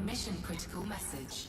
mission critical message.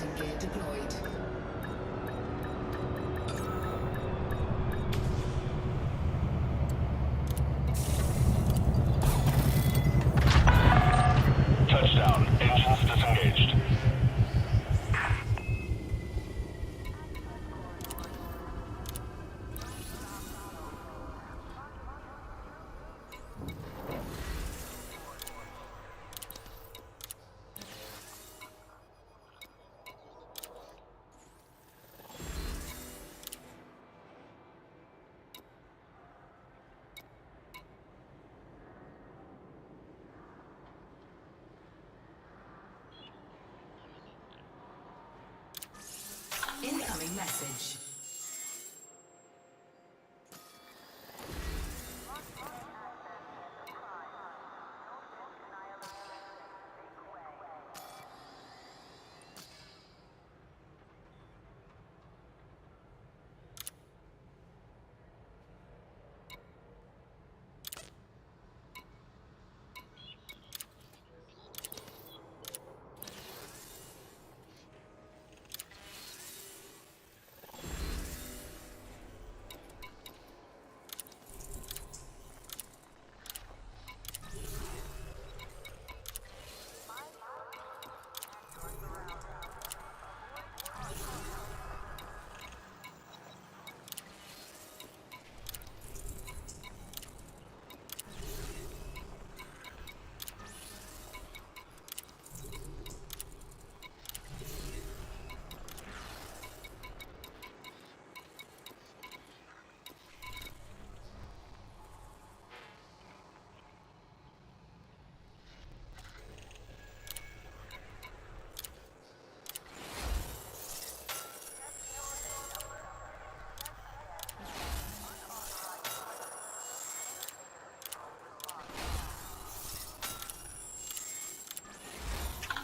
Landing gear deployed. Touchdown. Engines disengaged. Incoming message.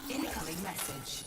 Incoming message.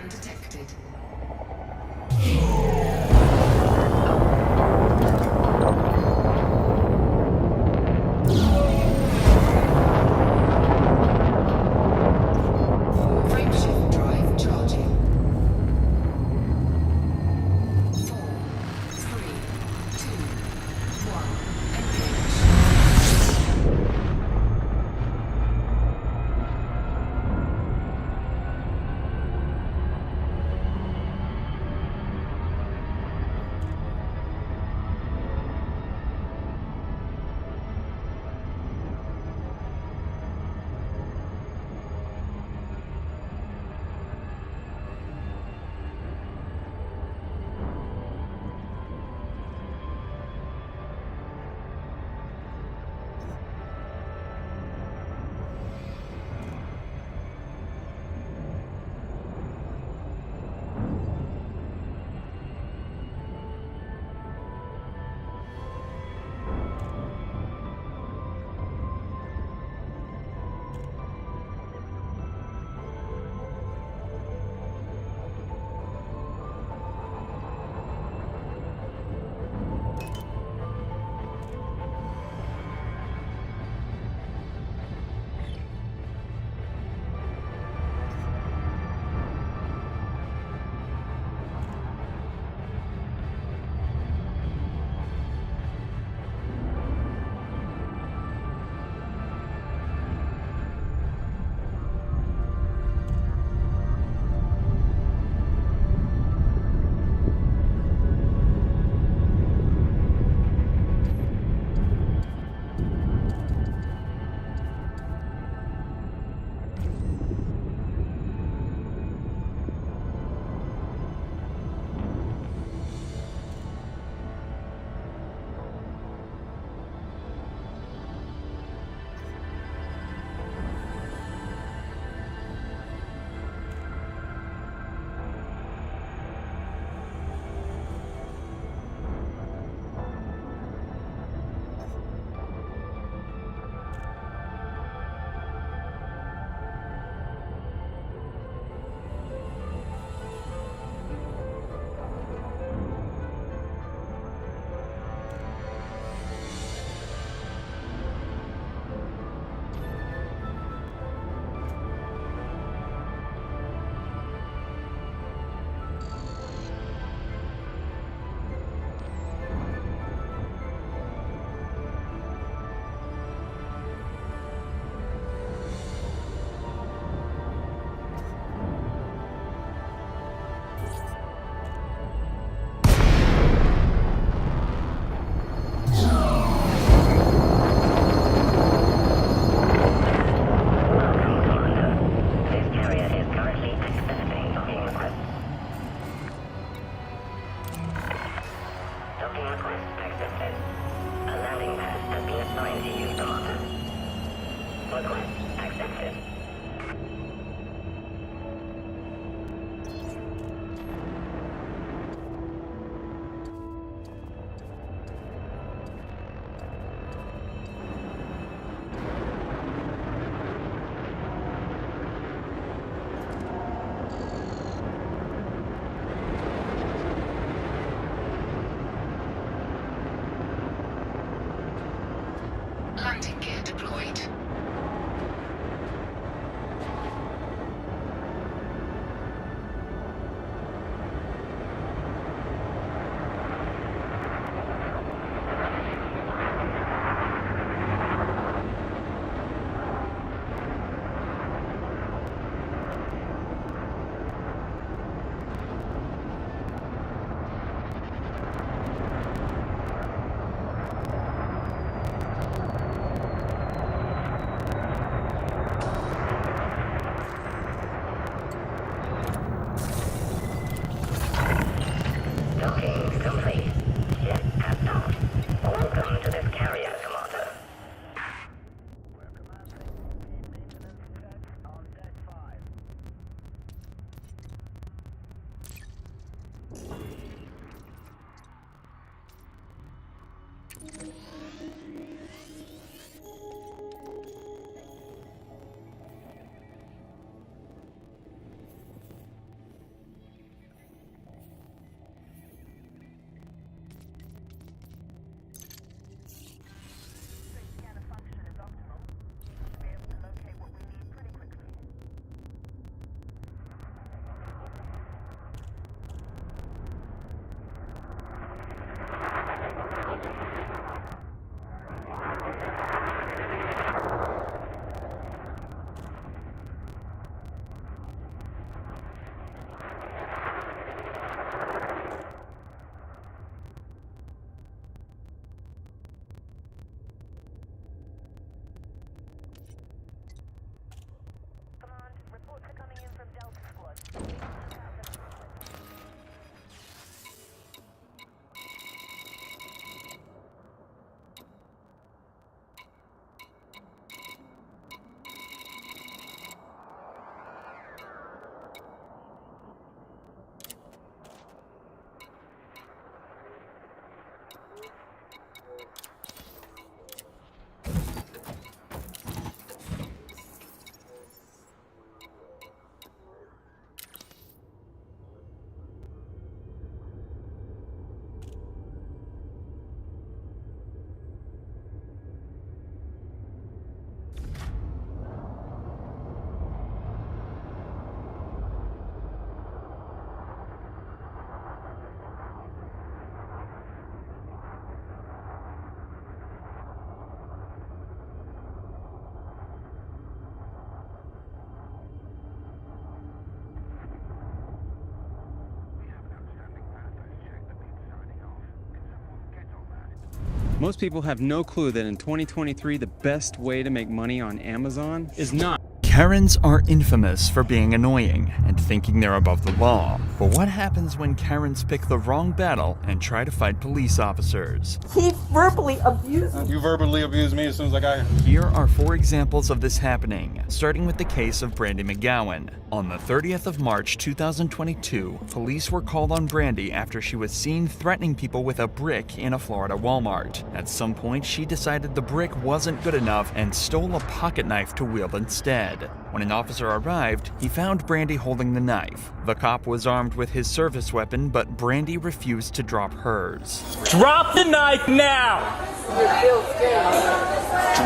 Detected. Frameshift drive charging. 4, 3, 2, 1, engage. Landing gear deployed. Most people have no clue that in 2023, the best way to make money on Amazon is not. Karens are infamous for being annoying and thinking they're above the law. But what happens when Karens pick the wrong battle and try to fight police officers? He verbally abused me. You verbally abused me as soon as I got here. Here are 4 examples of this happening, starting with the case of Brandy McGowan. On the 30th of March 2022, police were called on Brandy after she was seen threatening people with a brick in a Florida Walmart. At some point, she decided the brick wasn't good enough and stole a pocket knife to wield instead. When an officer arrived, he found Brandy holding the knife. The cop was armed with his service weapon, but Brandy refused to drop hers. Drop the knife now!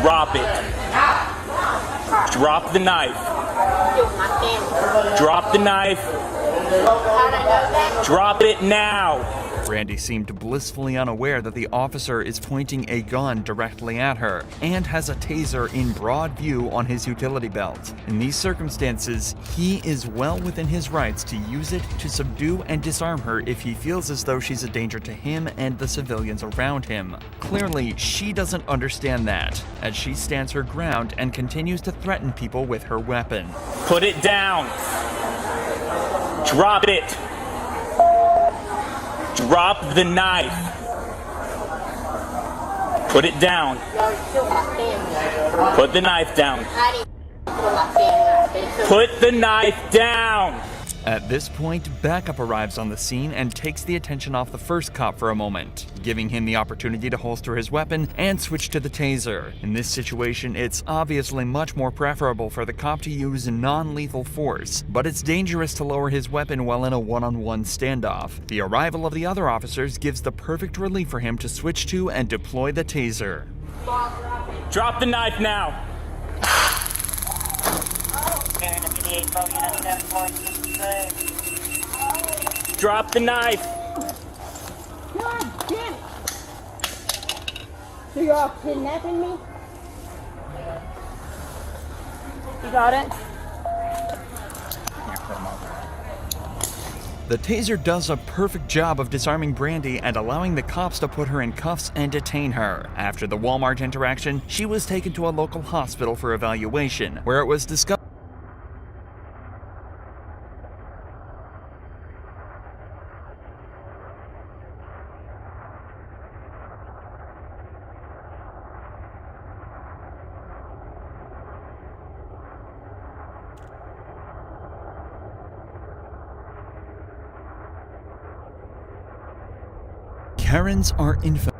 Drop it. Drop the knife. Drop the knife. Drop it now. Brandy seemed blissfully unaware that the officer is pointing a gun directly at her and has a taser in broad view on his utility belt. In these circumstances, he is well within his rights to use it to subdue and disarm her if he feels as though she's a danger to him and the civilians around him. Clearly, she doesn't understand that, as she stands her ground and continues to threaten people with her weapon. Put it down. Drop it. Drop the knife. Put it down. Put the knife down. Put the knife down. At this point, backup arrives on the scene and takes the attention off the first cop for a moment, giving him the opportunity to holster his weapon and switch to the taser. In this situation, it's obviously much more preferable for the cop to use non-lethal force, but it's dangerous to lower his weapon while in a one-on-one standoff. The arrival of the other officers gives the perfect relief for him to switch to and deploy the taser. Drop the knife now. Drop the knife. God damn it! So you're all kidnapping me? You got it? The taser does a perfect job of disarming Brandy and allowing the cops to put her in cuffs and detain her. After the Walmart interaction, she was taken to a local hospital for evaluation, where it was discovered Karens are infamous.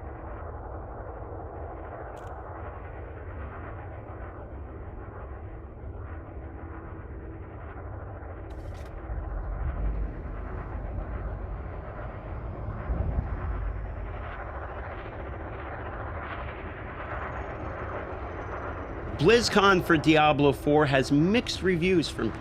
BlizzCon for Diablo 4 has mixed reviews from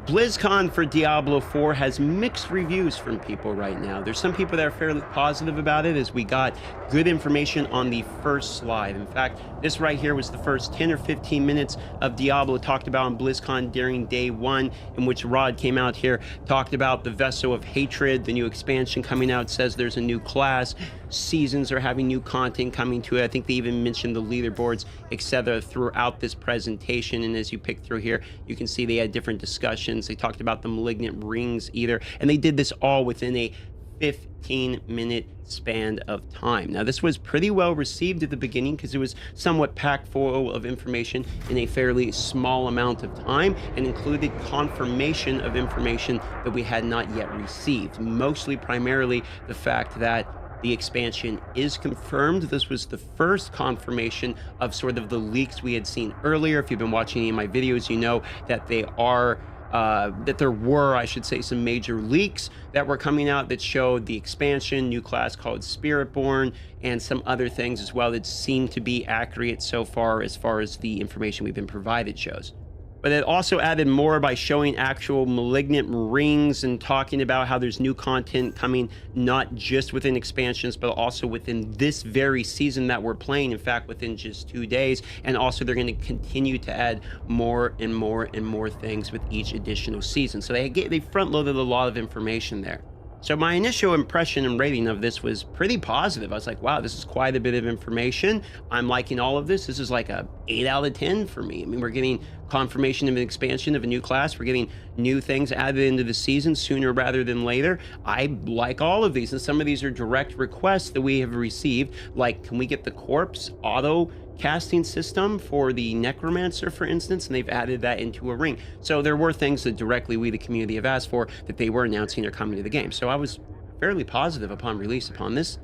BlizzCon for Diablo 4 has mixed reviews from people right now. There's some people that are fairly positive about it, as we got good information on the first slide. In fact, this right here was the first 10 or 15 minutes of Diablo talked about on BlizzCon during day one, in which Rod came out here, talked about the Vessel of Hatred, the new expansion coming out, says there's a new class, seasons are having new content coming to it. I think they even mentioned the leaderboards, etc. throughout this presentation. And as you pick through here, you can see they had different discussions. They talked about the malignant rings either, and they did this all within a 15-minute span of time. Now, this was pretty well received at the beginning because it was somewhat packed full of information in a fairly small amount of time, and included confirmation of information that we had not yet received. Mostly, primarily, the fact that the expansion is confirmed. This was the first confirmation of sort of the leaks we had seen earlier. If you've been watching any of my videos, you know that they are that there were, I should say, some major leaks that were coming out that showed the expansion, new class called Spiritborn, and some other things as well that seem to be accurate so far as the information we've been provided shows. But it also added more by showing actual malignant rings and talking about how there's new content coming, not just within expansions, but also within this very season that we're playing. In fact, within just 2 days. And also they're going to continue to add more and more and more things with each additional season. So they front-loaded a lot of information there. So my initial impression and rating of this was pretty positive. I was like, wow, this is quite a bit of information. I'm liking all of this. This is like a 8 out of 10 for me. I mean, we're getting confirmation of an expansion of a new class. We're getting new things added into the season sooner rather than later. I like all of these, and some of these are direct requests that we have received. Like, can we get the corpse auto casting system for the necromancer, for instance? And they've added that into a ring. So there were things that directly we, the community, have asked for that they were announcing are coming to the game. So I was fairly positive upon release upon this.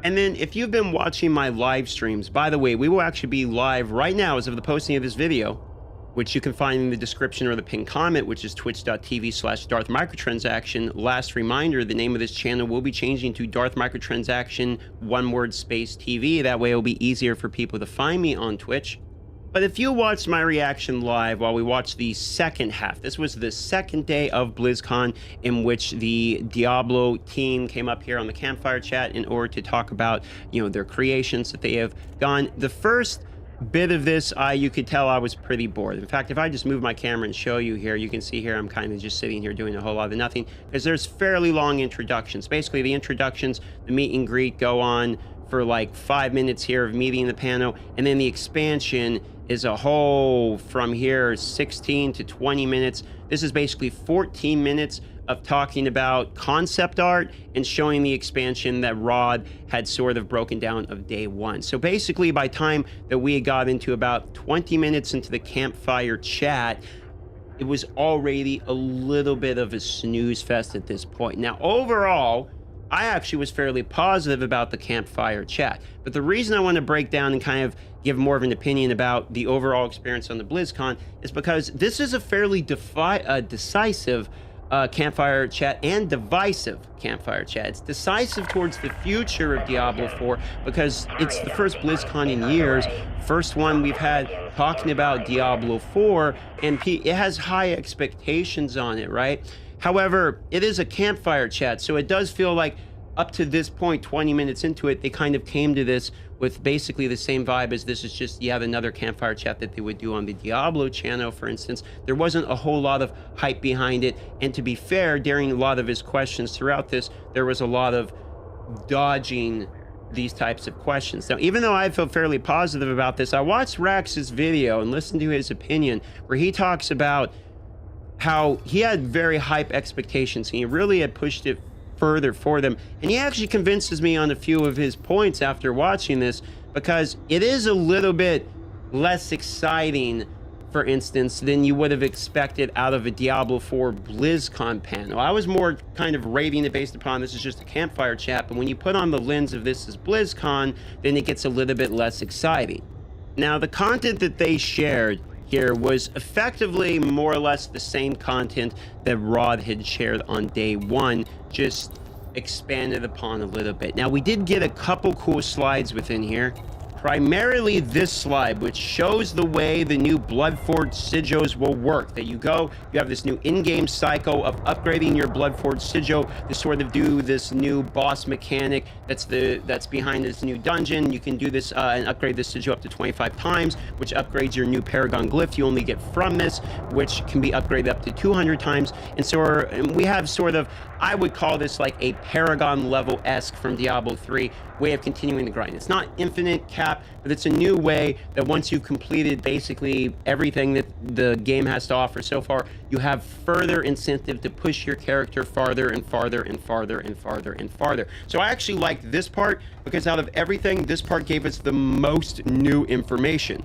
And then if you've been watching my live streams, by the way, we will actually be live right now as of the posting of this video, which you can find in the description or the pinned comment, which is twitch.tv/DarthMicrotransaction. Last reminder, the name of this channel will be changing to Darth Microtransaction, one word space TV. That way it'll be easier for people to find me on Twitch. But if you watched my reaction live while we watched the second half, this was the second day of BlizzCon, in which the Diablo team came up here on the campfire chat in order to talk about, you know, their creations that they have gone. The first bit of this, you could tell I was pretty bored. In fact, if I just move my camera and show you here, you can see here I'm kind of just sitting here doing a whole lot of nothing, because there's fairly long introductions. Basically, the introductions, the meet and greet go on for like 5 minutes here of meeting the panel, and then the expansion is a whole, from here, 16 to 20 minutes. This is basically 14 minutes of talking about concept art and showing the expansion that Rod had sort of broken down of day one. So basically, by time that we got into about 20 minutes into the campfire chat, it was already a little bit of a snooze fest at this point. Now, overall, I actually was fairly positive about the campfire chat. But the reason I want to break down and kind of give more of an opinion about the overall experience on the BlizzCon is because this is a fairly decisive campfire chat and divisive campfire chat. It's decisive towards the future of Diablo 4 because it's the first BlizzCon in years, first one we've had talking about Diablo 4, and it has high expectations on it, right? However, it is a campfire chat, so it does feel like up to this point, 20 minutes into it, they kind of came to this with basically the same vibe as this is just yet another campfire chat that they would do on the Diablo channel, for instance. There wasn't a whole lot of hype behind it, and to be fair, during a lot of his questions throughout this, there was a lot of dodging these types of questions. Now, even though I feel fairly positive about this, I watched Rax's video and listened to his opinion where he talks about how he had very hype expectations and he really had pushed it further for them. And he actually convinces me on a few of his points after watching this, because it is a little bit less exciting, for instance, than you would have expected out of a Diablo 4 BlizzCon panel. I was more kind of rating it based upon this is just a campfire chat, but when you put on the lens of this is BlizzCon, then it gets a little bit less exciting. Now, the content that they shared here was effectively more or less the same content that Rod had shared on day one, just expanded upon a little bit. Now, we did get a couple cool slides within here. Primarily this slide, which shows the way the new Bloodforged sigils will work. That you have this new in-game cycle of upgrading your Bloodforged sigil to sort of do this new boss mechanic that's behind this new dungeon. You can do this and upgrade this sigil up to 25 times, which upgrades your new Paragon glyph you only get from this, which can be upgraded up to 200 times. And so we have sort of, I would call this like a Paragon level-esque from Diablo 3 way of continuing the grind. It's not infinite cap, but it's a new way that once you've completed basically everything that the game has to offer so far, you have further incentive to push your character farther and farther and farther and farther and farther. So I actually liked this part because out of everything, this part gave us the most new information.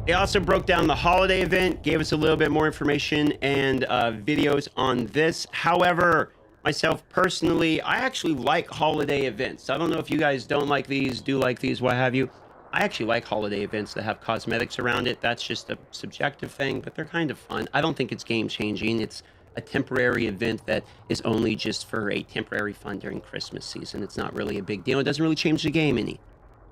They also broke down the holiday event, gave us a little bit more information and videos on this. However, myself personally, I actually like holiday events. I don't know if you guys don't like these, do like these, what have you. I actually like holiday events that have cosmetics around it. That's just a subjective thing, but they're kind of fun. I don't think it's game changing. It's a temporary event that is only just for a temporary fun during Christmas season. It's not really a big deal. It doesn't really change the game any.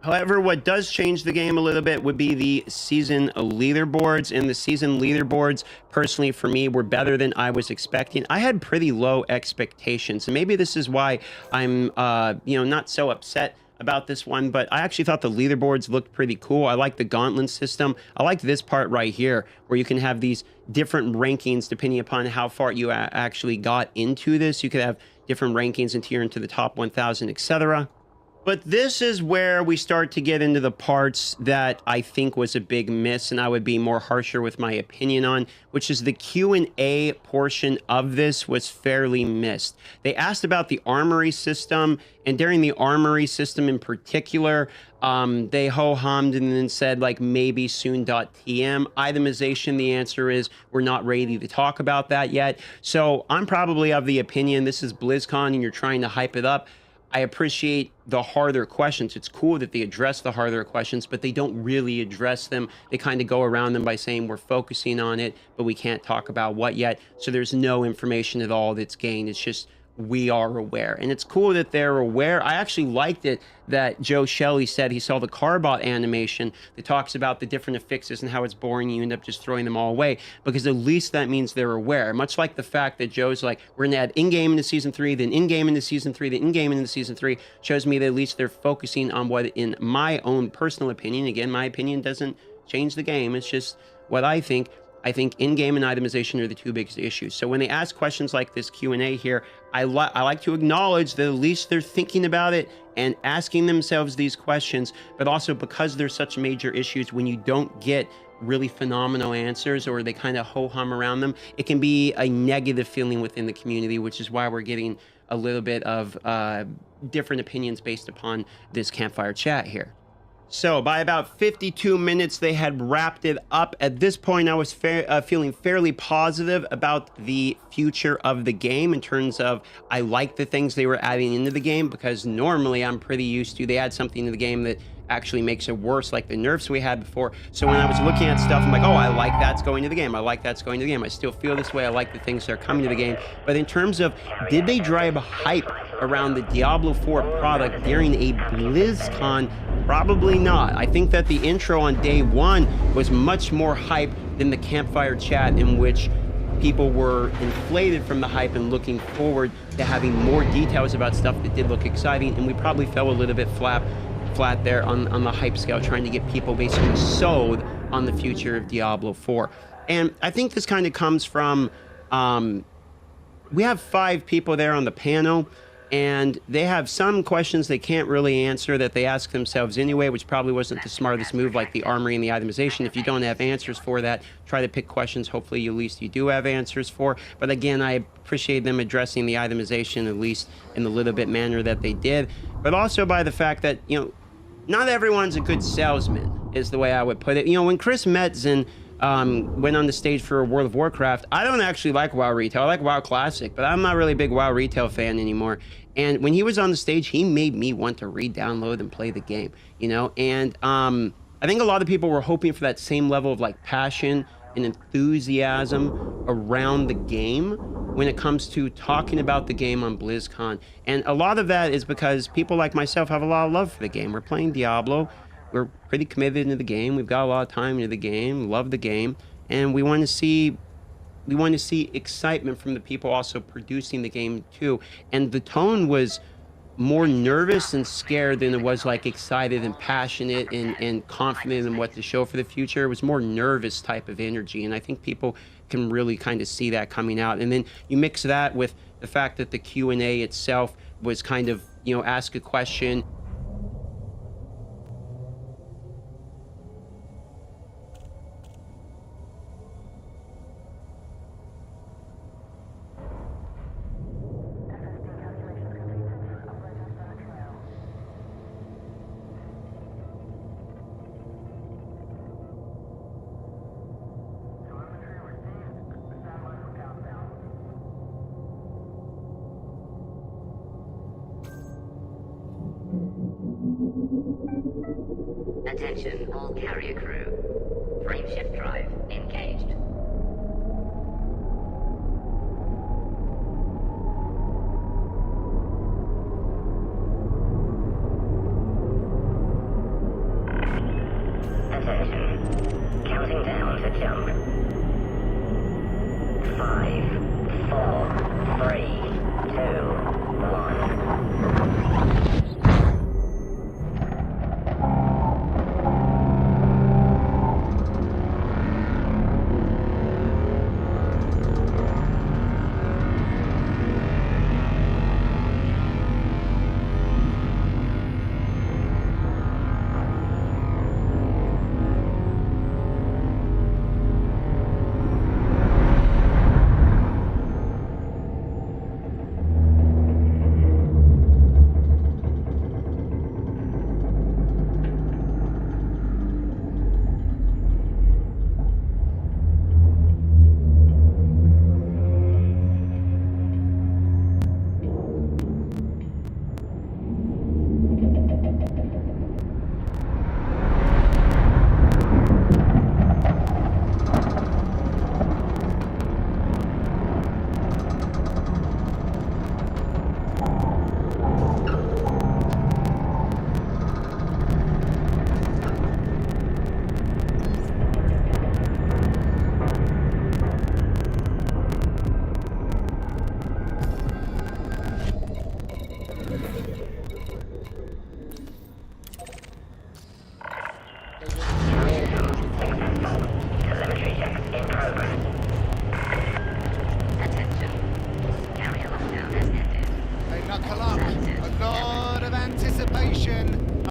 However, what does change the game a little bit would be the season leaderboards, and the season leaderboards, personally for me, were better than I was expecting. I had pretty low expectations, and maybe this is why I'm, not so upset about this one, but I actually thought the leaderboards looked pretty cool. I like the gauntlet system. I like this part right here, where you can have these different rankings depending upon how far you actually got into this. You could have different rankings until you're into the top 1,000, etc. But this is where we start to get into the parts that I think was a big miss, and I would be more harsher with my opinion on, which is the Q&A portion of this was fairly missed. They asked about the armory system, and during the armory system in particular, they ho-hummed and then said, like, maybe soon.tm. Itemization, the answer is we're not ready to talk about that yet. So I'm probably of the opinion this is BlizzCon and you're trying to hype it up. I appreciate the harder questions. It's cool that they address the harder questions, but they don't really address them. They kind of go around them by saying we're focusing on it, but we can't talk about what yet. So there's no information at all that's gained. It's just we are aware. And it's cool that they're aware. I actually liked it that Joe Shelley said he saw the Carbot animation that talks about the different affixes and how it's boring. You end up just throwing them all away, because at least that means they're aware. Much like the fact that Joe's like, we're going to add in-game into Season 3, then in-game into Season 3, then in-game into Season 3, shows me that at least they're focusing on what, in my own personal opinion, again, my opinion doesn't change the game, it's just what I think, I think in-game and itemization are the two biggest issues. So when they ask questions like this Q&A here, I like to acknowledge that at least they're thinking about it and asking themselves these questions, but also because there's such major issues, when you don't get really phenomenal answers or they kind of ho-hum around them, it can be a negative feeling within the community, which is why we're getting a little bit of different opinions based upon this campfire chat here. So by about 52 minutes, they had wrapped it up. At this point, I was feeling fairly positive about the future of the game in terms of I like the things they were adding into the game, because normally I'm pretty used to they add something to the game that actually makes it worse, like the nerfs we had before. So when I was looking at stuff, I'm like, oh, I like that's going to the game. I like that's going to the game. I still feel this way. I like the things that are coming to the game. But in terms of, did they drive hype around the Diablo 4 product during a BlizzCon? Probably not. I think that the intro on day one was much more hype than the campfire chat, in which people were inflated from the hype and looking forward to having more details about stuff that did look exciting. And we probably fell a little bit flat there on the hype scale, trying to get people basically sold on the future of Diablo 4. And I think this kind of comes from, we have 5 people there on the panel, and they have some questions they can't really answer that they ask themselves anyway, which probably wasn't the smartest move, like the armory and the itemization. If you don't have answers for that, try to pick questions hopefully at least you do have answers for. But again, I appreciate them addressing the itemization at least in the little bit manner that they did, but also by the fact that, you know, not everyone's a good salesman, is the way I would put it. You know, when Chris Metzen went on the stage for World of Warcraft, I don't actually like WoW Retail. I like WoW Classic, but I'm not really a big WoW Retail fan anymore. And when he was on the stage, he made me want to re-download and play the game, you know? And I think a lot of people were hoping for that same level of like passion and enthusiasm around the game when it comes to talking about the game on BlizzCon. And a lot of that is because people like myself have a lot of love for the game. We're playing Diablo. We're pretty committed into the game. We've got a lot of time into the game, love the game, and we want to see excitement from the people also producing the game too. And the tone was more nervous and scared than it was like excited and passionate and confident in what to show for the future. It was more nervous type of energy, and I think people can really kind of see that coming out. And then you mix that with the fact that the Q&A itself was kind of, you know, ask a question. Attention, all carrier crew. Frameshift drive engaged. Attention. Counting down to jump. 5, 4, 3, 2, 1.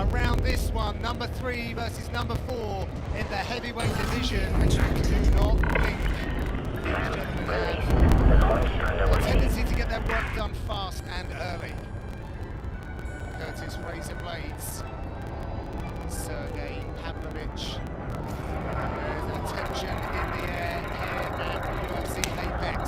around this one. Number 3 versus number 4 in the heavyweight division. Do not blink. A tendency to get their work done fast and early. Curtis razor blades. Sergey Pavlovich. There's attention in the air here at UFC Apex.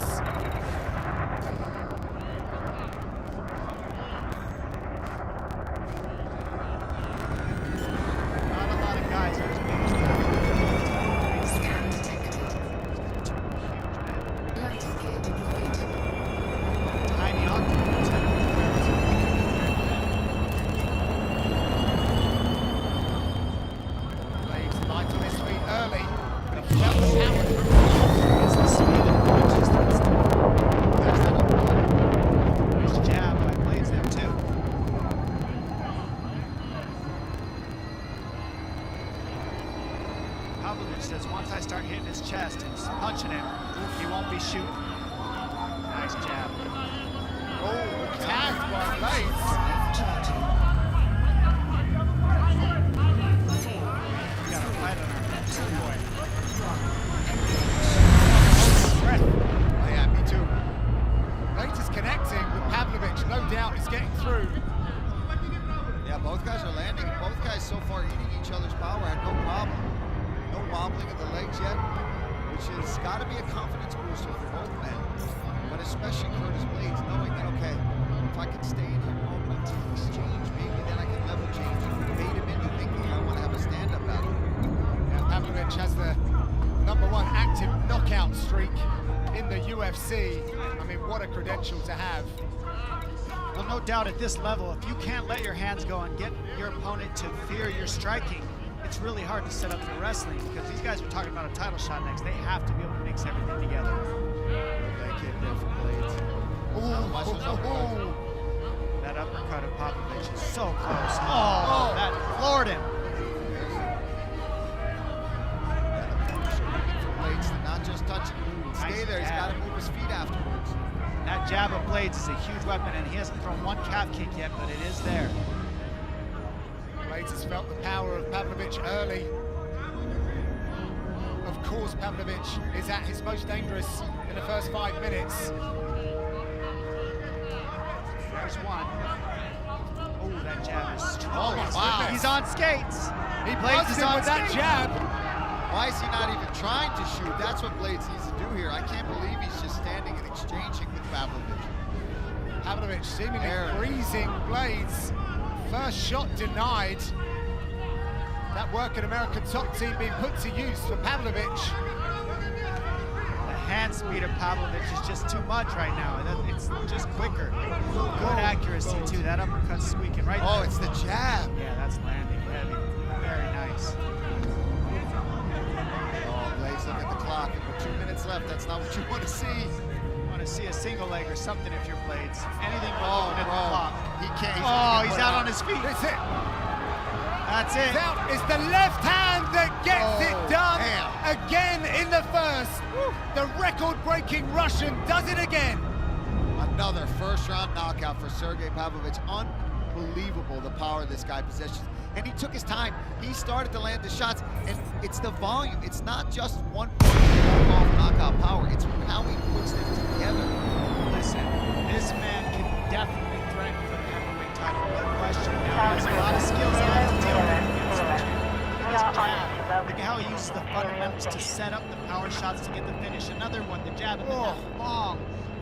Not a lot of guys are as big as tiny octopus. Blades light on his feet early. But he felt the power through. It's the speed of punches that's there's that uppercut. Nice jab by Blades there too. Pavlovich says once I start hitting his chest and punching him, he won't be shooting. Nice jab. Oh, tagged by Blades. We got a fight on our hands. Oh boy. Yeah, me too. Blades is connecting with Pavlovich. No doubt he's getting through. Yeah, both guys are landing. Both guys so far eating each other's power and no problem. No wobbling of the legs yet, which has got to be a confidence booster for both men. But especially Curtis Blades, knowing that, okay, if I can stay in here long enough to exchange, maybe then I can level change and bait him into thinking I want to have a stand-up battle. Yeah, Pavlovich has the #1 active knockout streak in the UFC. I mean, what a credential to have. Well, no doubt at this level, if you can't let your hands go and get your opponent to fear your striking, it's really hard to set up your wrestling because these guys are talking about a title shot next. They have to be able to mix everything together. That kick there for Blades. Watch those uppercuts. That uppercut of Pavlovich is so close. Oh, that floored him. Blades to not just touch him and stay Nice there. He's jab. got to move his feet afterwards. That jab of Blades is a huge weapon, and he hasn't thrown one calf kick yet, but it is there. Blades has felt the power of Pavlovich early. Of course, Pavlovich is at his most dangerous in the first 5 minutes. There's one. Oh, that jab is strong. Oh, wow. He's on skates. He Blades buzzed is him on with that skates. jab. Why is he not even trying to shoot? That's what Blades needs to do here. I can't believe he's just standing and exchanging with Pavlovich. Pavlovich seemingly There. freezing Blades. First shot denied. That work in American top team being put to use for Pavlovich. The hand speed of Pavlovich is just too much right now. It's just quicker. Good accuracy too. That uppercut's squeaking right Oh, there. it's the jab. Yeah, that's landing heavy. Very nice. Oh, Blades, look at the clock. With 2 minutes left, that's not what you want to see. You want to see a single leg or something if you're Blades. Anything but Oh, looking at the bro. clock. He can't. Oh, he's out on his feet. That's it. That's it. Out is the left hand that gets it done damn. again in the first. The record-breaking Russian does it again. Another first-round knockout for Sergey Pavlovich. Unbelievable the power this guy possesses. And he took his time. He started to land the shots, and it's the volume. It's not just one knockout power. It's how he puts them together. Listen, this man can definitely threaten for the heavyweight title. No question. Now, he has a lot of skills on the table. Look at how he uses the fundamentals to set up the power shots to get the finish. Another one, the jab, and then that long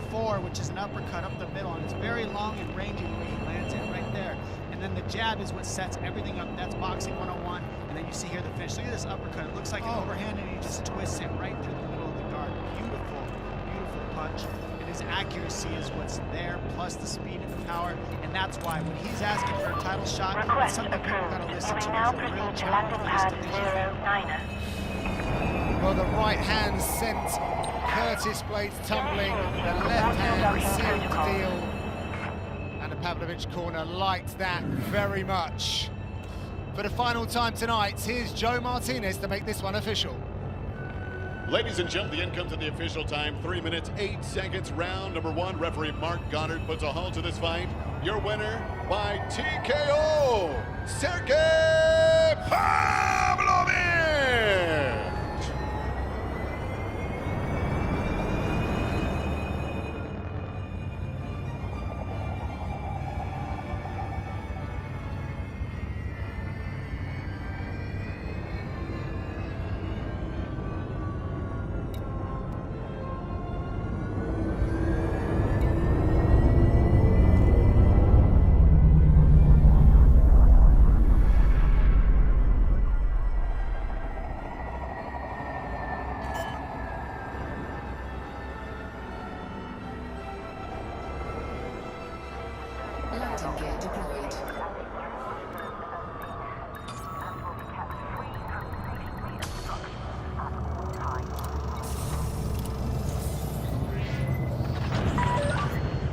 4, which is an uppercut up the middle, and it's very long and rangy the way he lands it right there. And then the jab is what sets everything up. That's boxing 101. And then you see here the finish. Look at this uppercut. It looks like an overhand, and he just twists it right through the middle of the guard. Beautiful, beautiful punch. And his accuracy is what's there, plus the speed and the power. And that's why when he's asking for a title shot, it's something people got to listen to. It's a real challenge for this division. Well, the right hand sent Curtis Blades tumbling. The left hand sealed the deal. And the Pavlovich corner liked that very much. For the final time tonight, here's Joe Martinez to make this one official. Ladies and gentlemen, the end comes to the official time. 3 minutes, 8 seconds. Round number 1. Referee Mark Goddard puts a halt to this fight. Your winner by TKO, Sergey Pavlovich! Landing gear deployed.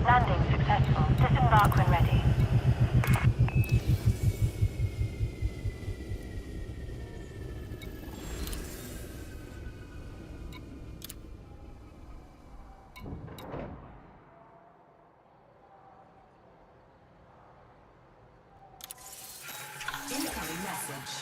Landing successful. Disembark when ready. Incoming message.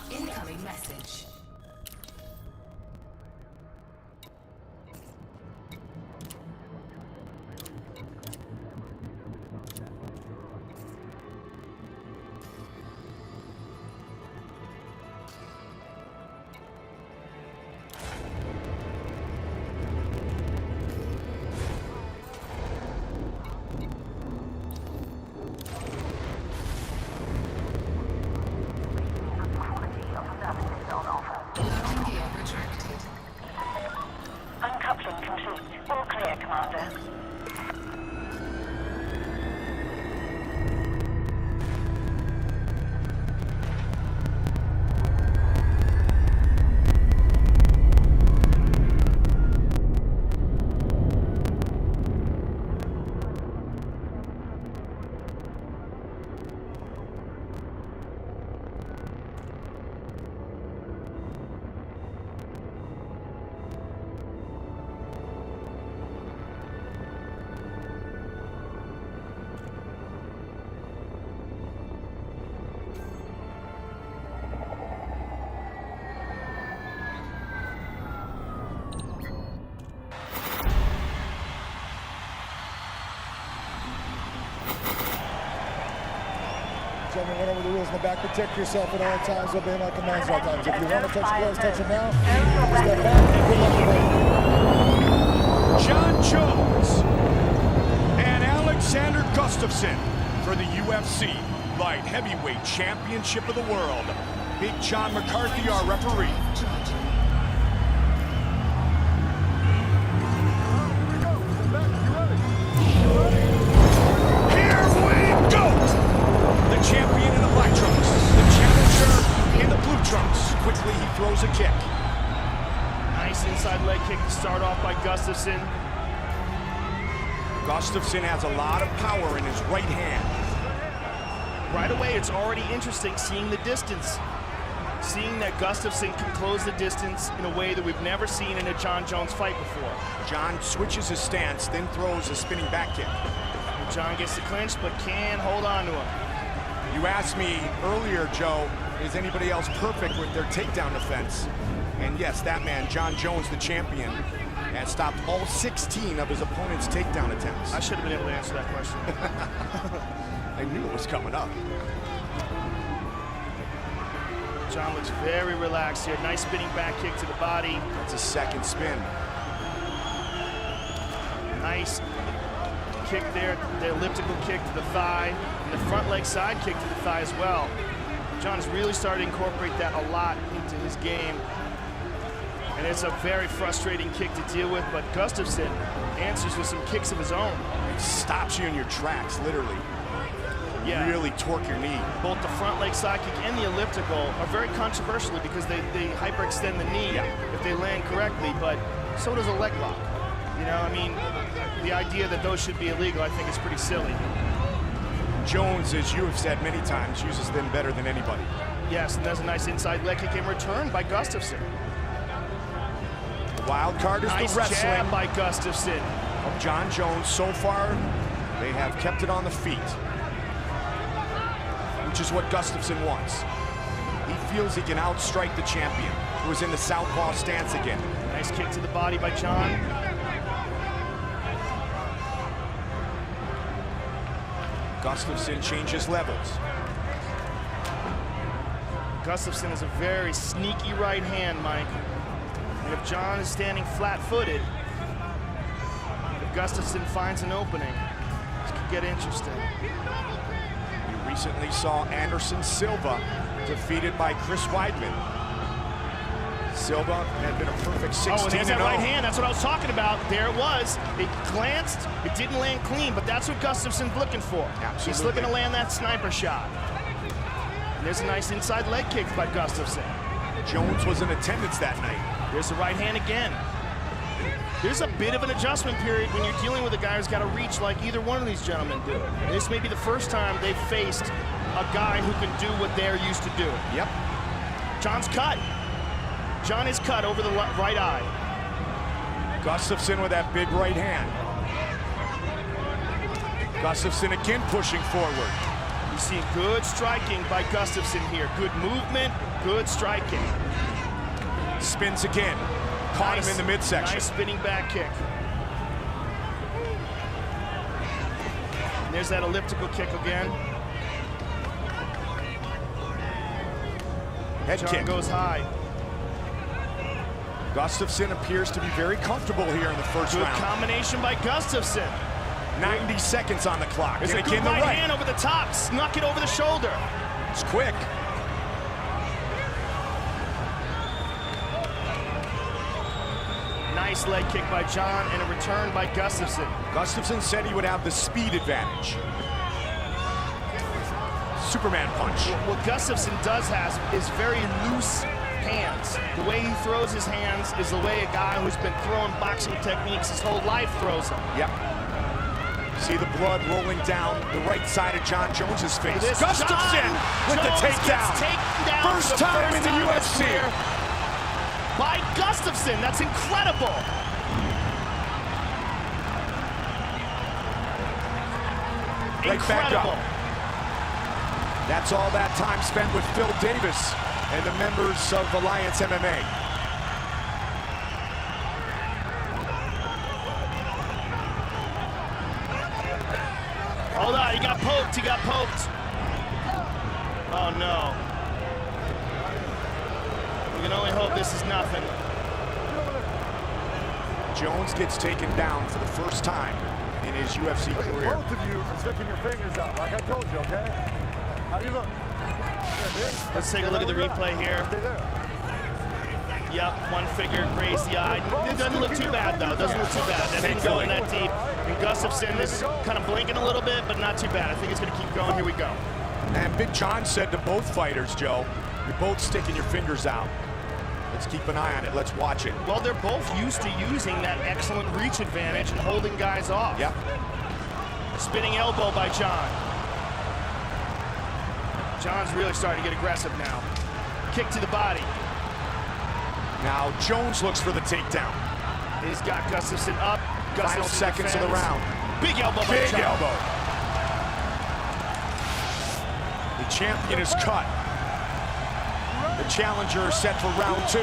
Incoming message. Uncoupling complete. All clear, Commander. Gentlemen, went over the rules in the back. Protect yourself at all times. Obey my commands at all times. If you want to touch gloves, touch them now. Step back. Good luck with John Jones and Alexander Gustafsson for the UFC Light Heavyweight Championship of the World. Big John McCarthy, our referee. Champion in the black trunks, the challenger in the blue trunks. Quickly he throws a kick. Nice inside leg kick to start off by Gustafsson. Gustafsson has a lot of power in his right hand. Right away, it's already interesting seeing the distance. Seeing that Gustafsson can close the distance in a way that we've never seen in a John Jones fight before. John switches his stance, then throws a spinning back kick. And John gets the clinch, but can hold on to him. You asked me earlier, Joe, is anybody else perfect with their takedown defense? And yes, that man, John Jones, the champion, has stopped all 16 of his opponent's takedown attempts. I should have been able to answer that question. I knew it was coming up. John looks very relaxed here. Nice spinning back kick to the body. That's a second spin. Nice kick there, the elliptical kick to the thigh, and the front leg side kick to the thigh as well. John is really starting to incorporate that a lot into his game. And it's a very frustrating kick to deal with, but Gustafsson answers with some kicks of his own. It stops you in your tracks, literally. Yeah. Really torque your knee. Both the front leg side kick and the elliptical are very controversial because they hyperextend the knee if they land correctly, but so does a leg lock. You know, I mean, the idea that those should be illegal, I think, is pretty silly. Jones, as you have said many times, uses them better than anybody. Yes, and there's a nice inside leg kick in return by Gustafsson. The wild card is nice the wrestling jab by Gustafsson. Of John Jones. So far, they have kept it on the feet, which is what Gustafsson wants. He feels he can outstrike the champion, who is in the southpaw stance again. Nice kick to the body by John. Gustafsson changes levels. Gustafsson is a very sneaky right hand, Mike. And if John is standing flat-footed, if Gustafsson finds an opening, this could get interesting. We recently saw Anderson Silva defeated by Chris Weidman. Silva had been a perfect 16-0. Oh, and there's that right hand. That's what I was talking about. There it was. It glanced. It didn't land clean, but that's what Gustafsson's looking for. Absolutely. He's looking to land that sniper shot. And there's a nice inside leg kick by Gustafsson. Jones was in attendance that night. There's the right hand again. There's a bit of an adjustment period when you're dealing with a guy who's got to reach like either one of these gentlemen do. This may be the first time they've faced a guy who can do what they're used to doing. Yep. John's cut. John is cut over the right eye. Gustafsson with that big right hand. Gustafsson again pushing forward. You see good striking by Gustafsson here. Good movement, good striking. Spins again. Caught him in the midsection. Nice spinning back kick. And there's that elliptical kick again. Head John kick goes high. Gustafsson appears to be very comfortable here in the first round. Good combination by Gustafsson. 90 seconds on the clock. There's a good right hand over the top. Snuck it over the shoulder. It's quick. Nice leg kick by John and a return by Gustafsson. Gustafsson said he would have the speed advantage. Superman punch. What Gustafsson does have is very loose hands. The way he throws his hands is the way a guy who's been throwing boxing techniques his whole life throws them. Yep. See the blood rolling down the right side of John Jones's face. Gustafsson with the takedown. First time in the UFC. By Gustafsson, that's incredible. Right back up. That's all that time spent with Phil Davis and the members of Alliance MMA. Hold on, he got poked, he got poked. Oh no. We can only hope this is nothing. Jones gets taken down for the first time in his UFC career. Both of you are sticking your fingers out, like I told you, okay? How do you look? Let's take a look at the replay here. Yep, one finger grazed the eye. It doesn't look too bad, though. It doesn't look too bad. That didn't go in that deep. And Gustafsson is kind of blinking a little bit, but not too bad. I think it's going to keep going. Here we go. And Big John said to both fighters, Joe, you're both sticking your fingers out. Let's keep an eye on it. Let's watch it. Well, they're both used to using that excellent reach advantage and holding guys off. Yep. Spinning elbow by John. John's really starting to get aggressive now. Kick to the body. Now Jones looks for the takedown. He's got Gustafsson up. Final seconds of the round. Big elbow by John. Big elbow. The champion is cut. The challenger is set for round 2.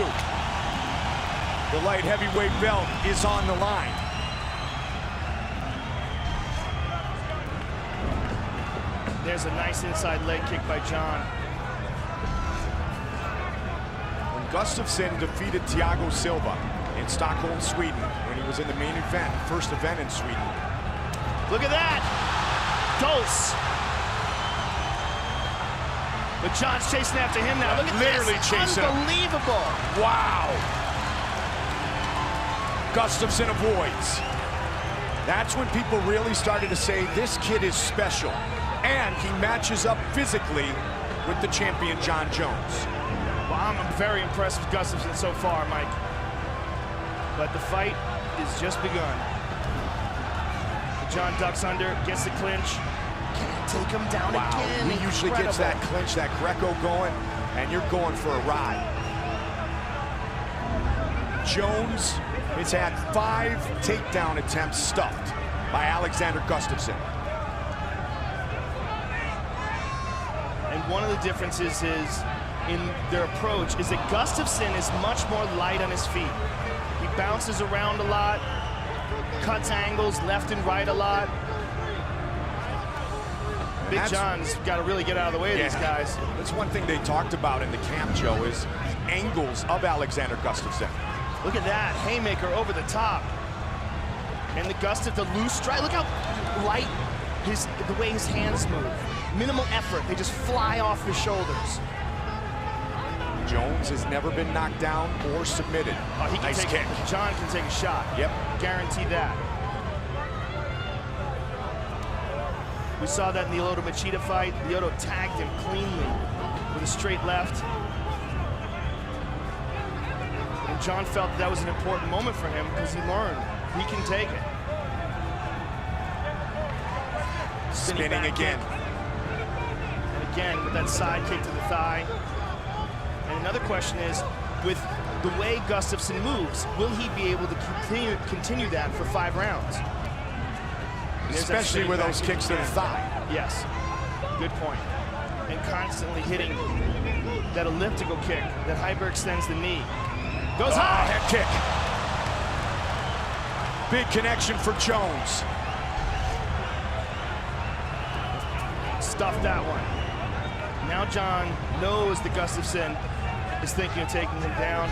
The light heavyweight belt is on the line. There's a nice inside leg kick by John. Gustafsson defeated Thiago Silva in Stockholm, Sweden, when he was in the main event, first event in Sweden. Look at that! Dose! But John's chasing after him now. Look at Literally this. chasing him. Unbelievable. Wow. Gustafsson avoids. That's when people really started to say this kid is special. And he matches up physically with the champion, Jon Jones. Well, I'm very impressed with Gustafsson so far, Mike. But the fight is just begun. John ducks under, gets the clinch. Can't take him down again. He usually gets that clinch, that Greco going, and you're going for a ride. Jones has had 5 takedown attempts stuffed by Alexander Gustafsson. And one of the differences is in their approach is that Gustafsson is much more light on his feet. He bounces around a lot, cuts angles left and right a lot. Big John's got to really get out of the way of these guys. That's one thing they talked about in the camp, Joe, is the angles of Alexander Gustafsson. Look at that, haymaker over the top. And the loose strike, look how light the way his hands move. Minimal effort, they just fly off his shoulders. Jones has never been knocked down or submitted. Oh, he can nice kick. John can take a shot. Yep. Guarantee that. We saw that in the Lyoto Machida fight. Lyoto tagged him cleanly with a straight left. And John felt that was an important moment for him because he learned he can take it. Spinning again. And again with that side kick to the thigh. And another question is, with the way Gustafsson moves, will he be able to continue that for 5 rounds? Especially with those kicks to the thigh. Yes, good point. And constantly hitting that elliptical kick that hyperextends the knee. Goes high! Head kick. Big connection for Jones. Stuffed that one. Now John knows that Gustafsson is thinking of taking him down.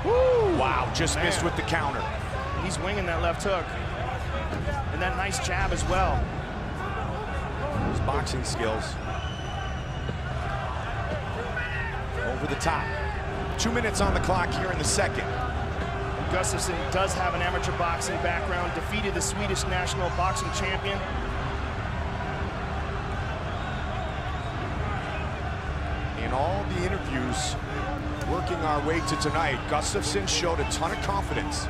Woo! Wow, just missed with the counter. He's winging that left hook. And that nice jab as well. His boxing skills. Over the top. 2 minutes on the clock here in the second. Gustafsson does have an amateur boxing background, defeated the Swedish national boxing champion. In all the interviews working our way to tonight, Gustafsson showed a ton of confidence.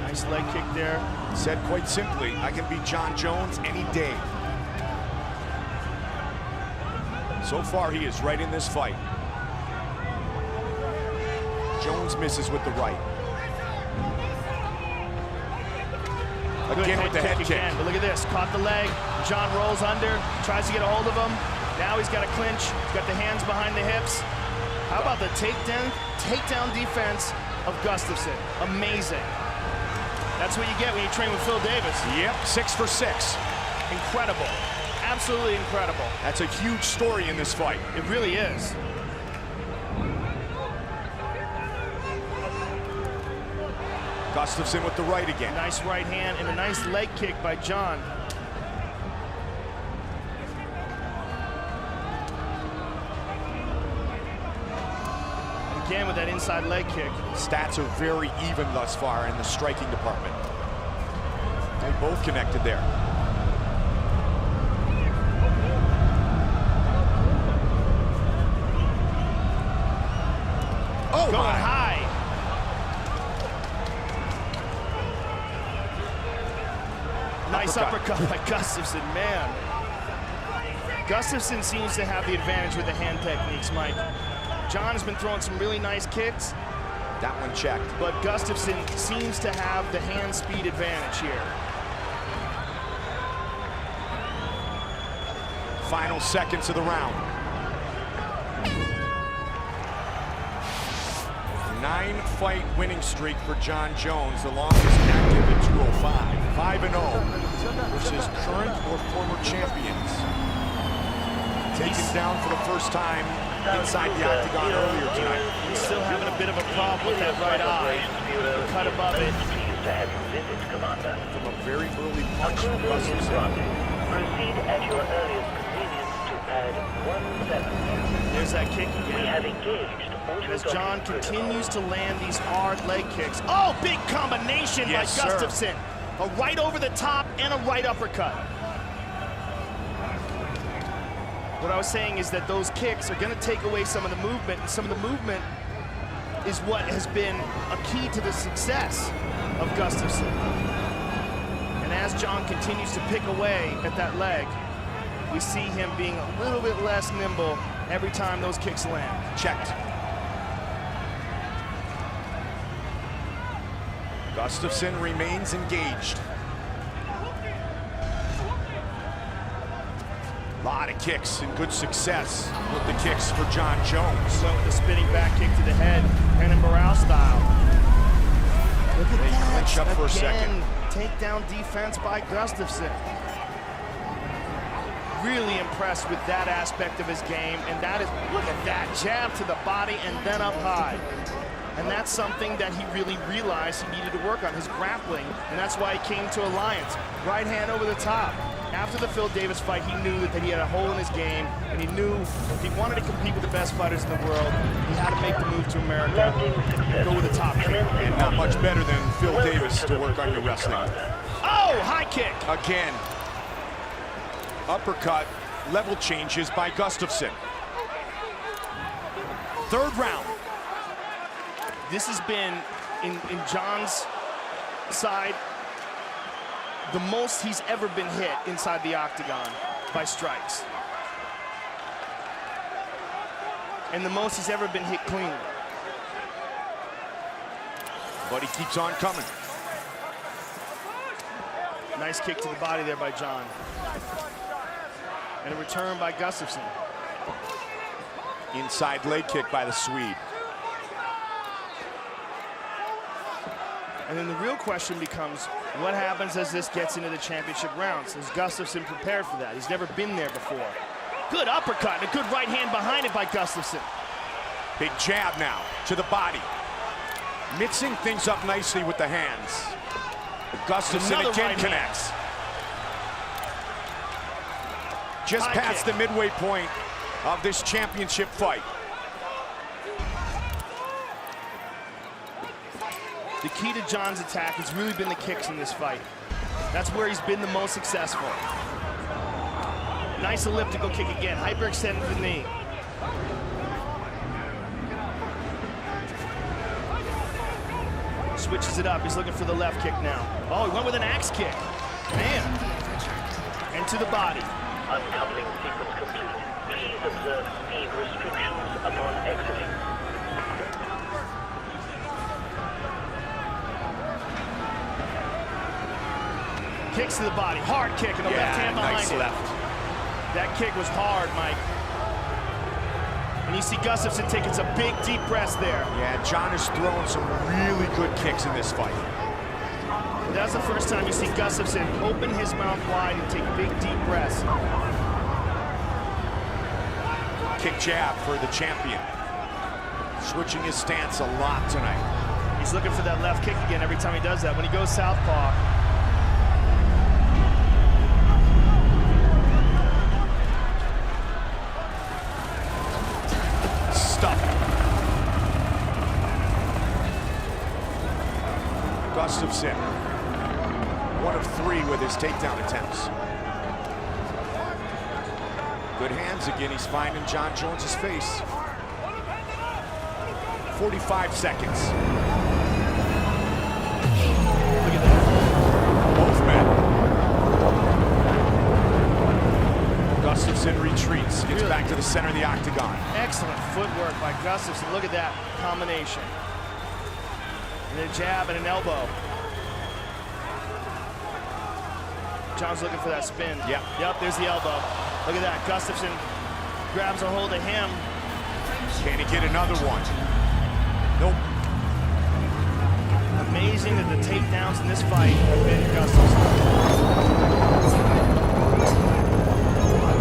Nice leg kick there. Said quite simply, I can beat Jon Jones any day. So far, he is right in this fight. Jones misses with the right. Again with the head kick. But look at this, caught the leg. John rolls under, tries to get a hold of him. Now he's got a clinch, he's got the hands behind the hips. How about the takedown defense of Gustafsson? Amazing. That's what you get when you train with Phil Davis. Yep, 6 for 6. Incredible, absolutely incredible. That's a huge story in this fight. It really is. Gustafsson with the right again. Nice right hand and a nice leg kick by John. Again with that inside leg kick. Stats are very even thus far in the striking department. They both connected there. Oh, going high. Nice uppercut by Gustafsson, man. Gustafsson seems to have the advantage with the hand techniques, Mike. John has been throwing some really nice kicks. That one checked. But Gustafsson seems to have the hand speed advantage here. Final seconds of the round. 9-fight winning streak for Jon Jones, the longest active at 205. 5-0 versus current or former champions. Taken down for the first time inside the octagon earlier tonight. He's still having a bit of a problem with that right eye. The cut above it. From a very early punch from Gustafsson. Proceed at your earliest convenience to pad 17. There's that kick again. We have engaged. As John continues to land these hard leg kicks. Oh, big combination by Gustafsson. A right over the top and a right uppercut. What I was saying is that those kicks are going to take away some of the movement, and some of the movement is what has been a key to the success of Gustafsson. And as John continues to pick away at that leg, we see him being a little bit less nimble every time those kicks land. Checked. Gustafsson remains engaged. A lot of kicks and good success with the kicks for Jon Jones. Went with the spinning back kick to the head, Penn and Morale style. Look at They clinch up for a second. Takedown defense by Gustafsson. Really impressed with that aspect of his game, and that is, look at that, jab to the body and then up high. And that's something that he really realized he needed to work on, his grappling, and that's why he came to Alliance. Right hand over the top. After the Phil Davis fight, he knew that he had a hole in his game, and he knew if he wanted to compete with the best fighters in the world, he had to make the move to America, go with the top kick. And not much better than Phil Davis to work on your wrestling. Oh, high kick! Again. Uppercut, level changes by Gustafsson. Third round. This has been, in John's side, the most he's ever been hit inside the octagon by strikes. And the most he's ever been hit cleanly. But he keeps on coming. Nice kick to the body there by John. And a return by Gustafsson. Inside leg kick by the Swede. And then the real question becomes, what happens as this gets into the championship rounds? Is Gustafsson prepared for that? He's never been there before. Good uppercut and a good right hand behind it by Gustafsson. Big jab now to the body. Mixing things up nicely with the hands. Gustafsson Another again right connects. Just High past kick. the midway point of this championship fight. The key to John's attack has really been the kicks in this fight. That's where he's been the most successful. Nice elliptical kick again, hyperextended the knee. Switches it up, he's looking for the left kick now. Oh, he went with an axe kick. Man. And to the body. Uncoupling sequence complete. Please observe speed restrictions upon exiting. Kicks to the body, hard kick, and a left hand behind nice it. left. That kick was hard, Mike. And you see Gustafsson taking some big, deep breaths there. Yeah, John is throwing some really good kicks in this fight. That's the first time you see Gustafsson open his mouth wide and take big, deep breaths. Kick jab for the champion. Switching his stance a lot tonight. He's looking for that left kick again every time he does that. When he goes southpaw, Gustafsson, 1 of 3 with his takedown attempts. Good hands again, he's finding Jon Jones's face. 45 seconds. look at that. Both men. Gustafsson retreats, gets back to the center of the octagon. Excellent footwork by Gustafsson. Look at that combination. And a jab and an elbow. John's looking for that spin. Yep, there's the elbow. Look at that, Gustafsson grabs a hold of him. Can he get another one? Nope. Amazing that the takedowns in this fight have been Gustafsson.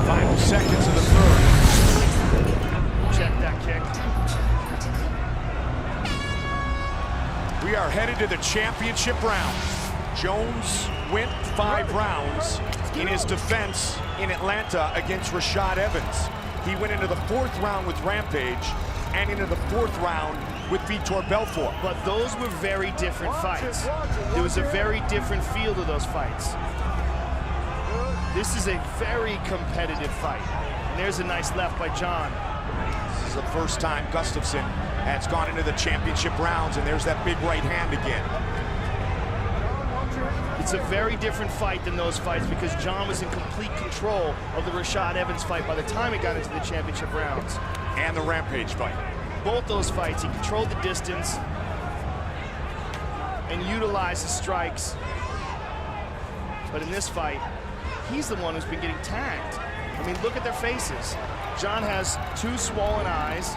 5 seconds of the third. Check We are headed to the championship round. Jones went 5 rounds in his defense in Atlanta against Rashad Evans. He went into the 4th round with Rampage and into the 4th round with Vitor Belfort. But those were very different fights. There was a very different feel to those fights. This is a very competitive fight. And there's a nice left by John. This is the first time Gustafsson has gone into the championship rounds, and there's that big right hand again. It's a very different fight than those fights because John was in complete control of the Rashad Evans fight by the time it got into the championship rounds. And the Rampage fight. Both those fights, he controlled the distance and utilized his strikes. But in this fight, he's the one who's been getting tagged. I mean, look at their faces. John has 2 swollen eyes,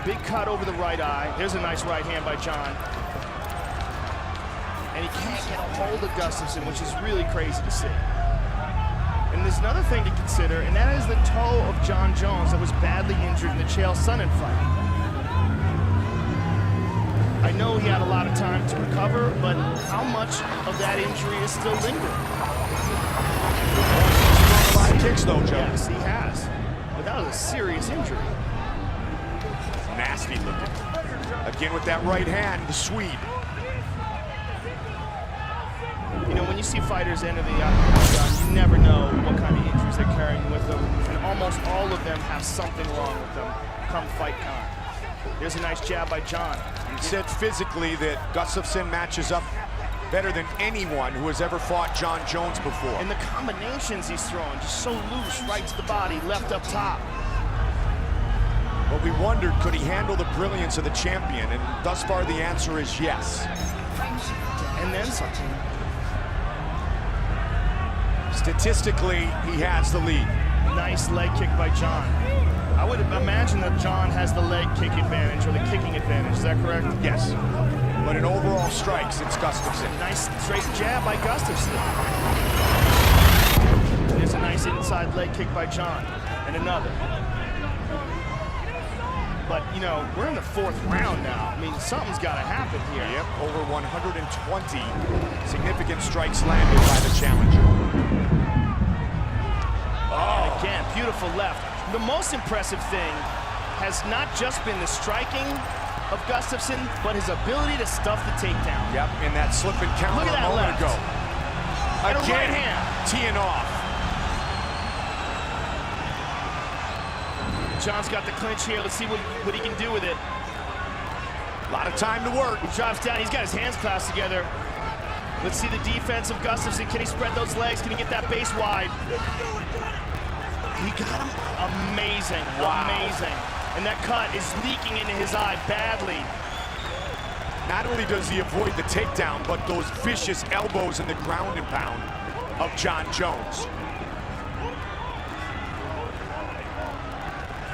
big cut over the right eye. There's a nice right hand by John. And he can't get a hold of Gustafsson, which is really crazy to see. And there's another thing to consider, and that is the toe of John Jones that was badly injured in the Chael Sonnen fight. I know he had a lot of time to recover, but how much of that injury is still lingering? A lot of kicks though, Joe. Yes, he has. But that was a serious injury. Nasty looking. Again with that right hand, the Swede. You know, when you see fighters enter the octagon, you never know what kind of injuries they're carrying with them, and almost all of them have something wrong with them come fight time. There's a nice jab by John. You said physically that Gustafsson matches up better than anyone who has ever fought John Jones before. And the combinations he's throwing, just so loose, right to the body, left up top. But we wondered, could he handle the brilliance of the champion? And thus far, the answer is yes. And then something. Statistically, he has the lead. Nice leg kick by John. I would imagine that John has the leg kick advantage or the kicking advantage. Is that correct? Yes. But in overall strikes, it's Gustafsson. Nice straight jab by Gustafsson. There's a nice inside leg kick by John. And another. But, you know, we're in the 4th round now. I mean, something's got to happen here. Yep, over 120 significant strikes landed by the challenger. Oh, again, beautiful left. The most impressive thing has not just been the striking of Gustafsson, but his ability to stuff the takedown. Yep, in that slip and counter Look at that a moment left. ago. And a Again, right hand. teeing off. John's got the clinch here. Let's see what he can do with it. A lot of time to work. He drops down. He's got his hands clasped together. Let's see the defense of Gustafsson. Can he spread those legs? Can he get that base wide? He got him. Amazing. Wow. Amazing. And that cut is leaking into his eye badly. Not only does he avoid the takedown, but those vicious elbows in the ground and pound of John Jones.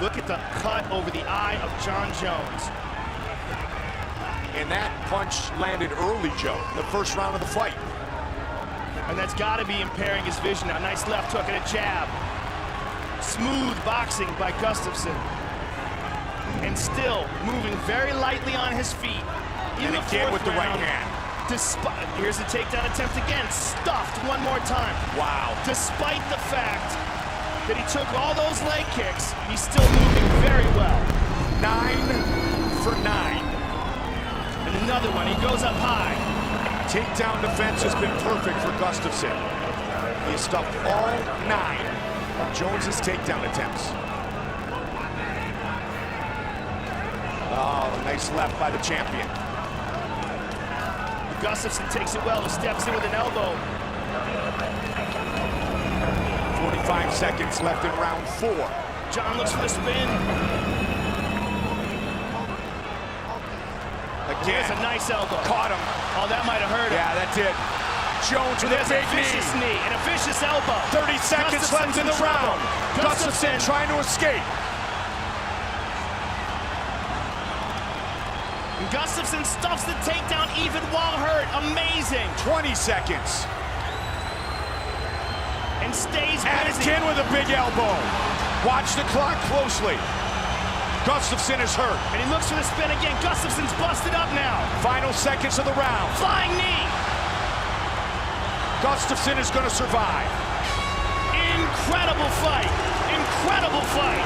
Look at the cut over the eye of John Jones. And that punch landed early, Joe, in the 1st round of the fight. And that's got to be impairing his vision. A nice left hook and a jab. Smooth boxing by Gustafsson. And still moving very lightly on his feet. And again with the right hand. Here's the takedown attempt again. Stuffed one more time. Wow. Despite the fact that he took all those leg kicks, he's still moving very well. 9 for 9. And another one, he goes up high. Takedown defense has been perfect for Gustafsson. He has stuffed all 9 of Jones's takedown attempts. Oh, nice left by the champion. Gustafsson takes it well, he steps in with an elbow. 45 seconds left in round 4. John looks for the spin. Again. There's a nice elbow. Caught him. Oh, that might have hurt him. Yeah, that did. Jones with a big vicious knee and a vicious elbow. 30 seconds left in the round. Gustafsson trying to escape. And Gustafsson stuffs the takedown even while hurt. Amazing. 20 seconds. And stays and busy. again with a big elbow. Watch the clock closely. Gustafsson is hurt. And he looks for the spin again. Gustafsson's busted up now. Final seconds of the round. Flying knee. Gustafsson is going to survive. Incredible fight. Incredible fight.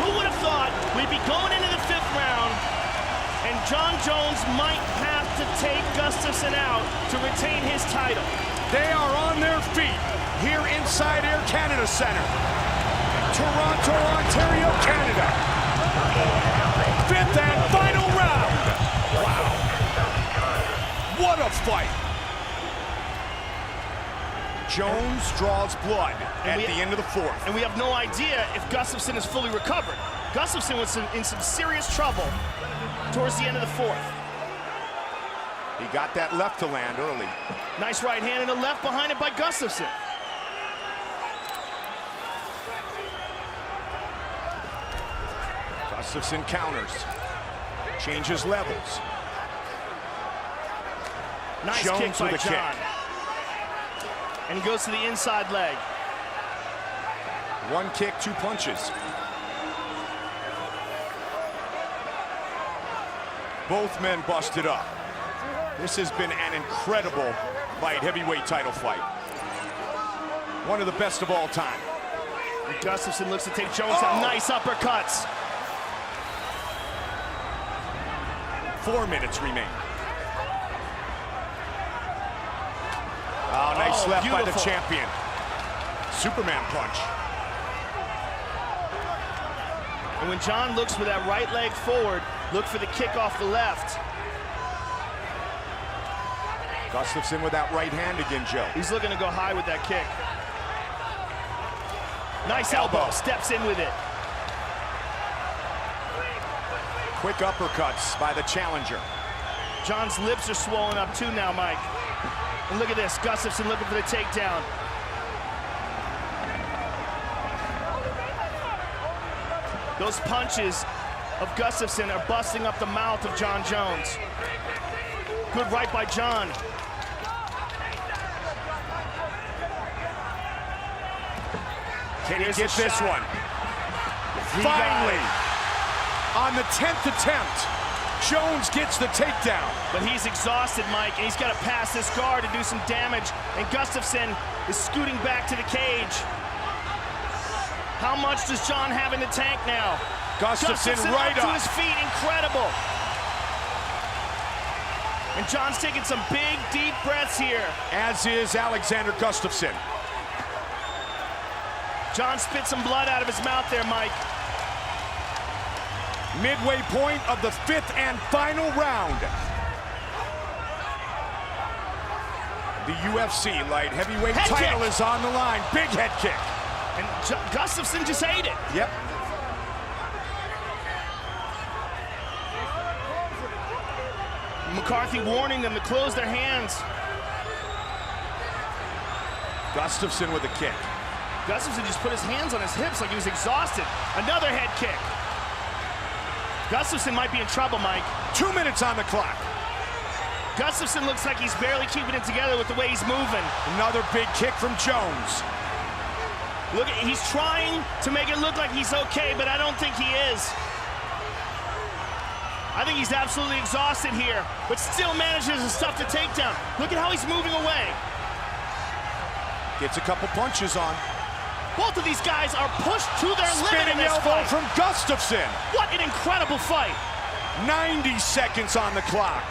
Who would have thought we'd be going into the 5th round and Jon Jones might have to take Gustafsson out to retain his title. They are on their feet here inside Air Canada Center. Toronto, Ontario, Canada. 5th and final round. Wow. What a fight. Jones draws blood at the end of the 4th. And we have no idea if Gustafsson is fully recovered. Gustafsson was in some serious trouble towards the end of the 4th. He got that left to land early. Nice right hand and a left behind it by Gustafsson. Gustafsson counters. Changes levels. Nice Jones kick by with a Jon. kick. And he goes to the inside leg. 1 kick, 2 punches. Both men busted up. This has been an incredible light heavyweight title fight. One of the best of all time. And Gustafsson looks to take Jones out. Nice uppercuts. 4 minutes remain. Oh, nice left by the champion. Superman punch. And when Jon looks for that right leg forward, look for the kick off the left. Gustafsson with that right hand again, Joe. He's looking to go high with that kick. Nice elbow. Steps in with it. Quick uppercuts by the challenger. Jon's lips are swollen up too now, Mike. And look at this, Gustafsson looking for the takedown. Those punches of Gustafsson are busting up the mouth of Jon Jones. Good right by Jon. Can he get this one? Finally, on the 10th attempt, Jones gets the takedown. But he's exhausted, Mike, and he's got to pass this guard to do some damage. And Gustafsson is scooting back to the cage. How much does Jon have in the tank now? Gustafsson right up to up. his feet, incredible. And Jon's taking some big, deep breaths here. As is Alexander Gustafsson. Jon spit some blood out of his mouth there, Mike. Midway point of the 5th and final round. The UFC light heavyweight title is on the line. Big head kick. And Gustafsson just ate it. Yep. McCarthy warning them to close their hands. Gustafsson with a kick. Gustafsson just put his hands on his hips like he was exhausted. Another head kick. Gustafsson might be in trouble, Mike. 2 minutes on the clock. Gustafsson looks like he's barely keeping it together with the way he's moving. Another big kick from Jones. Look, he's trying to make it look like he's okay, but I don't think he is. I think he's absolutely exhausted here, but still manages to stuff the takedown. Look at how he's moving away. Gets a couple punches on. Both of these guys are pushed to their limit in Spinning this elbow fight. from Gustafsson. What an incredible fight. 90 seconds on the clock.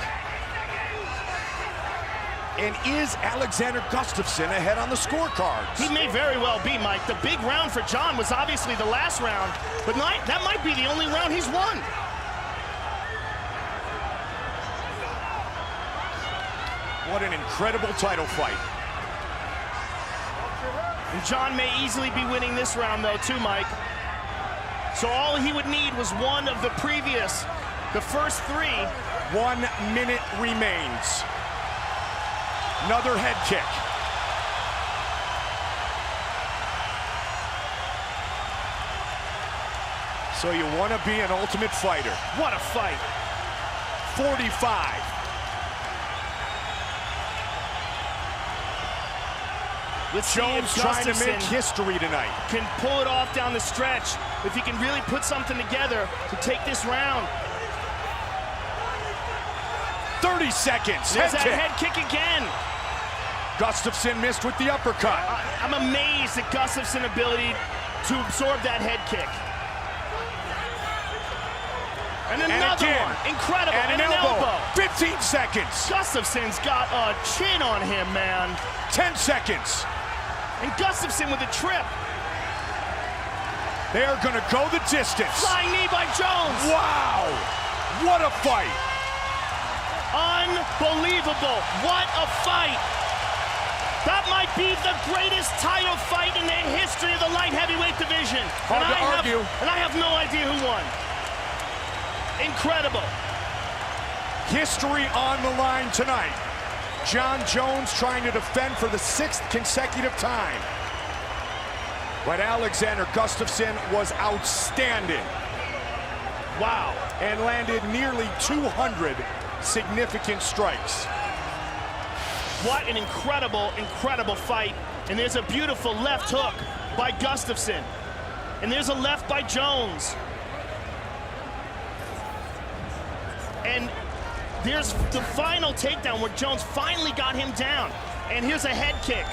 And is Alexander Gustafsson ahead on the scorecards? He may very well be, Mike. The big round for Jon was obviously the last round, but that might be the only round he's won. What an incredible title fight. And Jon may easily be winning this round, though, too, Mike. So all he would need was one of the previous, the first 3. 1 minute remains. Another head kick. So you want to be an ultimate fighter. What a fight. 45. Let's see if Jones trying to make Gustafsson history tonight. can pull it off down the stretch. If he can really put something together to take this round. 30 seconds. There's that head kick again. Gustafsson missed with the uppercut. I'm amazed at Gustafsson's ability to absorb that head kick. And another again. one. Incredible. And an elbow. 15 seconds. Gustafsson's got a chin on him, man. 10 seconds. And Gustafsson with a trip. They are going to go the distance. Flying knee by Jones. Wow. What a fight. Unbelievable. What a fight. That might be the greatest title fight in the history of the light heavyweight division. Hard to argue. And I have no idea who won. Incredible. History on the line tonight. Jon Jones trying to defend for the 6th consecutive time. But Alexander Gustafsson was outstanding. Wow. And landed nearly 200 significant strikes. What an incredible, incredible fight. And there's a beautiful left hook by Gustafsson. And there's a left by Jones. And there's the final takedown where Jones finally got him down. And here's a head kick.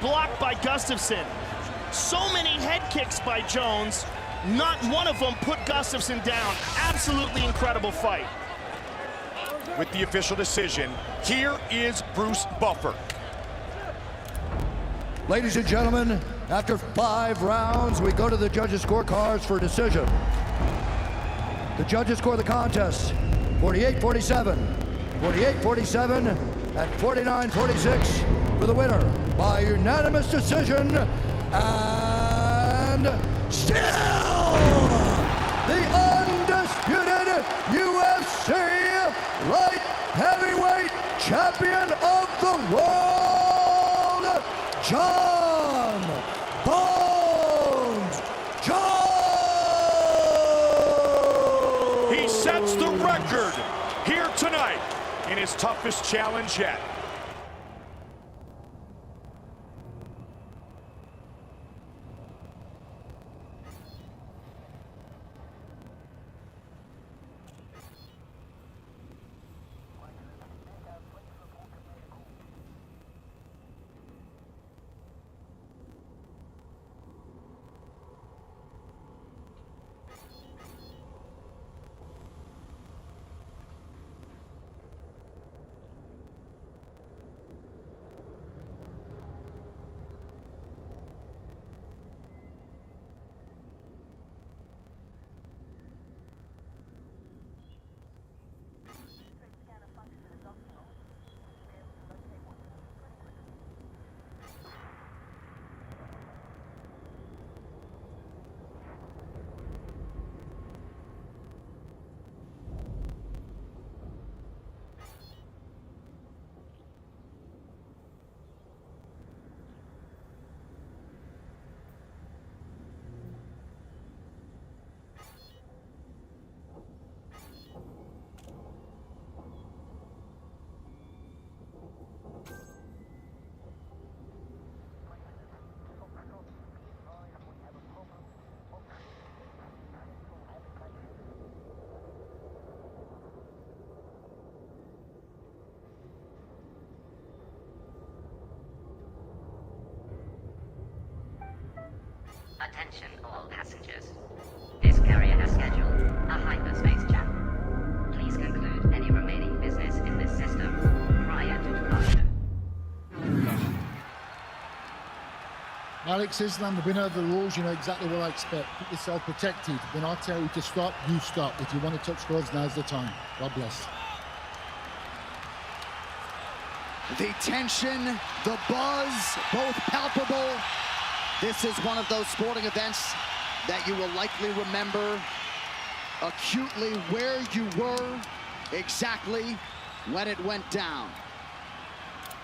Blocked by Gustafsson. So many head kicks by Jones. Not one of them put Gustafsson down. Absolutely incredible fight. With the official decision, here is Bruce Buffer. Ladies and gentlemen, after 5 rounds, we go to the judges' scorecards for decision. The judges score the contest 48-47, 48-47, and 49-46 for the winner by unanimous decision, and still the undisputed UFC light heavyweight champion of the world, Jon Bones Jones! He sets the record here tonight in his toughest challenge yet. Attention all passengers. This carrier has scheduled a hyperspace jam. Please conclude any remaining business in this system prior to departure. Alex Islam, the winner of the rules, you know exactly what I expect. Keep yourself protected. When I tell you to stop, you stop. If you want to touch gloves, now's the time. God bless. The tension, the buzz, both palpable. This is one of those sporting events that you will likely remember acutely where you were, exactly when it went down.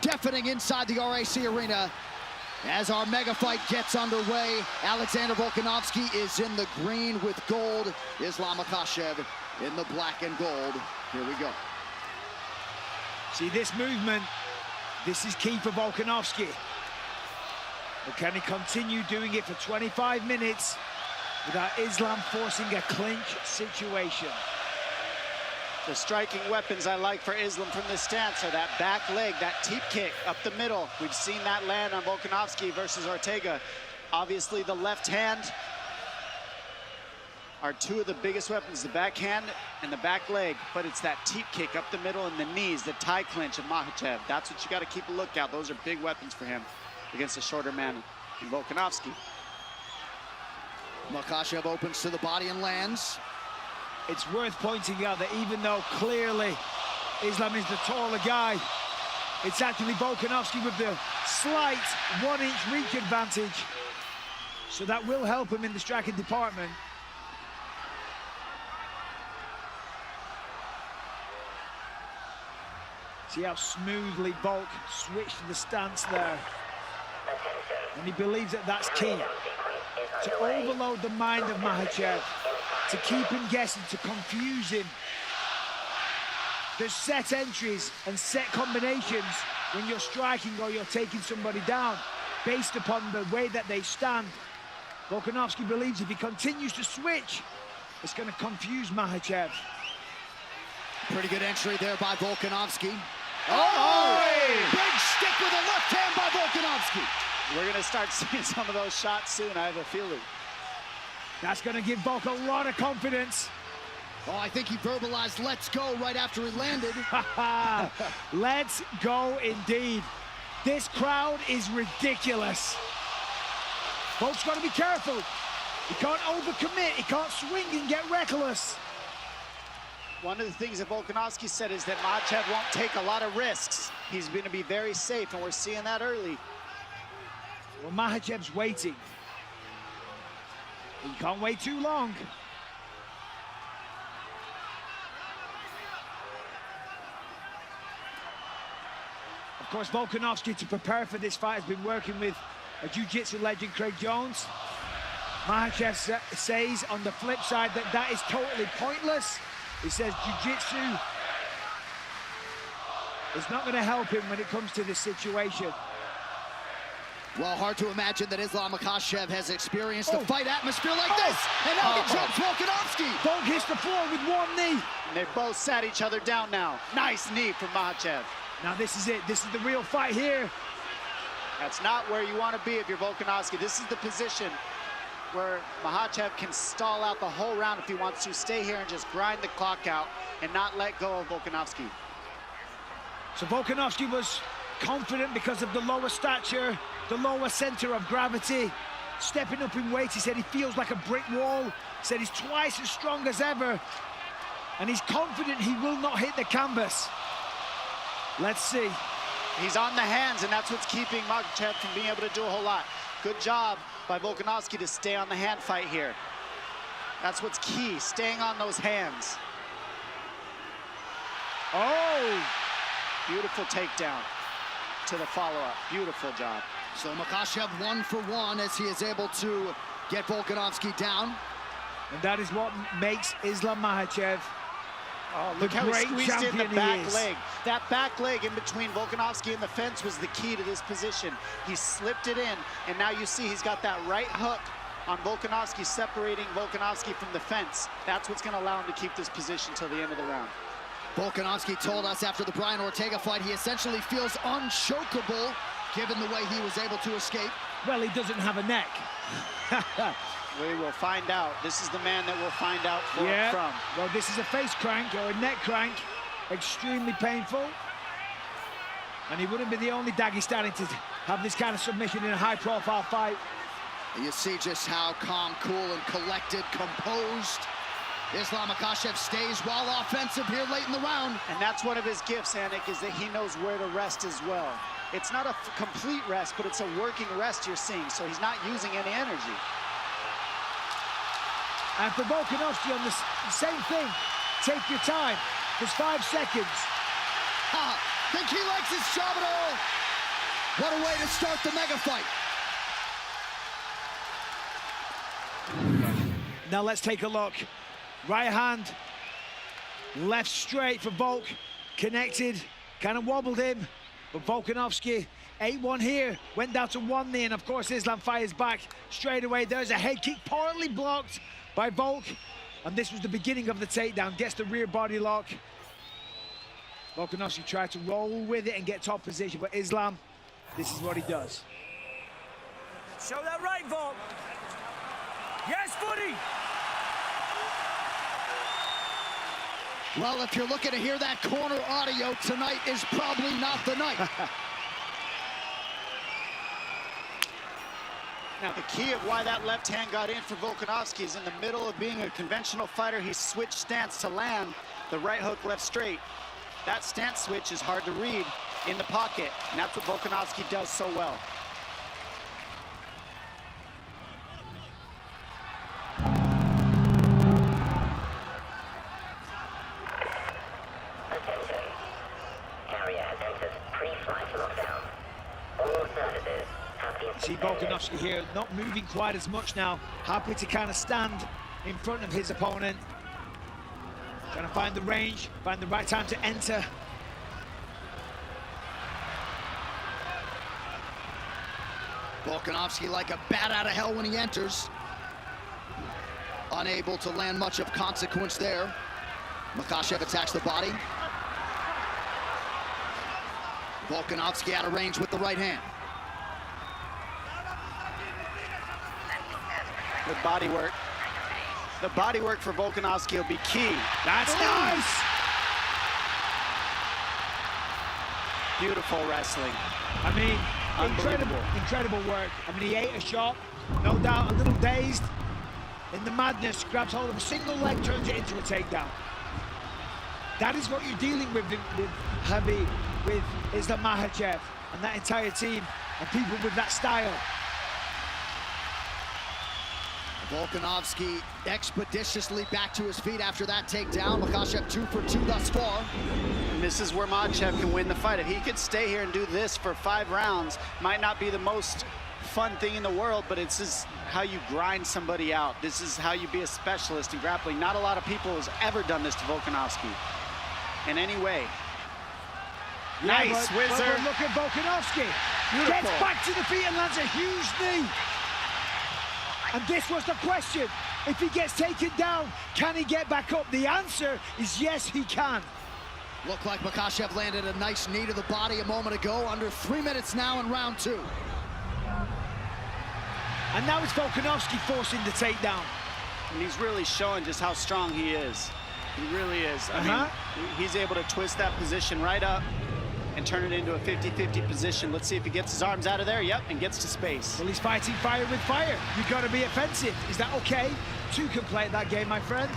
Deafening inside the RAC arena as our mega fight gets underway. Alexander Volkanovski is in the green with gold. Islam Makhachev in the black and gold. Here we go. See this movement, this is key for Volkanovski. But can he continue doing it for 25 minutes without Islam forcing a clinch situation? The striking weapons I like for Islam from this stance are that back leg, that teep kick up the middle. We've seen that land on Volkanovski versus Ortega. Obviously, the left hand are two of the biggest weapons, the backhand and the back leg, but it's that teep kick up the middle and the knees, the tie clinch of Makhachev. That's what you got to keep a lookout. Those are big weapons for him against a shorter man in Volkanovski. Makhachev opens to the body and lands. It's worth pointing out that even though clearly Islam is the taller guy, it's actually Volkanovski with the slight 1-inch reach advantage. So that will help him in the striking department. See how smoothly Volk switched to the stance there. And he believes that that's key. To overload the mind of Makhachev, to keep him guessing, to confuse him. There's set entries and set combinations when you're striking or you're taking somebody down based upon the way that they stand. Volkanovski believes if he continues to switch, it's going to confuse Makhachev. Pretty good entry there by Volkanovski. Oh! Big stick with a left hand by Volkanovski. We're going to start seeing some of those shots soon, I have a feeling. That's going to give Volk a lot of confidence. Oh, I think he verbalized "let's go" right after he landed. Let's go indeed. This crowd is ridiculous. Volk's got to be careful. He can't overcommit. He can't swing and get reckless. One of the things that Volkanovski said is that Makhachev won't take a lot of risks. He's going to be very safe, and we're seeing that early. Well, Makhachev's waiting. He can't wait too long. Of course, Volkanovski, to prepare for this fight, has been working with a jiu-jitsu legend, Craig Jones. Makhachev says on the flip side that that is totally pointless. He says jiu-jitsu is not going to help him when it comes to this situation. Well, hard to imagine that Islam Makhachev has experienced a fight atmosphere like this. And now he jumps Volkanovski. Volk hits the floor with one knee. And they both sat each other down now. Nice knee from Makhachev. Now this is it. This is the real fight here. That's not where you want to be if you're Volkanovski. This is the position where Makhachev can stall out the whole round if he wants to. Stay here and just grind the clock out and not let go of Volkanovski. So Volkanovski was confident because of the lower stature, the lower center of gravity. Stepping up in weight, he said he feels like a brick wall. He said he's twice as strong as ever. And he's confident he will not hit the canvas. Let's see. He's on the hands, and that's what's keeping Makhachev from being able to do a whole lot. Good job by Volkanovski to stay on the hand fight here. That's what's key, staying on those hands. Oh! Beautiful takedown to the follow-up. Beautiful job. So Makhachev 1 for 1 as he is able to get Volkanovski down. And that is what makes Islam Makhachev Look how he squeezed in the back leg. That back leg in between Volkanovski and the fence was the key to this position. He slipped it in, and now you see he's got that right hook on Volkanovski, separating Volkanovski from the fence. That's what's going to allow him to keep this position till the end of the round. Volkanovski told us after the Brian Ortega fight he essentially feels unchokeable given the way he was able to escape. Well, he doesn't have a neck. We will find out. This is the man that we'll find out from. Well, this is a face crank or a neck crank. Extremely painful. And he wouldn't be the only Dagestani to have this kind of submission in a high-profile fight. You see just how calm, cool, and collected, composed Islam Makhachev stays while offensive here late in the round. And that's one of his gifts, Anik, is that he knows where to rest as well. It's not a complete rest, but it's a working rest you're seeing, so he's not using any energy. And for Volkanovski on the same thing, take your time. There's 5 seconds. Think he likes his job at all? What a way to start the mega fight. Now let's take a look. Right hand, left straight for Volk. Connected, kind of wobbled him. But Volkanovski, 8-1 here, went down to 1 knee, and of course Islam fires back straight away. There's a head kick, partly blocked by Volk, and this was the beginning of the takedown. Gets the rear body lock. Volkanovski tried to roll with it and get top position, but Islam, this is what he does. Show that right, Volk. Yes, buddy. Well, if you're looking to hear that corner audio, tonight is probably not the night. Now, the key of why that left hand got in for Volkanovski is in the middle of being a conventional fighter, he switched stance to land the right hook left straight. That stance switch is hard to read in the pocket, and that's what Volkanovski does so well. See Volkanovski here, not moving quite as much now. Happy to kind of stand in front of his opponent. Trying to find the range, find the right time to enter. Volkanovski like a bat out of hell when he enters. Unable to land much of consequence there. Makhachev attacks the body. Volkanovski out of range with the right hand. Good body work. The body work for Volkanovski will be key. That's nice! Beautiful wrestling. I mean, incredible work. I mean, he ate a shot, no doubt, a little dazed. In the madness, grabs hold of a single leg, turns it into a takedown. That is what you're dealing with Javi, with Islam Makhachev and that entire team, and people with that style. Volkanovski expeditiously back to his feet after that takedown. Makhachev 2 for 2 thus far. And this is where Makhachev can win the fight. If he could stay here and do this for 5 rounds, might not be the most fun thing in the world, but it's just how you grind somebody out. This is how you be a specialist in grappling. Not a lot of people has ever done this to Volkanovski in any way. Yeah, Nice but whizzer. look at Volkanovski. Beautiful. Gets back to the feet and lands a huge knee. And this was the question. If he gets taken down, can he get back up? The answer is yes, he can. Looked like Makhachev landed a nice knee to the body a moment ago. Under 3 minutes now in round 2. And now it's Volkanovski forcing the takedown. And he's really showing just how strong he is. He really is. I mean, he's able to twist that position right up and turn it into a 50-50 position. Let's see if he gets his arms out of there. Yep, and gets to space. Well, he's fighting fire with fire. You've got to be offensive. Is that okay? 2 can play that game, my friend.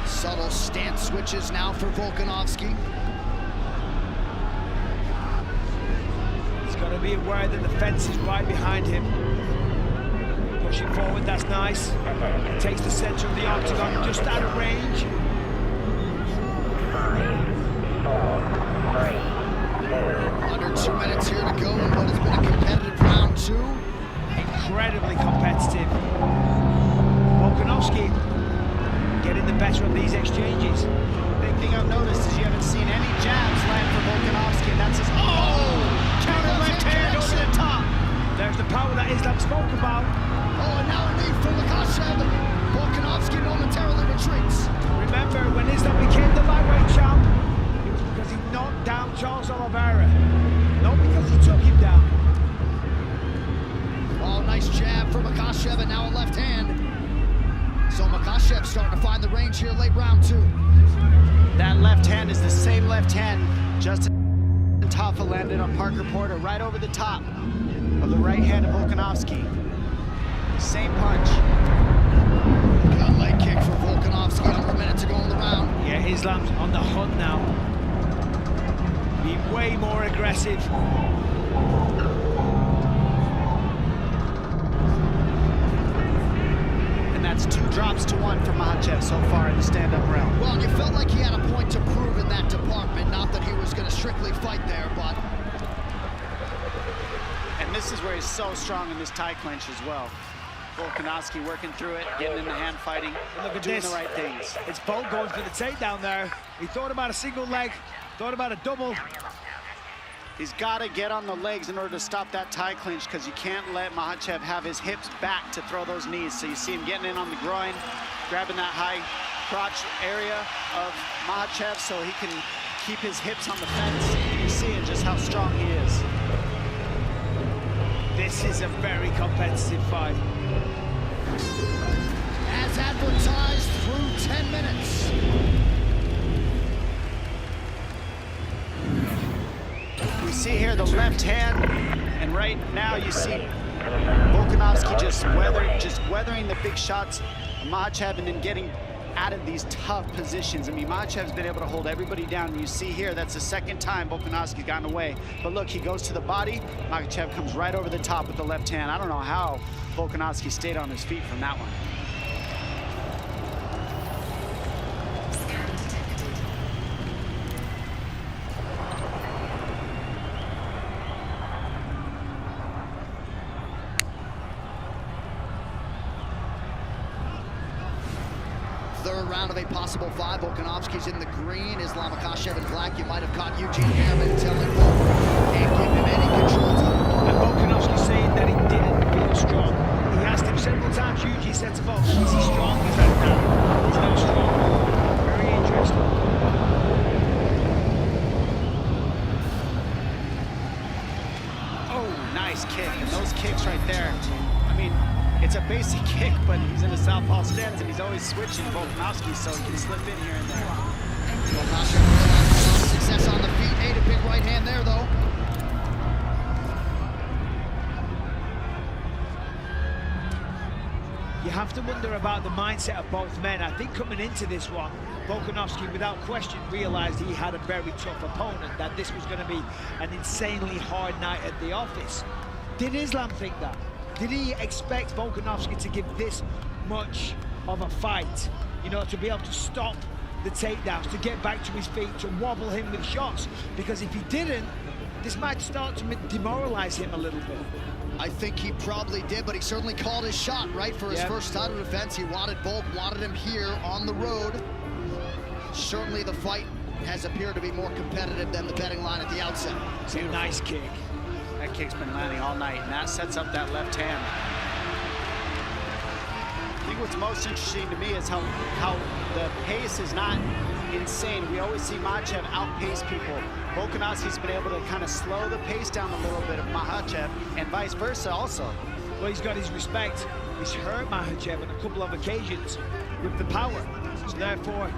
Subtle stance switches now for Volkanovski. He's got to be aware that the fence is right behind him. Pushing forward, that's nice. Takes the center of the octagon, just out of range. 5, 4, 3, 2. Under 2 minutes here to go in what has been a competitive round 2. Incredibly competitive. Volkanovski getting the better of these exchanges. Big thing I've noticed is you haven't seen any jabs land for Volkanovski, and that's his counter left hand over the top. There's the power that Islam spoke about. Oh, and now a knee from Makhachev. Volkanovski momentarily retreats. Remember, when Islam became the lightweight champ, it was because he knocked down Charles Oliveira, not because he took him down. Oh, nice jab for Makhachev, and now a left hand. So Makhachev starting to find the range here late round 2. That left hand is the same left hand Justin Taffa landed on Parker Porter, right over the top of the right hand of Volkanovski. Same punch. Got leg kick for Volkanovski, under a minute to go in the round. Yeah, Islam's on the hunt now. Be way more aggressive. And that's 2 drops to 1 for Makhachev so far in the stand-up round. Well, and you felt like he had a point to prove in that department. Not that he was going to strictly fight there, but And this is where he's so strong in this tie clinch as well. Volkanovski working through it, getting in the hand fighting, Look at doing this. the right things. It's Volk going for the takedown there. He thought about a single leg, thought about a double. He's got to get on the legs in order to stop that tie clinch, because you can't let Makhachev have his hips back to throw those knees. So you see him getting in on the groin, grabbing that high crotch area of Makhachev so he can keep his hips on the fence. You're seeing just how strong he is. This is a very competitive fight. As advertised, through 10 minutes. We see here the left hand, and right now you see Volkanovski just weathering the big shots of Makhachev and then getting out of these tough positions. I mean, Makhachev's been able to hold everybody down. And you see here, that's the second time Volkanovski's gotten away. But look, he goes to the body. Makhachev comes right over the top with the left hand. I don't know how Volkanovski stayed on his feet from that one. Third round of a possible 5. Volkanovski's in the green. Islam Makhachev in black. You might have caught Eugene Hammond telling Volk, can't give him any control time. And Volkanovski saying that he didn't feel strong. He asked him several times, Eugene said to Volk, is he strong? He's like, no, he's not strong. Very interesting. Oh, nice kick. And those kicks right there, I mean, it's a basic kick, but he's in a southpaw stance, and he's always switching Volkanovski so he can slip in here and there. Makhachev realized some success on the feet. Ate a big right hand there, though. You have to wonder about the mindset of both men. I think coming into this one, Volkanovski, without question, realized he had a very tough opponent, that this was going to be an insanely hard night at the office. Did Islam think that? Did he expect Volkanovski to give this much of a fight? You know, to be able to stop the takedowns, to get back to his feet, to wobble him with shots? Because if he didn't, this might start to demoralize him a little bit. I think he probably did, but he certainly called his shot, right, for his first title defense. He wanted Volk, wanted him here on the road. Certainly the fight has appeared to be more competitive than the betting line at the outset. It's a nice kick. That kick's been landing all night, and that sets up that left hand. I think what's most interesting to me is how the pace is not insane. We always see Makhachev outpace people. Volkanovski's been able to kind of slow the pace down a little bit of Makhachev, and vice versa also. Well, he's got his respect. He's hurt Makhachev on a couple of occasions with the power. So therefore,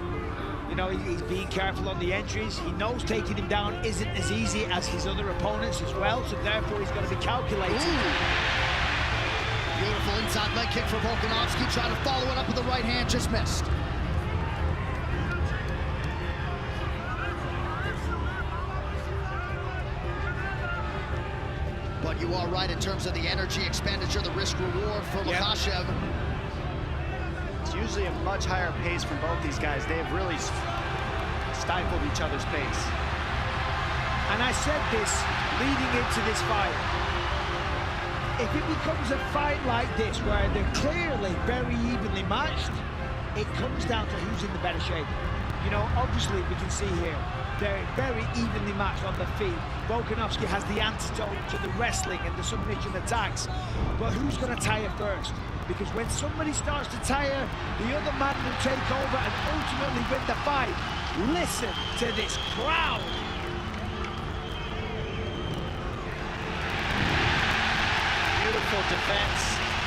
you know, he's being careful on the entries. He knows taking him down isn't as easy as his other opponents as well, so therefore he's got to be calculated. Beautiful inside leg kick for Volkanovski. Trying to follow it up with the right hand, just missed. But you are right in terms of the energy expenditure, the risk reward for Makhachev. It's usually a much higher pace from both these guys. They have really stifled each other's pace. And I said this leading into this fight. If it becomes a fight like this, where they're clearly very evenly matched, it comes down to who's in the better shape. You know, obviously we can see here, they're very evenly matched on the feet. Volkanovski has the antidote to the wrestling and the submission attacks. But who's going to tire first? Because when somebody starts to tire, the other man will take over and ultimately win the fight. Listen to this crowd. Beautiful defense.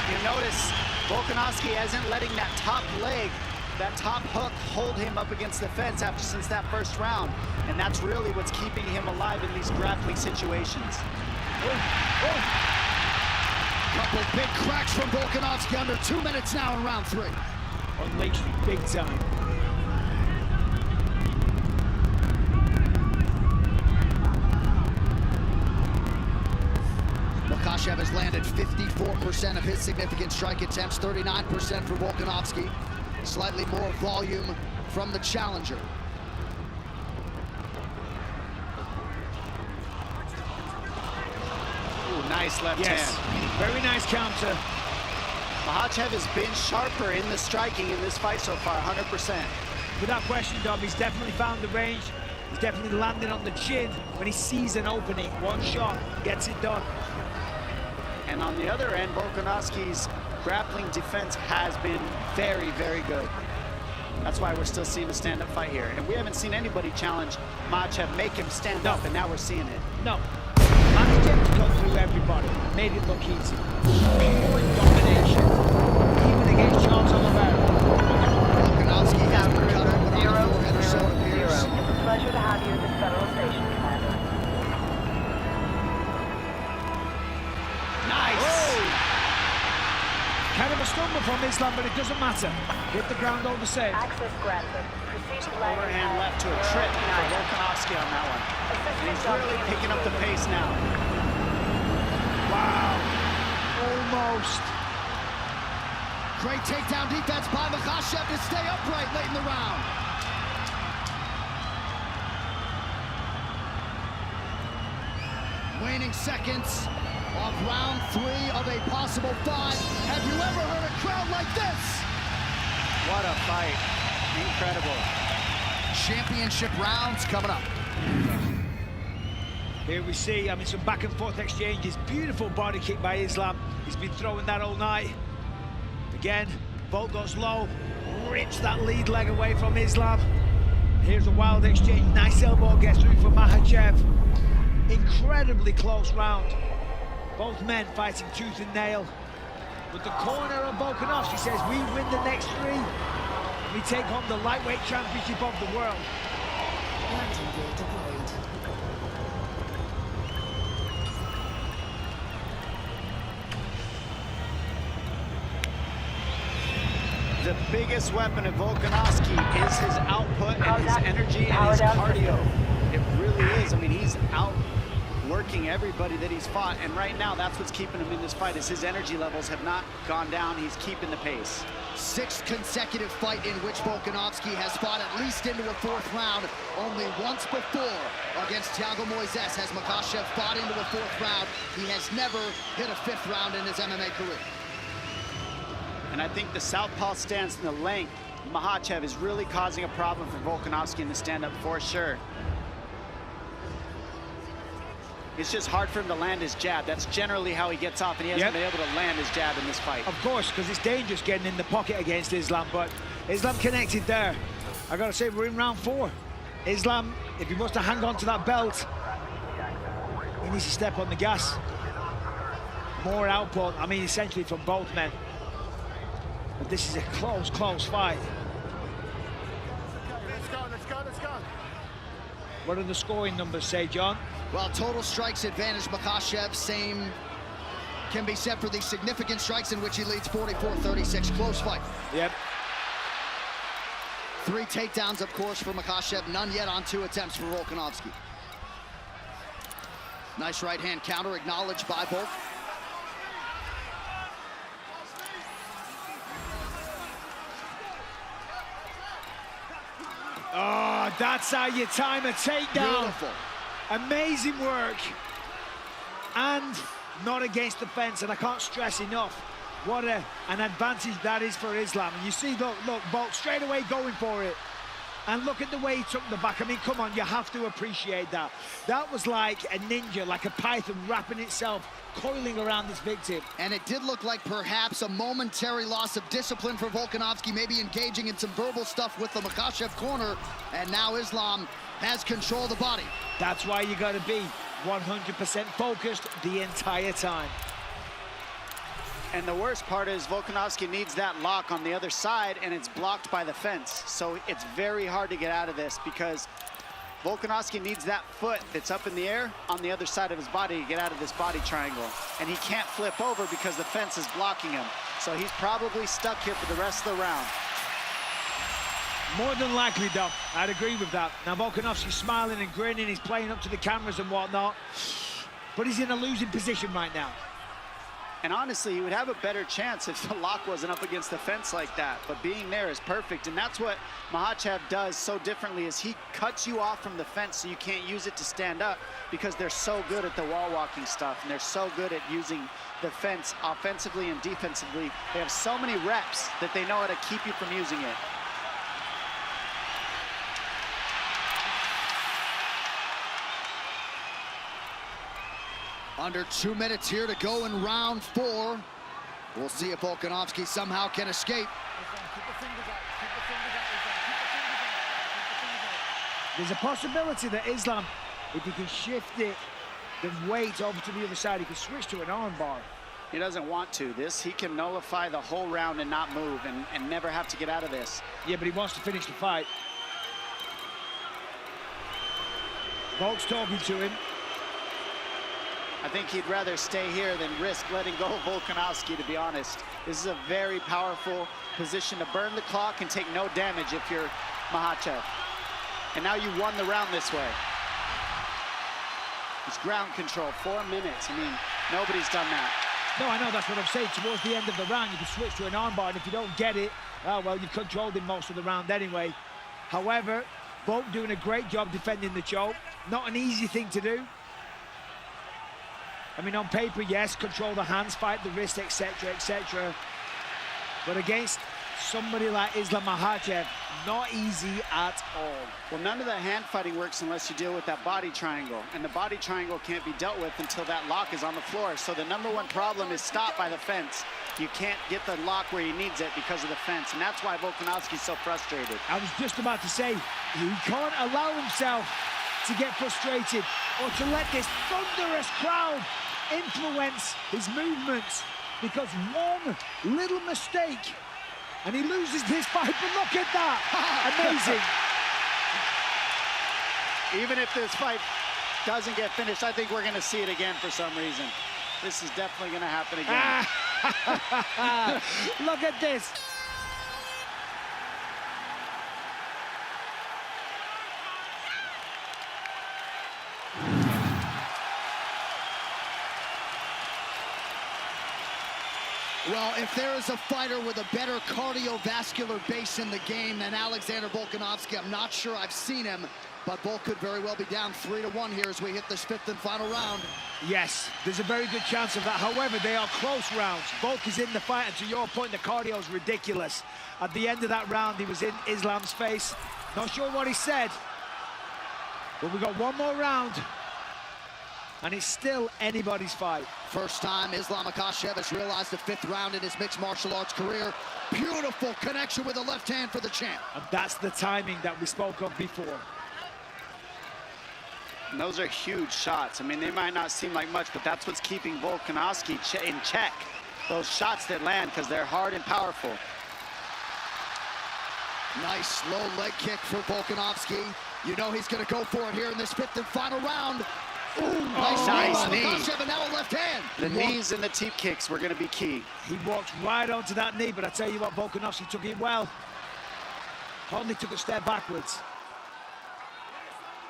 You notice Volkanovski isn't letting that top leg, that top hook, hold him up against the fence since that first round. And that's really what's keeping him alive in these grappling situations. Couple big cracks from Volkanovski, under 2 minutes now in round 3. Unleashed big time. Makhachev has landed 54% of his significant strike attempts, 39% for Volkanovski. Slightly more volume from the challenger. nice left Yes, hand. very nice counter. Makhachev has been sharper in the striking in this fight so far, 100%. Without question, Dom, he's definitely found the range. He's definitely landing on the chin when he sees an opening. One shot gets it done. And on the other end, Volkanovski's grappling defense has been very, very good. That's why we're still seeing a stand-up fight here. And we haven't seen anybody challenge Makhachev, make him stand up, and now we're seeing it. No. Makhachev got through everybody, made it look easy. Pure domination, even against Charles Oliveira. Volkanovski has been cut open on the forehead or so it appears. It's a pleasure to have you at the Federal Station, Commander. Nice! Whoa. Kind of a stumble from Islam, but it doesn't matter. Hit the ground all the same. Access granted. Proceed to landing Overhand left to a trip for Volkanovski on that one. And he's really picking up the pace now. Wow. Almost. Great takedown defense by Makhachev to stay upright late in the round. Waning seconds of round 3 of a possible 5. Have you ever heard a crowd like this? What a fight. Incredible. Championship rounds coming up. Here we see, some back and forth exchanges. Beautiful body kick by Islam. He's been throwing that all night. Again, Volk goes low, rips that lead leg away from Islam. Here's a wild exchange. Nice elbow gets through for Makhachev. Incredibly close round. Both men fighting tooth and nail. But the corner of Volkanovski says, we win the next 3. We take home the lightweight championship of the world. Landing gear deployed. The biggest weapon of Volkanovski is his output and his energy and his cardio. It really is. He's outworking everybody that he's fought, and right now that's what's keeping him in this fight, is his energy levels have not gone down. He's keeping the pace. 6th consecutive fight in which Volkanovski has fought at least into a 4th round. Only once before against Thiago Moises has Makhachev fought into a 4th round. He has never hit a 5th round in his MMA career. And I think the southpaw stance and the length, Makhachev is really causing a problem for Volkanovski in the stand-up for sure. It's just hard for him to land his jab. That's generally how he gets off, and he hasn't been able to land his jab in this fight. Of course, because it's dangerous getting in the pocket against Islam, but Islam connected there. I gotta say, we're in round 4. Islam, if he wants to hang on to that belt, he needs to step on the gas. More output, essentially from both men. But this is a close fight. Let's go. What do the scoring numbers say, John? Well, total strikes advantage Makhachev. Same can be said for the significant strikes in which he leads 44-36. Close fight. Yep. 3 takedowns, of course, for Makhachev. None yet on 2 attempts for Volkanovski. Nice right hand counter acknowledged by both. Oh, that's how you time a takedown. Beautiful. Amazing work. And not against the fence, and I can't stress enough what an advantage that is for Islam. And you see, look, Bolt straight away going for it. And look at the way he took the back. Come on, you have to appreciate that. That was like a ninja, like a python wrapping itself, coiling around this victim. And it did look like perhaps a momentary loss of discipline for Volkanovski, maybe engaging in some verbal stuff with the Makhachev corner. And now Islam has control of the body. That's why you got to be 100% focused the entire time. And the worst part is Volkanovski needs that lock on the other side, and it's blocked by the fence. So it's very hard to get out of this because Volkanovski needs that foot that's up in the air on the other side of his body to get out of this body triangle. And he can't flip over because the fence is blocking him. So he's probably stuck here for the rest of the round. More than likely, Dom. I'd agree with that. Now, Volkanovski's smiling and grinning. He's playing up to the cameras and whatnot. But he's in a losing position right now. And honestly, he would have a better chance if the lock wasn't up against the fence like that. But being there is perfect. And that's what Makhachev does so differently, is he cuts you off from the fence so you can't use it to stand up, because they're so good at the wall walking stuff. And they're so good at using the fence offensively and defensively. They have so many reps that they know how to keep you from using it. Under 2 minutes here to go in round 4. We'll see if Volkanovski somehow can escape. There's a possibility that Islam, if he can shift it, the weight over to the other side, he can switch to an armbar. He doesn't want to. He can nullify the whole round and not move and never have to get out of this. Yeah, but he wants to finish the fight. Volk's talking to him. I think he'd rather stay here than risk letting go of Volkanovski, to be honest. This is a very powerful position to burn the clock and take no damage if you're Makhachev. And now you won the round this way. It's ground control, 4 minutes. I mean, nobody's done that. No, I know, that's what I'm saying. Towards the end of the round, you can switch to an armbar, and if you don't get it, well, you've controlled him most of the round anyway. However, Volk doing a great job defending the choke. Not an easy thing to do. I mean, on paper, yes, control the hands, fight the wrist, etc., etc. But against somebody like Islam Makhachev, not easy at all. Well, none of the hand fighting works unless you deal with that body triangle. And the body triangle can't be dealt with until that lock is on the floor. So the #1 problem is stopped by the fence. You can't get the lock where he needs it because of the fence. And that's why Volkanovski's so frustrated. I was just about to say, he can't allow himself to get frustrated or to let this thunderous crowd influence his movements, because one little mistake and he loses this fight. But look at that. Amazing. Even if this fight doesn't get finished, I think we're going to see it again for some reason. This is definitely going to happen again. Look at this. Well, if there is a fighter with a better cardiovascular base in the game than Alexander Volkanovski, I'm not sure I've seen him, but Volk could very well be down 3-1 here as we hit this 5th and final round. Yes, there's a very good chance of that. However, they are close rounds. Volk is in the fight, and to your point, the cardio is ridiculous. At the end of that round, he was in Islam's face. Not sure what he said, but we got one more round, and it's still anybody's fight. First time Islam Makhachev has realized the 5th round in his mixed martial arts career. Beautiful connection with the left hand for the champ. And that's the timing that we spoke of before. And those are huge shots. I mean, they might not seem like much, but that's what's keeping Volkanovski in check. Those shots that land, because they're hard and powerful. Nice low leg kick for Volkanovski. You know he's going to go for it here in this 5th and final round. Ooh, nice knee. And now a left hand. The knees and the teep kicks were going to be key. He walked right onto that knee, but I tell you what, Volkanovski took it well. Only took a step backwards.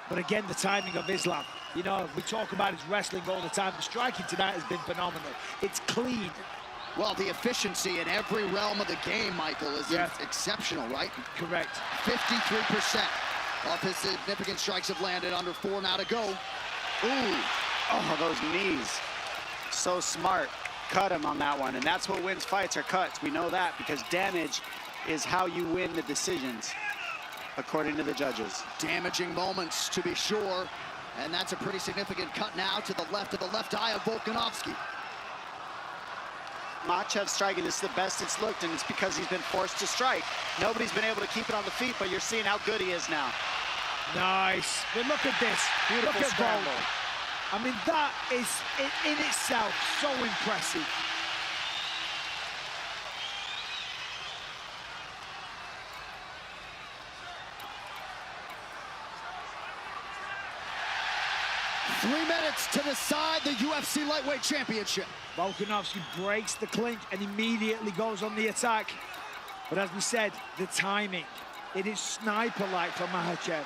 But again, the timing of Islam. You know, we talk about his wrestling all the time. The striking tonight has been phenomenal. It's clean. Well, the efficiency in every realm of the game, Michael, is exceptional, right? Correct. 53% of his significant strikes have landed. Under 4 now to go. Ooh, oh, those knees. So smart. Cut him on that one. And that's what wins fights, are cuts. We know that because damage is how you win the decisions, according to the judges. Damaging moments, to be sure. And that's a pretty significant cut now to the left of the left eye of Volkanovski. Makhachev's striking, this is the best it's looked, and it's because he's been forced to strike. Nobody's been able to keep it on the feet, but you're seeing how good he is now. Nice. But look at this. Beautiful look at scramble. I mean, that is, in itself, so impressive. Three minutes to decide the UFC Lightweight Championship. Volkanovski breaks the clinch and immediately goes on the attack. But as we said, the timing, it is sniper-like for Makhachev.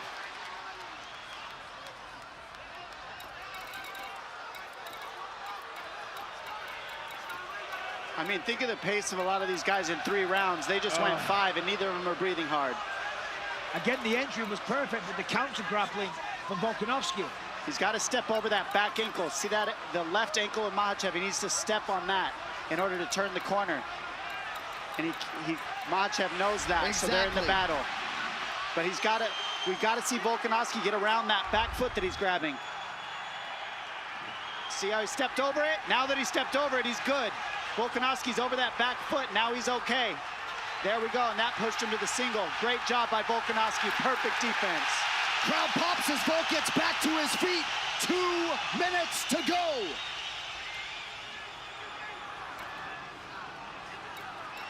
I mean, think of the pace of a lot of these guys in 3 rounds. They just went 5, and neither of them are breathing hard. Again, the entry was perfect, but the counter grappling from Volkanovski. He's got to step over that back ankle. See that? The left ankle of Makhachev, he needs to step on that in order to turn the corner. And Makhachev knows that, Exactly. so they're in the battle. But we've got to see Volkanovski get around that back foot that he's grabbing. See how he stepped over it? Now that he stepped over it, he's good. Volkanovski's over that back foot, now he's okay. There we go, and that pushed him to the single. Great job by Volkanovski, perfect defense. Crowd pops as Volk gets back to his feet. 2 minutes to go.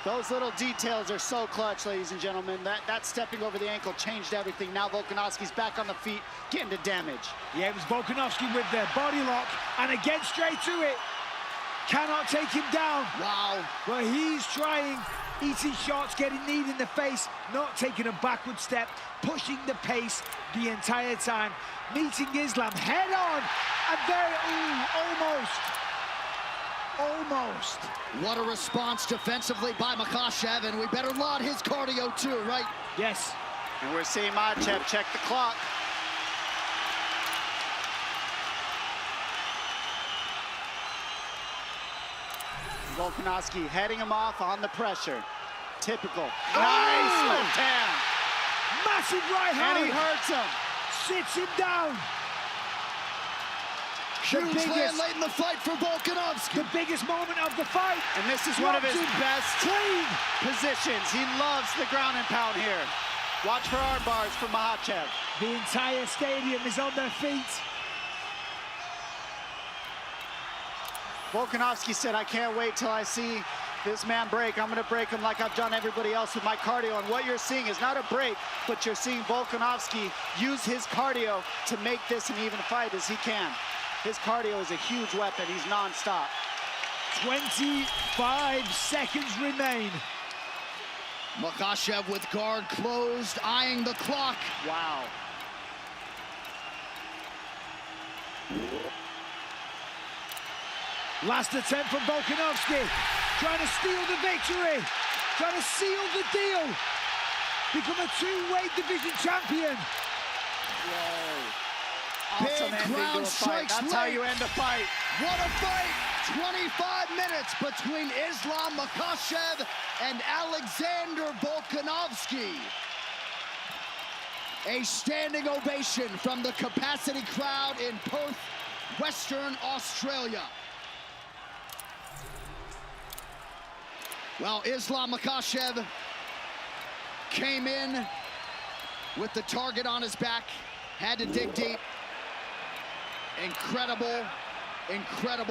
Those little details are so clutch, ladies and gentlemen. That stepping over the ankle changed everything. Now Volkanovski's back on the feet, getting to damage. Yeah, it was Volkanovski with the body lock, and again straight to it. Cannot take him down. Wow. But he's trying, eating shots, getting kneed in the face, not taking a backward step, pushing the pace the entire time, meeting Islam head on, and there, almost. What a response defensively by Makhachev, and we better laud his cardio too, right? Yes. And we're seeing Makhachev check the clock. Volkanovski heading him off on the pressure. Typical. Nice left hand. Massive right hand. And he hurts him. Sits him down. Huge land late in the fight for Volkanovski. The biggest moment of the fight. And this is one of his best positions. He loves the ground and pound here. Watch for arm bars from Makhachev. The entire stadium is on their feet. Volkanovski said, I can't wait till I see this man break. I'm going to break him like I've done everybody else with my cardio. And what you're seeing is not a break, but you're seeing Volkanovski use his cardio to make this an even fight as he can. His cardio is a huge weapon. He's nonstop. 25 seconds remain. Makhachev with guard closed, eyeing the clock. Wow. Last attempt from Volkanovski, trying to steal the victory, trying to seal the deal, become a 2-weight division champion. Whoa. Awesome Big ending crowd to a fight. strikes That's how late. you end a fight. What a fight! 25 minutes between Islam Makhachev and Alexander Volkanovski. A standing ovation from the capacity crowd in Perth, Western Australia. Well, Islam Makhachev came in with the target on his back, had to dig deep. Incredible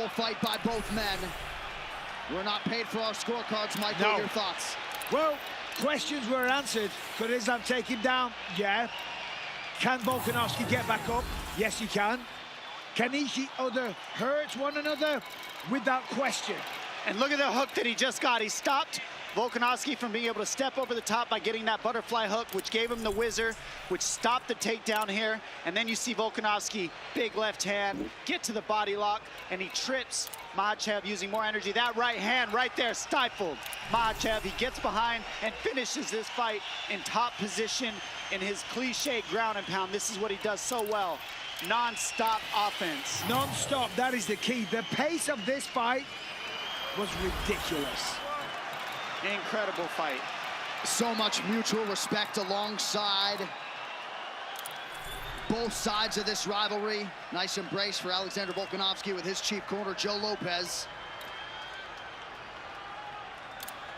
fight by both men. We're not paid for our scorecards, Michael. No. Your thoughts? Well, questions were answered. Could Islam take him down? Yeah. Can Volkanovski get back up? Yes, he can. Can each other hurt one another? Without question. And look at the hook that he just got. He stopped Volkanovski from being able to step over the top by getting that butterfly hook, which gave him the whizzer, which stopped the takedown here. And then you see Volkanovski, big left hand, get to the body lock, and he trips Makhachev using more energy. That right hand right there stifled Makhachev. He gets behind and finishes this fight in top position in his cliche ground and pound. This is what he does so well. Non-stop offense. Non-stop, that is the key. The pace of this fight was ridiculous. Incredible fight. So much mutual respect alongside both sides of this rivalry. Nice embrace for Alexander Volkanovski with his chief corner, Joe Lopez.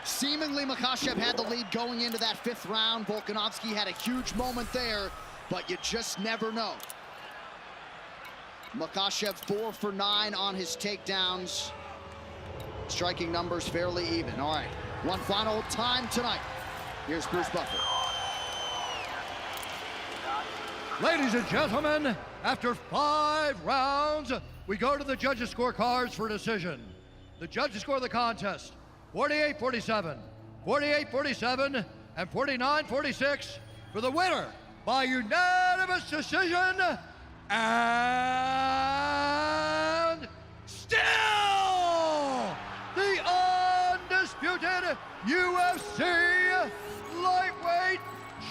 Seemingly, Makhachev had the lead going into that 5th round. Volkanovski had a huge moment there, but you just never know. Makhachev 4 for 9 on his takedowns. Striking numbers fairly even. All right, one final time tonight. Here's Bruce Buffer. Ladies and gentlemen, after 5 rounds, we go to the judges' scorecards for decision. The judges score the contest 48-47, 48-47, and 49-46 for the winner by unanimous decision, and still the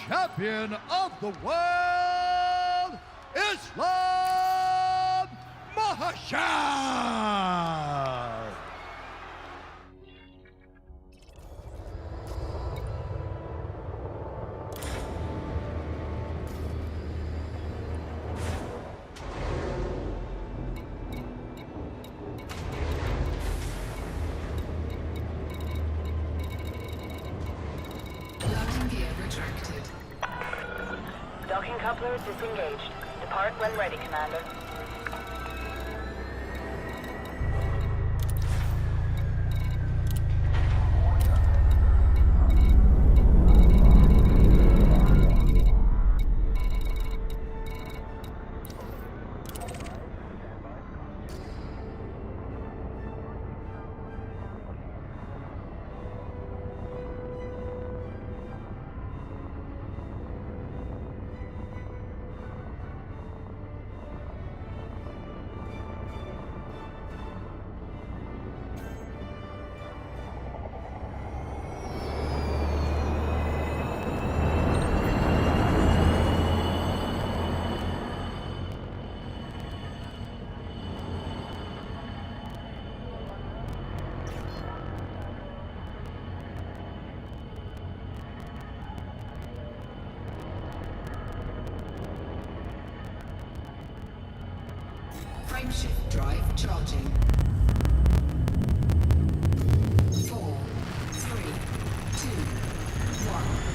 champion of the world, Islam Mahashar. Landing gear retracted. Docking coupler disengaged. Depart when ready, Commander. Frameshift drive charging. 4, 3, 2, 1.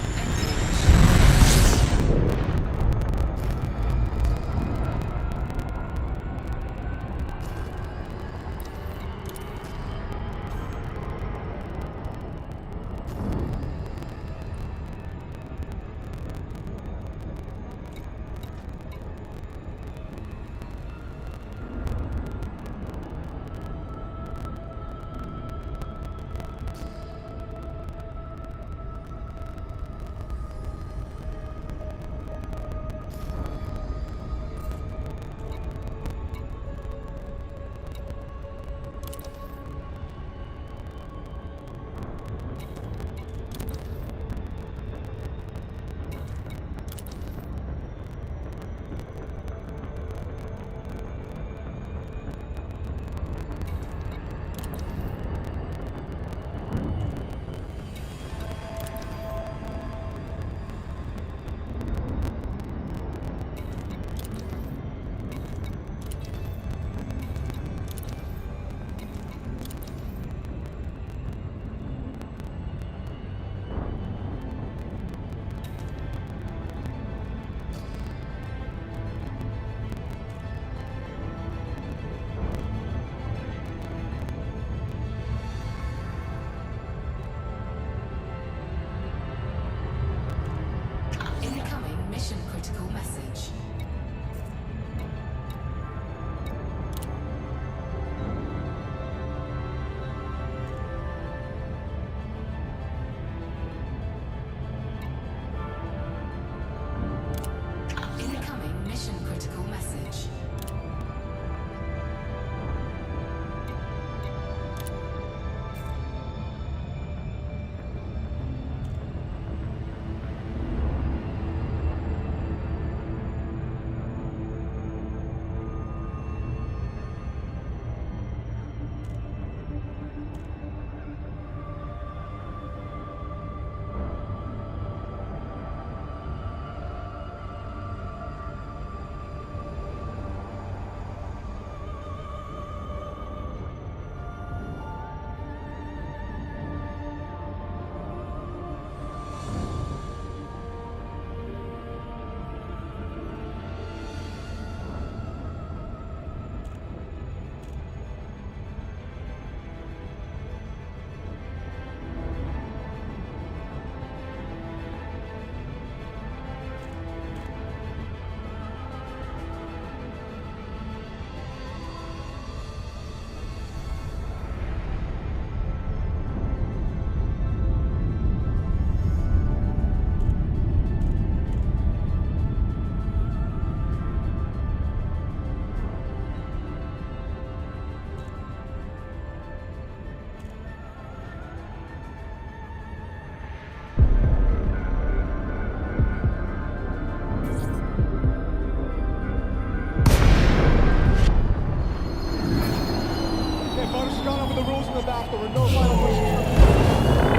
in the back. There were no final questions from you.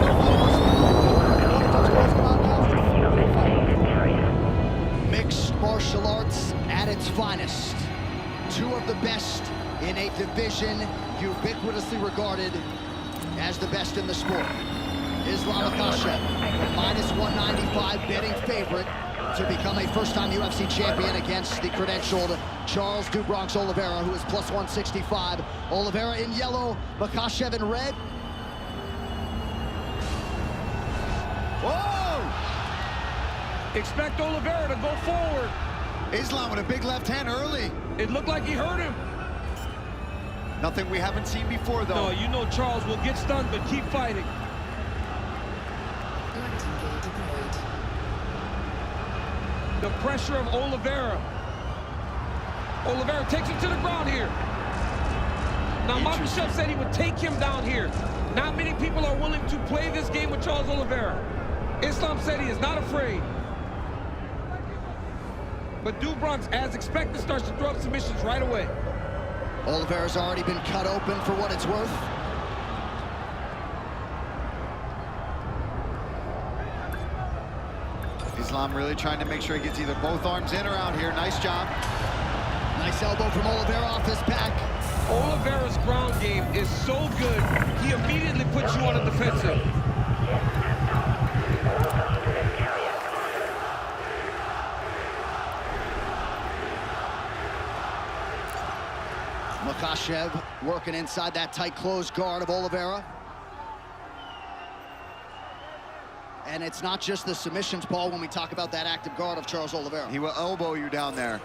No final questions from you. You want to touch gloves come out now? Mixed martial arts at its finest. Two of the best in a division ubiquitously regarded as the best in the sport. Islam Makhachev, the -195 betting favorite to become a first-time UFC champion against the credentialed Charles "Do Bronx" Oliveira, who is +165. Oliveira in yellow, Makhachev in red. Whoa! Expect Oliveira to go forward. Islam with a big left hand early. It looked like he hurt him. Nothing we haven't seen before, though. No, you know Charles will get stunned, but keep fighting. The pressure of Oliveira. Oliveira takes him to the ground here. Now, Makhachev said he would take him down here. Not many people are willing to play this game with Charles Oliveira. Islam said he is not afraid. But Do Bronx, as expected, starts to throw up submissions right away. Oliveira's already been cut open for what it's worth. Islam really trying to make sure he gets either both arms in or out here. Nice job. Nice elbow from Oliveira off his back. Oliveira's ground game is so good, he immediately puts you on the defensive. Makhachev working inside that tight closed guard of Oliveira. And it's not just the submissions, Paul, when we talk about that active guard of Charles Oliveira. He will elbow you down there.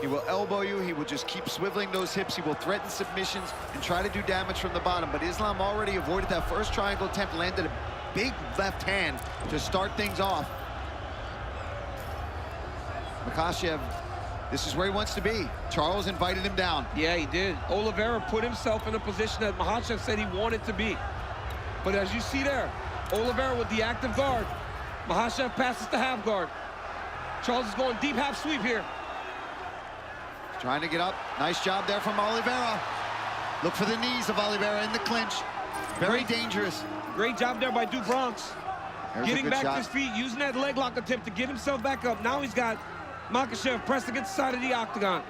He will elbow you. He will just keep swiveling those hips. He will threaten submissions and try to do damage from the bottom. But Islam already avoided that first triangle attempt, landed a big left hand to start things off. Makhachev, this is where he wants to be. Charles invited him down. Yeah, he did. Oliveira put himself in a position that Makhachev said he wanted to be. But as you see there, Oliveira with the active guard. Makhachev passes to half guard. Charles is going deep half sweep here. Trying to get up. Nice job there from Oliveira. Look for the knees of Oliveira in the clinch. Very dangerous. Great job there by Do Bronx. There's Getting back shot. to his feet, using that leg lock attempt to get himself back up. Now he's got Makhachev pressed against the side of the octagon.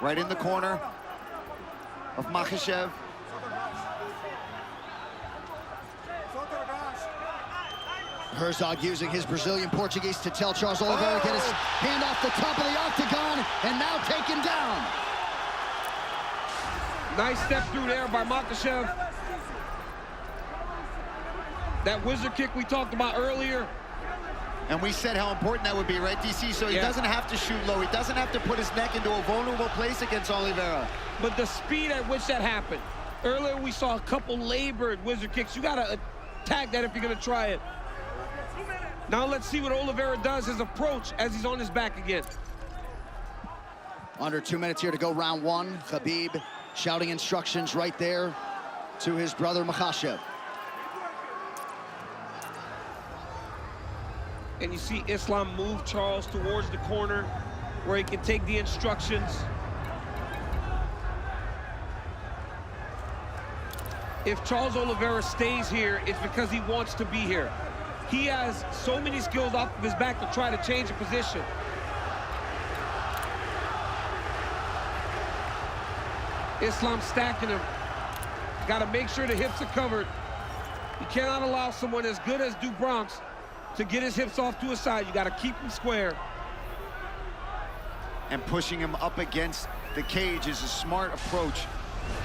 Right in the corner of Makhachev. Herzog using his Brazilian Portuguese to tell Charles Oliveira to get his hand off the top of the octagon and now take him down. Nice step through there by Makhachev. That wizard kick we talked about earlier. And we said how important that would be, right, DC? So he doesn't have to shoot low. He doesn't have to put his neck into a vulnerable place against Oliveira. But the speed at which that happened. Earlier we saw a couple labored wizard kicks. You got to attack that if you're going to try it. Now let's see what Oliveira does, his approach as he's on his back again. Under 2 minutes here to go, round one. Khabib shouting instructions right there to his brother Makhachev. And you see Islam move Charles towards the corner where he can take the instructions. If Charles Oliveira stays here, it's because he wants to be here. He has so many skills off of his back to try to change the position. Islam stacking him. Got to make sure the hips are covered. You cannot allow someone as good as Do Bronx to get his hips off to his side. You got to keep him square. And pushing him up against the cage is a smart approach.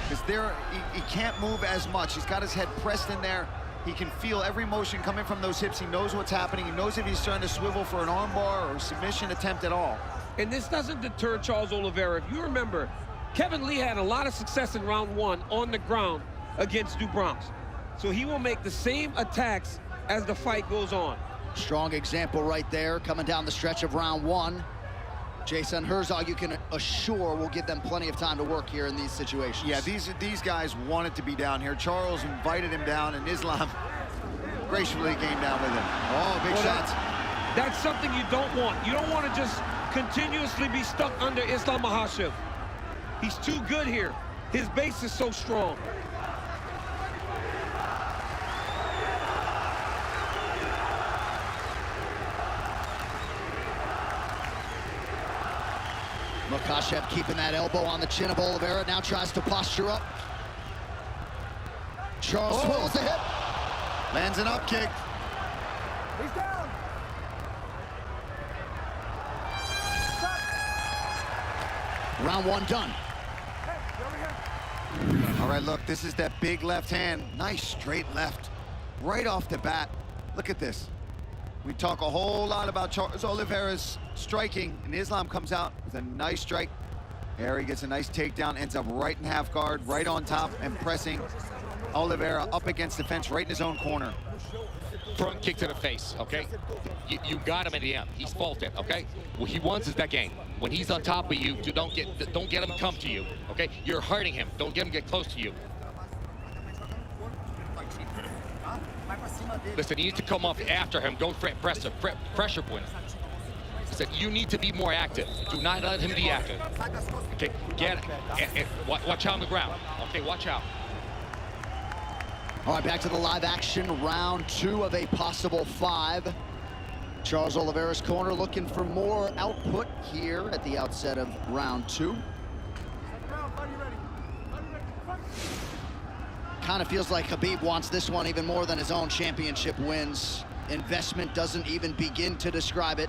Because there, he can't move as much. He's got his head pressed in there. He can feel every motion coming from those hips. He knows what's happening. He knows if he's trying to swivel for an armbar or a submission attempt at all. And this doesn't deter Charles Oliveira. If you remember, Kevin Lee had a lot of success in round one on the ground against Do Bronx. So he will make the same attacks as the fight goes on. Strong example right there coming down the stretch of round one. Jason Herzog, you can assure, will give them plenty of time to work here in these situations. Yeah, these guys wanted to be down here. Charles invited him down, and Islam gracefully came down with him. Oh, big shots. That's something you don't want. You don't want to just continuously be stuck under Islam Makhachev. He's too good here. His base is so strong. Makhachev keeping that elbow on the chin of Oliveira, now tries to posture up. Charles swirls the hip. Lands an up kick. He's down. Round one done. All right, look, this is that big left hand. Nice straight left. Right off the bat. Look at this. We talk a whole lot about Charles Oliveira's striking, and Islam comes out with a nice strike. Harry gets a nice takedown, ends up right in half guard, right on top, and pressing Oliveira up against the fence, right in his own corner. Front kick to the face, okay? You got him in the end. He's faulted, okay? What he wants is that game. When he's on top of you, don't get him come to you, okay? You're hurting him. Don't get him get close to you. Listen, you need to come off after him. Don't pressure point. Listen, you need to be more active. Do not let him be active. Okay, get it. Watch out on the ground. Okay, watch out. All right, back to the live action. Round two of a possible 5. Charles Oliveira's corner looking for more output here at the outset of round 2. Kind of feels like Khabib wants this one even more than his own championship wins. Investment doesn't even begin to describe it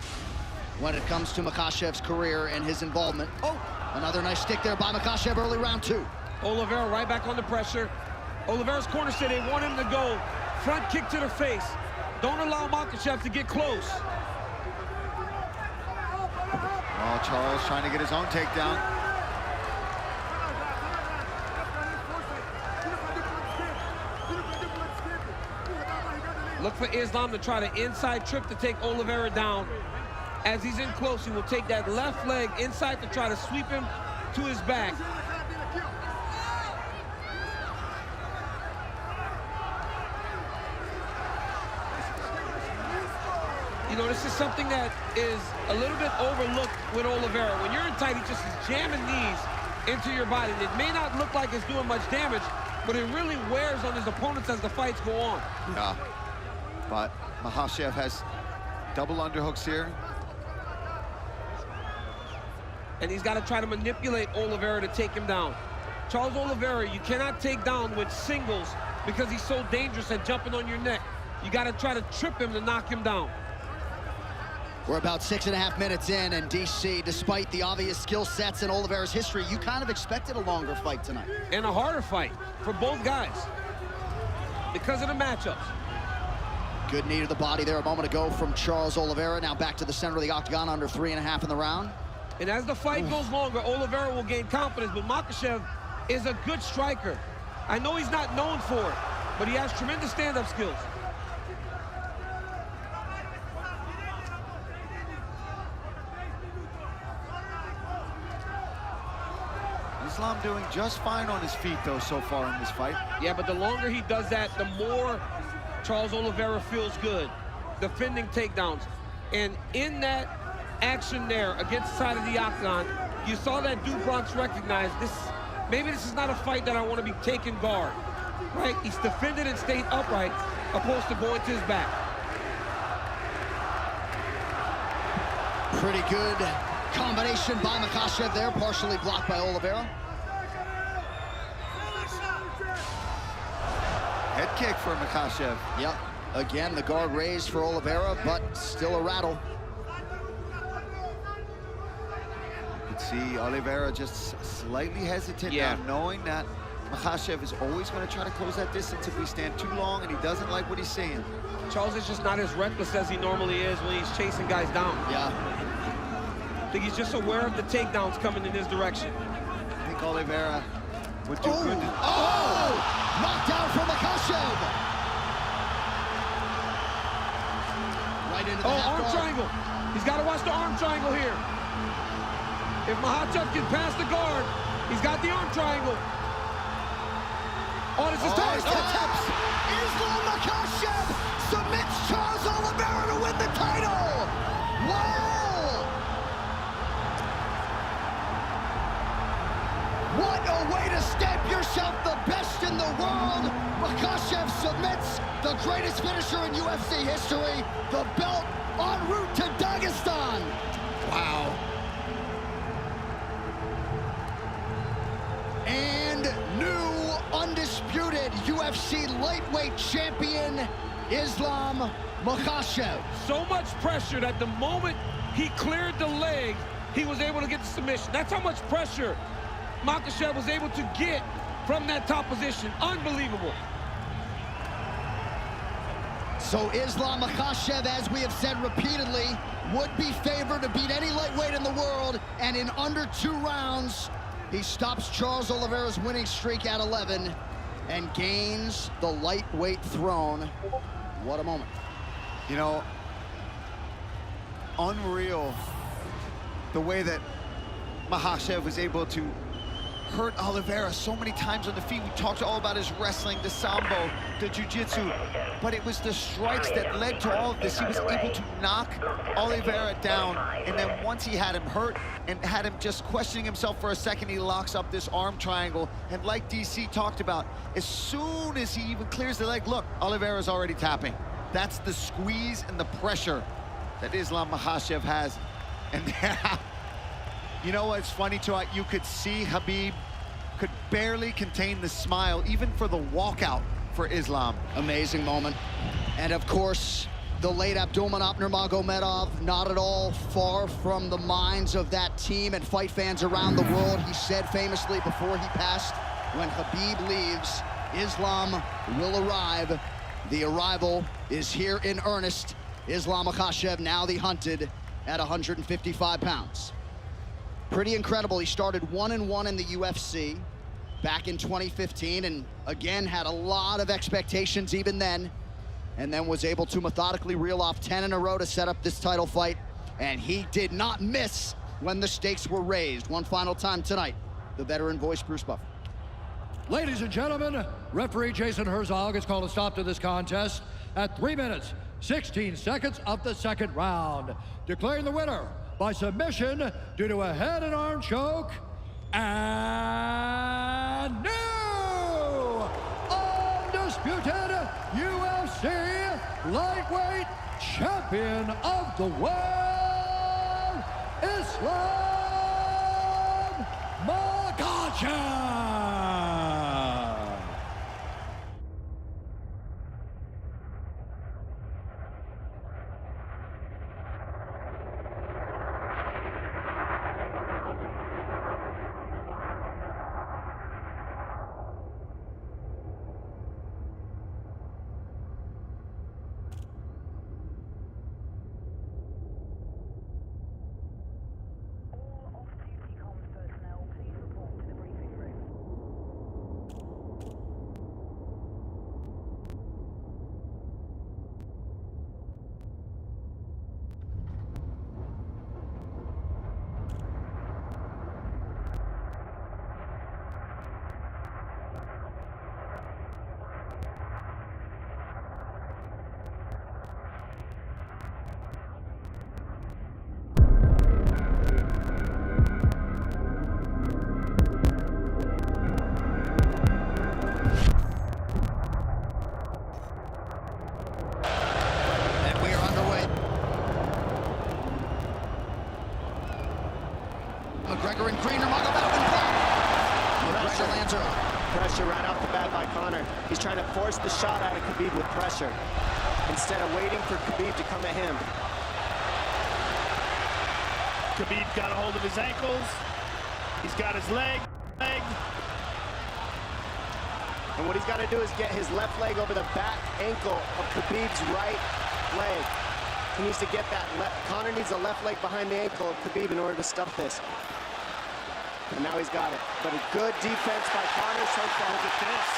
when it comes to Makhachev's career and his involvement. Oh, another nice stick there by Makhachev early round 2. Oliveira right back under pressure. Oliveira's corner said they want him to go front kick to the face. Don't allow Makhachev to get close. Oh, Charles trying to get his own takedown. Look for Islam to try the inside trip to take Oliveira down. As he's in close, he will take that left leg inside to try to sweep him to his back. You know, this is something that is a little bit overlooked with Oliveira. When you're in tight, he just is jamming knees into your body. It may not look like it's doing much damage, but it really wears on his opponents as the fights go on. Yeah, but Makhachev has double underhooks here. And he's got to try to manipulate Oliveira to take him down. Charles Oliveira, you cannot take down with singles because he's so dangerous at jumping on your neck. You got to try to trip him to knock him down. We're about 6.5 minutes in, and DC, despite the obvious skill sets in Oliveira's history, you kind of expected a longer fight tonight. And a harder fight for both guys because of the matchups. Good knee to the body there a moment ago from Charles Oliveira. Now back to the center of the octagon, under 3.5 in the round. And as the fight goes longer, Oliveira will gain confidence, but Makhachev is a good striker. I know he's not known for it, but he has tremendous stand-up skills. Islam doing just fine on his feet, though, so far in this fight. Yeah, but the longer he does that, the more Charles Oliveira feels good. Defending takedowns. And in that action there against the side of the octagon, you saw that Dubronx recognize this. Maybe this is not a fight that I want to be taking guard, right? He's defended and stayed upright, opposed to going to his back. Pretty good combination by Makhachev there, partially blocked by Oliveira. Head kick for Makhachev. Yep. Again, the guard raised for Oliveira, but still a rattle. You can see Oliveira just slightly hesitant now, knowing that Makhachev is always going to try to close that distance if we stand too long, and he doesn't like what he's seeing. Charles is just not as reckless as he normally is when he's chasing guys down. Yeah. I think he's just aware of the takedowns coming in his direction. I think Oliveira would do good. Knockdown from Makhachev. Right into the arm triangle. He's got to watch the arm triangle here. If Makhachev can pass the guard, he's got the arm triangle. Oh, this is tight. Islam Makhachev submits Charles Oliveira to win the title. Wow! What a way to step the world. Makhachev submits, the greatest finisher in UFC history. The belt en route to Dagestan. Wow. And new undisputed UFC lightweight champion, Islam Makhachev. So much pressure that the moment he cleared the leg, he was able to get the submission. That's how much pressure Makhachev was able to get from that top position. Unbelievable. So Islam Makhachev, as we have said repeatedly, would be favored to beat any lightweight in the world, and in under 2 rounds, he stops Charles Oliveira's winning streak at 11 and gains the lightweight throne. What a moment. You know, unreal the way that Makhachev was able to hurt Oliveira so many times on the feet. We talked all about his wrestling, the sambo, the jiu-jitsu, but it was the strikes that led to all of this. He was able to knock Oliveira down, and then once he had him hurt and had him just questioning himself for a second, he locks up this arm triangle, and like DC talked about, as soon as he even clears the leg, look, Oliveira's already tapping. That's the squeeze and the pressure that Islam Makhachev has. And you know what's funny, too? You could see Khabib could barely contain the smile, even for the walkout for Islam. Amazing moment. And of course, the late Abdulmanap Nurmagomedov, not at all far from the minds of that team and fight fans around the world. He said famously before he passed, when Khabib leaves, Islam will arrive. The arrival is here in earnest. Islam Makhachev, now the hunted, at 155 pounds. Pretty incredible. He started 1-1 in the UFC back in 2015, and again had a lot of expectations even then, and then was able to methodically reel off 10 in a row to set up this title fight, and he did not miss when the stakes were raised. One final time tonight, the veteran voice, Bruce Buffer. Ladies and gentlemen, referee Jason Herzog has called a stop to this contest at 3 minutes, 16 seconds of the second round, declaring the winner by submission due to a head and arm choke, and new undisputed UFC lightweight champion of the world, Islam Makhachev. McGregor in green, Nurmagomedov in black. McGregor lands her. Pressure right off the bat by Conor. He's trying to force the shot out of Khabib with pressure, instead of waiting for Khabib to come at him. Khabib got a hold of his ankles. He's got his leg. And what he's got to do is get his left leg over the back ankle of Khabib's right leg. He needs to get that Conor needs a left leg behind the ankle of Khabib in order to stop this. And now he's got it. But a good defense by Conor so far. Look at this.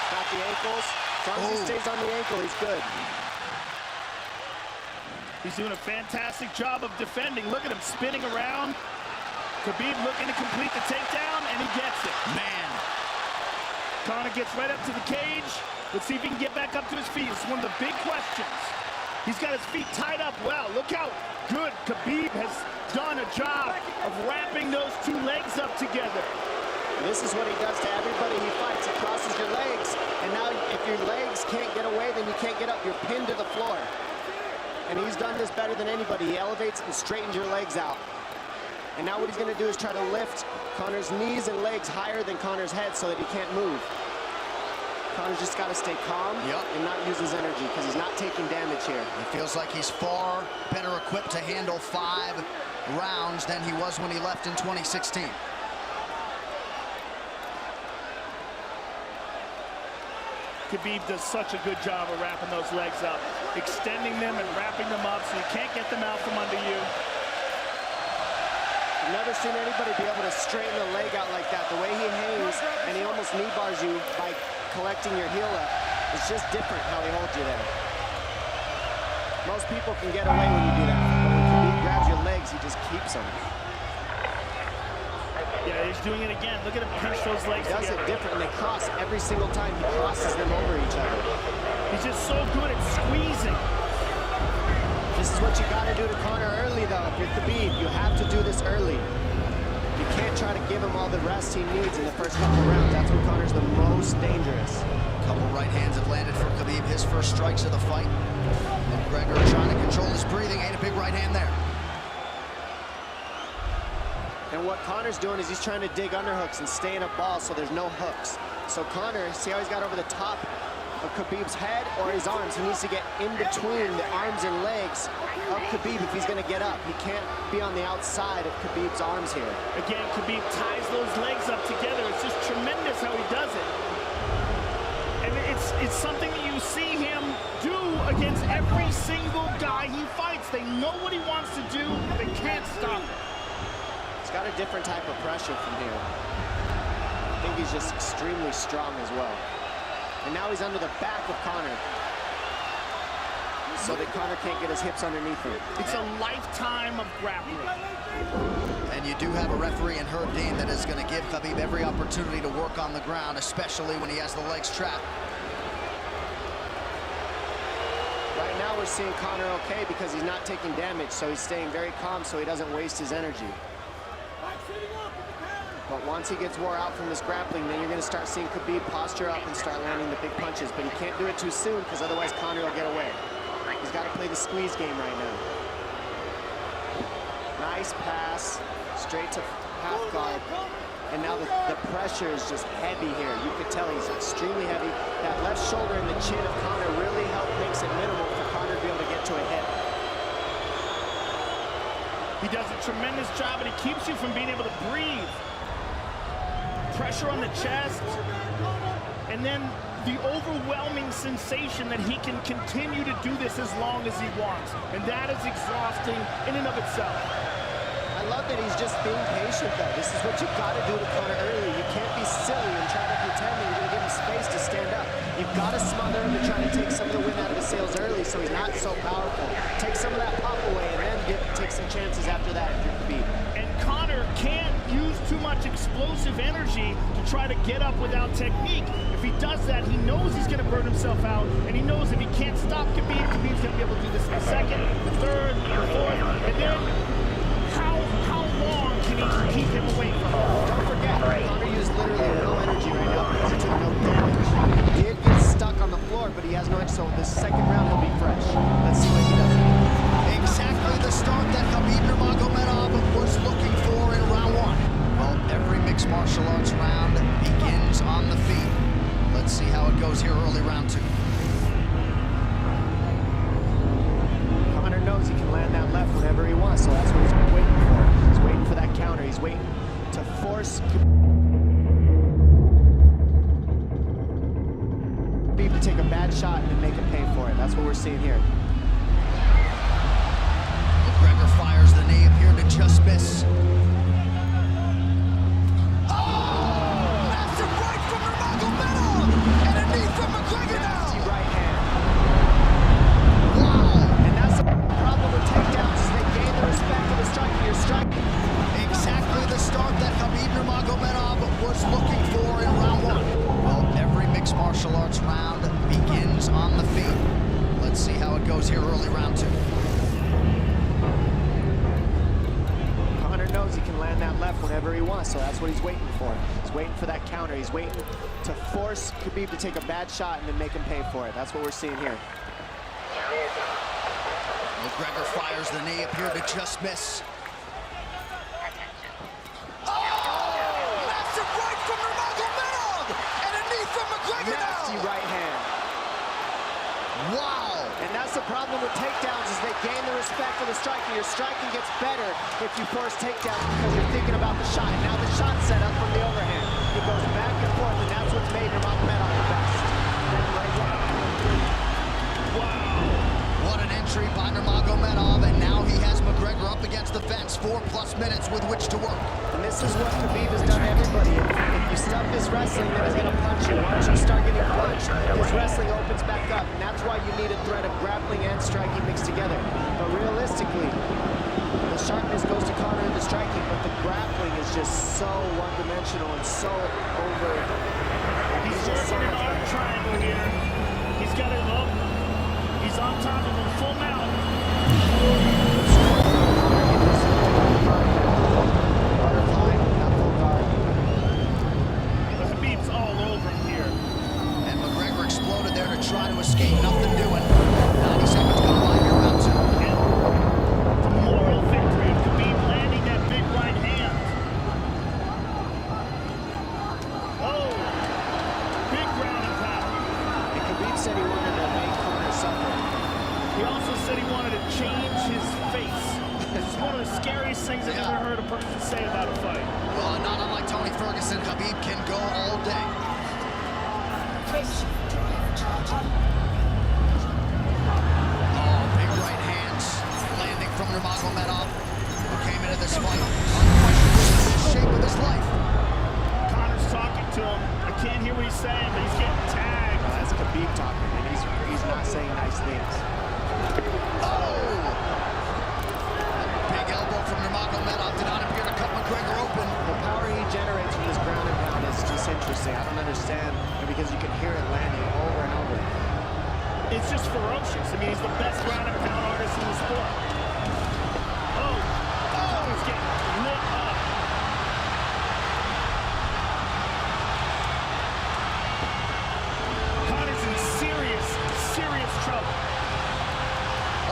Got the ankles. As long as he stays on the ankle, he's good. He's doing a fantastic job of defending. Look at him spinning around. Khabib looking to complete the takedown, and he gets it. Man. Conor gets right up to the cage. Let's see if he can get back up to his feet. It's one of the big questions. He's got his feet tied up well. Look how good Khabib has done a job of wrapping those two legs up together. This is what he does to everybody he fights. He crosses your legs, and now if your legs can't get away, then you can't get up. You're pinned to the floor. And he's done this better than anybody. He elevates and straightens your legs out. And now what he's gonna do is try to lift Conor's knees and legs higher than Conor's head so that he can't move. Conor's just gotta stay calm and not use his energy because he's not taking damage here. It feels like he's far better equipped to handle 5 rounds than he was when he left in 2016. Khabib does such a good job of wrapping those legs up, extending them and wrapping them up so you can't get them out from under you. I've never seen anybody be able to straighten a leg out like that. The way he hangs and he almost knee bars you by collecting your heel up. It's just different how he holds you there. Most people can get away when you do that, but when Khabib grabs your legs, he just keeps them. Yeah, he's doing it again. Look at him pinch those legs He does together. it different, and they cross every single time. He crosses them over each other. He's just so good at squeezing. This is what you got to do to Conor early, though. If you're Khabib, you have to do this early. You can't try to give him all the rest he needs in the first couple rounds. That's when Conor's the most dangerous. Couple right hands have landed for Khabib. His first strikes of the fight. McGregor trying to control his breathing. Ain't a big right hand there. And what Conor's doing is he's trying to dig underhooks and stay in a ball so there's no hooks. So Conor, see how he's got over the top of Khabib's head or his arms? He needs to get in between the arms and legs of Khabib if he's going to get up. He can't be on the outside of Khabib's arms here. Again, Khabib ties those legs up together. It's just tremendous how he does it. And it's something that you see him do against every single guy he fights. They know what he wants to do. They can't stop it. He's got a different type of pressure from here. I think he's just extremely strong as well. And now he's under the back of Conor, so that Conor can't get his hips underneath him. It's a lifetime of grappling. And you do have a referee in Herb Dean that is going to give Khabib every opportunity to work on the ground, especially when he has the legs trapped. Right now we're seeing Conor okay because he's not taking damage, so he's staying very calm so he doesn't waste his energy. But once he gets wore out from this grappling, then you're going to start seeing Khabib posture up and start landing the big punches. But he can't do it too soon because otherwise Conor will get away. He's got to play the squeeze game right now. Nice pass, straight to half guard. And now the pressure is just heavy here. You could tell he's extremely heavy. That left shoulder and the chin of Conor really makes it minimal for Conor to be able to get to a hit. He does a tremendous job, and he keeps you from being able to breathe. Pressure on the chest, and then the overwhelming sensation that he can continue to do this as long as he wants. And that is exhausting in and of itself. I love that he's just being patient, though. This is what you've got to do to Conor early. You can't be silly and try to pretend that you're going to give him space to stand up. You've got to smother him and try to take some of the wind out of his sails early so he's not so powerful. Take some of that pop away and then take some chances after that if you're Khabib. And Conor can't use too much explosive energy to try to get up without technique. If he does that, he knows he's going to burn himself out, and he knows if he can't stop Khabib, Khabib's going to be able to do this in the second, the third, the fourth, and then how long can he keep him away from him? Don't forget, Conor used literally no energy right now because he took no damage. He did get stuck on the floor, but he has no edge, so the second round he'll be fresh. Let's see what he does. Exactly the start that Khabib Nurmagomedov was looking for in round 1. Well, every mixed martial arts round begins on the feet. Let's see how it goes here early round 2. Conor knows he can land that left whenever he wants, so that's what he's waiting for. He's waiting for that counter. He's waiting to force Khabib to take a bad shot and then make him pay for it. That's what we're seeing here. McGregor fires the knee, appeared to just miss. Massive right from Nurmagomedov! And a knee from McGregor now! Right hand. Wow! And that's the problem with takedowns, is they gain the respect of the striker. You're striking. Exactly the start that Khabib Nurmagomedov was looking for in round 1. Well, every mixed martial arts round begins on the feet. Let's see how it goes here early round 2. Conor knows he can can land that left whenever he wants, so that's what he's waiting for. He's waiting for that counter. He's waiting to force Khabib to take a bad shot and then make him pay for it. That's what we're seeing here. McGregor fires the knee, appeared to just miss. Massive right from Nurmagomedov! And a knee from McGregor now! Nasty right hand. Wow! And that's the problem with takedowns is they gain the respect of the striking. Your striking gets better if you force takedowns because you're thinking about the shot. And now the shot's set up from the overhand. It goes back and forth, and that's what's made Nurmagomedov the best. What an entry by Nurmagomedov, and now he has McGregor up against the fence. 4+ minutes with which to work. And this is what Khabib has done to everybody. If you stop his wrestling, then he's going to punch you. Once you start getting punched, his wrestling opens back up. And that's why you need a threat of grappling and striking mixed together. But realistically, the sharpness goes to counter the striking, but the grappling is just so one-dimensional and so over. He's working an arm triangle here. He's got it up. He's on top of him, full mount. Khabib's all over him here. And McGregor exploded there to try to escape, nothing doing. 90 seconds gone by here, round 2. And the moral victory of Khabib landing that big right hand. Oh, big ground and pound. And Khabib said he wanted to make Conor suffer. He also said he wanted to change his face. It's one of the scariest things I've ever heard a person say about a fight. Well, not unlike Tony Ferguson, Khabib can go all day. Oh, big right hands landing from Nurmagomedov, who came into this fight unquestionably in the shape of his life. Conor's talking to him. I can't hear what he's saying, but he's getting tagged. That's Khabib talking, and he's not saying nice things. Big elbow from Nurmagomedov did not appear to cut McGregor open. The power he generates from this ground and pound is just interesting. I don't understand, because you can hear it landing over and over. It's just ferocious. I mean, he's the best ground and pound artist in the sport. Oh, he's getting lit up. Conor's in serious, serious trouble.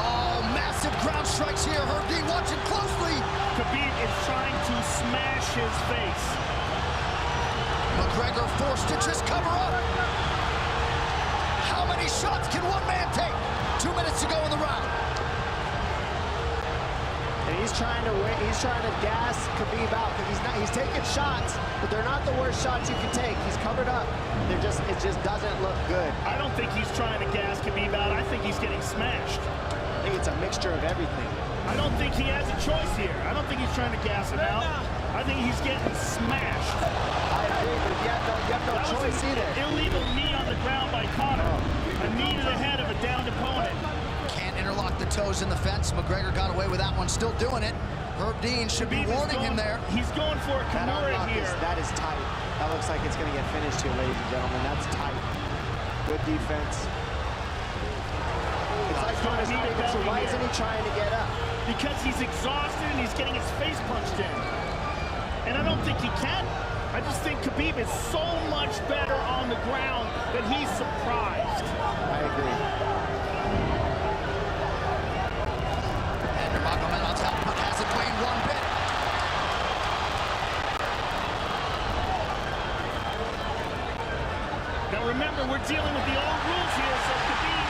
Oh, massive ground strikes here. Herb Dean watching closely. Khabib is trying to smash his face. McGregor forced to just cover up. How many shots can one man take? 2 minutes to go in the round. And he's trying to gas Khabib out because he's taking shots, but they're not the worst shots you can take. He's covered up. It just doesn't look good. I don't think he's trying to gas Khabib out. I think he's getting smashed. I think it's a mixture of everything. I don't think he has a choice here. I don't think he's trying to gas him out. I think he's getting smashed. I agree, but you have no choice either. Illegal knee on the ground by Conor. A knee to the head of a downed opponent. Can't interlock the toes in the fence. McGregor got away with that one, still doing it. Herb Dean should be warning him there. He's going for a Kimura here. That is tight. That looks like it's going to get finished here, ladies and gentlemen. That's tight. Good defense. It's like Conor's thinking, so why isn't he trying to get up? Because he's exhausted and he's getting his face punched in. And I don't think he can. I just think Khabib is so much better on the ground that he's surprised. I agree. And Nurmagomedov's output hasn't waned one bit. Now remember, we're dealing with the old rules here, so Khabib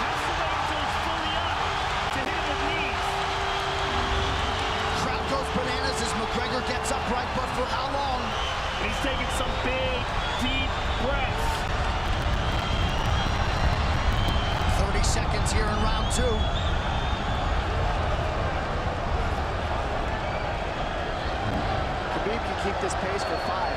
has to wait until he's fully up to hit him with knees. Crowd goes bananas as McGregor gets upright, but for how long? And he's taking some big, deep breaths. 30 seconds here in round 2. Khabib can keep this pace for 5.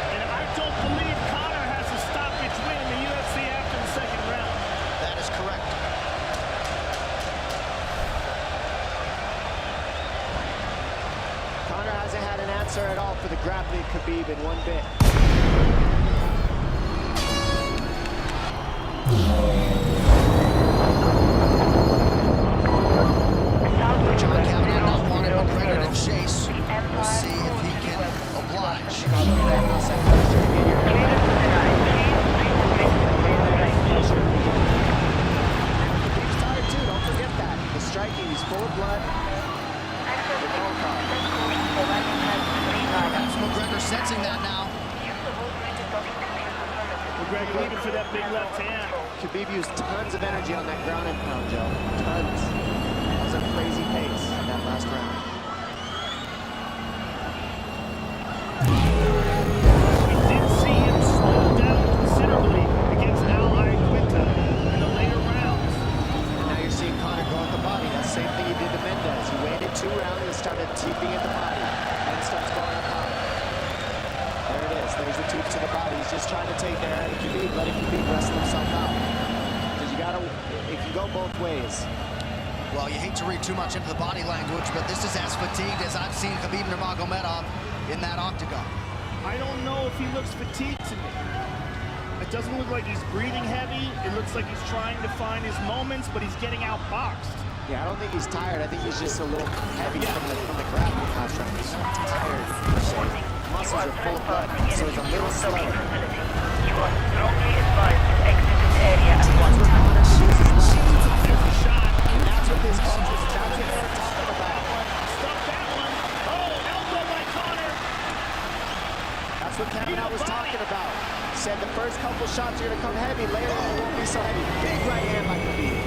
And I don't believe Conor has a stoppage win in the UFC after the second round. That is correct. Conor hasn't had an answer at all for the grappling Khabib in one bit. South McGregor to chase. We'll see if he can oblige. He's tired too, don't forget that. The striking, he's full of blood. That's McGregor sensing that now. McGregor looking for that big left hand. Khabib used tons of energy on that ground and pound, Joe. Tons. That was a crazy pace in that last round. We did see him slow down considerably against Al Iaquinta in the later rounds. And now you're seeing Conor go at the body. That's the same thing he did to Mendez. He waited 2 rounds and started teeping at the body. Then starts going up high. There it is. There's the teep to the body. He's just trying to take the air out of Khabib, letting Khabib wrestle himself out. Because you gotta, it can go both ways. Well, you hate to read too much into the body language, but this is as fatigued as I've seen Khabib Nurmagomedov in that octagon. I don't know if he looks fatigued to me. It doesn't look like he's breathing heavy. It looks like he's trying to find his moments, but he's getting outboxed. Yeah, I don't think he's tired. I think he's just a little heavy from the grappling past round. He's tired, per se. Muscles are full of blood, so it's a little slow. You are strongly advised to exit this area at once. That's what this coach is talking about. Stop that one. Oh, elbow by Conor. That's what Kavanaugh was talking about. Said the first couple shots are going to come heavy. Later on, it won't be so heavy. Big right hand by Khabib.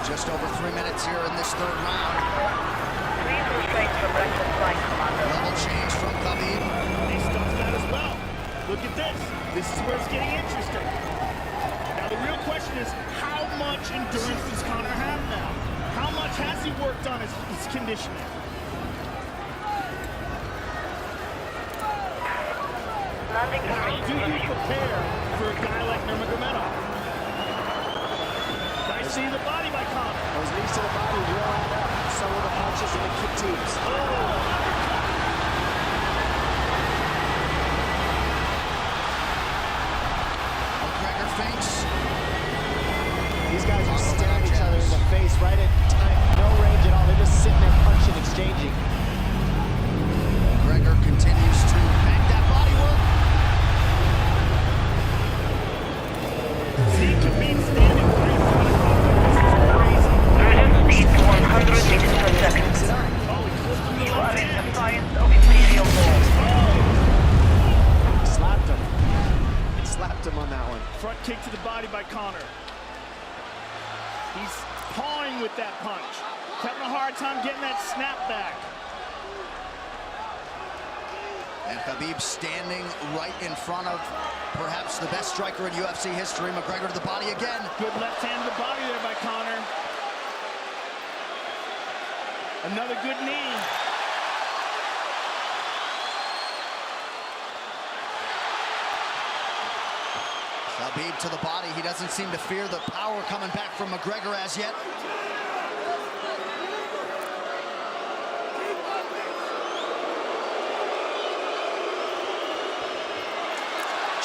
Just over 3 minutes here in this third round. Please refrain from reckless flight, Commander. Level change from Khabib. He stuffed that as well. Look at this. This is where it's getting interesting. Now, the real question is, how much endurance does Conor have now? How much has he worked on his conditioning? How do you prepare for a guy like Nurmagomedov? I see the body by Conor. Those knees to the body will add up. So will the punches and the kick teams. McGregor feints. These guys are staring each other in the face right at time. No range at all. They're just sitting there punching, exchanging. McGregor continues to make that body work. See Khabib standing right in front of Conor. Resume speed to 100 meters per second. You are in defiance of Imperial law. Slapped him. Slapped him on that one. Front kick to the body by Conor. He's pawing with that punch. Having a hard time getting that snap back. And Khabib standing right in front of perhaps the best striker in UFC history. McGregor to the body again. Good left hand to the body there by Conor. Another good knee. Khabib to the body. He doesn't seem to fear the power coming back from McGregor as yet.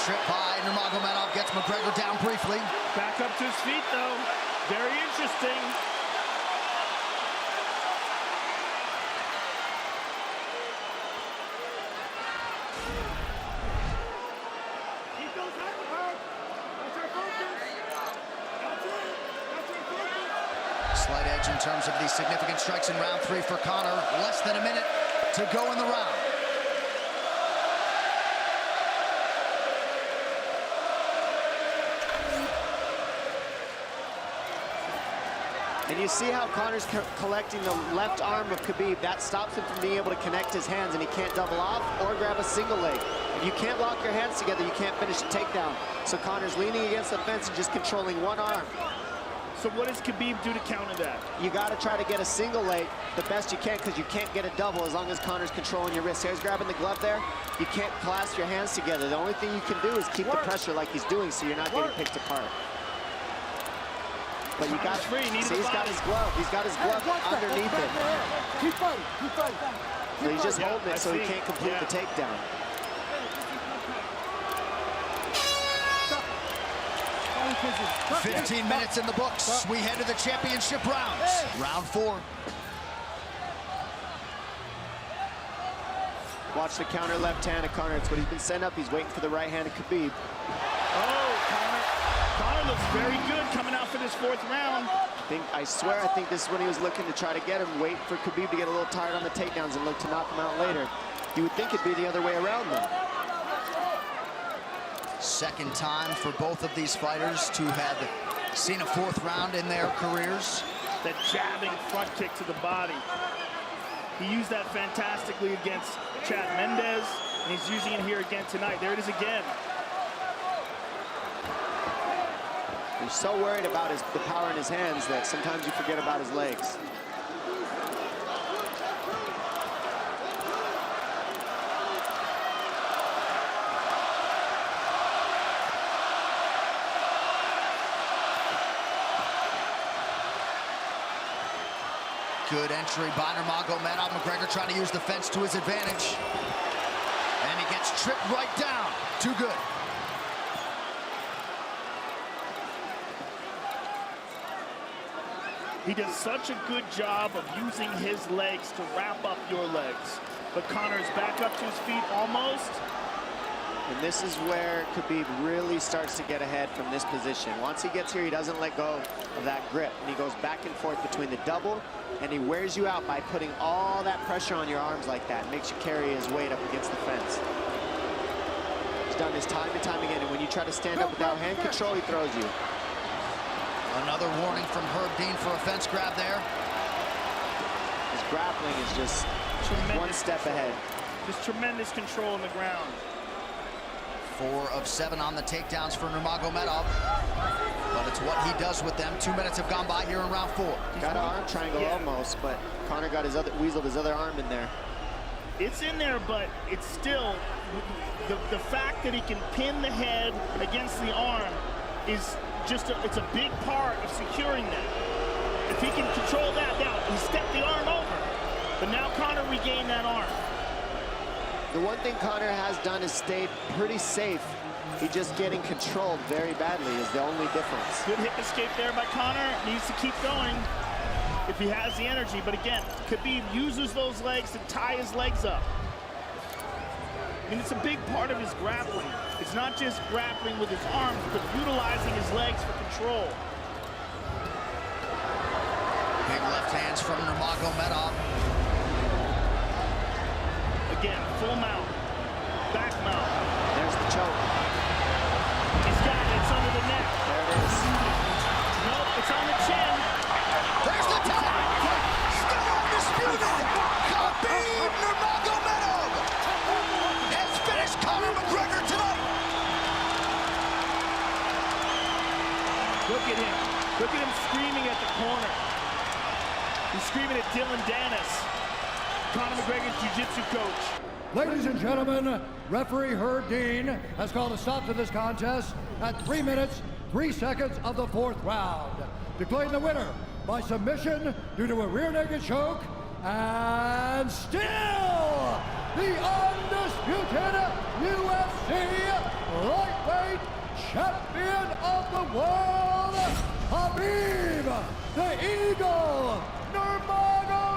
Trip by Nurmagomedov gets McGregor down briefly. Back up to his feet though. Very interesting. Slight edge in terms of these significant strikes in round 3 for Conor. Less than a minute to go in the round. And you see how Conor's collecting the left arm of Khabib. That stops him from being able to connect his hands, and he can't double off or grab a single leg. If you can't lock your hands together, you can't finish a takedown. So Conor's leaning against the fence and just controlling one arm. So what does Khabib do to counter that? You got to try to get a single leg the best you can, because you can't get a double as long as Conor's controlling your wrist. Here's grabbing the glove there. You can't clasp your hands together. The only thing you can do is keep the pressure like he's doing, so you're not getting picked apart. But you got, see, he's got his glove. He's got his glove underneath it. Keep fighting, keep fighting. So he's just holding it so he can't complete the takedown. 15 minutes in the books. We head to the championship rounds. Round 4. Watch the counter left hand of Conor. It's what he's been setting up. He's waiting for the right hand of Khabib. Oh, Conor looks very good coming out for this 4th round. I swear, I think this is when he was looking to try to get him, wait for Khabib to get a little tired on the takedowns and look to knock him out later. You would think it'd be the other way around, though. Second time for both of these fighters to have seen a 4th round in their careers. That jabbing front kick to the body. He used that fantastically against Chad Mendes, and he's using it here again tonight. There it is again. He's so worried about the power in his hands that sometimes you forget about his legs. Good entry by Nurmagomedov. McGregor trying to use the fence to his advantage. And he gets tripped right down. Too good. He does such a good job of using his legs to wrap up your legs. But Conor's back up to his feet almost. And this is where Khabib really starts to get ahead from this position. Once he gets here, he doesn't let go of that grip. And he goes back and forth between the double, and he wears you out by putting all that pressure on your arms like that. It makes you carry his weight up against the fence. He's done this time and time again, and when you try to stand up without hand control, he throws you. Another warning from Herb Dean for a fence grab there. His grappling is just one step ahead. Just tremendous control on the ground. 4 of 7 on the takedowns for Nurmagomedov. But it's what he does with them. 2 minutes have gone by here in round 4. Got an arm triangle almost, but Conor got weaseled his other arm in there. It's in there, but it's still, the fact that he can pin the head against the arm is just, it's a big part of securing that. If he can control that, now he stepped the arm over, but now Conor regained that arm. The one thing Conor has done is stayed pretty safe. He just getting controlled very badly is the only difference. Good hip escape there by Conor. Needs to keep going if he has the energy. But again, Khabib uses those legs to tie his legs up. I mean, it's a big part of his grappling. It's not just grappling with his arms, but utilizing his legs for control. Big left hands from Nurmagomedov. Again, full mount, back mount. There's the choke. He's got it, it's under the neck. There it is. Nope, it's on the chin. There's the tap. Still undisputed. Khabib Nurmagomedov has finished Conor McGregor tonight. Look at him. Look at him screaming at the corner. He's screaming at Dylan Dennis, Conor McGregor's jiu-jitsu coach. Ladies and gentlemen, referee Herb Dean has called a stop to this contest at 3 minutes, 3 seconds of the 4th round. Declaring the winner by submission due to a rear naked choke, and still the undisputed UFC lightweight champion of the world, Khabib the Eagle Nurmagomedov.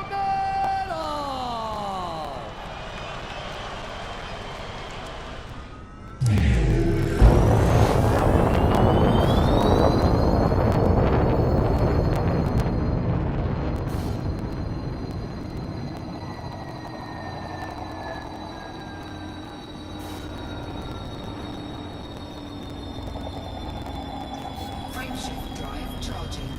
Frameshift drive charging.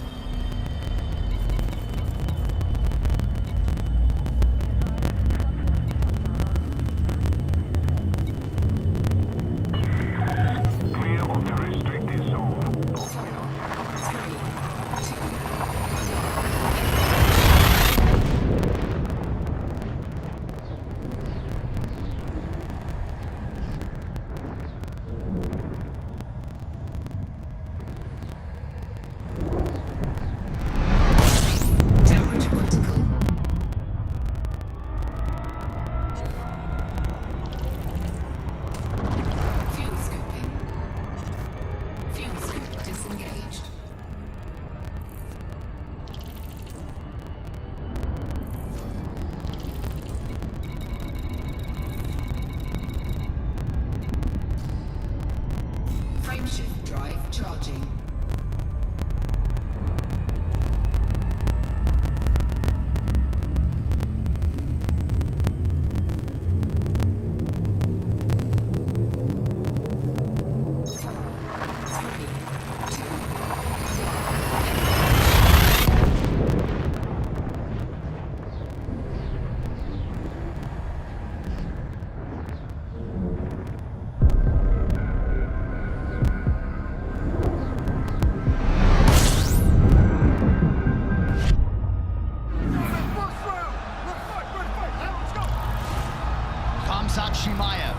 Khamzat Chimaev.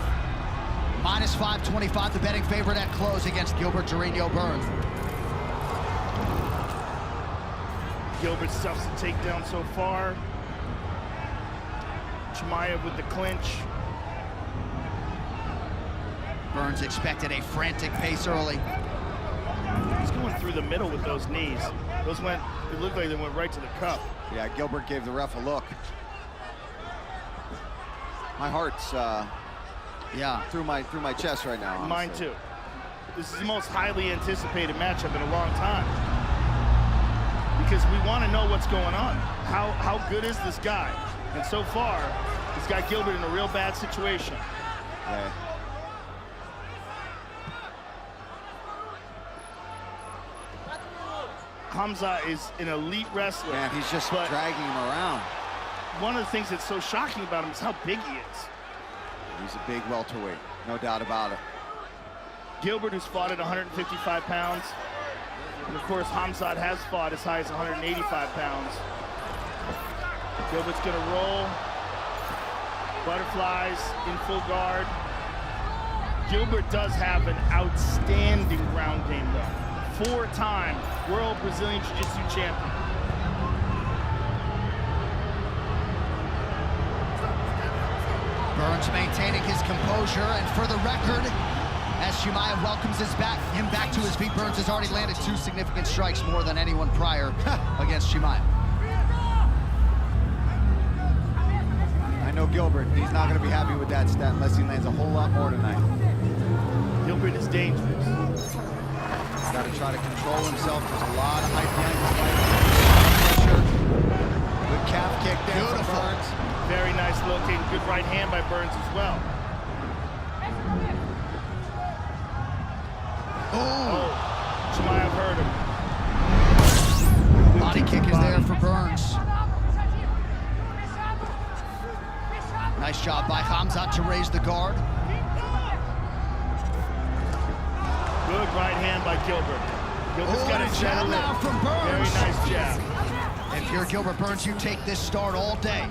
Minus 525, the betting favorite at close against Gilbert Jareno Burns. Gilbert stuffs the takedown so far. Chimaev with the clinch. Burns expected a frantic pace early. He's going through the middle with those knees. Those went, it looked like they went right to the cup. Yeah, Gilbert gave the ref a look. My heart's through my chest right now. Mine too. This is the most highly anticipated matchup in a long time. Because we want to know what's going on. How good is this guy? And so far, he's got Gilbert in a real bad situation. Yeah. Khamzat is an elite wrestler. Man, he's just dragging him around. One of the things that's so shocking about him is how big he is. He's a big welterweight, no doubt about it. Gilbert, who's fought at 155 pounds. And of course, Khamzat has fought as high as 185 pounds. Gilbert's gonna roll. Butterflies in full guard. Gilbert does have an outstanding ground game though. 4-time World Brazilian Jiu-Jitsu champion. Burns maintaining his composure, and for the record, as Chimaev welcomes him back to his feet, Burns has already landed 2 significant strikes, more than anyone prior against Chimaev. I know Gilbert, he's not going to be happy with that stat unless he lands a whole lot more tonight. Gilbert is dangerous. He's got to try to control himself. There's a lot of height behind his fight. Pressure. Good calf kick there from Burns. Very nice looking. Good right hand by Burns as well. Oh, Chimaev hurt him. Body kick is there for Burns. Nice job by Khamzat to raise the guard. Good right hand by Gilbert. Gilbert's got a jab now from Burns. Very nice jab. If you're Gilbert Burns, you take this start all day.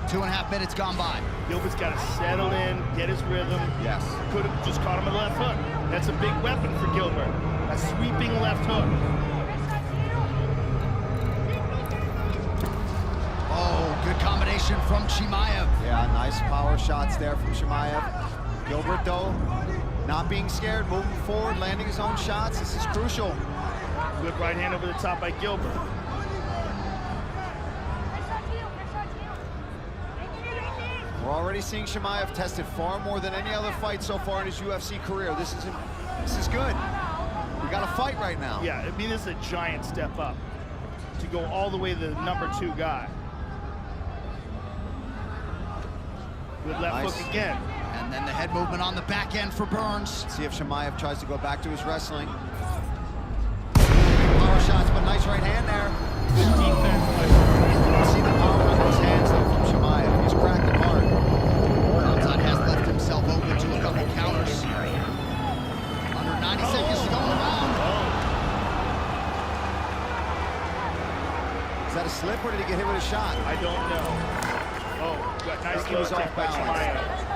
2.5 minutes gone by. Gilbert's got to settle in, get his rhythm. Yes. Could have just caught him with a left hook. That's a big weapon for Gilbert. A sweeping left hook. Oh, good combination from Chimaev. Yeah, nice power shots there from Chimaev. Gilbert, though, not being scared, moving forward, landing his own shots. This is crucial. Good right hand over the top by Gilbert. We're already seeing Chimaev tested far more than any other fight so far in his UFC career. This is good. We got a fight right now. Yeah, I mean, this is a giant step up to go all the way to the #2 guy. Good left hook again. And then the head movement on the back end for Burns. See if Chimaev tries to go back to his wrestling. Power shots, but nice right hand there. Good defense by Burns. See the power in those hands though from Chimaev. He's cracked them hard. Khamzat has left himself open to a couple counters. Under 90 seconds to go in the round. Is that a slip or did he get hit with a shot? I don't know. Oh, got nice He was low off kick by balance. Chimaev.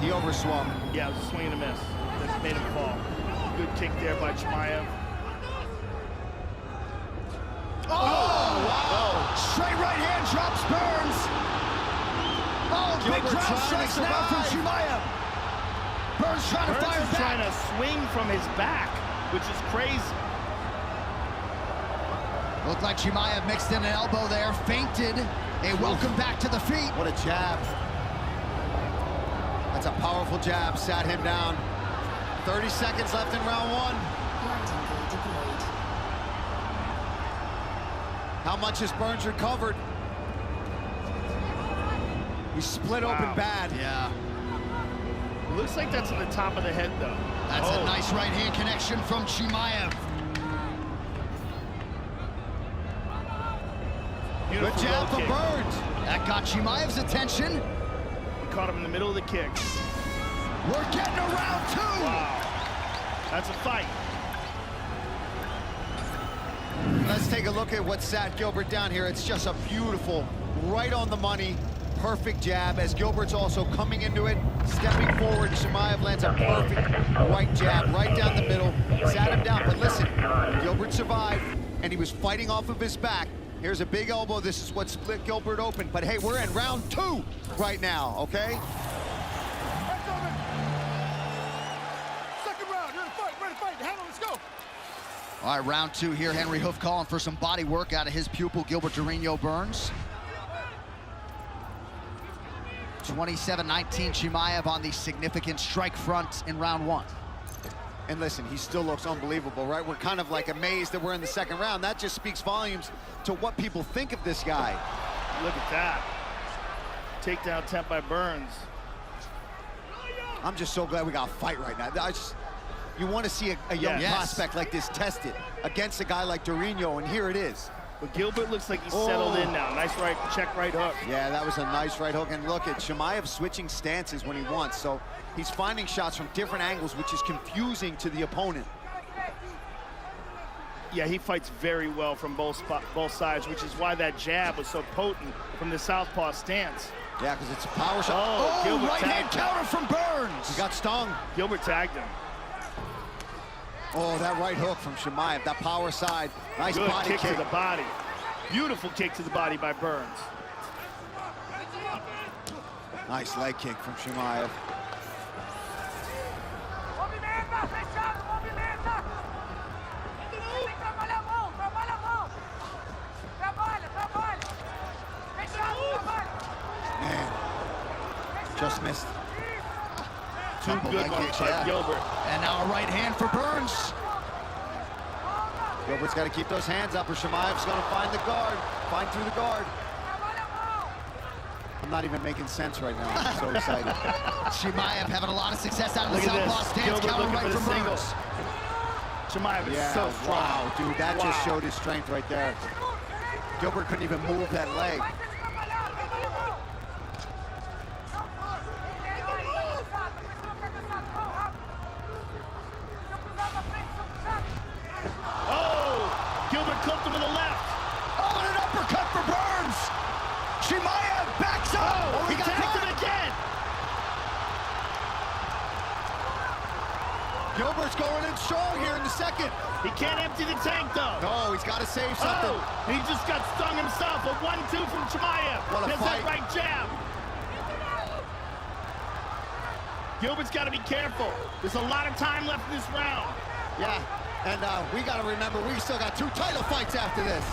He overswung. Yeah, it was a swing and a miss. That made him fall. Good kick there by Chimaev. Oh, wow! Straight right hand drops Burns. Oh, big Gilbert crowd trying to strikes now from survive. Chimaev. Burns trying to fire Burns is back. trying to swing from his back, which is crazy. Looked like Chimaev mixed in an elbow there, feinted. A welcome back to the feet. What a jab. That's a powerful jab, sat him down. 30 seconds left in round 1. How much has Burns recovered? He split open bad. Yeah. It looks like that's on the top of the head, though. That's a nice right hand connection from Chimaev. Beautiful Good jab low from kick. Burns. That got Chimaev's attention. He caught him in the middle of the kick. We're getting to round 2. Wow. That's a fight. Let's take a look at what sat Gilbert down here. It's just a beautiful, right on the money, perfect jab as Gilbert's also coming into it, stepping forward. Chimaev lands a perfect right jab right down the middle, sat him down. But listen, Gilbert survived, and he was fighting off of his back. Here's a big elbow. This is what split Gilbert open. But hey, we're in round 2 right now, okay? Second round, ready to fight, handle, let's go. All right, round 2 here. Henry Hoof calling for some body work out of his pupil, Gilbert Durinho Burns. 27-19 Chimaev on the significant strike front in round 1. And listen, he still looks unbelievable, right? We're kind of like amazed that we're in the second round. That just speaks volumes to what people think of this guy. Look at that. Takedown attempt by Burns. I'm just so glad we got a fight right now. You want to see a young prospect like this tested against a guy like Durinho, and here it is. But Gilbert looks like he's settled in now. Nice right, check right hook. Yeah, that was a nice right hook. And look at Chimaev switching stances when he wants. So he's finding shots from different angles, which is confusing to the opponent. Yeah, he fights very well from both sides, which is why that jab was so potent from the southpaw stance. Yeah, because it's a power shot. Oh, Gilbert right hand counter from Burns. He got stung. Gilbert tagged him. Oh, that right hook from Chimaev, that power side. Nice Good body kick kick. to the body. Beautiful kick to the body by Burns. Nice leg kick from Chimaev. Man, just missed. Two good ones by Gilbert. And now a right hand for Burns. Gilbert's got to keep those hands up, or Chimaev's going to find the guard, find through the guard. I'm not even making sense right now. I'm so excited. Chimaev having a lot of success out of the Look at southpaw this. stance, Gilbert counter looking right for the from single. Burns. Chimaev is Yeah, so strong. wow, dude, that just showed his strength right there. Gilbert couldn't even move that leg. Oh, Gilbert clipped him with a left. Oh, and an uppercut for Burns. Chimaev backs up. Oh, he tagged him again. Gilbert's going in strong here in the second. He can't empty the tank, though. No, he's got to save something. Oh, he just got stung himself. A 1-2 from Chimaev. What a There's fight. that right jab. Gilbert's got to be careful. There's a lot of time left in this round. Yeah, and we got to remember we still got 2 title fights after this.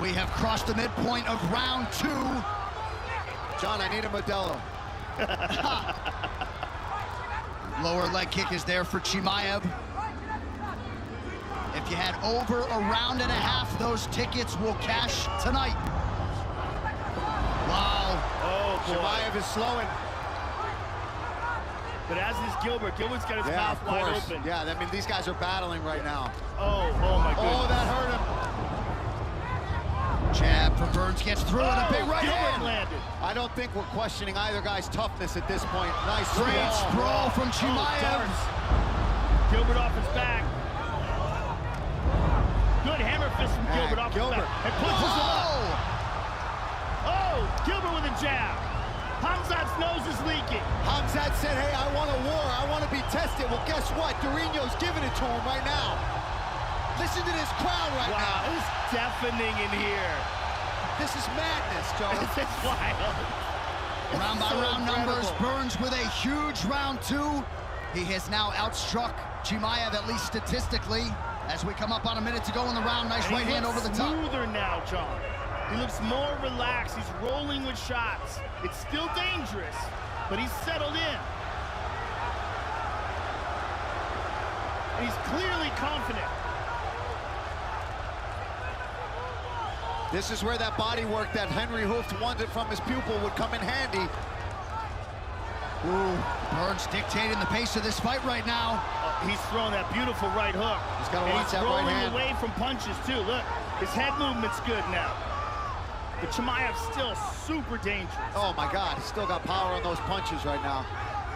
We have crossed the midpoint of round 2. John, I need a Modelo. Lower leg kick is there for Chimaev. If you had over a round and a half, those tickets will cash tonight. Wow. Oh, boy. Chimaev is slowing. But as is Gilbert. Gilbert's got his mouth wide open. Yeah, I mean, these guys are battling right now. Oh my goodness. Oh, that hurt him. Jab for Burns gets through and a big right Gilbert hand. landed. I don't think we're questioning either guy's toughness at this point. Nice Great sprawl from Chimaev. Gilbert off his back. Good hammer fist from Gilbert off his back. And pushes him up. Oh, Gilbert with a jab. Hamzat's nose is leaking. Hamzat said, hey, I want a war. I want to be tested. Well, guess what? Durinho's giving it to him right now. Listen to this crowd right now. Wow, it's deafening in here. This is madness, Joe. This is wild. Round by round numbers, Burns with a huge round 2. He has now outstruck Chimaev, at least statistically, as we come up on a minute to go in the round. Nice right hand over the top. Smoother now, John. He looks more relaxed. He's rolling with shots. It's still dangerous, but he's settled in. And he's clearly confident. This is where that body work that Henry Hooft wanted from his pupil would come in handy. Ooh, Burns dictating the pace of this fight right now. He's throwing that beautiful right hook. He's got to and watch he's that right rolling hand. away from punches, too. Look, his head movement's good now. But Chimaev's still super dangerous. Oh my God, he's still got power on those punches right now.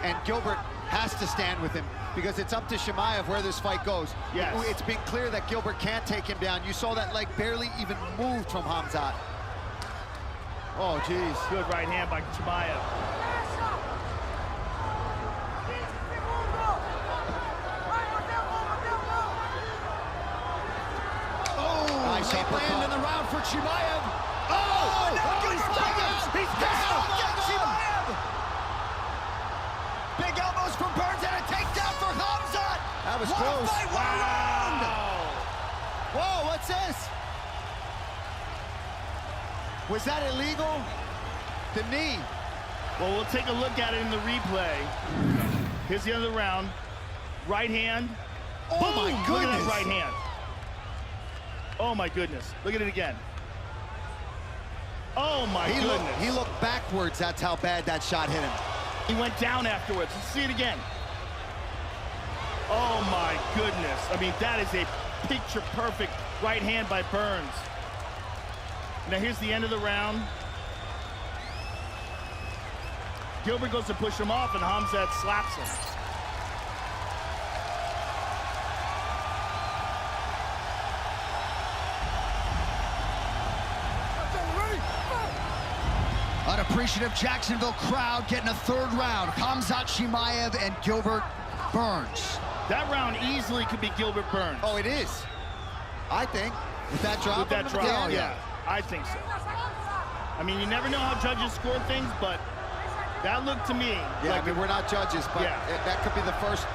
And Gilbert has to stand with him because it's up to Chimaev where this fight goes. Yes. It's been clear that Gilbert can't take him down. You saw that leg barely even moved from Hamzat. Oh, geez. Good right hand by Chimaev. Nice land in the round for Chimaev. Oh! He's down! Chimaev! Big elbows from Burns and a takedown for Hamzat! That was What close. a fight, what a round! Whoa, what's this? Was that illegal? The knee. Well, we'll take a look at it in the replay. Here's the other round. Right hand. Oh, Boom! my Look at that goodness. right hand. Oh my goodness. Look at it again. Oh my goodness. He looked backwards. That's how bad that shot hit him. He went down afterwards. Let's see it again. Oh my goodness. I mean, that is a picture perfect right hand by Burns. Now here's the end of the round. Gilbert goes to push him off and Hamzat slaps him. Unappreciative Jacksonville crowd getting a third round. Hamzat Chimaev and Gilbert Burns. That round easily could be Gilbert Burns. Oh, it is. I think. With that drop? With that drop, yeah. I think so. I mean, you never know how judges score things, but that looked to me Yeah, like I mean, we're not judges, but that could be the first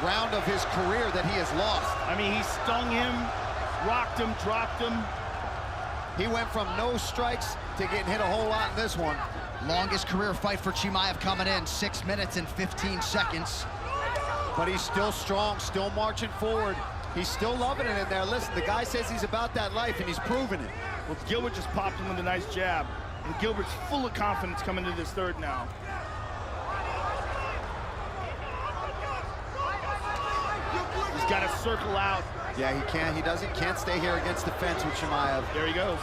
round of his career that he has lost. I mean, he stung him, rocked him, dropped him. He went from no strikes to getting hit a whole lot in this one. Longest career fight for Chimaev coming in, 6 minutes and 15 seconds. But he's still strong, still marching forward. He's still loving it in there. Listen, the guy says he's about that life, and he's proving it. Well, Gilbert just popped him with a nice jab, and Gilbert's full of confidence coming into this third now. He's got to circle out. Yeah, he can't. He can't stay here against the fence with Chimaev. There he goes.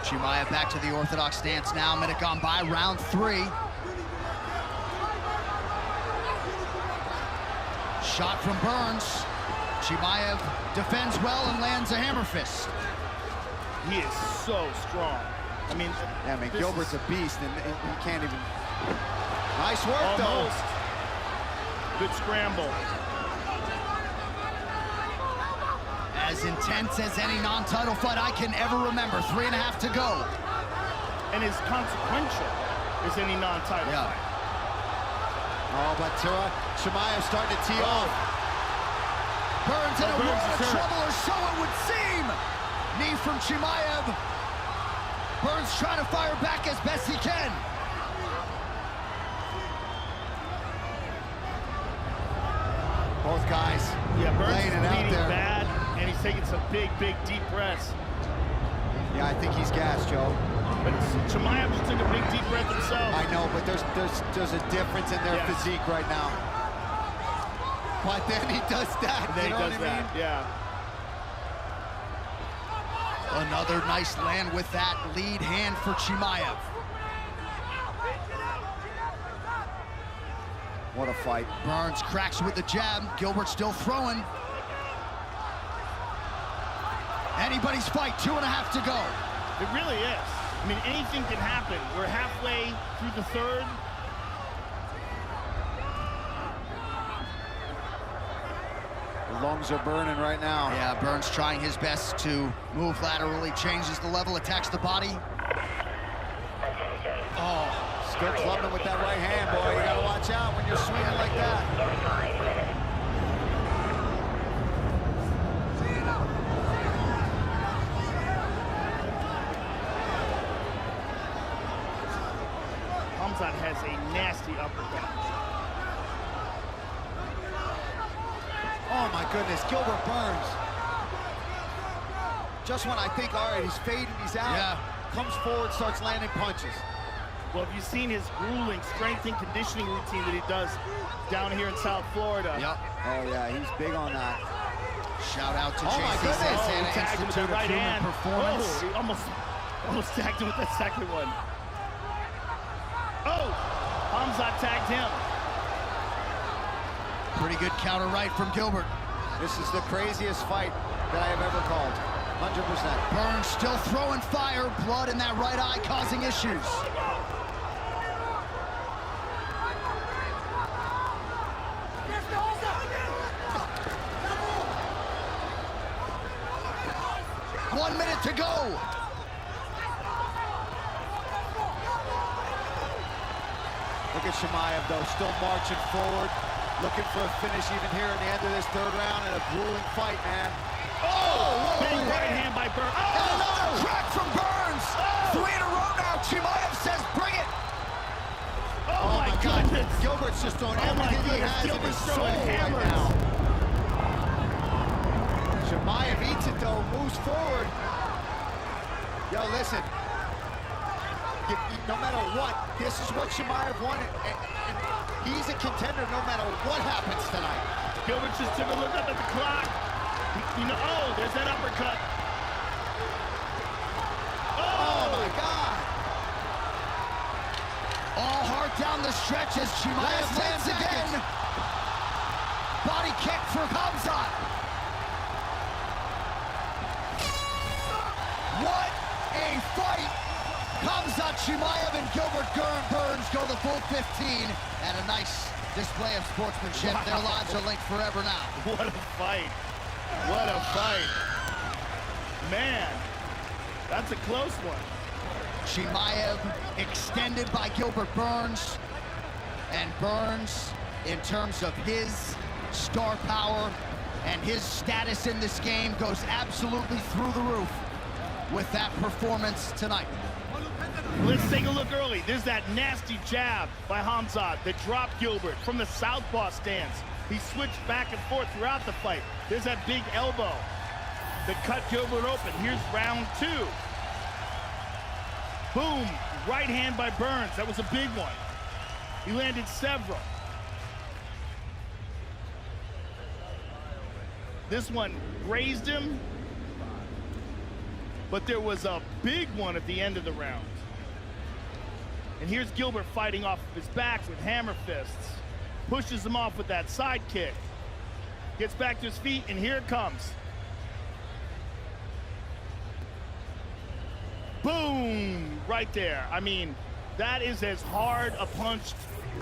Chimaev back to the orthodox stance now. Minute gone by, round 3. Shot from Burns. Chimaev defends well and lands a hammer fist. He is so strong. I mean, yeah, man, Gilbert's a beast, and he can't even. Nice work, almost. though. Good scramble. As intense as any non-title fight I can ever remember. 3.5 to go. And as consequential as any non-title fight. Oh, but Chimaev starting to tee off. Burns in a world of trouble, or so it would seem. Knee from Chimaev. Burns trying to fire back as best he can. Both guys Burns laying is it out bleeding there. bad, and he's taking some big, deep breaths. Yeah, I think he's gassed, Joe. But Chimaev just took a big, deep breath himself. I know, but there's a difference in their physique right now. But then he does that. And then you know he does what I mean? that, yeah. Another nice land with that lead hand for Chimaev. What a fight. Burns cracks with the jab. Gilbert still throwing. Anybody's fight, 2.5 to go. It really is. I mean, anything can happen. We're halfway through the third. The lungs are burning right now. Yeah, Burns trying his best to move laterally, changes the level, attacks the body. Oh, still clubbing with that right hand, boy. You gotta watch out when you're swinging like that. Hamzat has a nasty uppercut. Oh my goodness, Gilbert Burns. Just when I think, all right, he's fading, he's out, comes forward, starts landing punches. Well, have you seen his grueling strength and conditioning routine that he does down here in South Florida? Yep. Oh yeah, he's big on that. Shout out to Oh my JC goodness. Santana He tagged him with Institute that of right Human hand. Performance. Oh, he almost tagged him with that second one. Oh, Hamzat tagged him. Pretty good counter right from Gilbert. This is the craziest fight that I have ever called. 100%. Burns still throwing fire. Blood in that right eye causing issues. One minute to go. Look at Chimaev, though, still marching forward, looking for a finish even here at the end of this third round, and a grueling fight, man. Oh, big right hand by Burns. Oh! And another crack from Burns. Oh! 3 in a row now. Chimaev says, bring it. Oh my goodness. Gilbert's just throwing Oh my everything he goodness, has in his Gilbert's soul throwing right hammers. now. Chimaev eats it, though, moves forward. Yo, listen. No matter what, this is what Chimaev wanted, and he's a contender no matter what happens tonight. Gilbert just took a look up at the clock. Oh, there's that uppercut. Oh my God! All heart down the stretch as Chimaev lands again. Body kick for Hamzat. What a fight! Hamzat Chimaev and Gilbert Burns go the full 15, and a nice display of sportsmanship. Wow. Their lives are linked forever now. What a fight. What a fight. Man, that's a close one. Chimaev extended by Gilbert Burns, and Burns, in terms of his star power and his status in this game, goes absolutely through the roof with that performance tonight. Let's take a look early. There's that nasty jab by Hamzat that dropped Gilbert from the southpaw stance. He switched back and forth throughout the fight. There's that big elbow that cut Gilbert open. Here's round 2. Boom, right hand by Burns. That was a big one. He landed several. This one grazed him, but there was a big one at the end of the round. And here's Gilbert fighting off of his back with hammer fists. Pushes him off with that side kick. Gets back to his feet, and here it comes. Boom! Right there. I mean, that is as hard a punch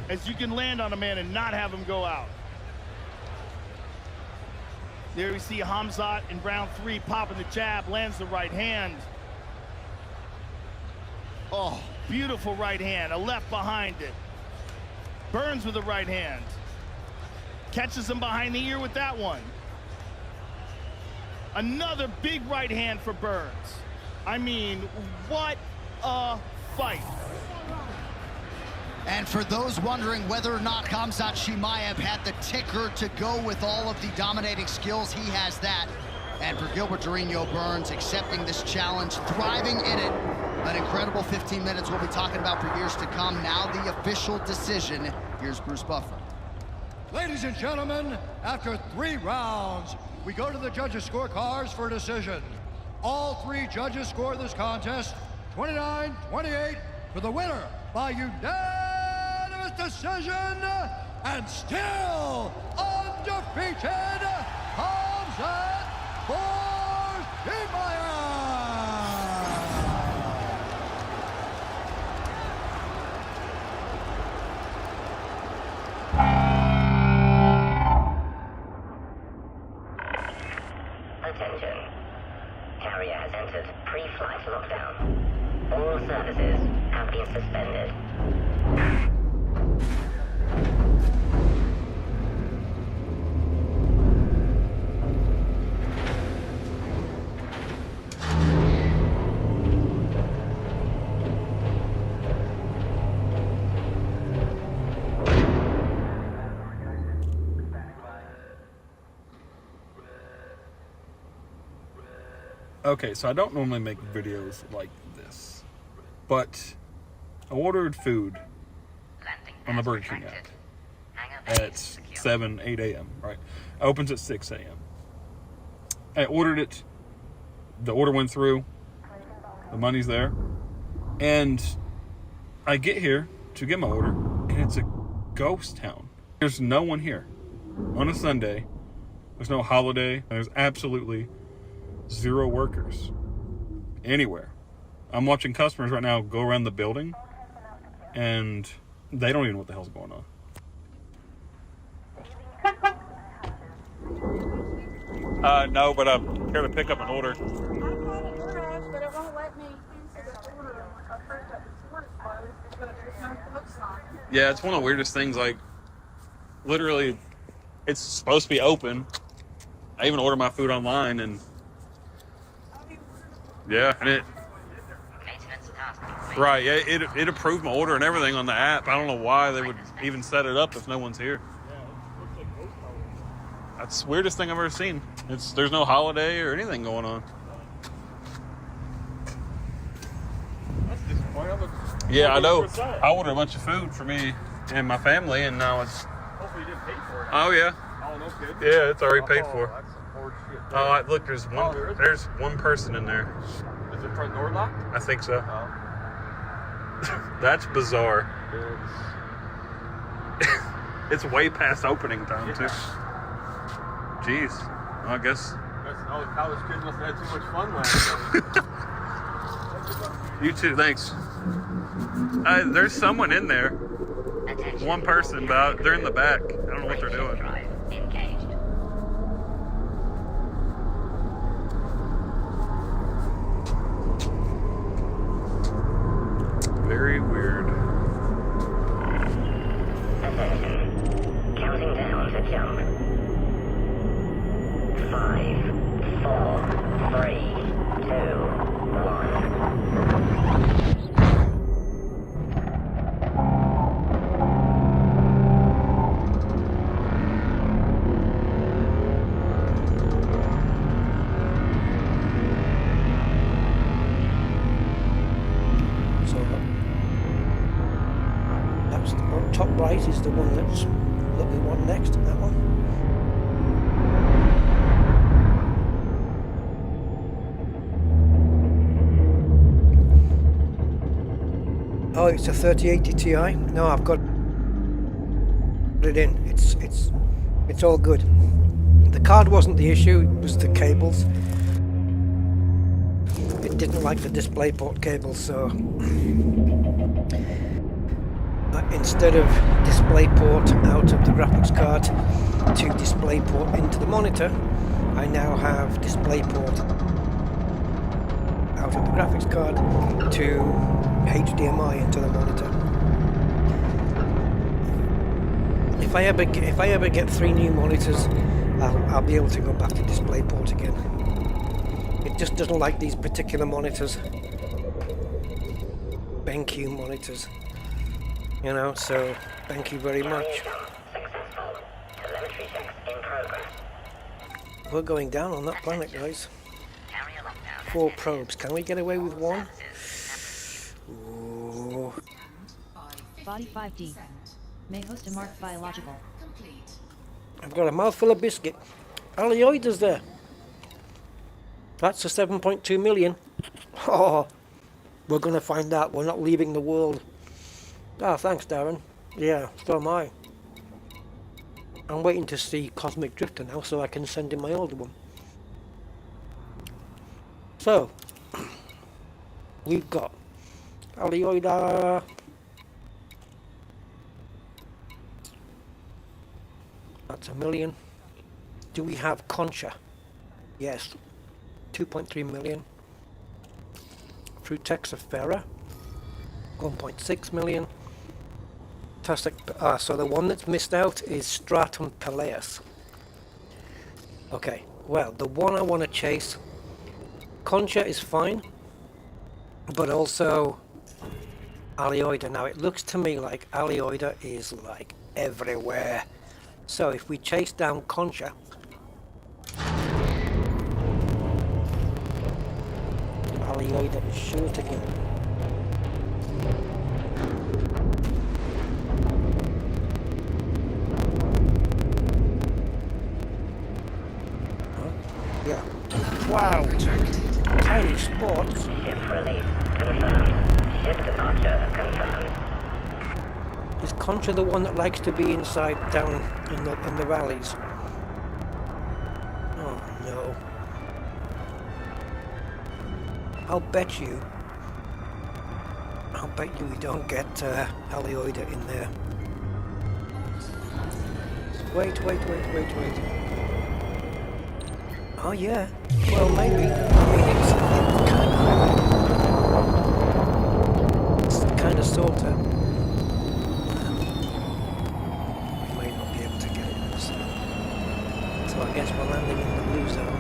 as you can land on a man and not have him go out. There we see Hamzat in round 3 popping the jab, lands the right hand. Oh, beautiful right hand, a left behind it. Burns with the right hand. Catches him behind the ear with that one. Another big right hand for Burns. I mean, what a fight. And for those wondering whether or not Hamzat Chimaev had the ticker to go with all of the dominating skills, he has that. And for Gilbert Durinho Burns, accepting this challenge, thriving in it, an incredible 15 minutes we'll be talking about for years to come. Now the official decision. Here's Bruce Buffer. Ladies and gentlemen, after 3 rounds, we go to the judges' scorecards for a decision. All 3 judges score this contest 29-28 for the winner by unanimous decision, and still undefeated, Hamzat Chimaev. Attention. Carrier has entered pre-flight lockdown. All services have been suspended. Okay, so I don't normally make videos like this, but I ordered food on the Burger King app at 7, 8 a.m., right? Opens at 6 a.m. I ordered it. The order went through. The money's there. And I get here to get my order, and it's a ghost town. There's no one here on a Sunday. There's no holiday. There's absolutely zero workers anywhere. I'm watching customers right now go around the building, and they don't even know what the hell's going on. No, but I'm here to pick up an order. Yeah, it's one of the weirdest things. Like, literally, it's supposed to be open. I even order my food online, and yeah, and it. Right, yeah, it approved my order and everything on the app. I don't know why they would even set it up if no one's here. That's the weirdest thing I've ever seen. There's no holiday or anything going on. That's disappointing. Yeah, I know. I ordered a bunch of food for me and my family, and now it's. Hopefully you didn't pay for it. Oh yeah. Oh, no kidding. Yeah, it's already paid for. That's some horse shit. Oh, look, there's one person in there. Is the front door locked? I think so. Oh. That's bizarre. It's way past opening time too. Jeez, well, I guess. All the college kids must have had too much fun last night. You too, thanks. There's someone in there. One person, but they're in the back. I don't know what they're doing. Very weird. Counting down to jump. 5, 4, 3, 2, 1. So that's the one, top right is the one that we want next, that one. Oh, it's a 3080 Ti. No, I've got it in. It's all good. The card wasn't the issue, it was the cables. It didn't like the DisplayPort cables, so instead of DisplayPort out of the graphics card to DisplayPort into the monitor, I now have DisplayPort out of the graphics card to HDMI into the monitor. If I ever get 3 new monitors, I'll be able to go back to DisplayPort again. It just doesn't like these particular monitors, BenQ monitors, you know. So thank you very much. We're going down on that planet, guys. 4 probes. Can we get away with 1? Ooh. Body 5D. May host a marked biological. I've got a mouthful of biscuit. Alioida's there. That's a 7.2 million. Oh, we're going to find out. We're not leaving the world. Ah, thanks, Darren. Yeah, so am I. I'm waiting to see Cosmic Drifter now so I can send him my older one. So, we've got Alioida. That's 1 million. Do we have Concha? Yes. 2.3 million. Frutexifera. 1.6 million. So the one that's missed out is Stratum Peleus. Okay, well, the one I want to chase, Concha is fine, but also Alioida. Now it looks to me like Alioida is like everywhere. So if we chase down Concha, Alioida is sure to get. Yeah. sports. Ship release confirmed. Ship departure confirmed. Is Contra the one that likes to be inside down in the rallies? Oh no. I'll bet you we don't get Alioida in there. Wait. Oh yeah. Well, maybe. It's kind of sorta. We may not be able to get it in the sun. So I guess we're landing in the blue zone.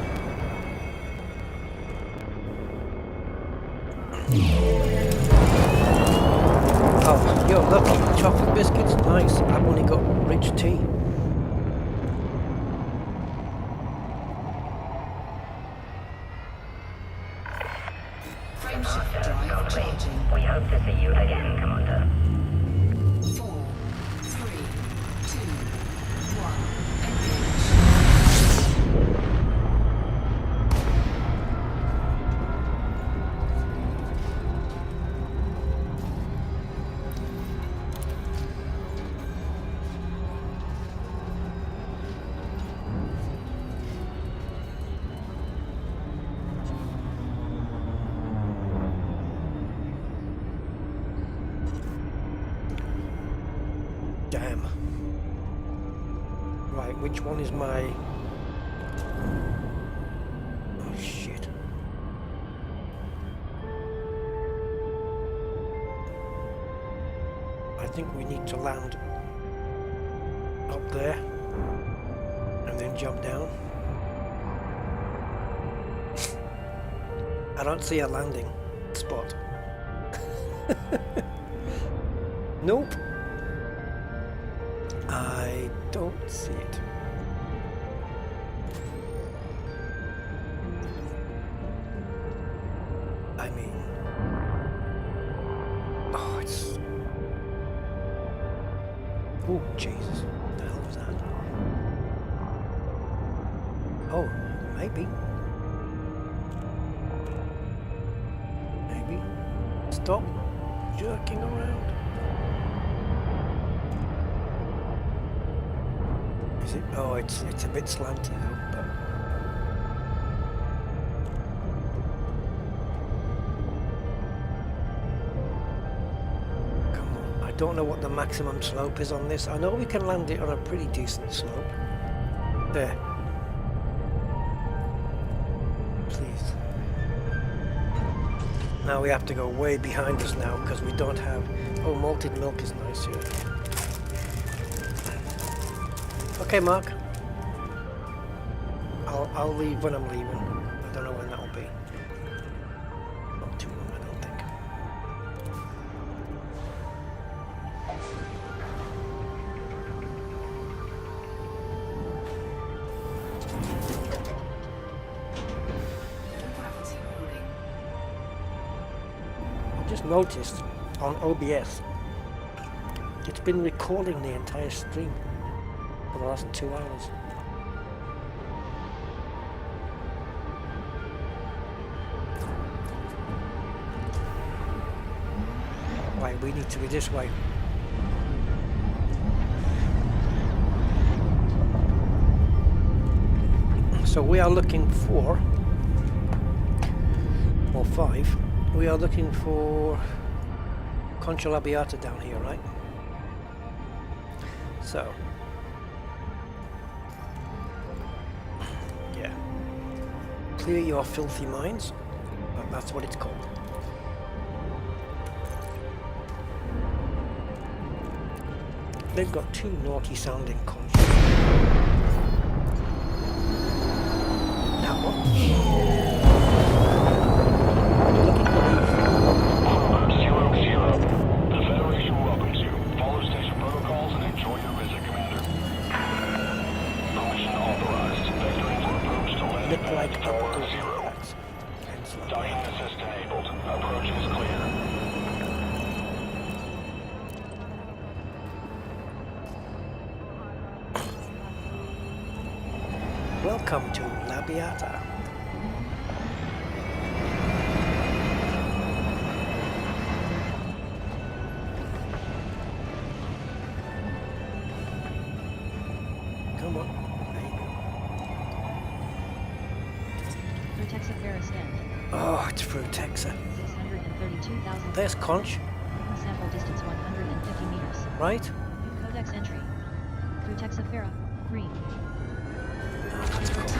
Oh, yo, look, chocolate biscuits, nice. I've only got rich tea. Frameshift drive charging. We hope to see you again, Commander. 4, 3, 2, 1. Damn. Right, which one is my... Oh shit. I think we need to land up there and then jump down. I don't see a landing spot. Nope. I don't see it. I mean... Oh, it's... Oh, Jesus. What the hell was that? Oh, maybe. Maybe. Stop jerking around. Is it? Oh, it's a bit slanty though, but... Come on, I don't know what the maximum slope is on this. I know we can land it on a pretty decent slope. There. Please. Now we have to go way behind us now because we don't have... Oh, malted milk is nice here. Okay, Mark. I'll leave when I'm leaving. I don't know when that'll be. Not too long, I don't think. I just noticed on OBS, it's been recording the entire stream for the last 2 hours. Right, we need to be this way. So we are looking for, or 5, we are looking for Concha Labiata down here, right? So, yeah. Clear your filthy minds. That's what it's called. They've got 2 naughty sounding conchas. That one. You're looking for these. 0-0. The Federation welcomes you. Follow station protocols and enjoy your visit, Commander. Permission authorized. Vectoring for approach to landing look like pad Tower 0. Docking assist enabled. Approach is clear. Welcome to Labiata. Crew Texas. 632,000. There's Conch. Sample distance 150 meters. Right? New codex entry. Crew Texafera, green. No, that's Conch.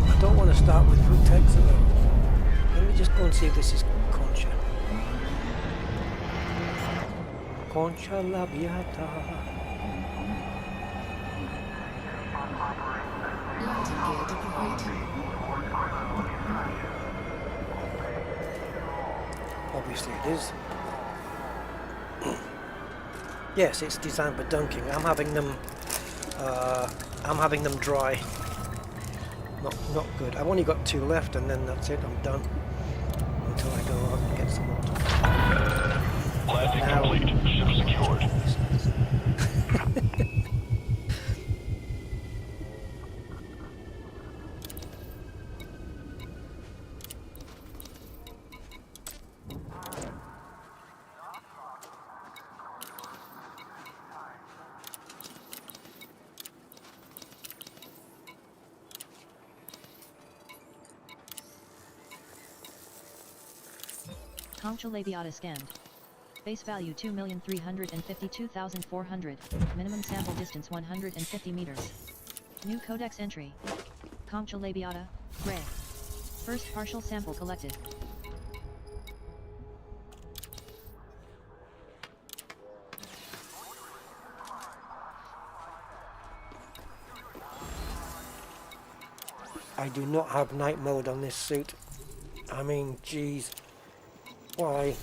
I don't want to start with Crew Texas though. Let me just go and see if this is Concha. Concha la Beata. Obviously it is. Yes, it's designed for dunking. I'm having them dry. Not good. I've only got 2 left and then that's it, I'm done. Until I go out and get some more. Landing complete. Ship secured. Concha labiata scanned. Base value 2,352,400. Minimum sample distance 150 meters. New codex entry. Concha labiata, gray. First partial sample collected. I do not have night mode on this suit. I mean, geez. Why?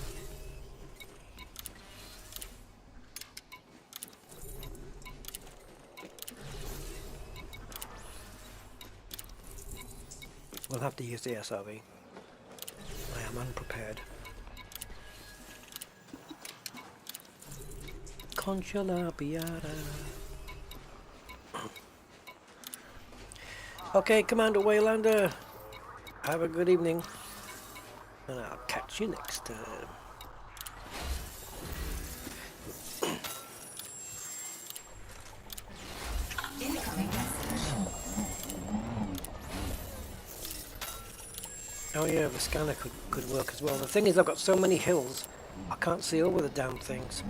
We'll have to use the SRV. I am unprepared. Concha la Beata. Okay, Commander Waylander. Have a good evening. And I'll catch you next time. Oh yeah, the scanner could work as well. The thing is, I've got so many hills, I can't see over the damn things.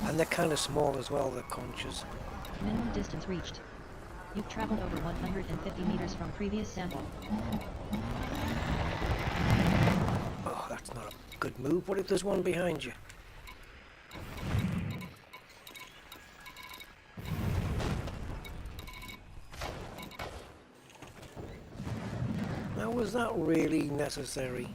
And they're kind of small as well, the conchas. Minimum distance reached. You've traveled over 150 meters from previous sample. Oh, that's not a good move. What if there's one behind you? Now, was that really necessary?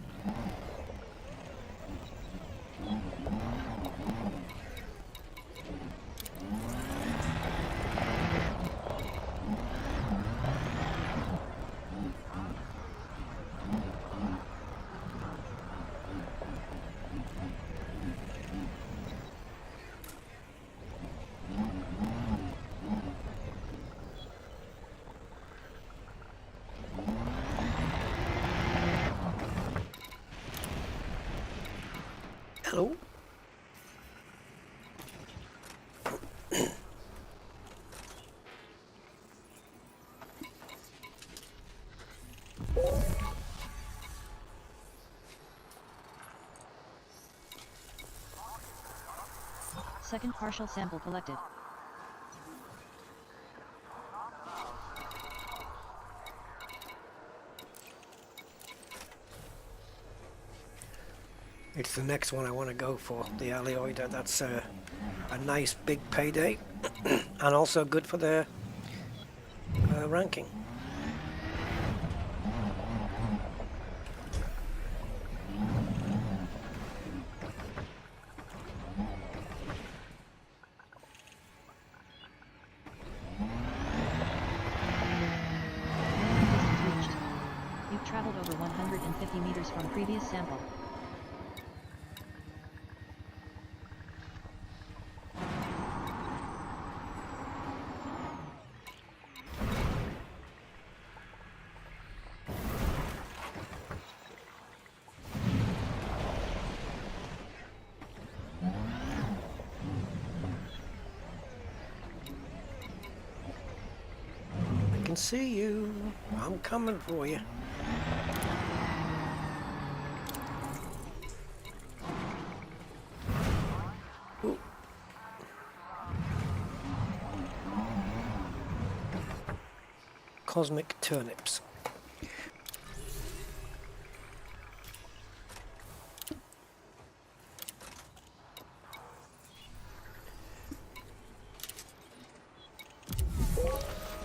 Hello? Second partial sample collected. It's the next one I want to go for, the Alioida. That's a nice big payday and also good for their ranking. Distance reached. You've traveled over 150 meters from previous sample. can see you. I'm coming for you. Ooh. Cosmic turnips.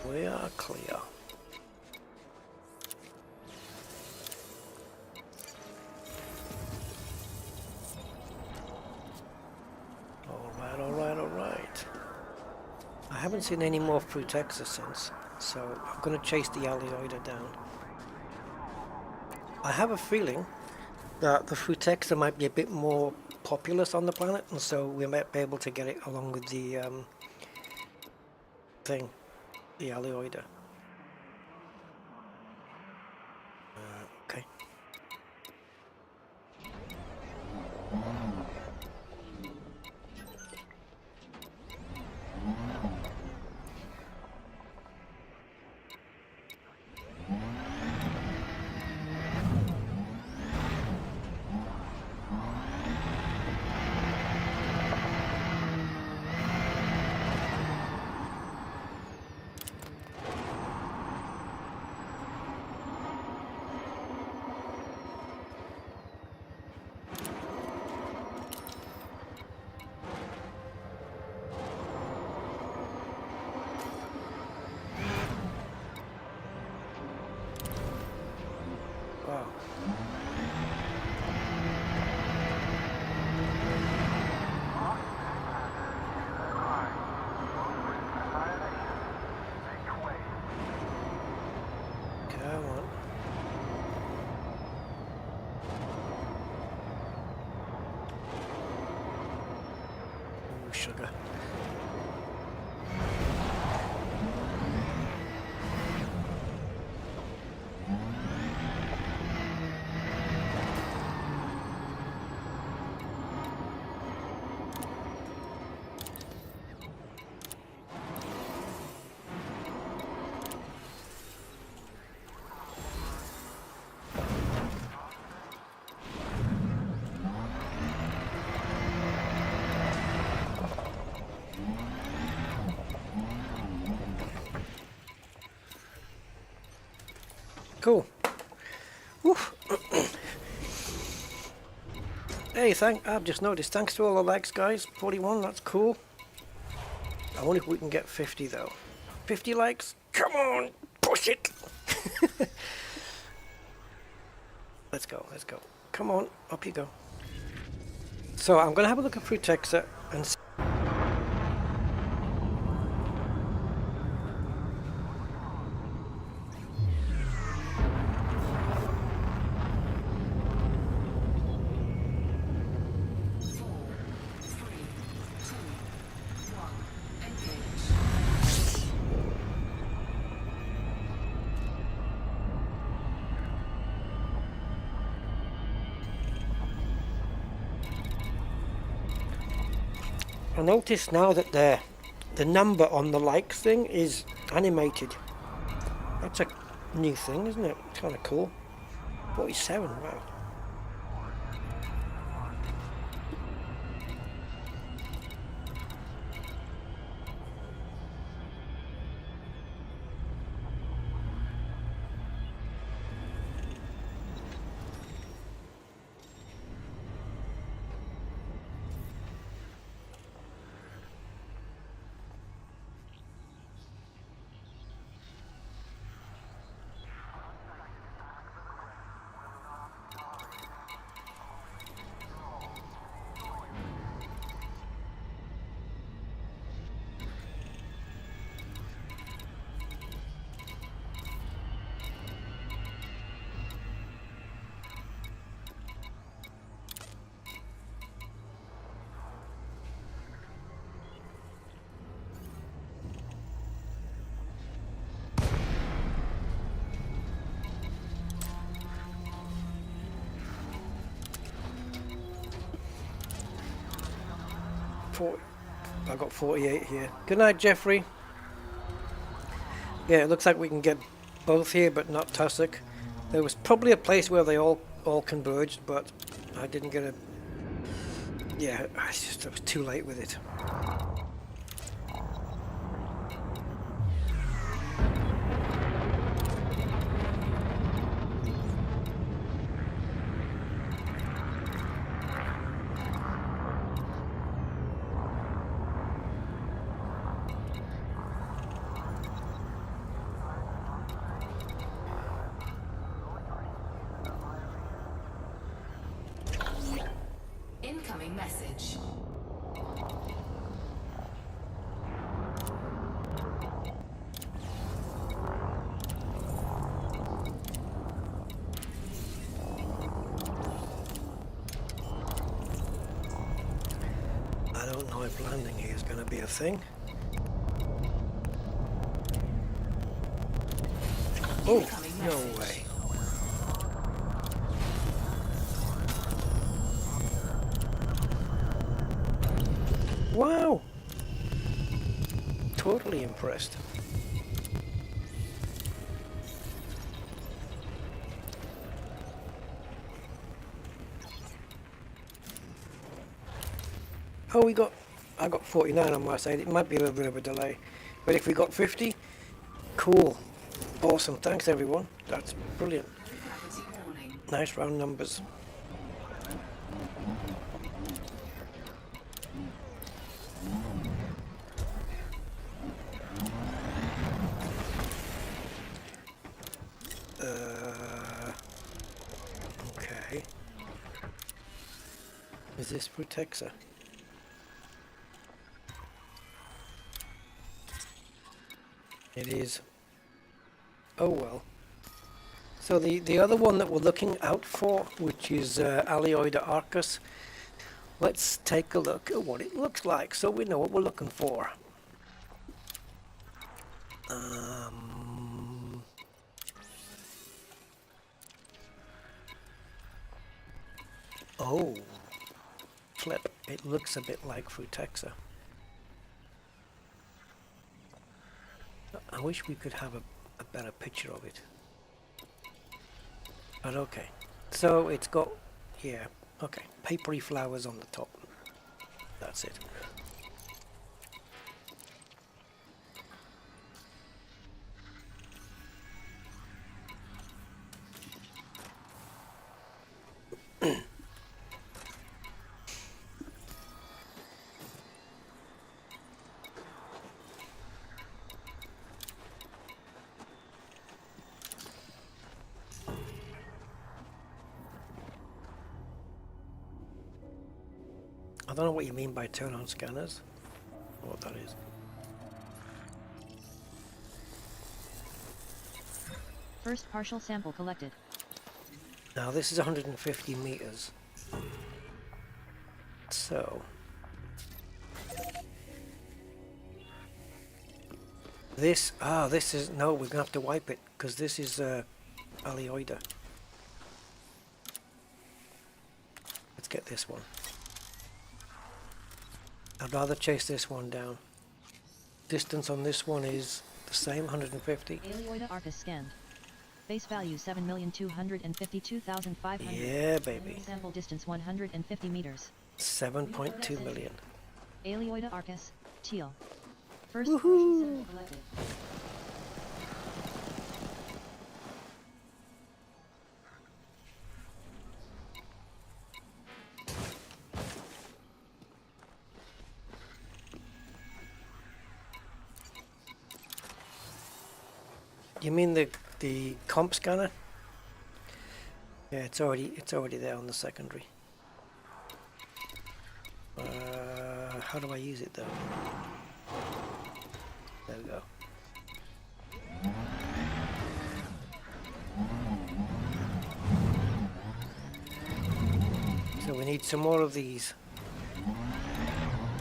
We are clear. Alright. I haven't seen any more Frutexa since, so I'm going to chase the Alioida down. I have a feeling that the Frutexa might be a bit more populous on the planet, and so we might be able to get it along with the thing. The Alioida. Okay. Wow. Come on. Ooh, sugar. Cool. Woof. Hey, I've just noticed. Thanks to all the likes, guys. 41, that's cool. I wonder if we can get 50 though. 50 likes? Come on, push it. Let's go. Come on, up you go. So I'm gonna have a look at Frutexa and see. I notice now that the number on the likes thing is animated. That's a new thing, isn't it? It's kind of cool. 47, wow. I got 48 here. Good night, Jeffrey. Yeah, it looks like we can get both here, but not Tussock. There was probably a place where they all converged, but I didn't get a... Yeah, I was too late with it. Incoming message. I don't know if landing here is going to be a thing. Oh, no way. Wow! Totally impressed. Oh, I got 49 on my side. It might be a little bit of a delay. But if we got 50, cool. Awesome. Thanks, everyone. That's brilliant. Nice round numbers. Okay. Is this for Texas? It is. Oh well. So the other one that we're looking out for, which is Alioida Arcus, let's take a look at what it looks like so we know what we're looking for. Oh, flip. It looks a bit like Frutexa. I wish we could have a better picture of it. But okay. So it's got, yeah, okay. Papery flowers on the top. That's it. I don't know what you mean by turn on scanners, or what that is. First partial sample collected. Now this is 150 meters. So this is, no, we're gonna have to wipe it because this is Alioida. Let's get this one. I'd rather chase this one down. Distance on this one is the same, 150. Alioida Arcus scanned. Base value 7,252,500. Yeah, baby. Sample distance 150 meters. 7.2 million. Alioida Arcus, teal. First partial sample collected. You mean the comp scanner? Yeah, it's already there on the secondary. How do I use it though? There we go. So we need some more of these.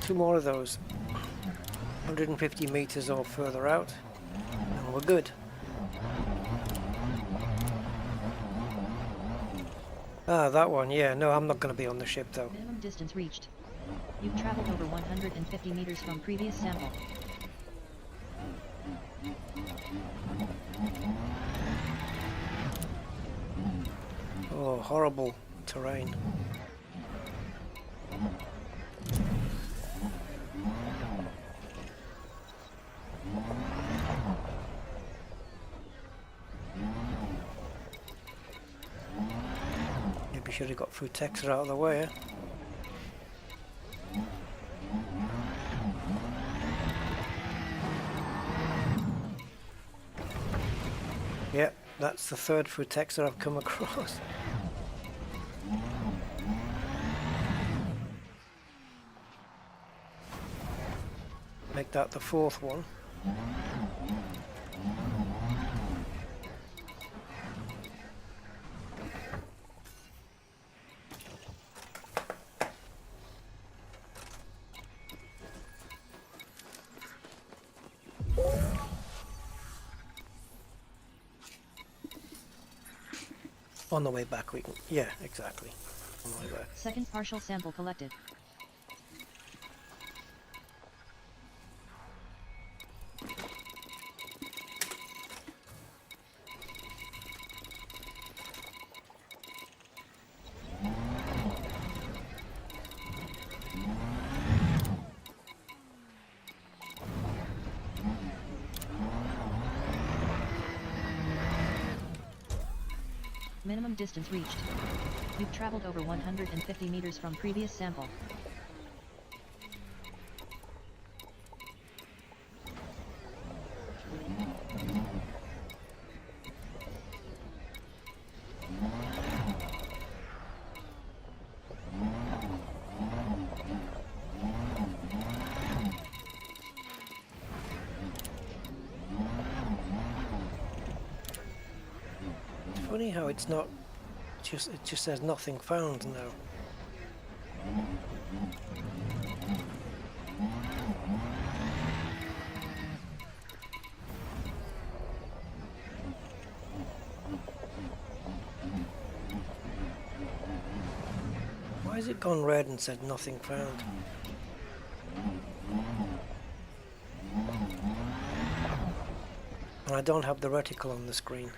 2 more of those. 150 meters or further out, and we're good. Ah, that one, yeah. No, I'm not going to be on the ship, though. Minimum distance reached. You've traveled over 150 meters from previous sample. Oh, horrible terrain. Maybe should have got through Texas out of the way, eh? Yep, that's the third Frutex that I've come across. Make that the fourth one. On the way back we can, yeah, exactly. On the way back. Second partial sample collected. Minimum distance reached. You've traveled over 150 meters from previous sample. Funny how it's not just, it just says nothing found now. Why has it gone red and said nothing found? And I don't have the reticle on the screen.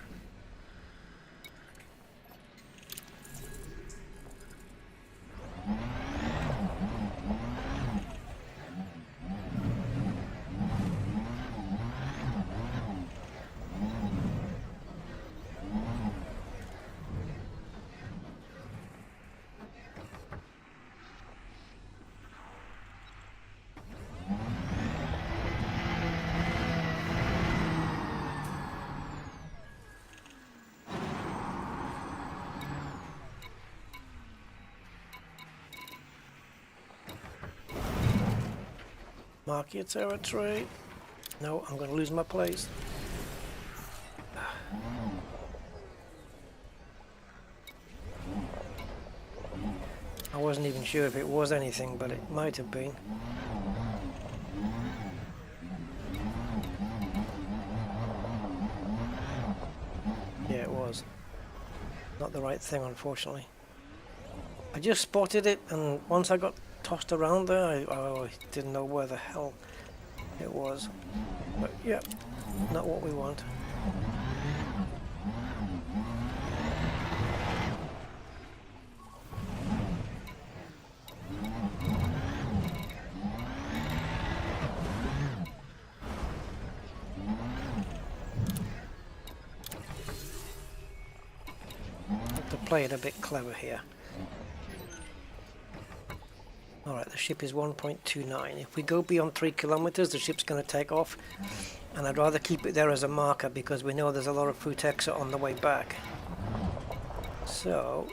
Mark your territory. No, I'm going to lose my place. I wasn't even sure if it was anything, but it might have been. Yeah, it was. Not the right thing, unfortunately. I just spotted it, and once I got tossed around there, I didn't know where the hell it was. But yeah, not what we want. Have to play it a bit clever here. Alright, the ship is 1.29. If we go beyond 3 kilometers, the ship's going to take off. And I'd rather keep it there as a marker because we know there's a lot of Frutexa on the way back. So...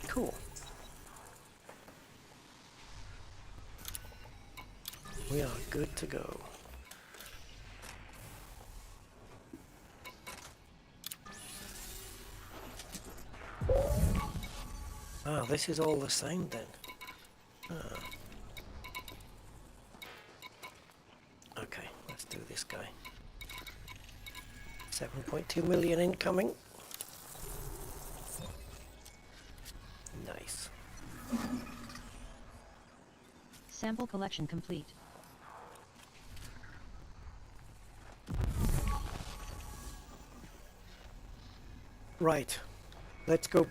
cool. We are good to go. Ah, this is all the same then. Ah. Okay, let's do this guy. 7.2 million incoming. Nice. Sample collection complete. Right. Let's go.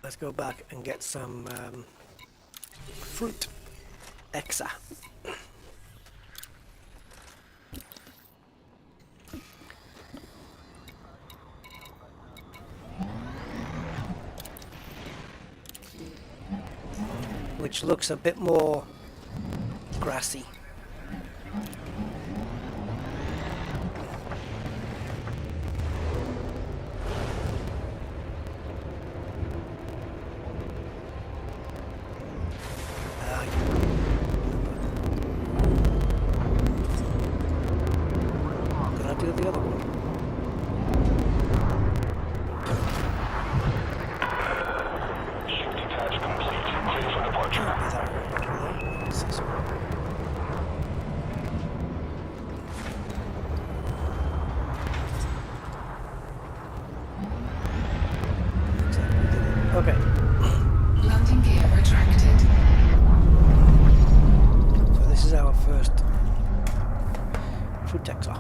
Let's go back and get some fruit exa. Which looks a bit more grassy. Did I do the other one? Shift attach complete. Clear for departure. This is one. Okay. Landing gear retracted. So this is our first fruit texture.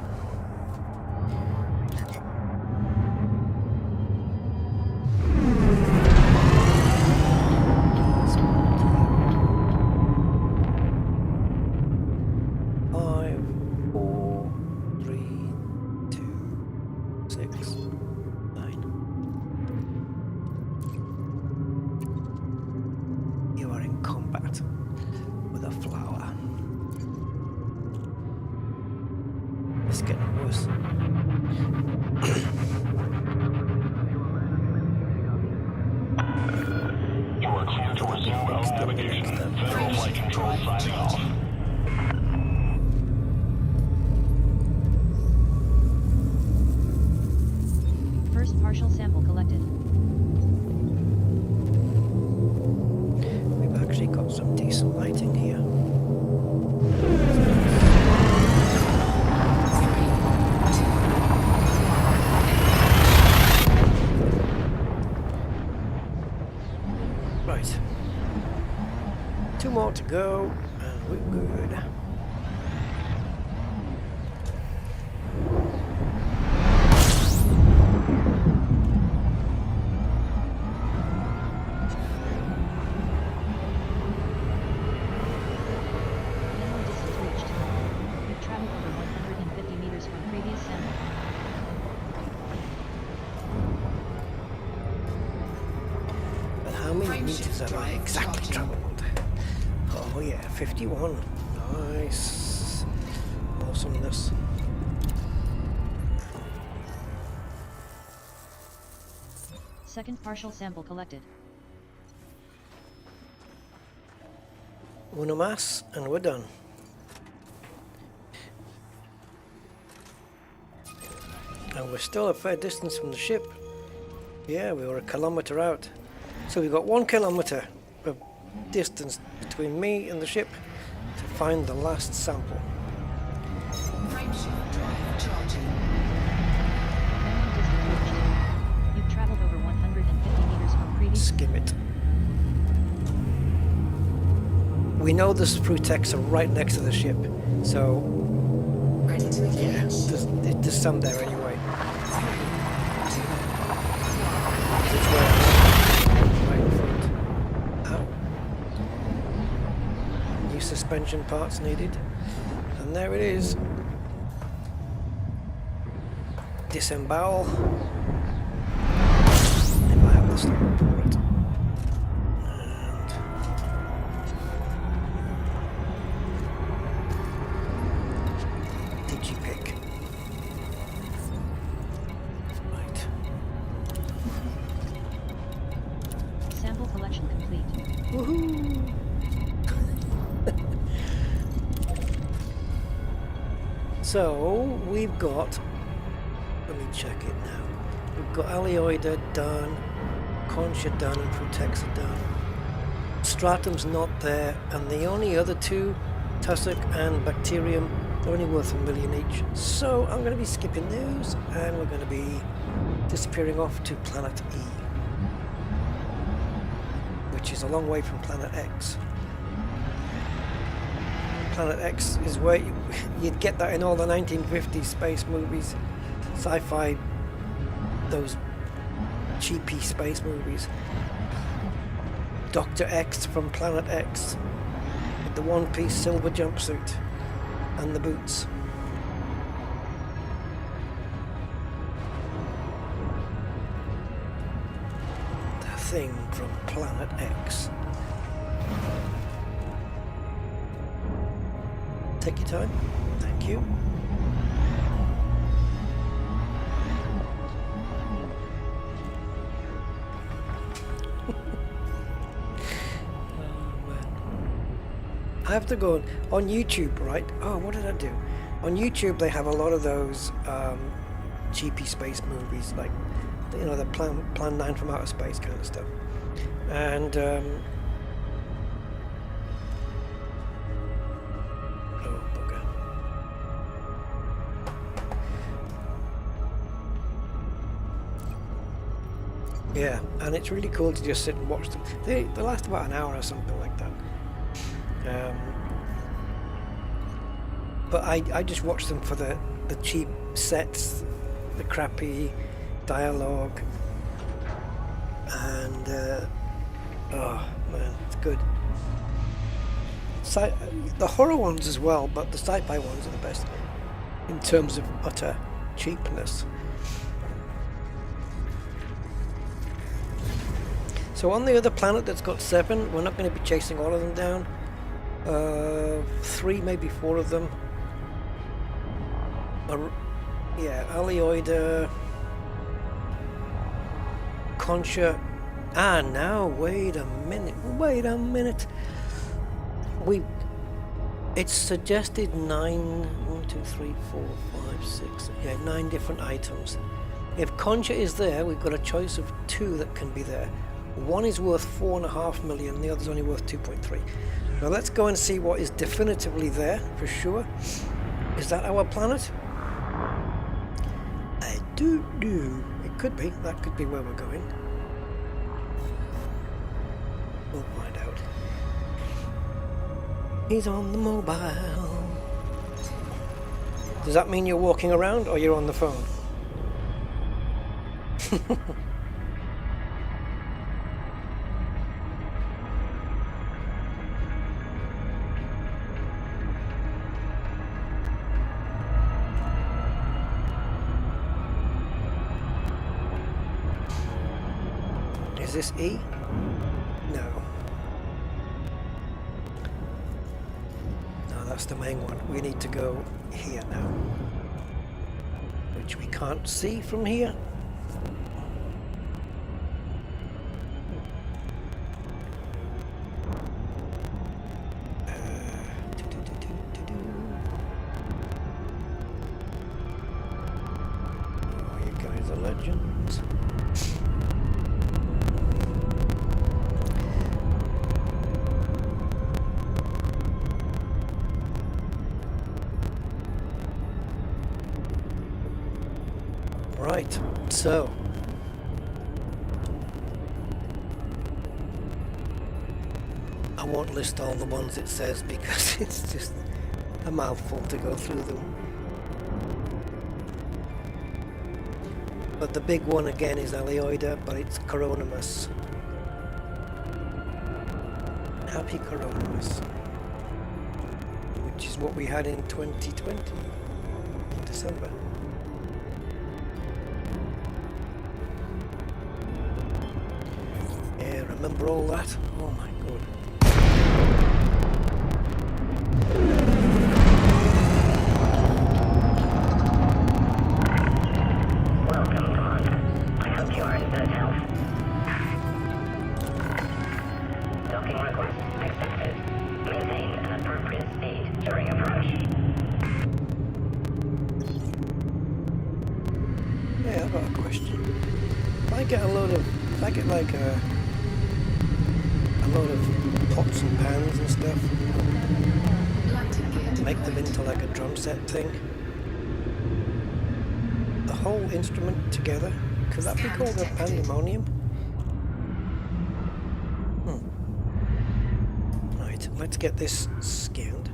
You are clear to resume route navigation. Federal Flight Control signing off. First partial sample collected. We've actually got some decent lighting here. Right. 2 more to go, and we're good. Minimum distance reached. You've traveled over 150 meters from previous sample. But how many meters have I exactly traveled? Oh yeah, 51. Nice. Awesomeness. Second partial sample collected. Uno más, and we're done. And we're still a fair distance from the ship. Yeah, we were 1 kilometer out. So we've got 1 kilometer of distance between me and the ship to find the last sample. Frameshift drive charging. Minimum distance reached. You've traveled over 150 meters from previous. Skim it. We know there's fruitex are right next to the ship, so Ready to engage. yeah, there's some there anyway. It's right in front. Ow. New suspension parts needed, and there it is. Disembowel. If I have the stomach for it. Pick. Right. Sample collection complete. Woohoo! So we've got. Let me check it now. We've got Alioida done, Concha done, and Frutexa done. Stratum's not there, and the only other two, Tussock and Bacterium, they're only worth $1 million each. So I'm going to be skipping those, and we're going to be disappearing off to Planet E. which is a long way from Planet X. Planet X is where you'd get that in all the 1950s space movies, sci-fi, those cheapy space movies. Dr. X from Planet X with the one-piece silver jumpsuit and the boots. The thing from Planet X. Take your time. Thank you. I have to go on YouTube, right? Oh, what did I do? On YouTube, they have a lot of those cheapy space movies, like, you know, the Plan 9 from Outer Space kind of stuff. And oh, bugger. Yeah, and it's really cool to just sit and watch them. They last about an hour or something like that. But I just watch them for the cheap sets, the crappy dialogue, and oh man, it's good. The horror ones as well, but the sci-fi ones are the best in terms of utter cheapness. So on the other planet that's got 7, we're not going to be chasing all of them down. 3, maybe 4 of them. Yeah, Alioida, Concha. Ah, now wait a minute. It's suggested 9. 1, 2, 3, 4, 5, 6. Yeah, 9 different items. If Concha is there, we've got a choice of 2 that can be there. One is worth 4.5 million. The other's only worth 2.3. Now let's go and see what is definitively there for sure. Is that our planet? I do. It could be. That could be where we're going. We'll find out. He's on the mobile. Does that mean you're walking around or you're on the phone? Is this E? No. No, that's the main one. We need to go here now. Which we can't see from here. Oh, you guys are legends. Right, so I won't list all the ones it says because it's just a mouthful to go through them. But the big one again is Alioida, but it's Coronimus. Happy Coronimus, which is what we had in 2020, in December. Remember all that? Oh my god. Welcome, Commander. I hope you are in good health. Docking request accepted. Maintain an appropriate speed during approach. Yeah, I've got a question. If I get like a load of pots and pans and stuff, make them into like a drum set thing, the whole instrument together, could that be called a pandemonium? let's get this scanned.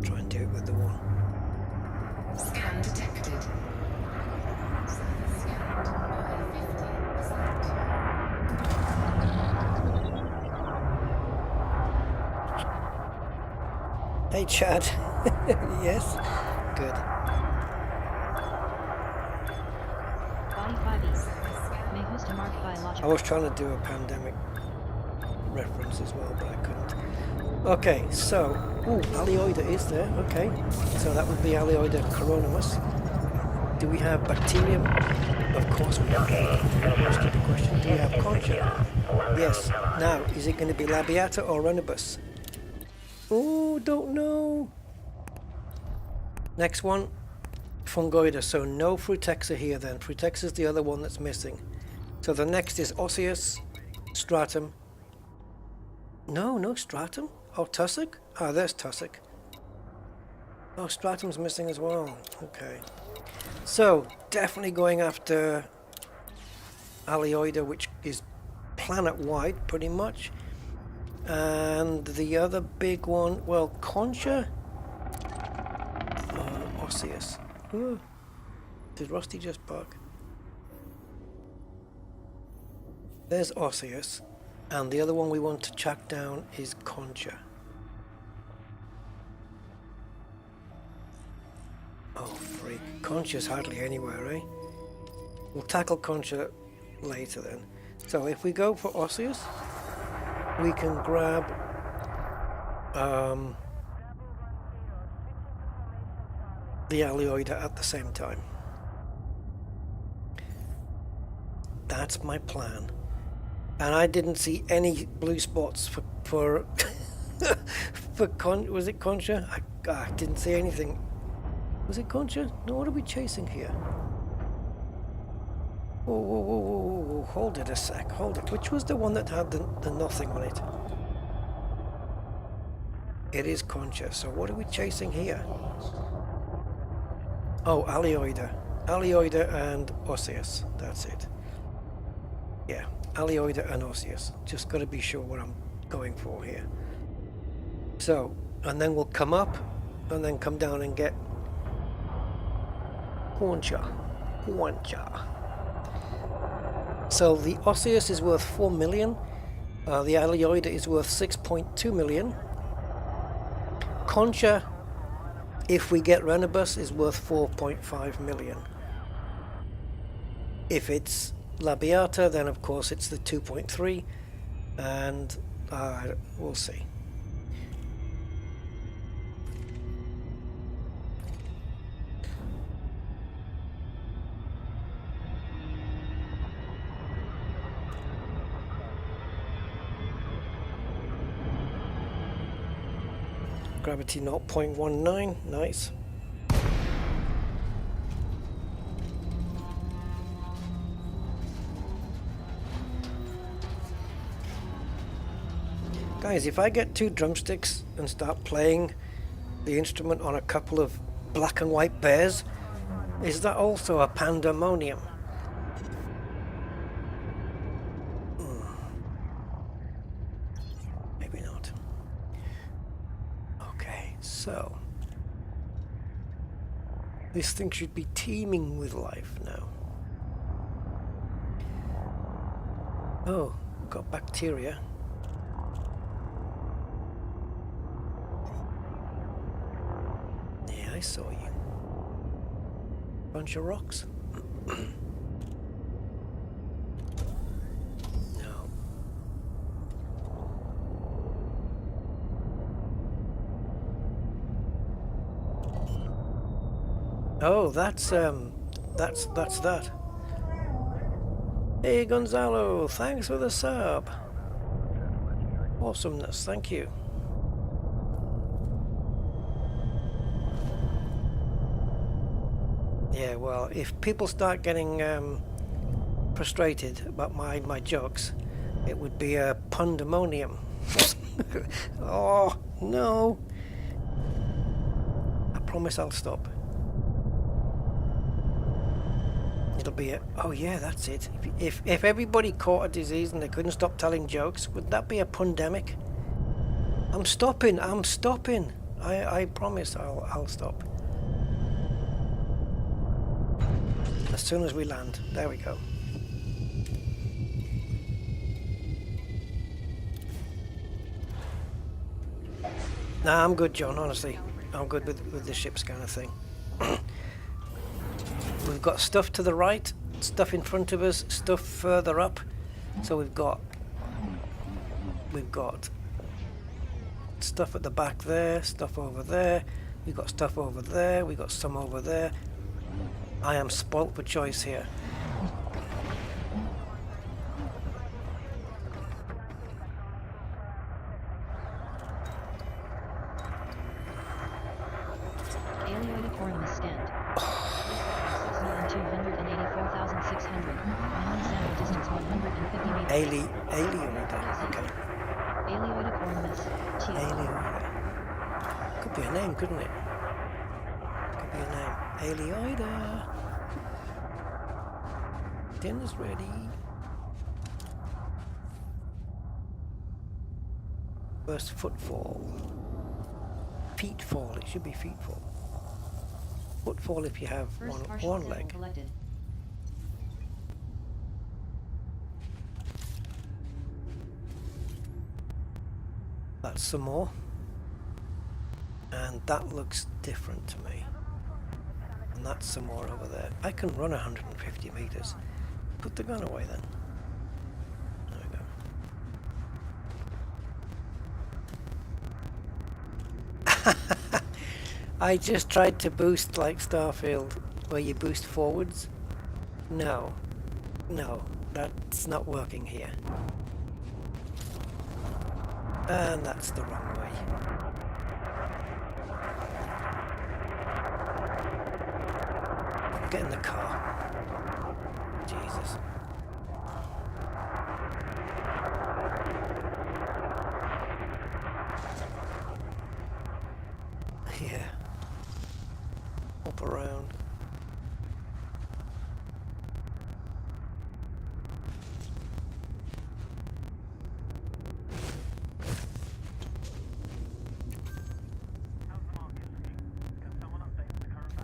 Try and do it with the one. Scan detected. Hey Chad. Yes. Good. Body 5E. May host a marked biological. I was trying to do a pandemic reference as well, but I couldn't. Okay, so, ooh, Alioida is there, okay. So that would be Alioida coronimus. Do we have bacterium? Of course we do. Stupid question. Do we have concha? Yes. Now, is it going to be labiata or renibus? Oh, don't know. Next one, fungoida. So no frutexa here then. Frutexa is the other one that's missing. So the next is osseous, stratum. No stratum. Oh, tussock? Ah, there's tussock. Oh, stratum's missing as well. Okay. So definitely going after Alioida, which is planet-wide pretty much. And the other big one, well, concha, osseous. Ooh. Did Rusty just bark? There's osseous, and the other one we want to track down is concha. Oh, freak. Concha's hardly anywhere, eh? We'll tackle concha later then. So if we go for osseous, we can grab the Alioida at the same time. That's my plan. And I didn't see any blue spots for was it concha? I didn't see anything. Was it concha? No, what are we chasing here? Whoa, hold it a sec, hold it. Which was the one that had the nothing on it? It is concha, so what are we chasing here? Oh, Alioida. Alioida and osseous, that's it. Yeah, Alioida and osseous. Just gotta be sure what I'm going for here. So, and then we'll come up, and then come down and get concha. So the osseous is worth 4 million. The Alioida is worth 6.2 million. Concha, if we get renibus, is worth 4.5 million. If it's labiata, then of course it's the 2.3, and we'll see. Gravity 0.19, nice. Guys, if I get 2 drumsticks and start playing the instrument on a couple of black and white bears, is that also a pandemonium? Maybe not. Okay, so this thing should be teeming with life now. Oh, got bacteria. I saw you. Bunch of rocks. No. Oh, that's that. Hey Gonzalo, thanks for the sub. Awesomeness, thank you. Yeah, well, if people start getting frustrated about my jokes, it would be a pandemonium. Oh, no. I promise I'll stop. It'll be a, oh yeah, that's it. If everybody caught a disease and they couldn't stop telling jokes, would that be a pandemic? I'm stopping. I promise I'll stop. As soon as we land. There we go. Nah, I'm good, John, honestly. I'm good with the ships kind of thing. We've got stuff to the right, stuff in front of us, stuff further up. So we've got stuff at the back there, stuff over there. We've got stuff over there, we've got some over there. I am spoilt for choice here. Alioniform stand. 6,284,600. Non-sample distance 150 meters. Alioida, okay. Alioidiformis. T. Alioida. Could be a name, couldn't it? Could be a name. Alioida. Dinner's ready. First footfall. Feetfall, it should be feetfall. Footfall if you have one leg. Collected. That's some more. And that looks different to me. And that's some more over there. I can run 150 meters. Put the gun away then. There we go. I just tried to boost like Starfield, where you boost forwards. No, that's not working here. And that's the wrong way. Get in the car. Jesus. Yeah. Up around.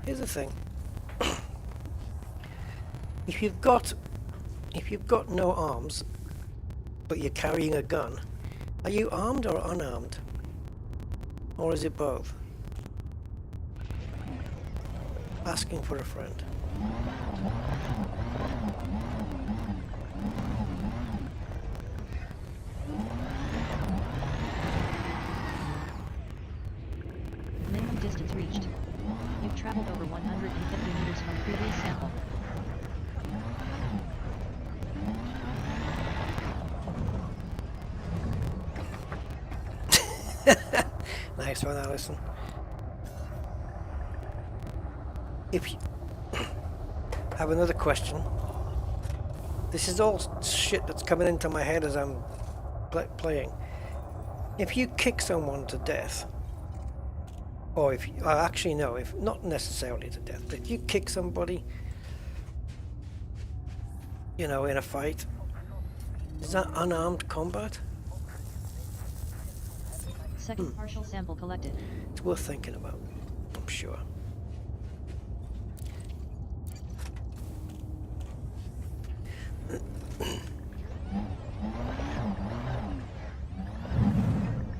Here's the thing. If you've got no arms, but you're carrying a gun, are you armed or unarmed? Or is it both? Asking for a friend. Minimum distance reached. You've traveled over 150 meters from previous sample. Nice one, Alison. If you I have another question. This is all shit that's coming into my head as I'm playing. If you kick someone to death, or if you, actually no, if not necessarily to death, but if you kick somebody, you know, in a fight, is that unarmed combat? Second partial sample collected. It's worth thinking about, I'm sure.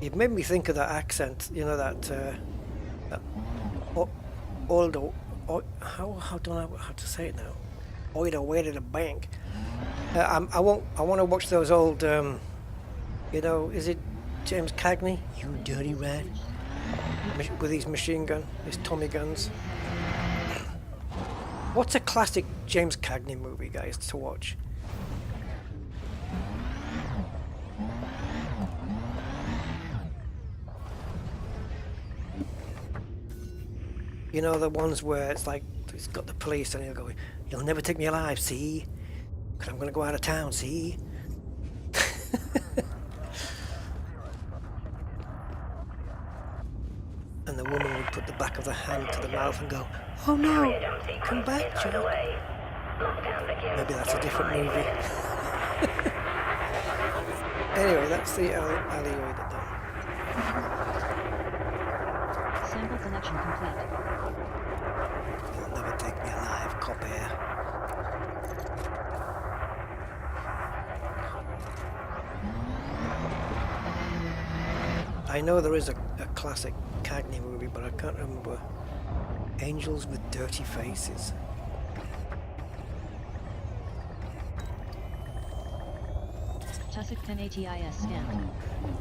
It made me think of that accent, you know, that old, how don't I know how to say it now? Old way to the bank. I want to watch those old, you know, is it James Cagney? You dirty rat. With these machine gun, these Tommy guns. What's a classic James Cagney movie, guys, to watch? You know, the ones where it's like, it's got the police and he'll go, "You'll never take me alive, see? Because I'm going to go out of town, see?" And the woman would put the back of the hand to the mouth and go, "Oh no, come back, Jack." Maybe that's a different movie. Anyway, that's the alley-oid done. Sample collection complete. You'll never take me alive, cop air. I know there is a classic Cagney movie, but I can't remember. Angels with Dirty Faces. Tussock Pen ATIS scan.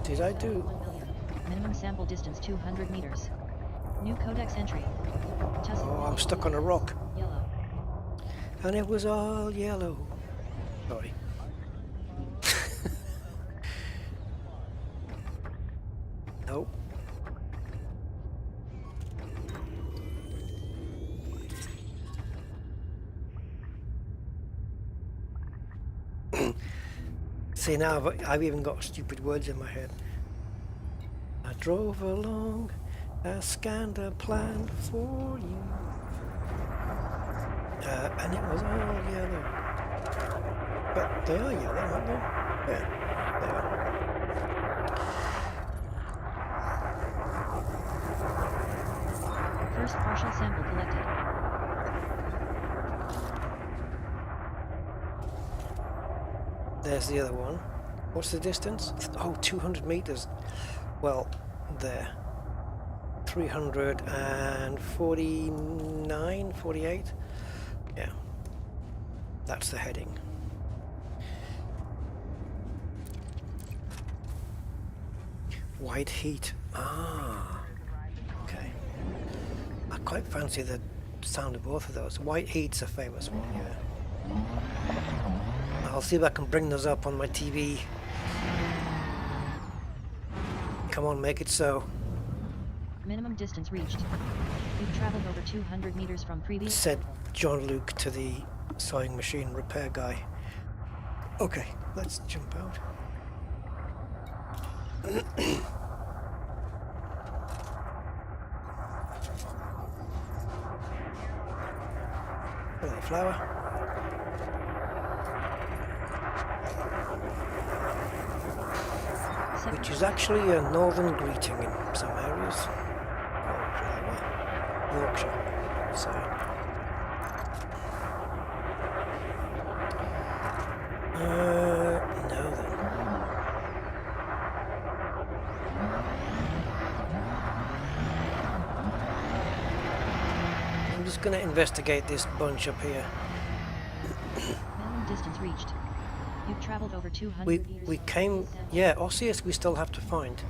Did I do? 1 million. Minimum sample distance 200 meters. New codex entry. Tussock. Oh, I'm stuck on a rock. Yellow. And it was all yellow. Sorry. Nope. See, now I've even got stupid words in my head. I drove along, I scanned a plan for you. And it was all yellow. But they are yellow, aren't they? Yeah, they are. First partial sample collected. There's the other one. What's the distance? Oh, 200 meters. Well, there. 349, 48. Yeah. That's the heading. White heat. Ah. Okay. I quite fancy the sound of both of those. White heat's a famous one, yeah. I'll see if I can bring those up on my TV. Come on, make it so. Minimum distance reached. You've traveled over 200 meters from previous... Said John Luke to the sewing machine repair guy. Okay, let's jump out. Hello, flower. Which is actually a northern greeting in some areas. Yorkshire, so. No then. I'm just going to investigate this bunch up here. Minimum distance reached. You've traveled over 200 meters. We came, yeah, Osseous we still have to find.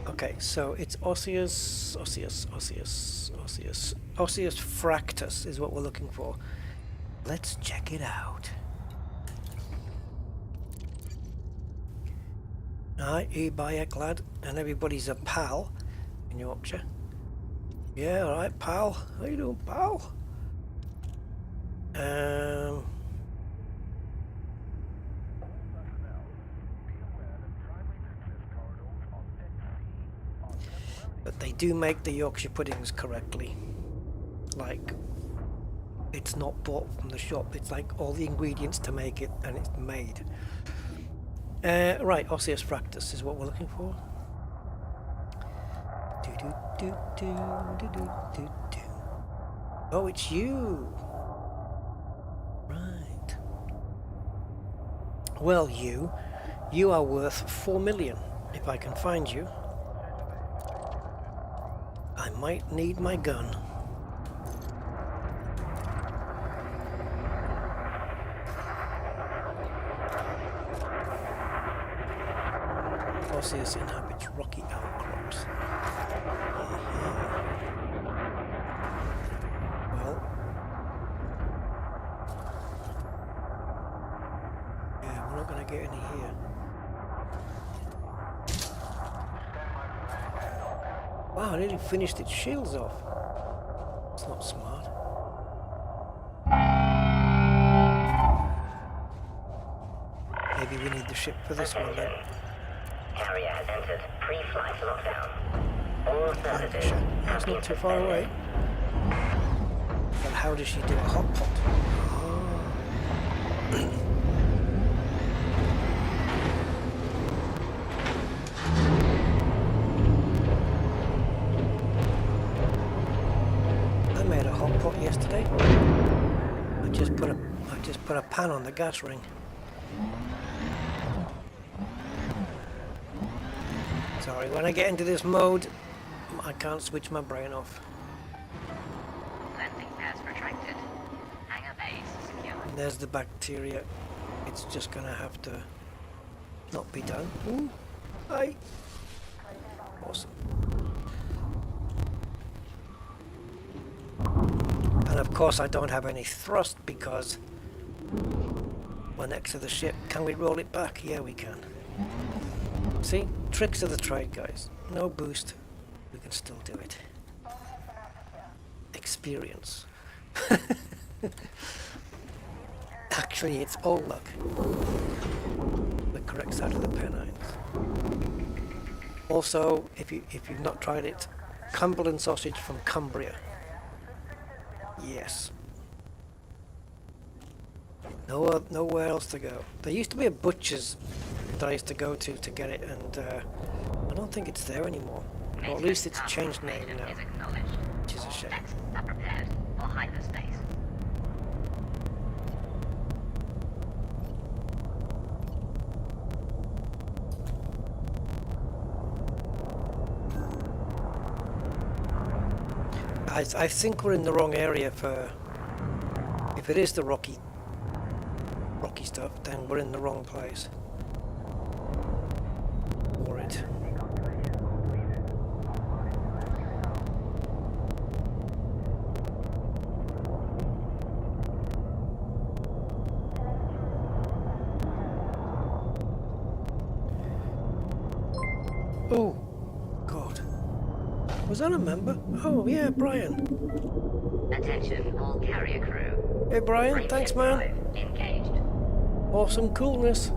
Okay, so it's Osseous Fractus is what we're looking for. Let's check it out. Alright, Bayek lad, and everybody's a pal in Yorkshire. Yeah, alright, pal. How you doing, pal? But they do make the Yorkshire puddings correctly. Like, it's not bought from the shop. It's like all the ingredients to make it, and it's made. Right, Osseous Fractus is what we're looking for. Oh, it's you. Right. Well, you are worth 4 million if I can find you. I might need my gun. Osseous inhabits rocky outcrops. Well, yeah, we're not going to get any here. Wow, I nearly finished its shields off. It's not smart. Maybe we need the ship for this one then. Carrier has entered pre-flight lockdown. All services. That's not too far away. But how does she do a hot pot? I made a hot pot yesterday. I just put a pan on the gas ring. Sorry, when I get into this mode, I can't switch my brain off. Landing pads retracted. Hangar base secure. There's the bacteria. It's just gonna have to not be done. Ooh, hi. Awesome. And of course I don't have any thrust because we're next to the ship. Can we roll it back? Yeah, we can. See? Tricks of the trade, guys. No boost. We can still do it. Experience. Actually, it's all luck. The correct side of the Pennines. Also, if you've not tried it, Cumberland sausage from Cumbria. Yes. Nowhere else to go. There used to be a butcher's that I used to go to get it, and I don't think it's there anymore. Or at least it's changed name now, which is a shame. Are prepared for hyperspace. I think we're in the wrong area for... If it is the rocky stuff, then we're in the wrong place. For it. Oh, God. Was that a member? Oh, yeah, Brian. Attention, all carrier crew. Hey, Brian, thanks, man. Engaged. Awesome coolness.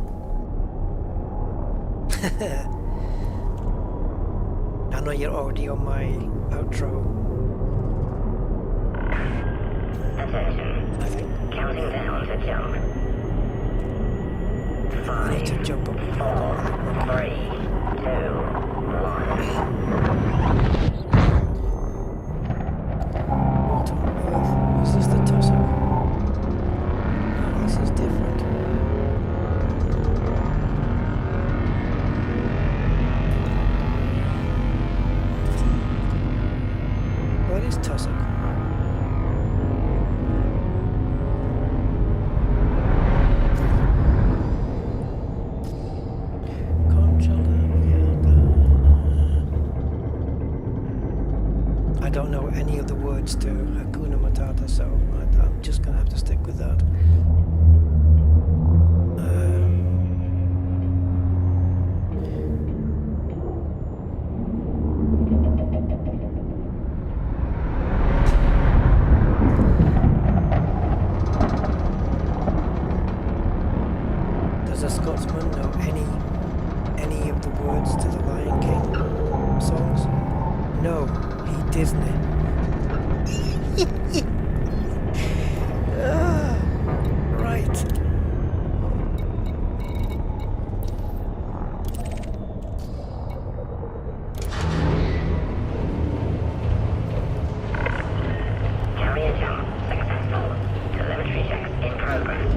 I know you're already on my outro. Attention. I think. Counting down to jump. I need to jump up. 4, 3, 2, 1. What on earth? Is this the tussock? No, this is different. What is tussock? I don't know any of the words to Hakuna Matata, so I'm just gonna have to stick with that. Does a Scotsman know any of the words to the Lion King songs? No. Disney. Right. Carrier jump successful. Telemetry checks in progress.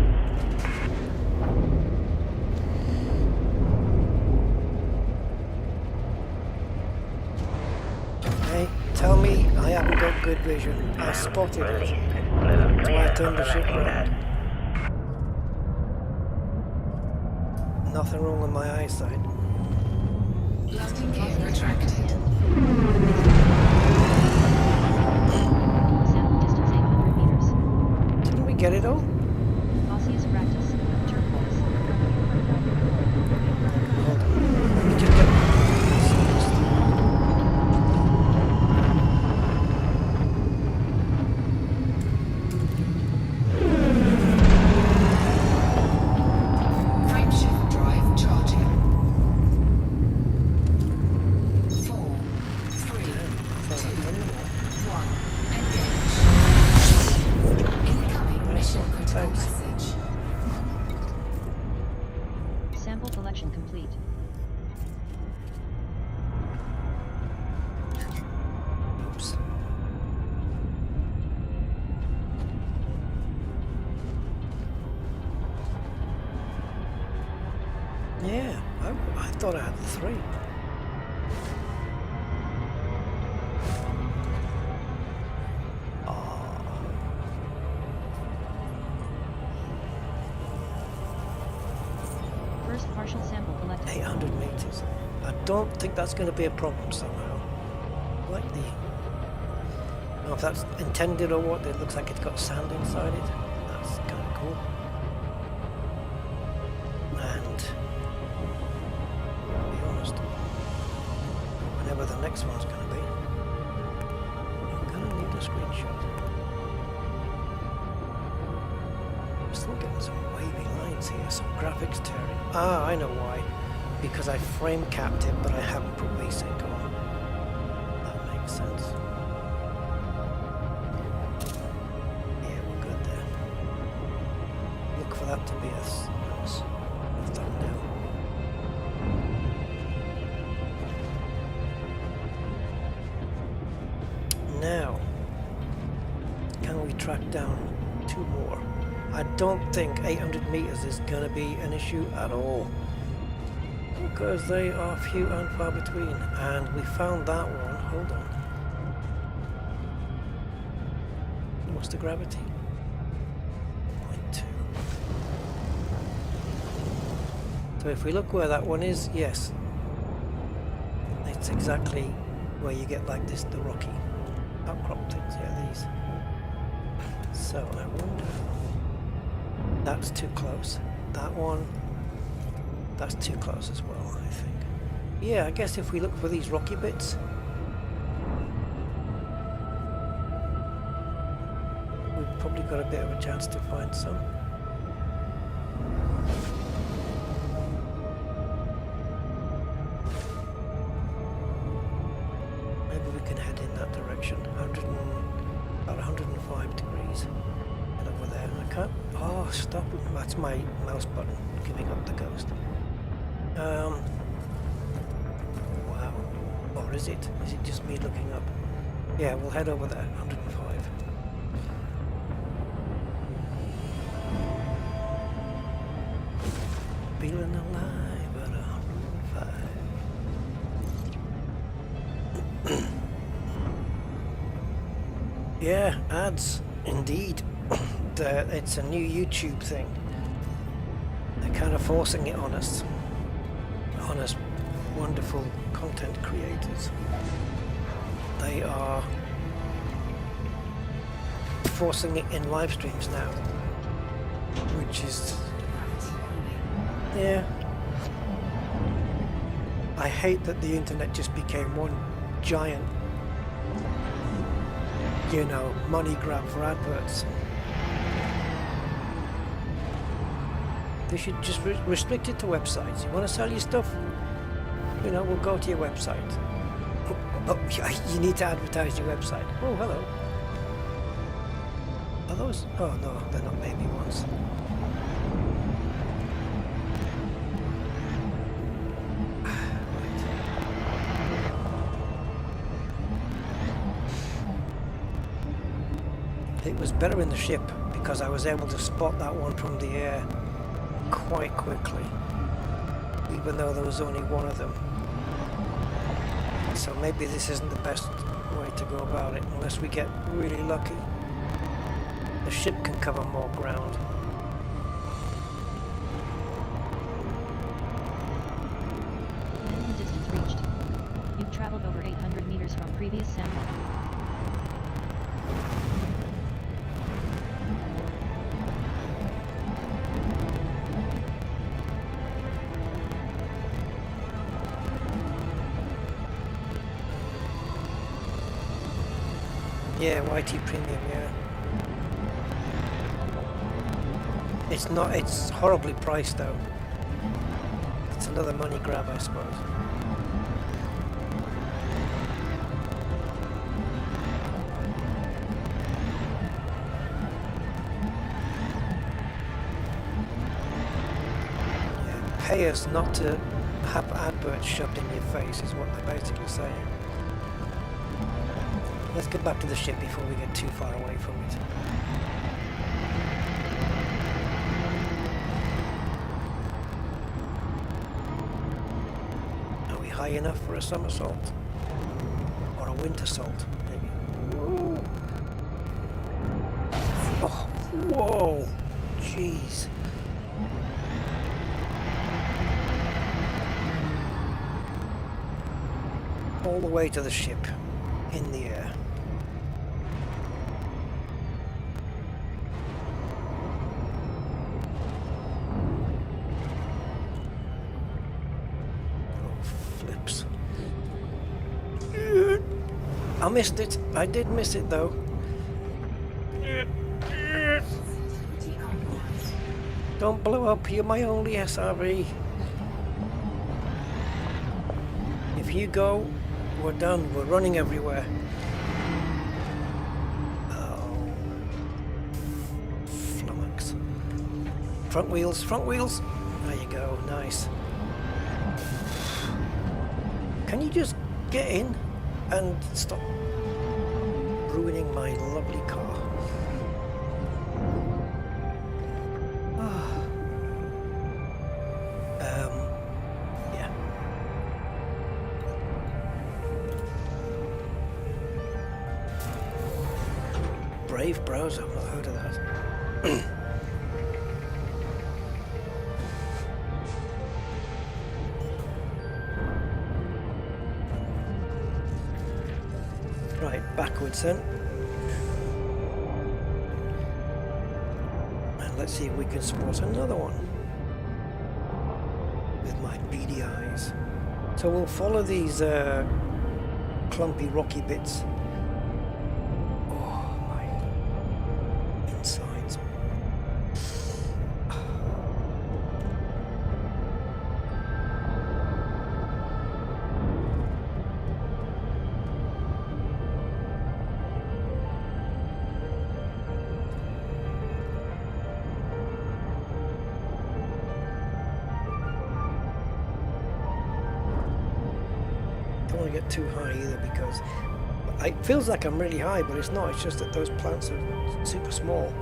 Tell me I haven't got good vision. I spotted it. That's why I turned the ship around. Nothing wrong with my eyesight. Landing gear retracted. Sound distance 800 meters. Didn't we get it all? Osseous practice. Turquoise. Hold on. Let me just get... thought I had the 3. First partial sample collected. 800 meters. I don't think that's going to be a problem somehow. Like the... I don't know if that's intended or what. It looks like it's got sand inside it. That's kind of cool. And... to be honest, whenever the next one's going to be, I'm going to need a screenshot. I'm still getting some wavy lines here, some graphics tearing. Ah, I know why. Because I frame capped it, but I haven't put VSync on. That makes sense. Yeah, we're good there. Look for that to be a thumbnail. Now, can we track down 2 more? I don't think 800 meters is going to be an issue at all, because they are few and far between. And we found that one. Hold on. What's the gravity? 0.2. So if we look where that one is, yes, it's exactly where you get like this, the rocky outcrop things. Yeah, these. So I wonder. That's too close. That one. That's too close as well, I think. Yeah, I guess if we look for these rocky bits, we've probably got a bit of a chance to find some. Maybe we can head in that direction. About 105 degrees. Head over there. I can't. Oh, stop. That's my mouse button giving up the ghost. Wow. Or is it? Is it just me looking up? Yeah, we'll head over there. 105. Feeling alive at 105. Yeah, ads. Indeed. It's a new YouTube thing. They're kind of forcing it on us. On us wonderful content creators. They are forcing it in live streams now, which is, yeah. I hate that the internet just became one giant, you know, money grab for adverts. They should just restrict it to websites. You want to sell your stuff? You know, we'll go to your website. Oh, you need to advertise your website. Oh, hello. Are those? Oh, no, they're not baby ones. It was better in the ship because I was able to spot that one from the air quite quickly, even though there was only one of them. So maybe this isn't the best way to go about it unless we get really lucky. The ship can cover more ground. Minimum distance reached. You've traveled over 800 meters from previous sample. Yeah, YT Premium, yeah. It's not, it's horribly priced though. It's another money grab, I suppose. Yeah, pay us not to have adverts shoved in your face is what they're basically saying. Let's get back to the ship before we get too far away from it. high enough for a somersault? Or a wintersault, maybe. Oh, whoa! Jeez. All the way to the ship, in the air. Flips. I missed it. I did miss it though. Don't blow up. You're my only SRV. If you go, we're done. We're running everywhere. Oh. Flummox. Front wheels. Front wheels. There you go. Nice. Can you just get in and stop ruining my lovely car? Yeah. Brave browser, I've not heard of that. Right, backwards then. And let's see if we can spot another one with my beady eyes. So we'll follow these clumpy rocky bits. Oh my insides. Don't want to get too high either because it feels like I'm really high, but it's not. It's just that those plants are super small.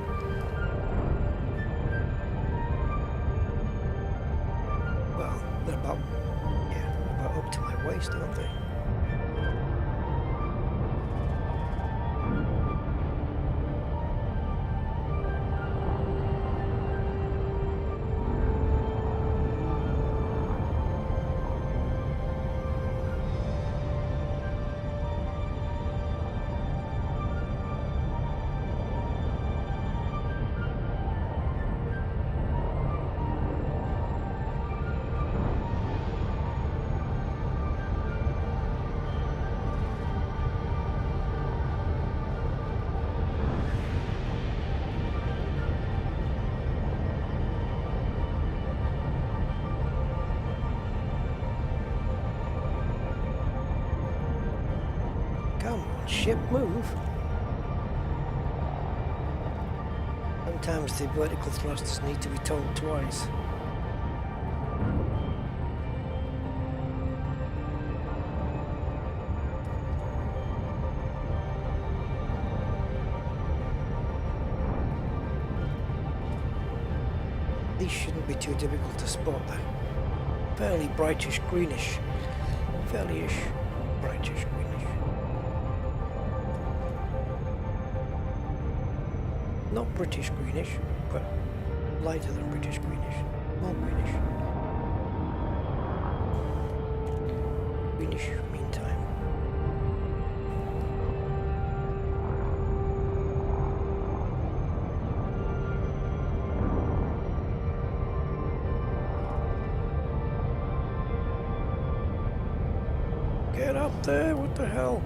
Well, they're about up to my waist, aren't they? Come on, ship, move. Sometimes the vertical thrusters need to be told twice. These shouldn't be too difficult to spot. They're fairly brightish greenish. Fairly-ish brightish greenish. Not British greenish, but lighter than British greenish. More greenish. Greenish meantime. Get up there, what the hell?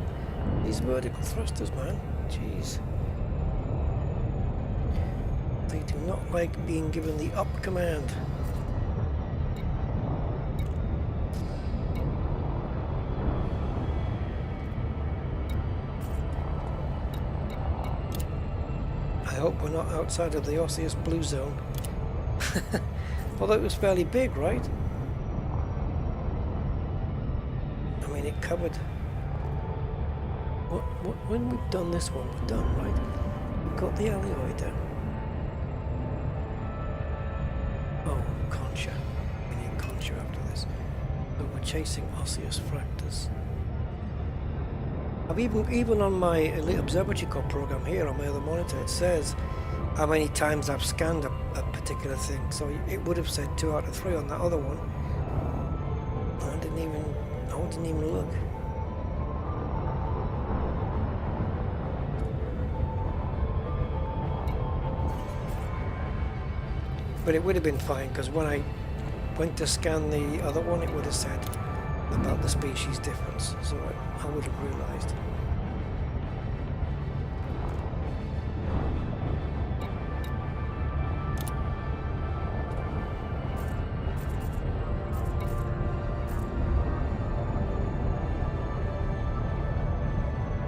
These vertical thrusters, man. Jeez. They do not like being given the up command. I hope we're not outside of the osseous blue zone. Although it was fairly big, right? I mean, it covered... When we've done this one, we're done, right? We've got the alloy down. Oh, Concha. We need Concha after this. But we're chasing osseous fractures. I've even on my Elite Observatory Corps program here on my other monitor, it says how many times I've scanned a particular thing. So it would have said 2 out of 3 on that other one. I didn't even look. But it would have been fine, because when I went to scan the other one, it would have said about the species difference, so I would have realised.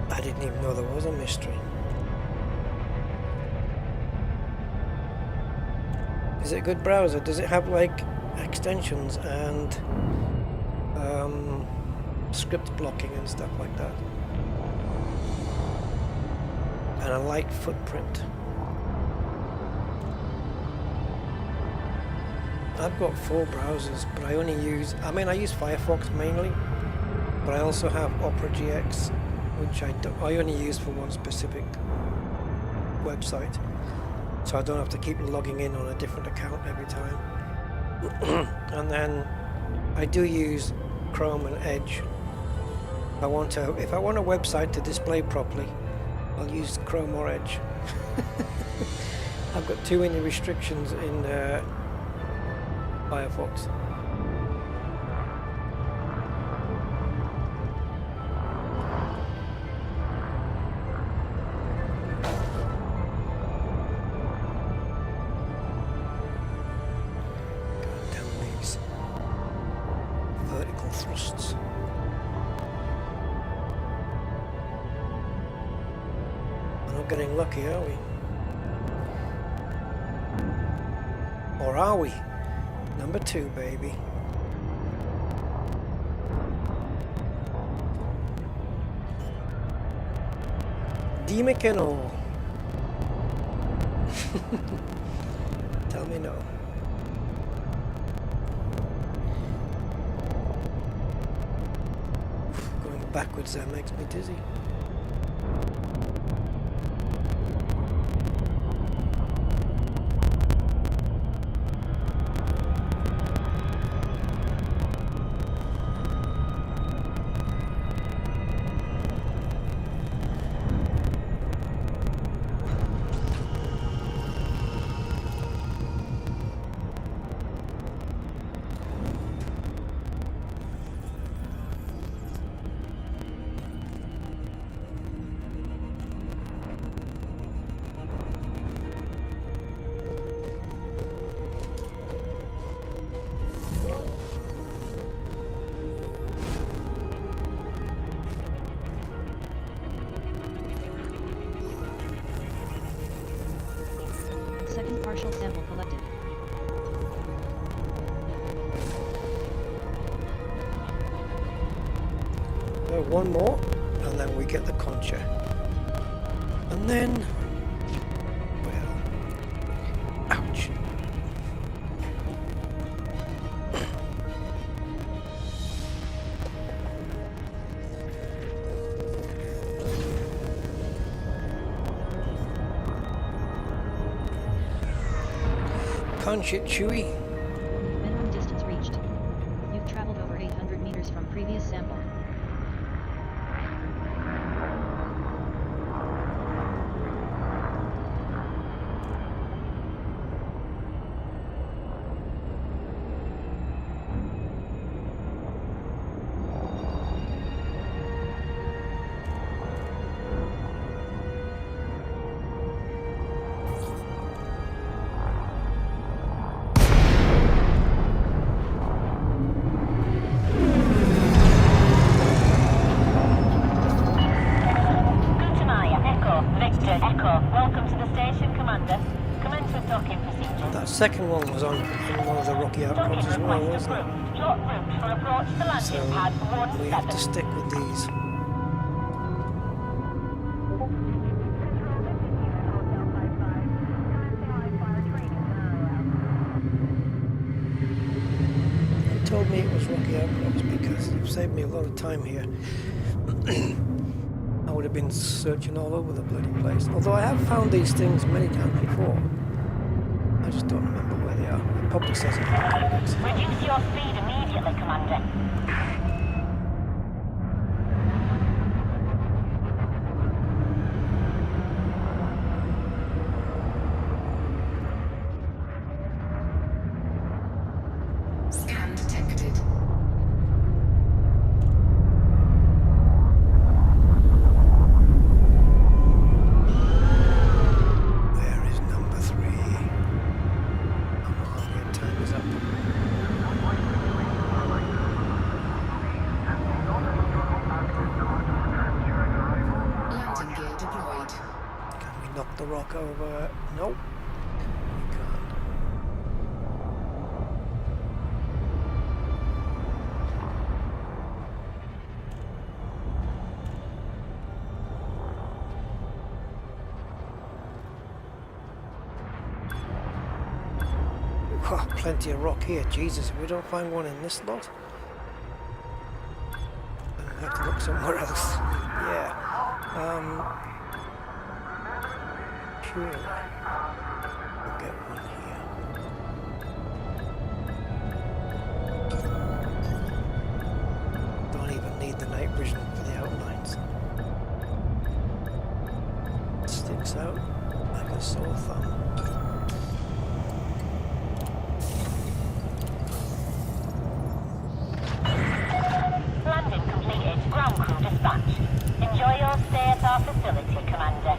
I didn't even know there was a mystery. Is it a good browser? Does it have like extensions and script blocking and stuff like that? And a light footprint. I've got 4 browsers, but I use Firefox mainly, but I also have Opera GX, which I only use for one specific website. So I don't have to keep logging in on a different account every time. And then I do use Chrome and Edge. If I want a website to display properly, I'll use Chrome or Edge. I've got too many restrictions in Firefox. Thrusts. We're not getting lucky, are we? Or are we? Number 2, baby. Dime que no. Tell me no. Backwards there makes me dizzy. Second partial sample collected. One more, and then we get the concha. And then, well, ouch. Concha chewy. Minimum distance reached. You've traveled over 800 meters from previous sample. That second one was on one of the rocky outcrops as well, wasn't it? So we have to stick with these. They told me it was rocky outcrops because saved me a lot of time here. I would have been searching all over the bloody place. Although I have found these things many times before. I just don't remember where they are. It probably says it. Reduce your speed immediately, Commander. Scan detected. Where is number 3? Come on, your time is up. Landing gear deployed. Can we knock the rock over? Nope. We can't. Oh, plenty of rock here. Jesus, if we don't find one in this lot, then we have to look somewhere else. Yeah. Surely we'll get one here. Don't even need the night vision for the outlines. It sticks out like a sore thumb. Landing completed. Ground crew dispatched. Enjoy your stay at our facility, Commander.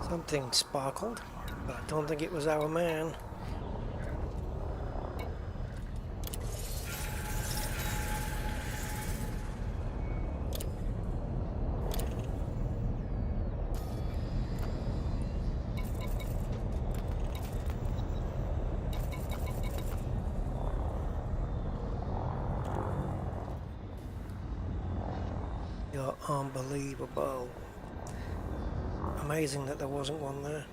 Something sparkled, but I don't think it was our man. You're unbelievable. Amazing that there wasn't one there.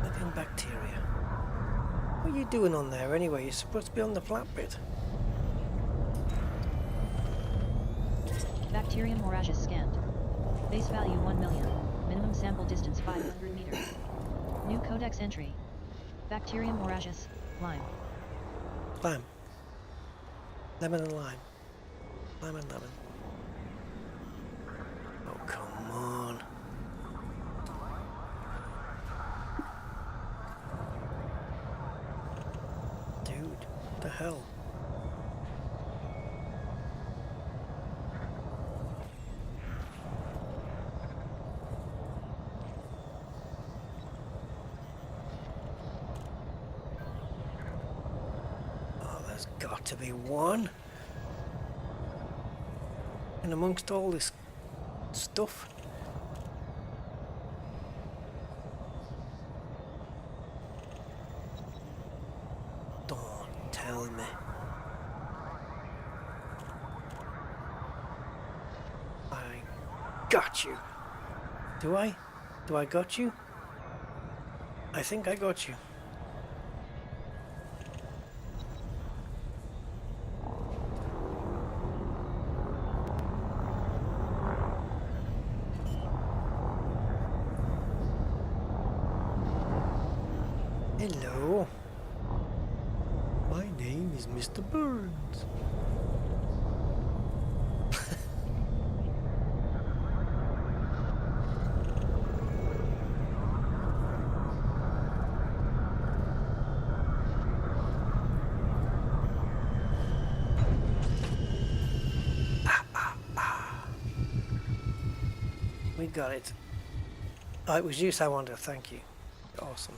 Living bacteria. What are you doing on there anyway? You're supposed to be on the flat bit. Bacterium morages scanned. Base value 1 million. Minimum sample distance 500 meters. New codex entry. Bacterium morages, lime. Lime. Lemon and lime. Lime and lemon. Oh, come on. Dude, what the hell? Got to be one. And amongst all this stuff. Don't tell me. I got you. Do I? Do I got you? I think I got you. Hello. My name is Mr. Burns. We got it. Oh, it was you, so I wanted to thank you. Awesome.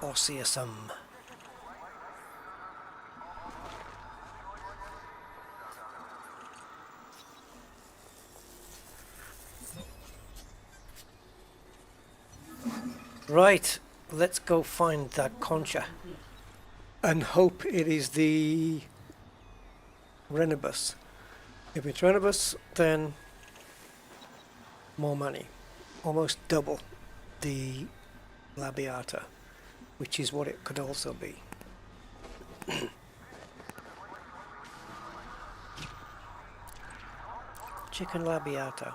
awesome. Right, let's go find that concha and hope it is the Renibus. If it's Renibus, then more money, almost double the Labiata, which is what it could also be. Chicken Labiata,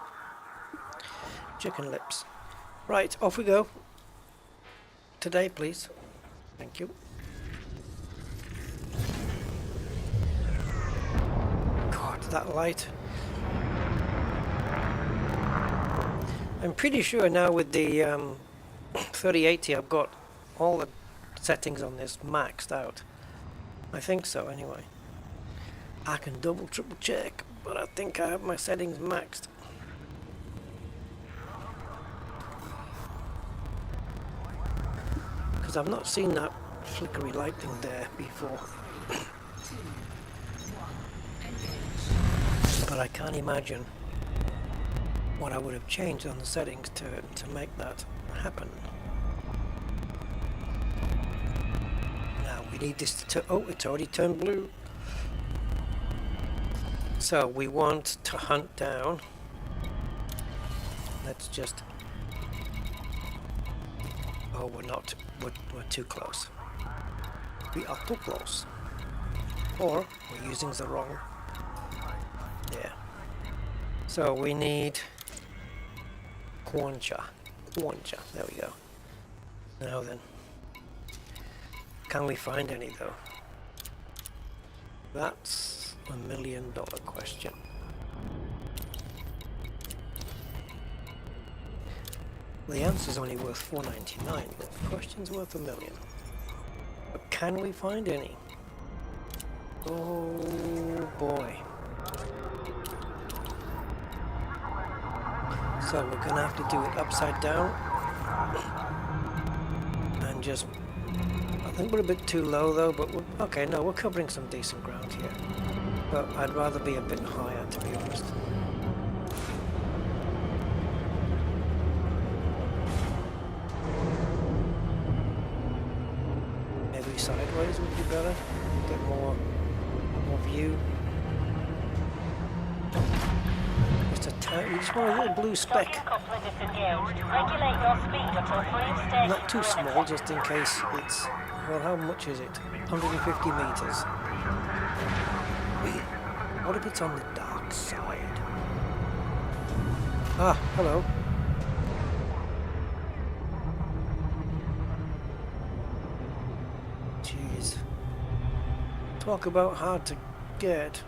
chicken lips. Right, off we go. Today, please. Thank you. God, that light. I'm pretty sure now with the 3080 I've got all the settings on this maxed out. I think so anyway. I can double triple check, but I think I have my settings maxed. Because I've not seen that flickery light thing there before. But I can't imagine what I would have changed on the settings to make that happen. Now we need this to oh, it's already turned blue. So we want to hunt down. Let's just... Oh, we're not. We're too close. We are too close. Or we're using the wrong... Yeah. So we need... Quancha. Quancha. There we go. Now then. Can we find any though? That's $1 million question. The answer's only worth $4.99, but the question's worth $1 million. But can we find any? Oh boy. So we're gonna have to do it upside down. And just... I think we're a bit too low though, but we're, okay, no, we're covering some decent ground here. But I'd rather be a bit higher, to be honest. Maybe sideways would be better. Get more view. Just a tiny, we just want a little blue speck. Not too small, just in case it's... Well, how much is it? 150 meters. What if it's on the dark side? Ah, hello. Jeez. Talk about hard to get.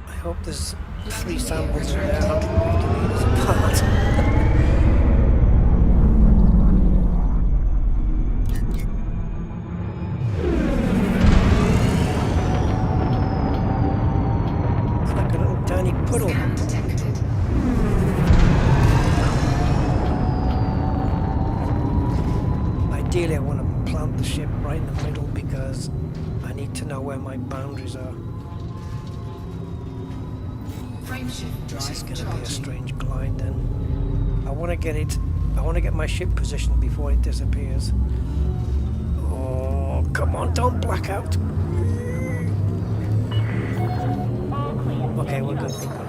I hope there's 3 samples in there 150 meters apart. Ideally, I want to plant the ship right in the middle because I need to know where my boundaries are. This is going to be a strange glide then. I want to get it. I want to get my ship positioned before it disappears. Oh, come on! Don't black out. Okay, we're good. We're good.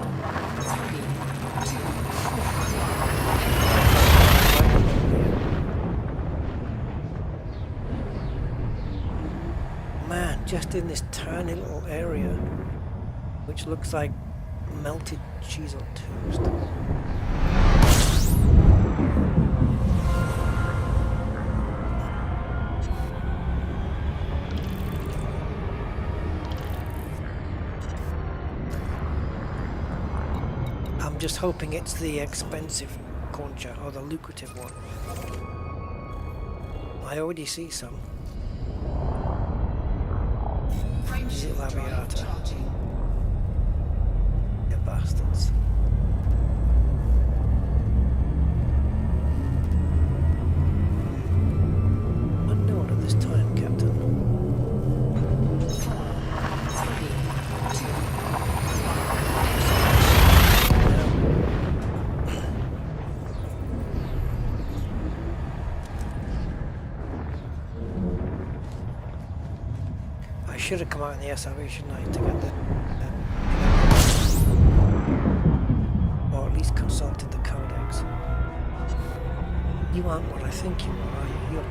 Man, just in this tiny little area, which looks like melted cheese on toast. I'm just hoping it's the expensive concha or the lucrative one. I already see some. Is it Labiata? You bastards. should have come out in the SRV, shouldn't I, to get the... or at least consulted the codex. You aren't what I think you are you? You're...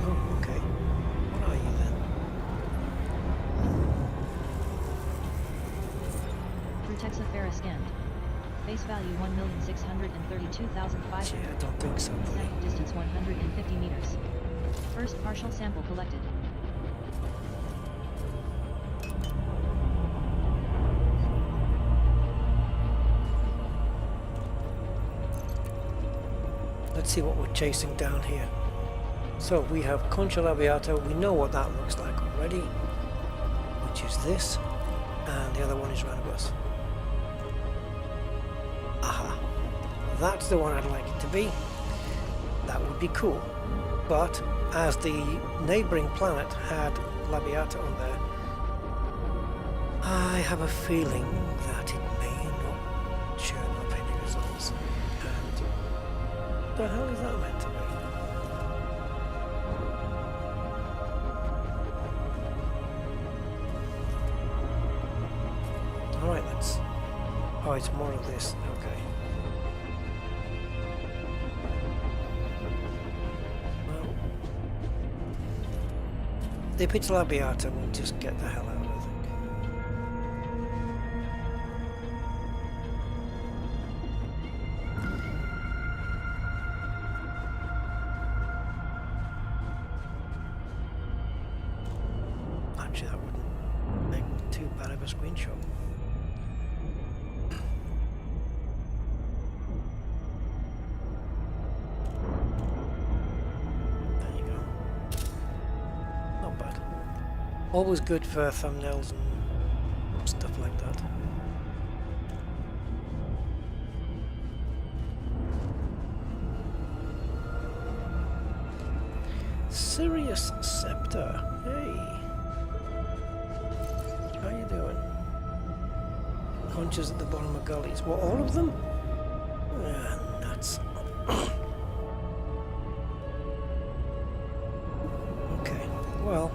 Oh, okay. What are you then? Vertex Affera scanned. Base value 1,632,500. Yeah, I don't think so, buddy. Sample distance 150 meters. First partial sample collected. Let's see what we're chasing down here. So we have Concha Labiata. We know what that looks like already, which is this, and the other one is right of us. Aha. That's the one I'd like it to be. That would be cool. But as the neighboring planet had Labiata on there, I have a feeling that it may not churn up any results. And what the hell is that meant to be? Alright, let's... Oh, it's more of this. Okay. Well, if it's Labiata, we'll just get the hell out, I think. Actually, that wouldn't make too bad of a screenshot. Always good for thumbnails and stuff like that. Sirius Scepter, hey. How you doing? Conchas at the bottom of gullies. What, all of them? Nuts. Okay, well.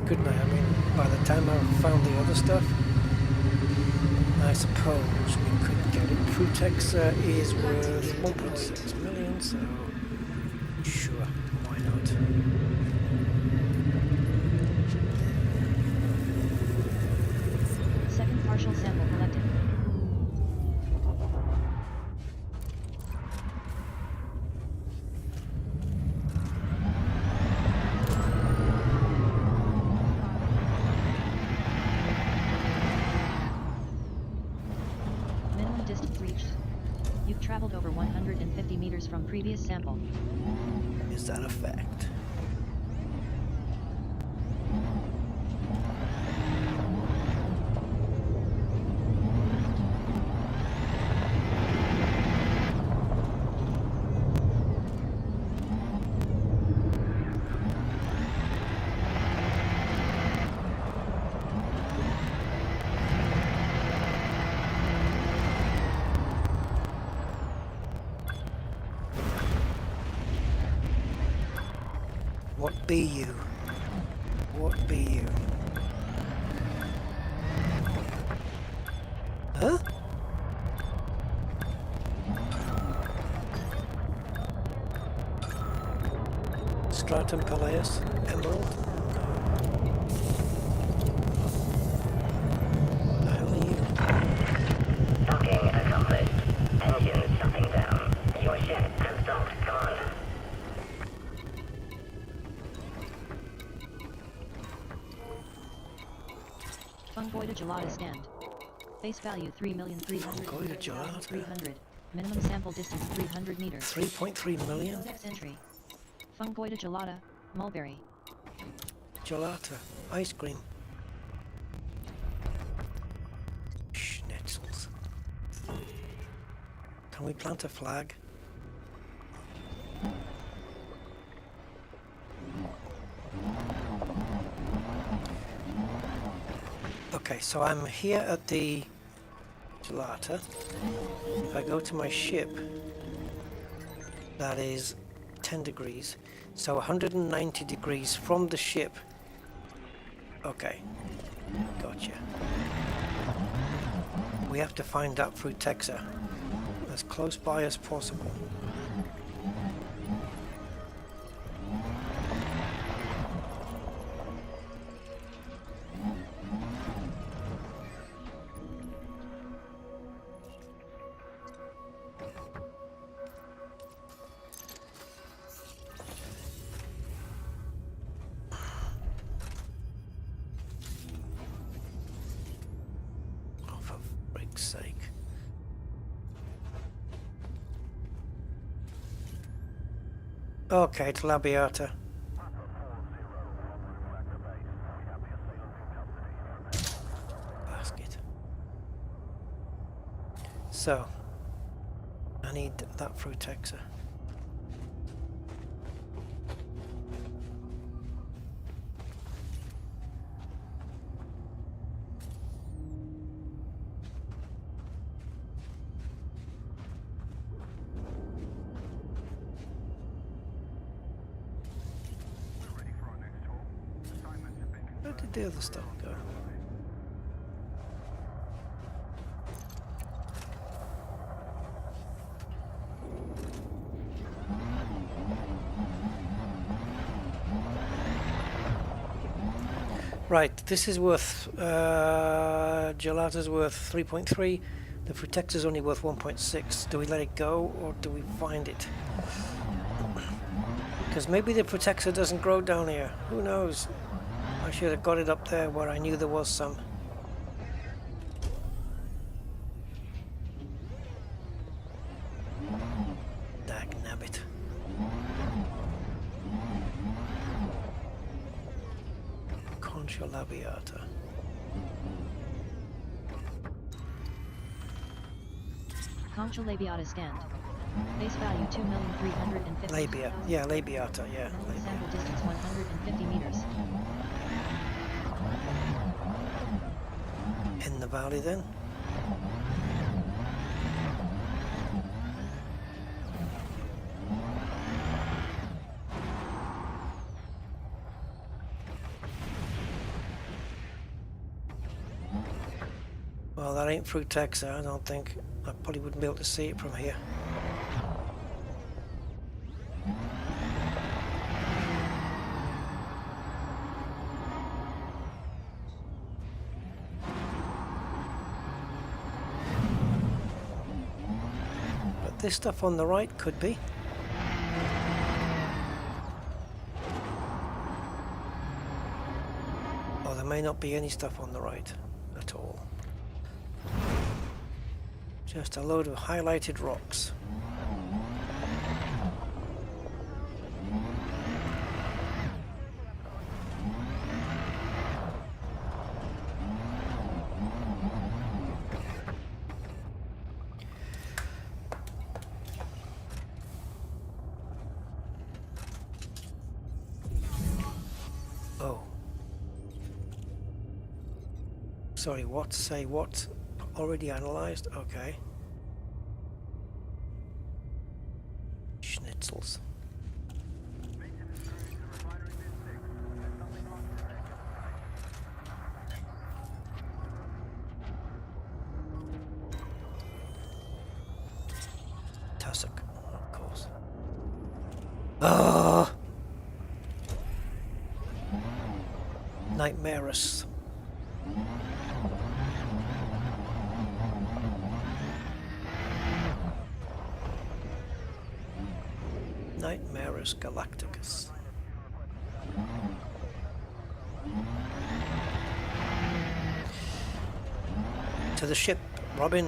Couldn't I? I mean, by the time I found the other stuff, I suppose we could get it. Frutex is worth 1.6 million, so sure, why not? Second partial sample collected. Traveled over 150 meters from previous sample. Is that a fact? What be you? What be you? Huh? Stratum Palaeus? Emerald? What the hell are you? Docking accomplished. Engine shutting down. Your ship has docked command. Fungoida gelata scanned. Base value 3,300,300. Minimum sample distance 300 meters. 3.3 million? Codex entry. Fungoida gelata, mulberry. Gelata, ice cream. Schnitzels. Can we plant a flag? Okay, so I'm here at the gelata. If I go to my ship, that is 10 degrees. So 190 degrees from the ship. Okay, gotcha. We have to find that Frutexa as close by as possible. Sake. Okay, it's Labiata. Basket. So, I need that Frutexa. Where did the other stuff go? Right, this is worth, Gelata's worth 3.3, the Protector's only worth 1.6. Do we let it go, or do we find it? Because maybe the Protector doesn't grow down here, who knows? I should have got it up there where I knew there was some. Dagnabbit. Concha labiata. Concha labiata stand. Base value 2,350,000. Labia. Yeah, labiata, yeah. Minimum sample distance 150 meters. In the valley then? Well, that ain't Frutexa, I don't think. I probably wouldn't be able to see it from here. But this stuff on the right could be. Or there may not be any stuff on the right at all. Just a load of highlighted rocks. Oh. Sorry, what? Say what? Already analyzed? Okay. Schnitzels. Tussock, of course. Ah! Nightmareous. Nightmareous Galacticus. To the ship, Robin.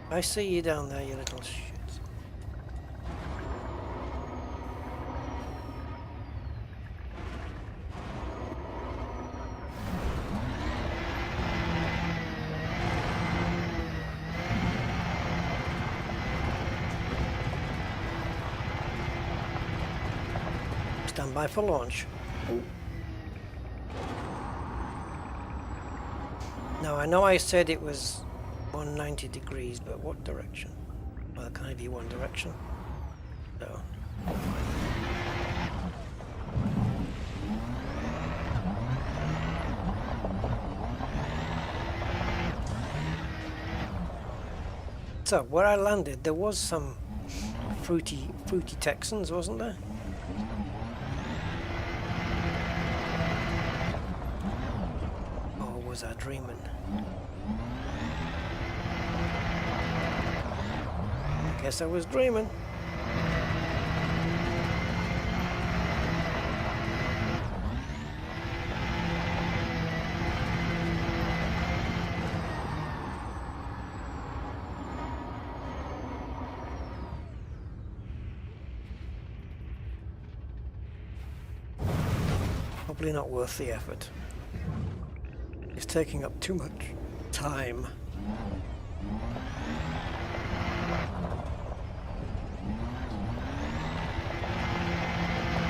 I see you down there, you little shit. Stand by for launch. Now I know I said it was 190 degrees, but what direction? Well, it can only be one direction. So. So where I landed, there was some fruity Texans, wasn't there? Or was I dreaming? Guess I was dreaming. Probably not worth the effort. It's taking up too much time.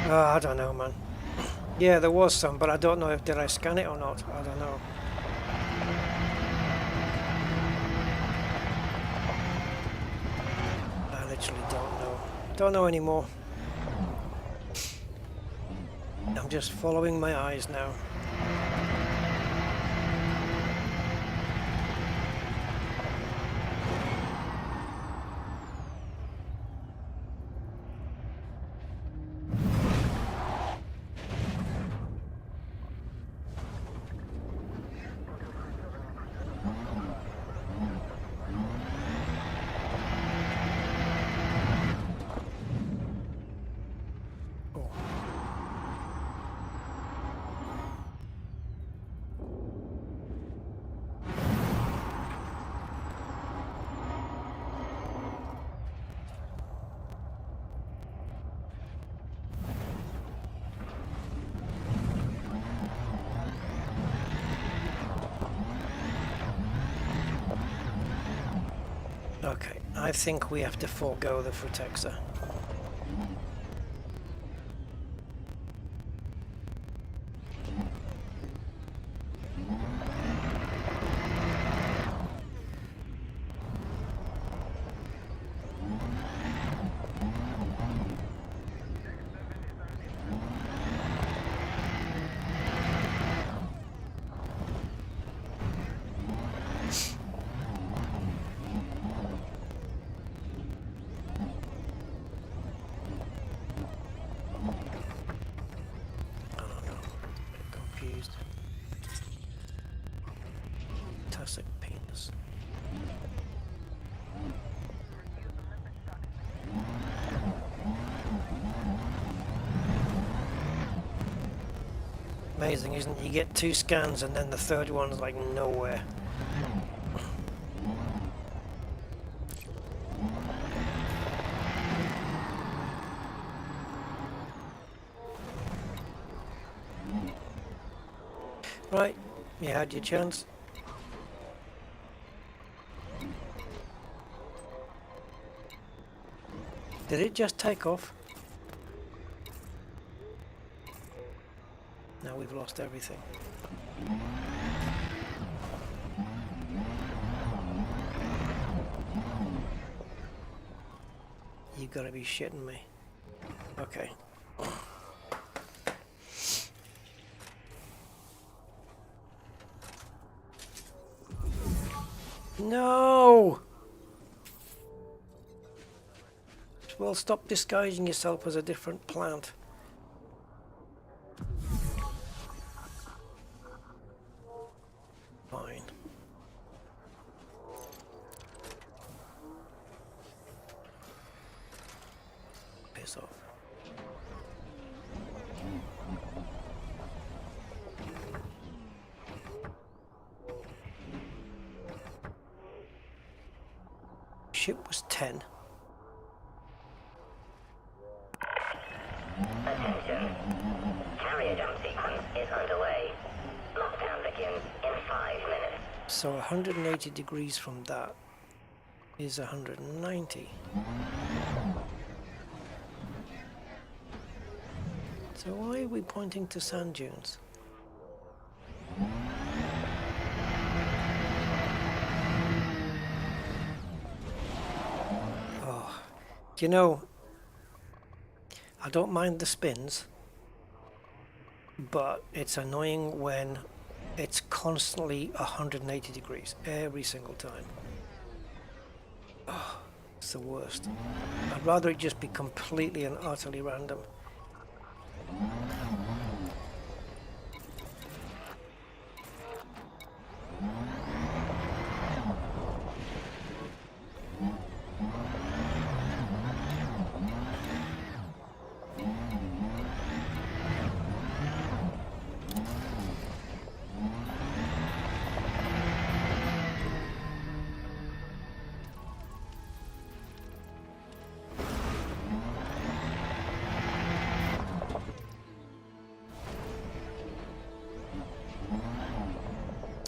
I don't know, man. Yeah, there was some, but I don't know if did I scan it or not. I don't know. I literally don't know. Don't know anymore. I'm just following my eyes now. Okay, I think we have to forego the Frutexa. Penis. Amazing, isn't it? You get 2 scans and then the third one's like nowhere. Right, you had your chance. Did it just take off? Now we've lost everything. You gotta be shitting me. Okay. No! Well, stop disguising yourself as a different plant. Fine. Piss off. ship was 10. Attention. Carrier jump sequence is underway. Lockdown begins in 5 minutes. So 180 degrees from that is 190. So why are we pointing to sand dunes? Oh, you know, I don't mind the spins, but it's annoying when it's constantly 180 degrees every single time. Oh, it's the worst. I'd rather it just be completely and utterly random.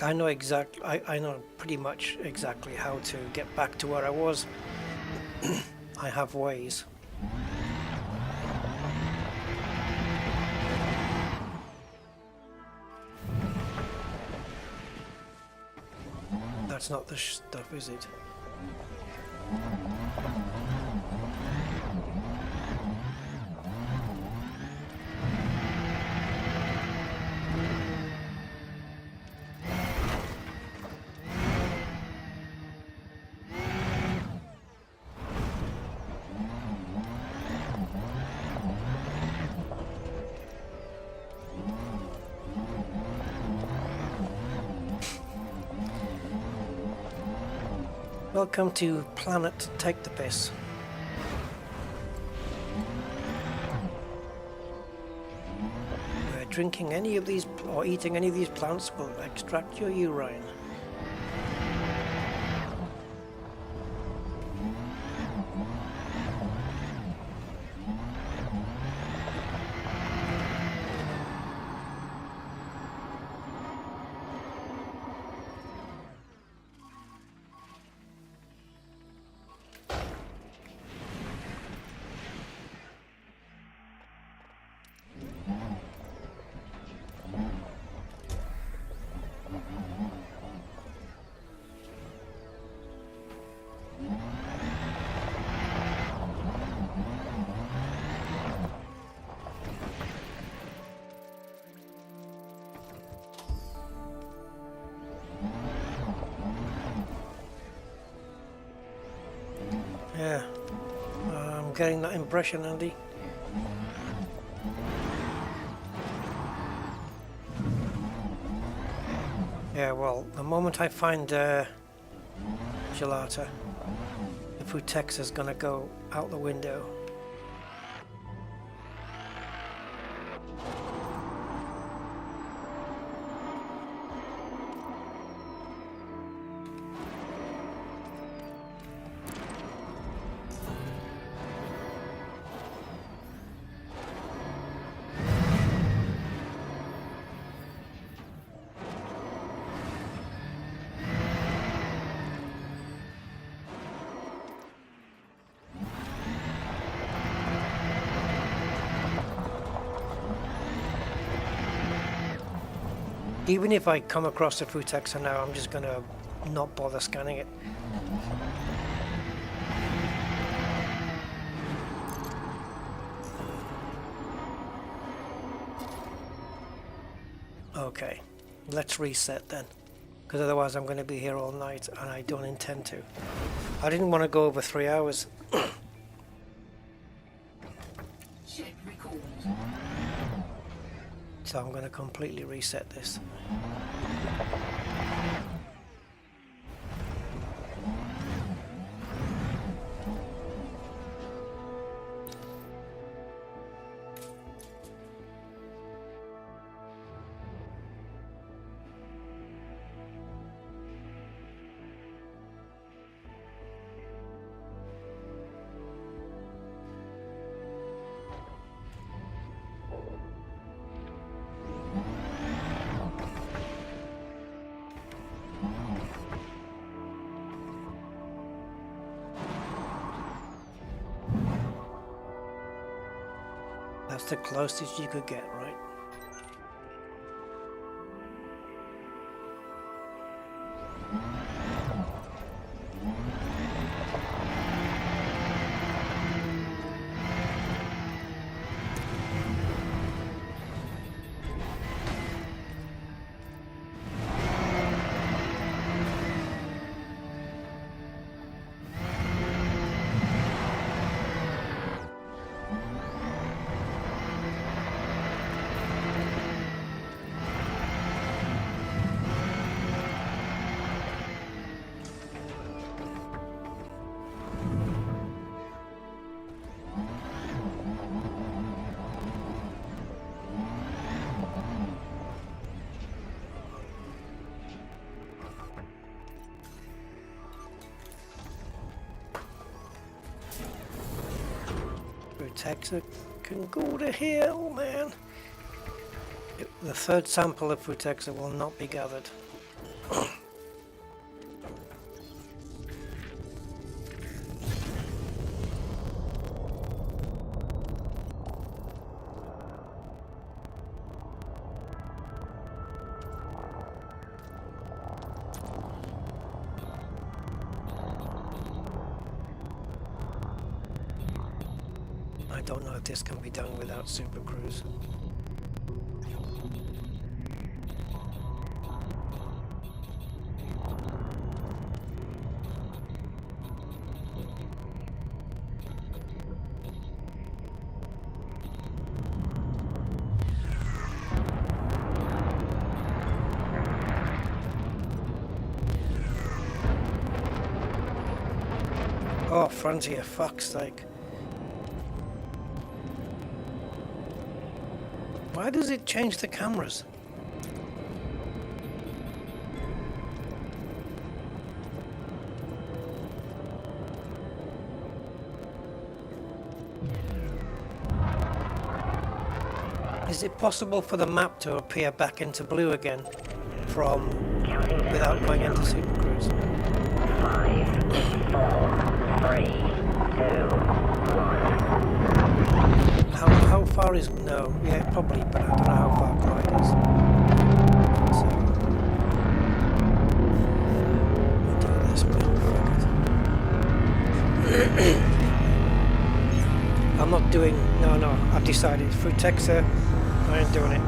I know I know pretty much exactly how to get back to where I was. I have ways. That's not the stuff, is it? Welcome to Planet Take the Piss. Drinking any of these or eating any of these plants will extract your urine. Yeah, I'm getting that impression, Andy. Yeah, well, the moment I find Gelata, the Futex is gonna go out the window. Even if I come across a Futex now, I'm just gonna not bother scanning it. Okay, let's reset then, because otherwise I'm going to be here all night and I don't intend to. I didn't want to go over 3 hours. So I'm going to completely reset this. That's the closest you could get, right? Texas can go to hell, man. The third sample of Frutexa will not be gathered. I don't know if this can be done without Super Cruise. Oh, Frontier, fuck's sake. Why does it change the cameras? Is it possible for the map to appear back into blue again from without going into Super Cruise? 5, 4, 3, 2, 1. How far is no? Yeah, probably, but I don't know how far Clyde is. So we'll do this, but fuck it. I'm not doing. No. I've decided. Frutexa, I ain't doing it.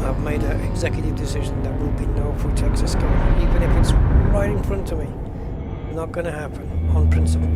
I've made an executive decision. There will be no Frutexa scale, even if it's right in front of me. Not going to happen on principle.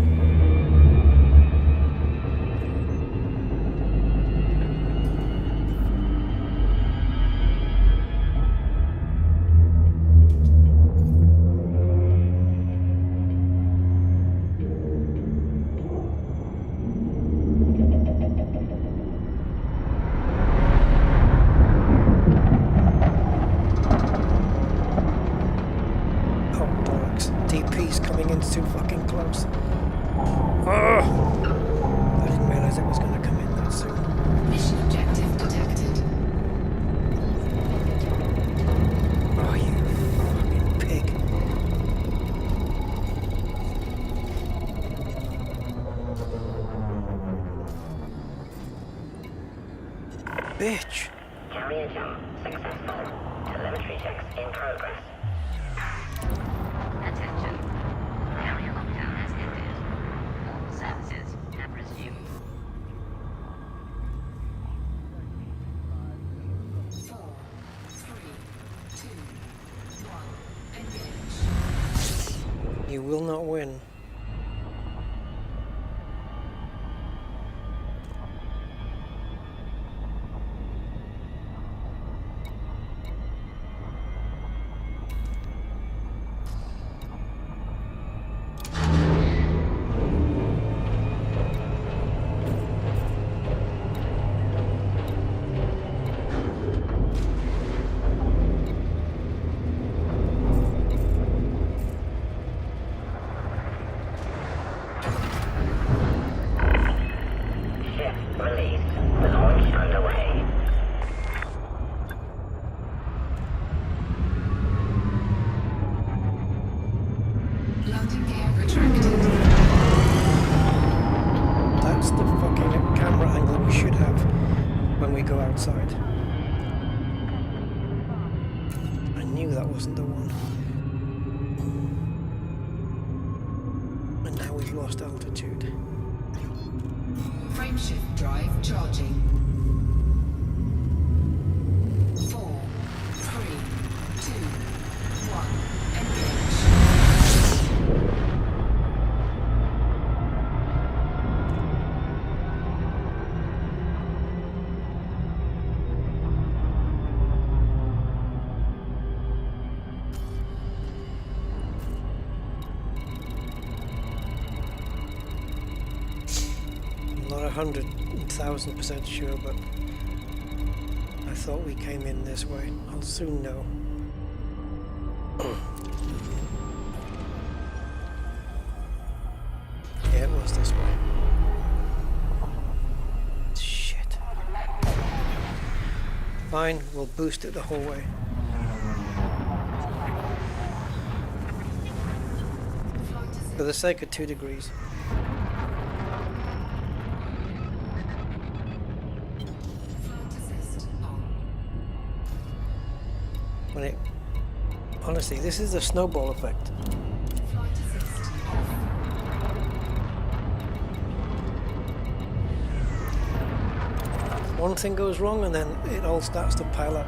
Too fucking close. Ugh. I didn't realize it was going to come in that soon. Mission objective detected. Oh, you fucking pig. Bitch. Carrier jump successful. Telemetry checks in progress. Attention. Carrier lockdown has ended. All services have resumed. 4, 3, 2, 1. Engage. You will not win. we go outside. I knew that wasn't the one. And now we've lost altitude. Frameshift drive charging. 4, 3, 2, 1, engage. Not 100,000% sure, but I thought we came in this way. I'll soon know. Yeah, it was this way. Shit. Fine, we'll boost it the whole way. For the sake of 2 degrees. When it, honestly, this is the snowball effect. One thing goes wrong and then it all starts to pile up.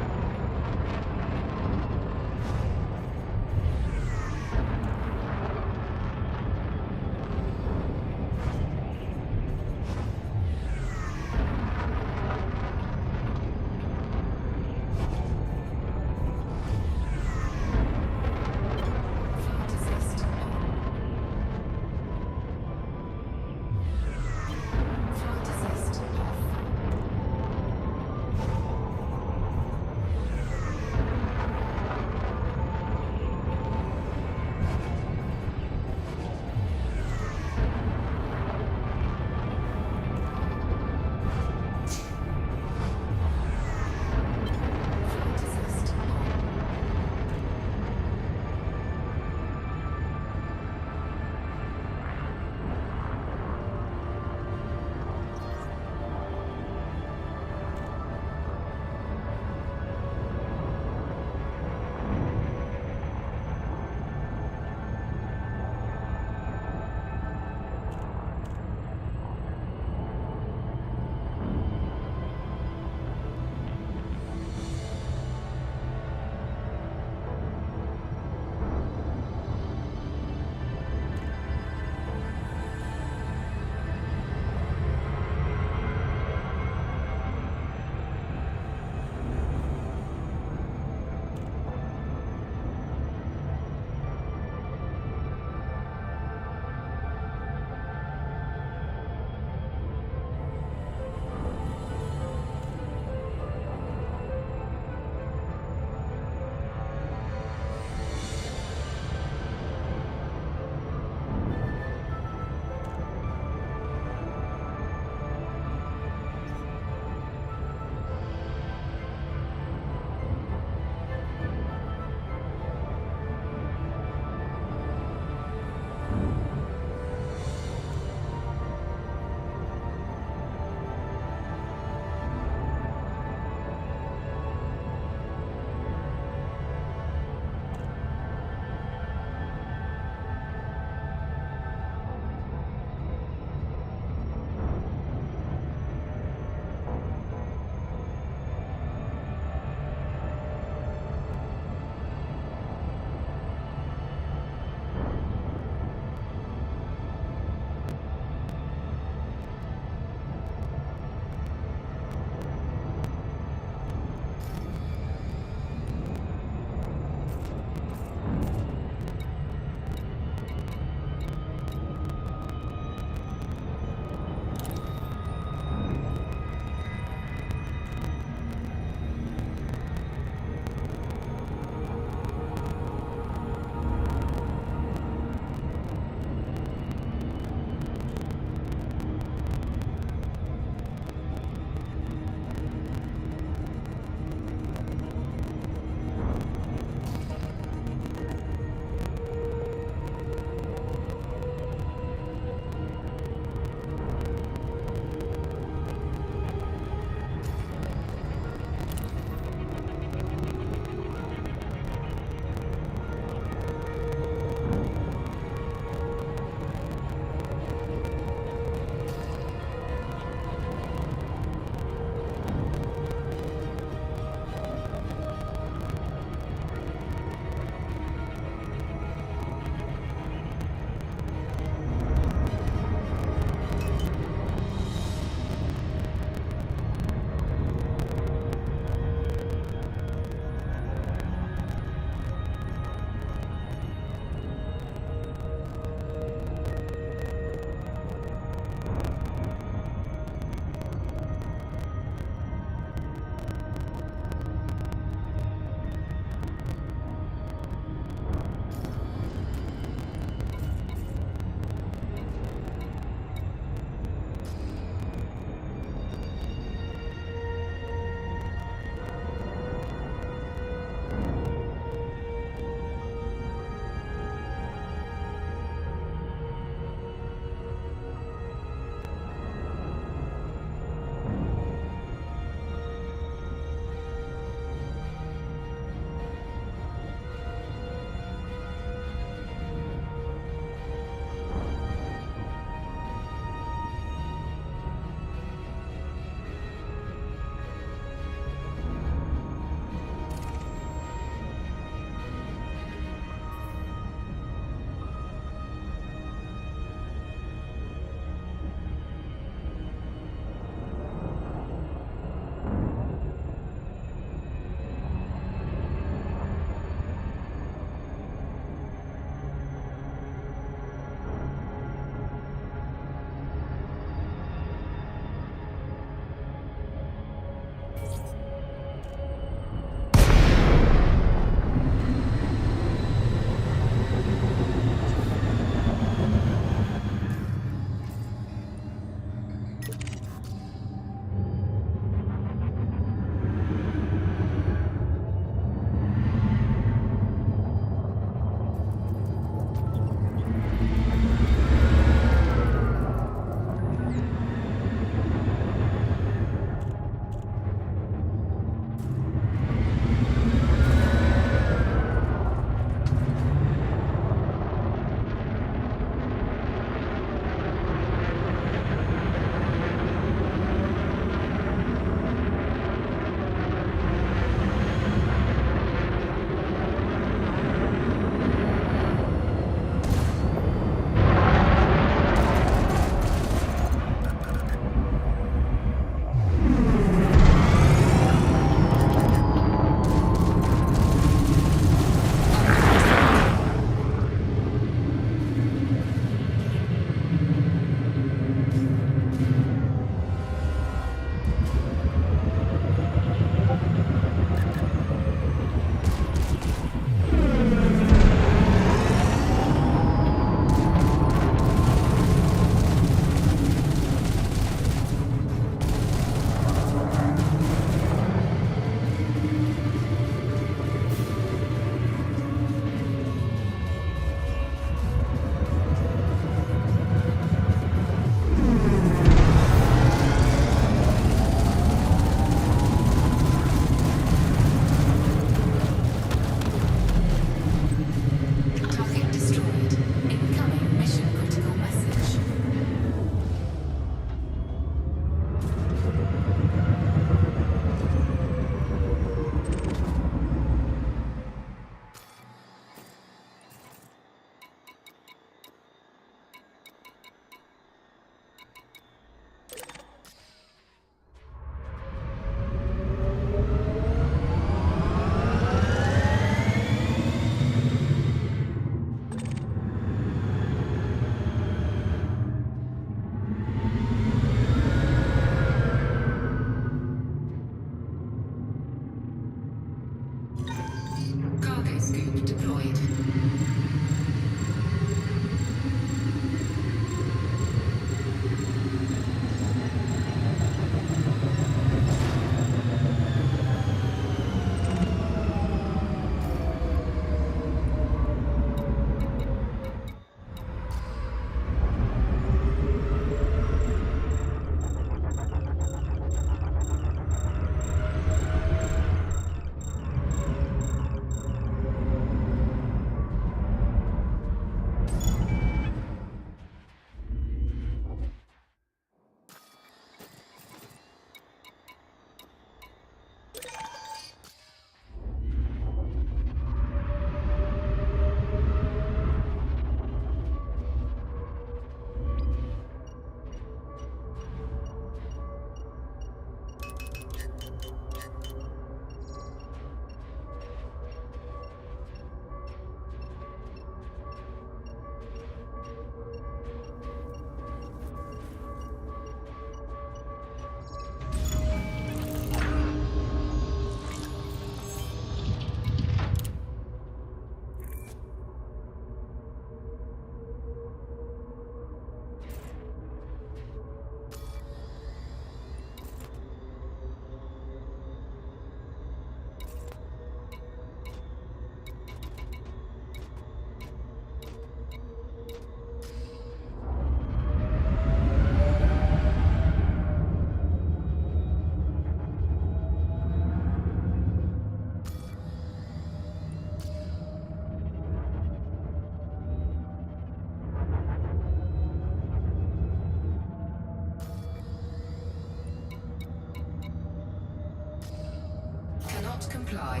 Cannot comply.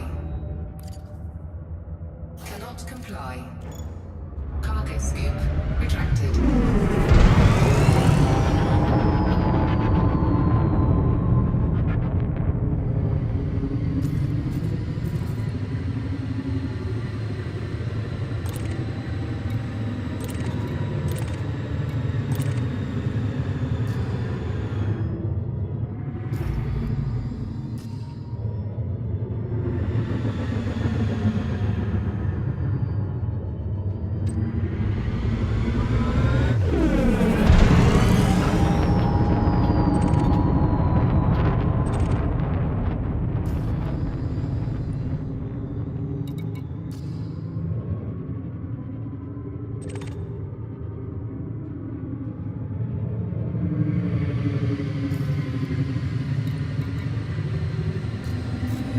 Cannot comply. Cargo scoop retracted.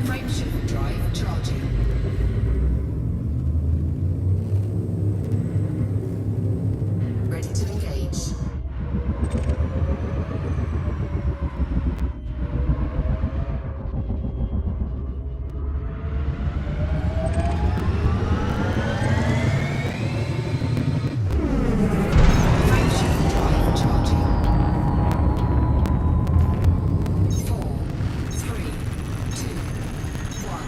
Frameshift drive charging. Ready to engage. Frameshift drive charging. 4, 3, 2, 1,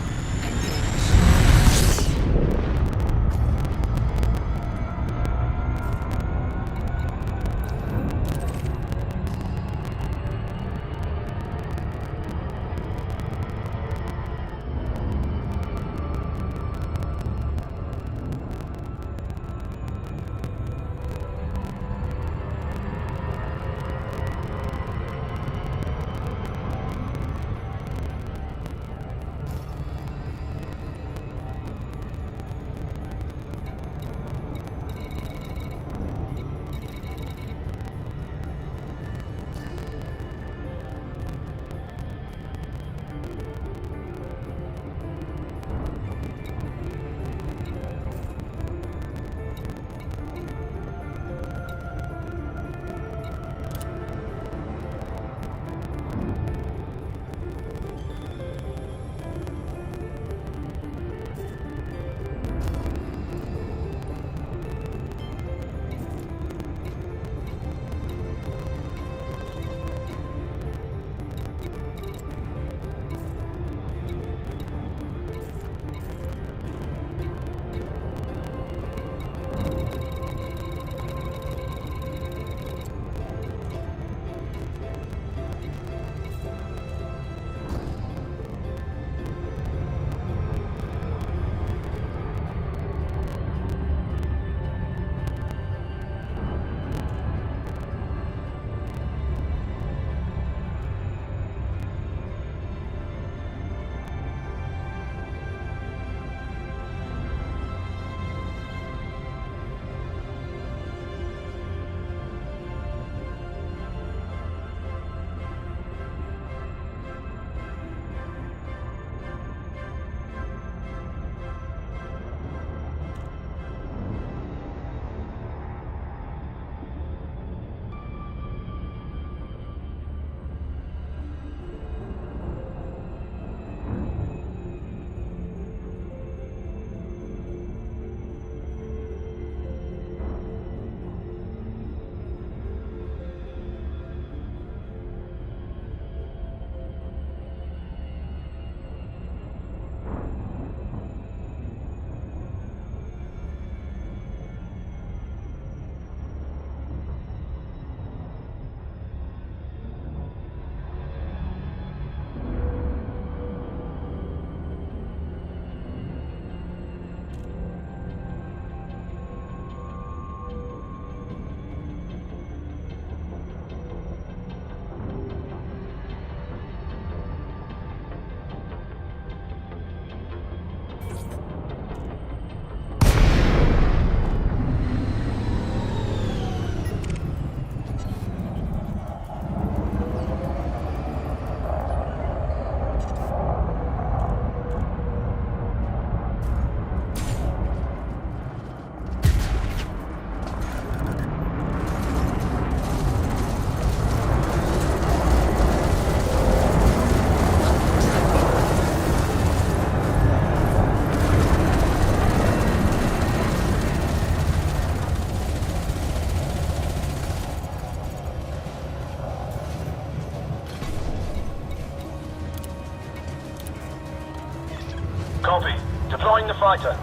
Copy. Deploying the fighter.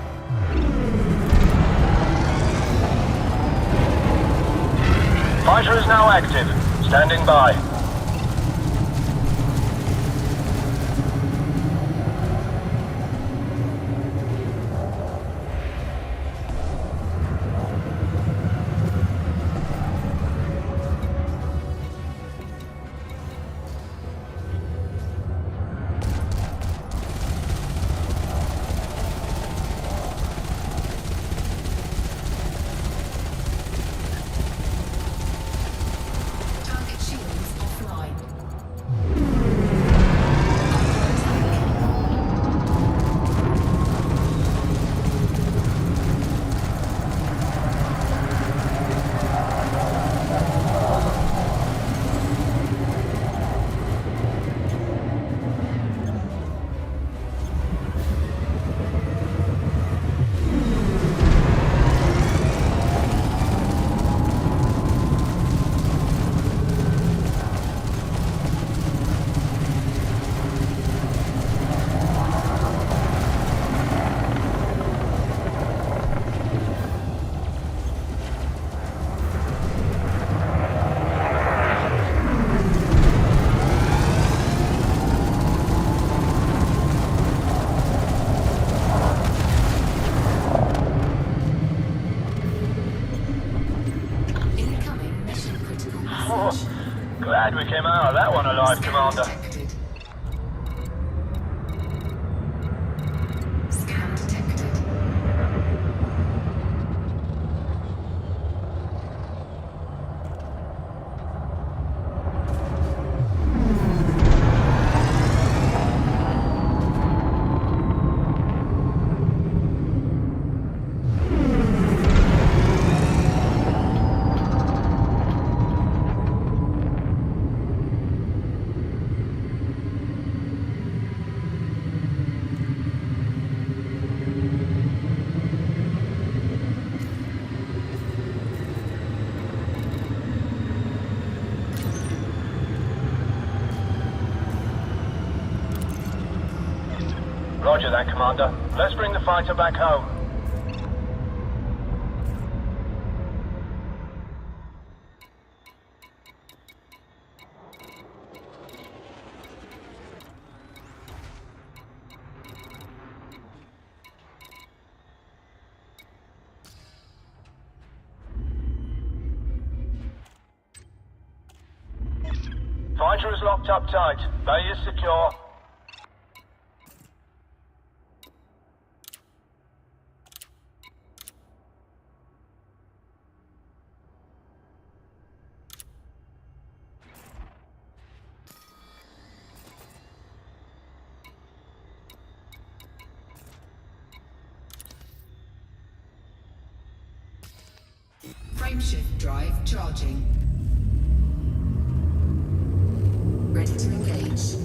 Fighter is now active. Standing by. target shields Commander. detected. Scan detected. Roger that, Commander. Let's bring the fighter back home. Fighter is locked up tight. Bay is secure. Frameshift drive charging. Ready to engage.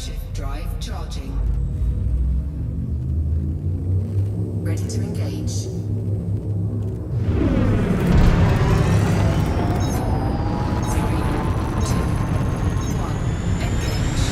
Frameshift drive charging. Ready to engage. 3, 2, 1, engage.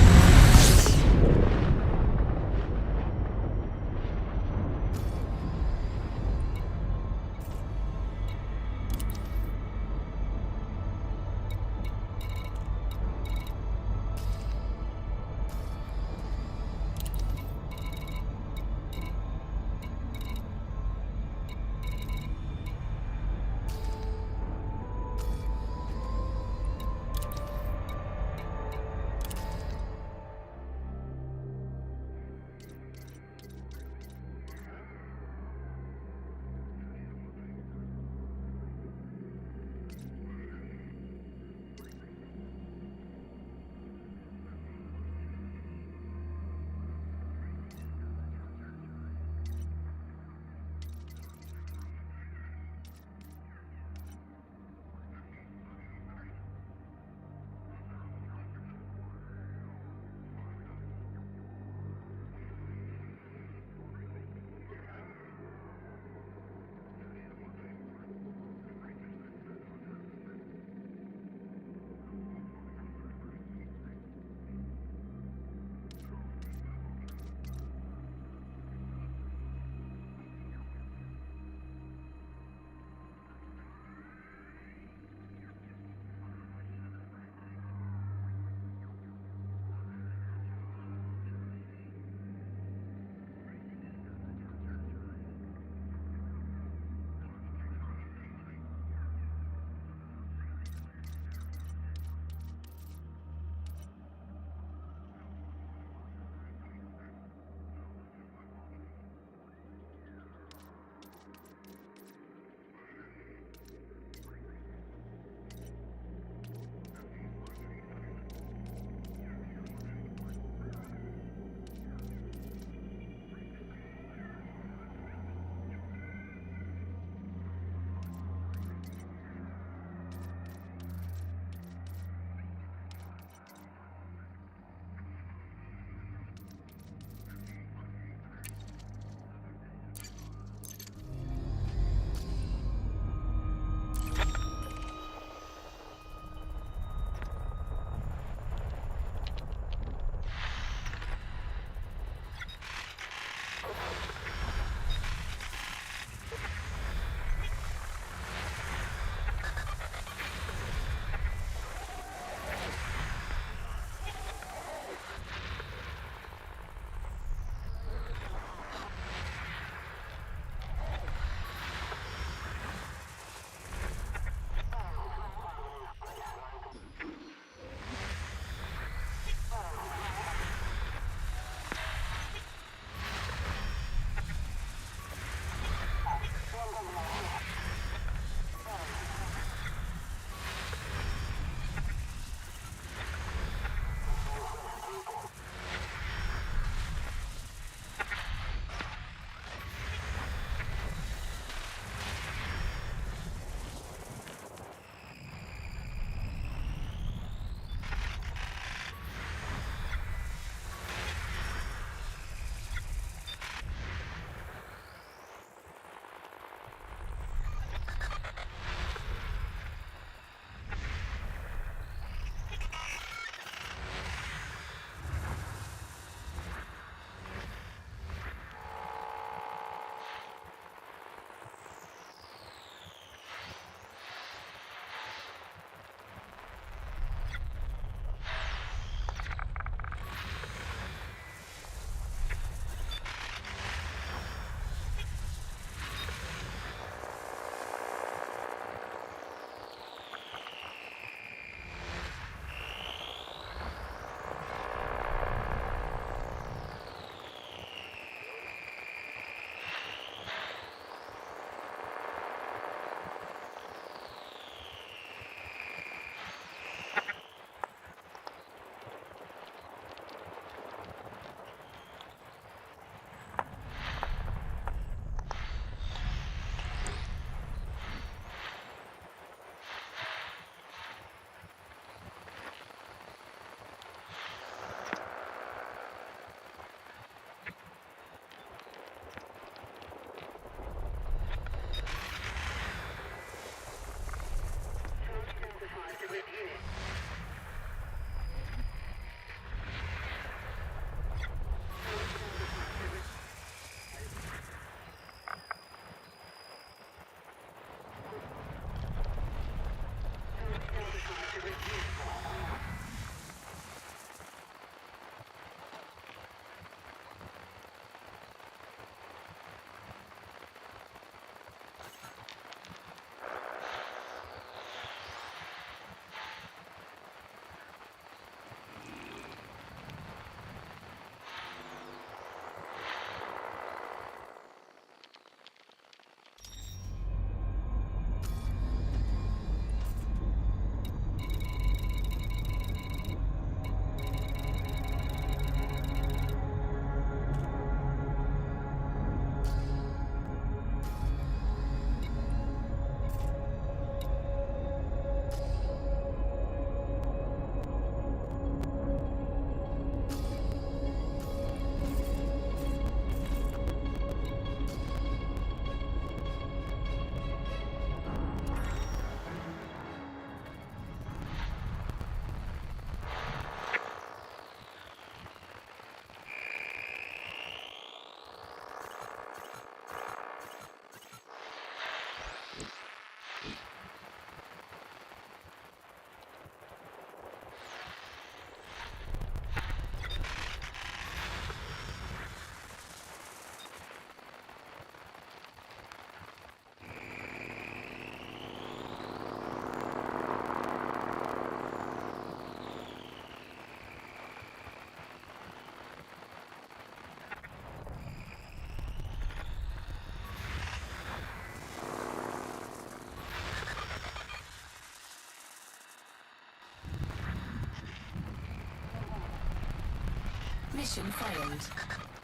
Mission failed.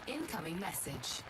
Incoming message.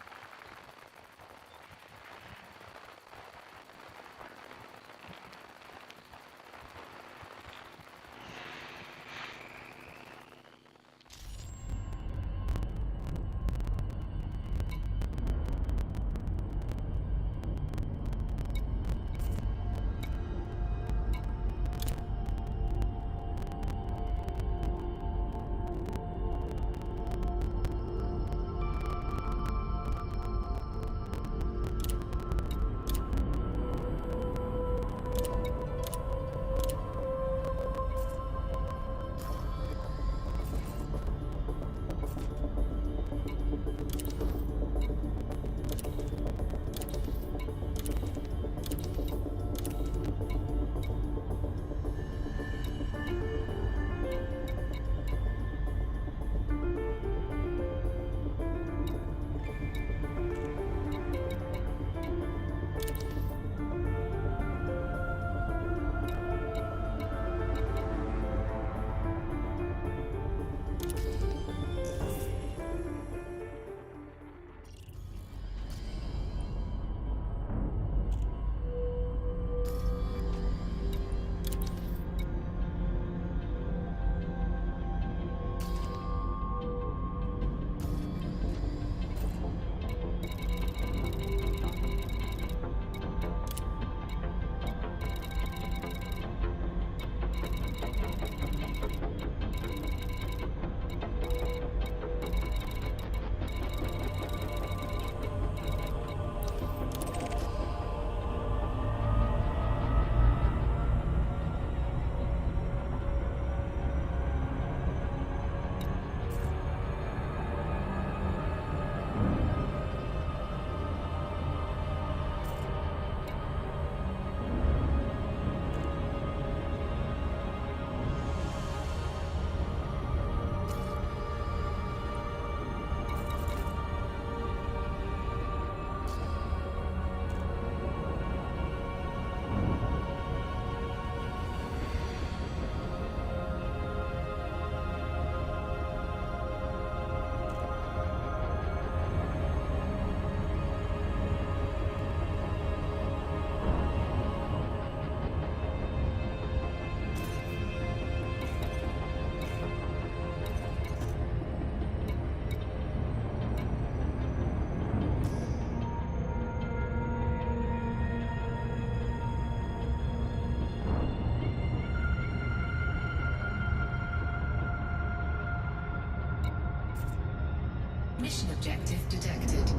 Mission objective detected.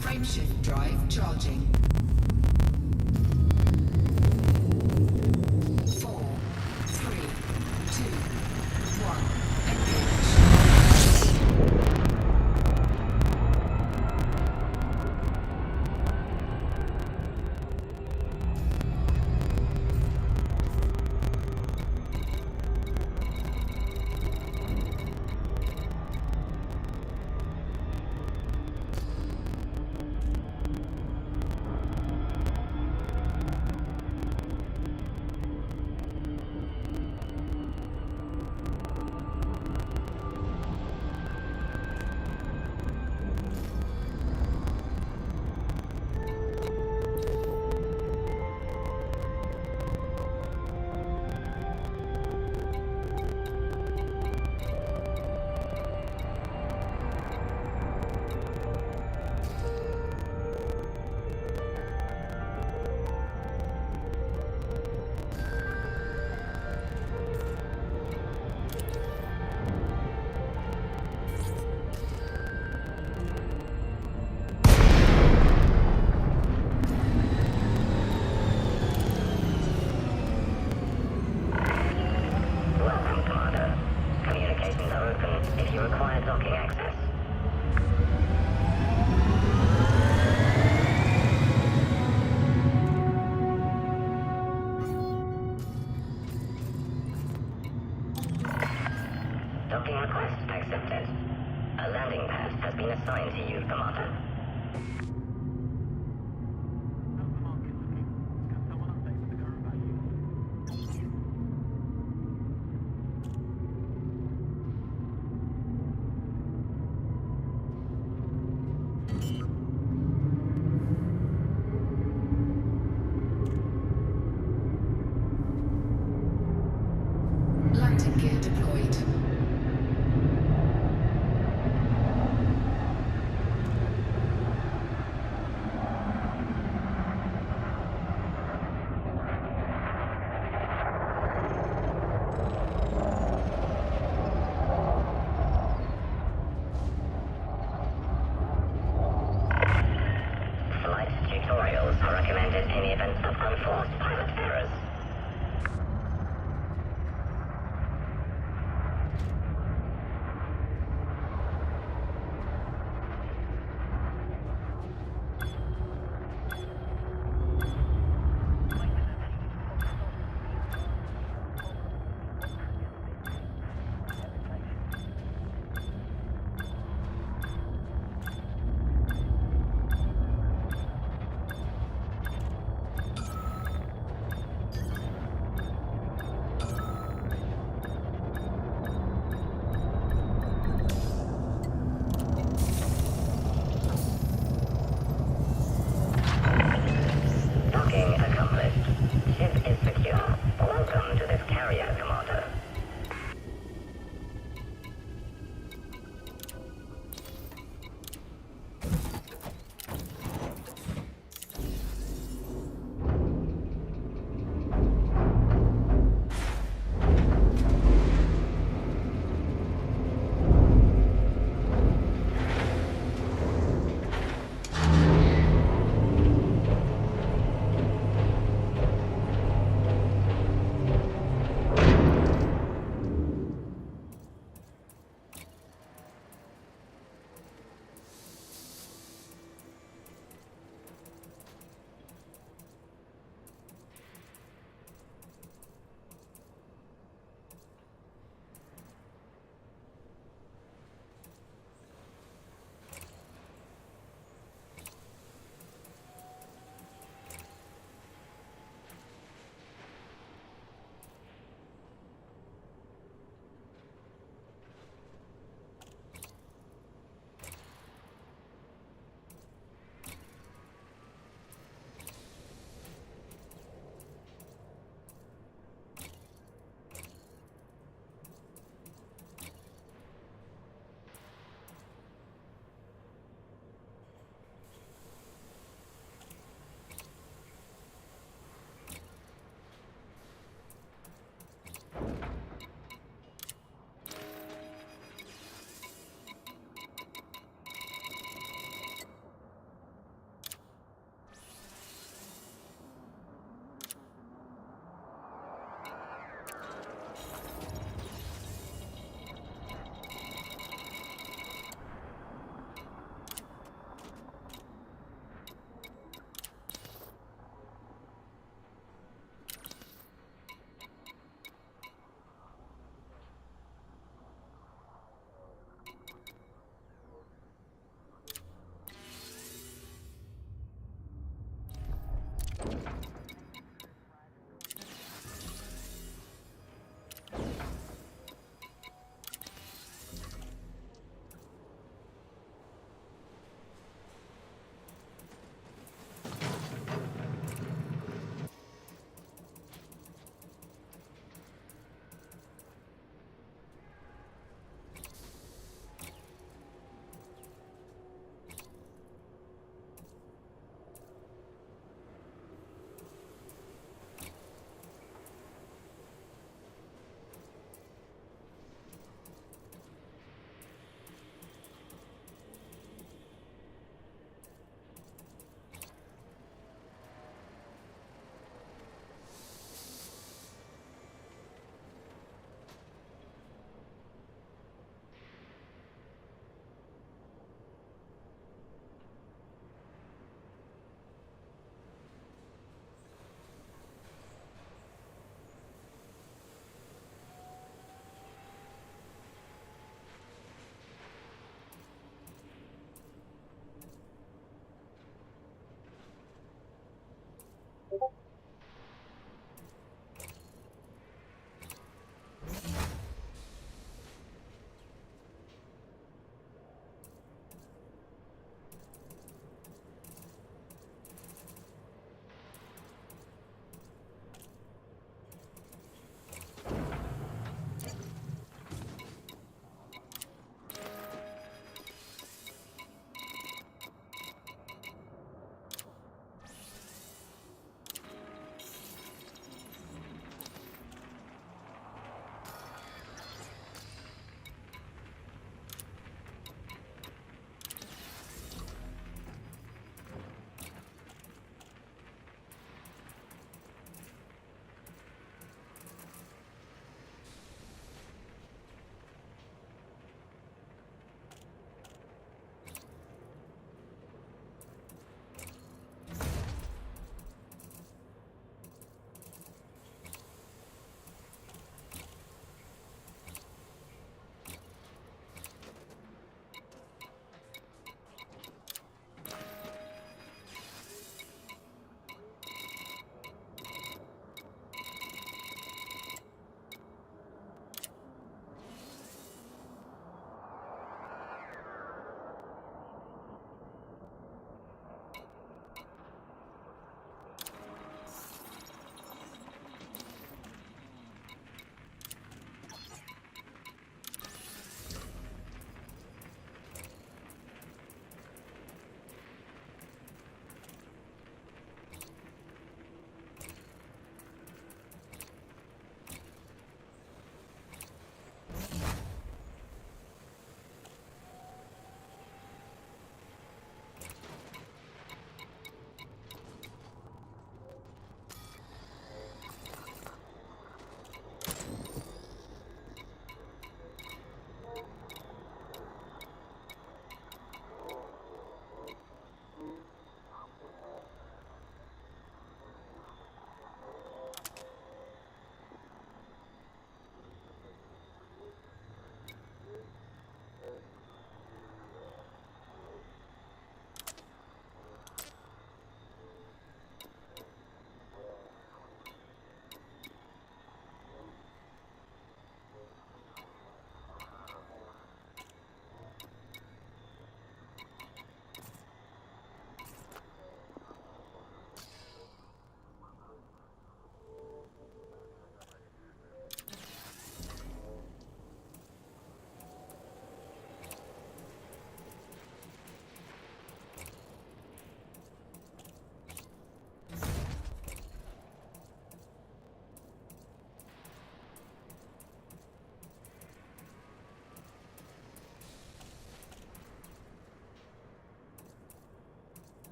Frameshift drive charging. 4, 3, 2, 1, engage. Welcome, Commander. Communications are open if you require docking access. Docking request accepted. A landing pad has been assigned to you, Commander. Landing gear deployed. Flight tutorials are recommended in the event of unforced pilot errors. Docking accomplished. Ship is secure. Welcome to this carrier, Commander.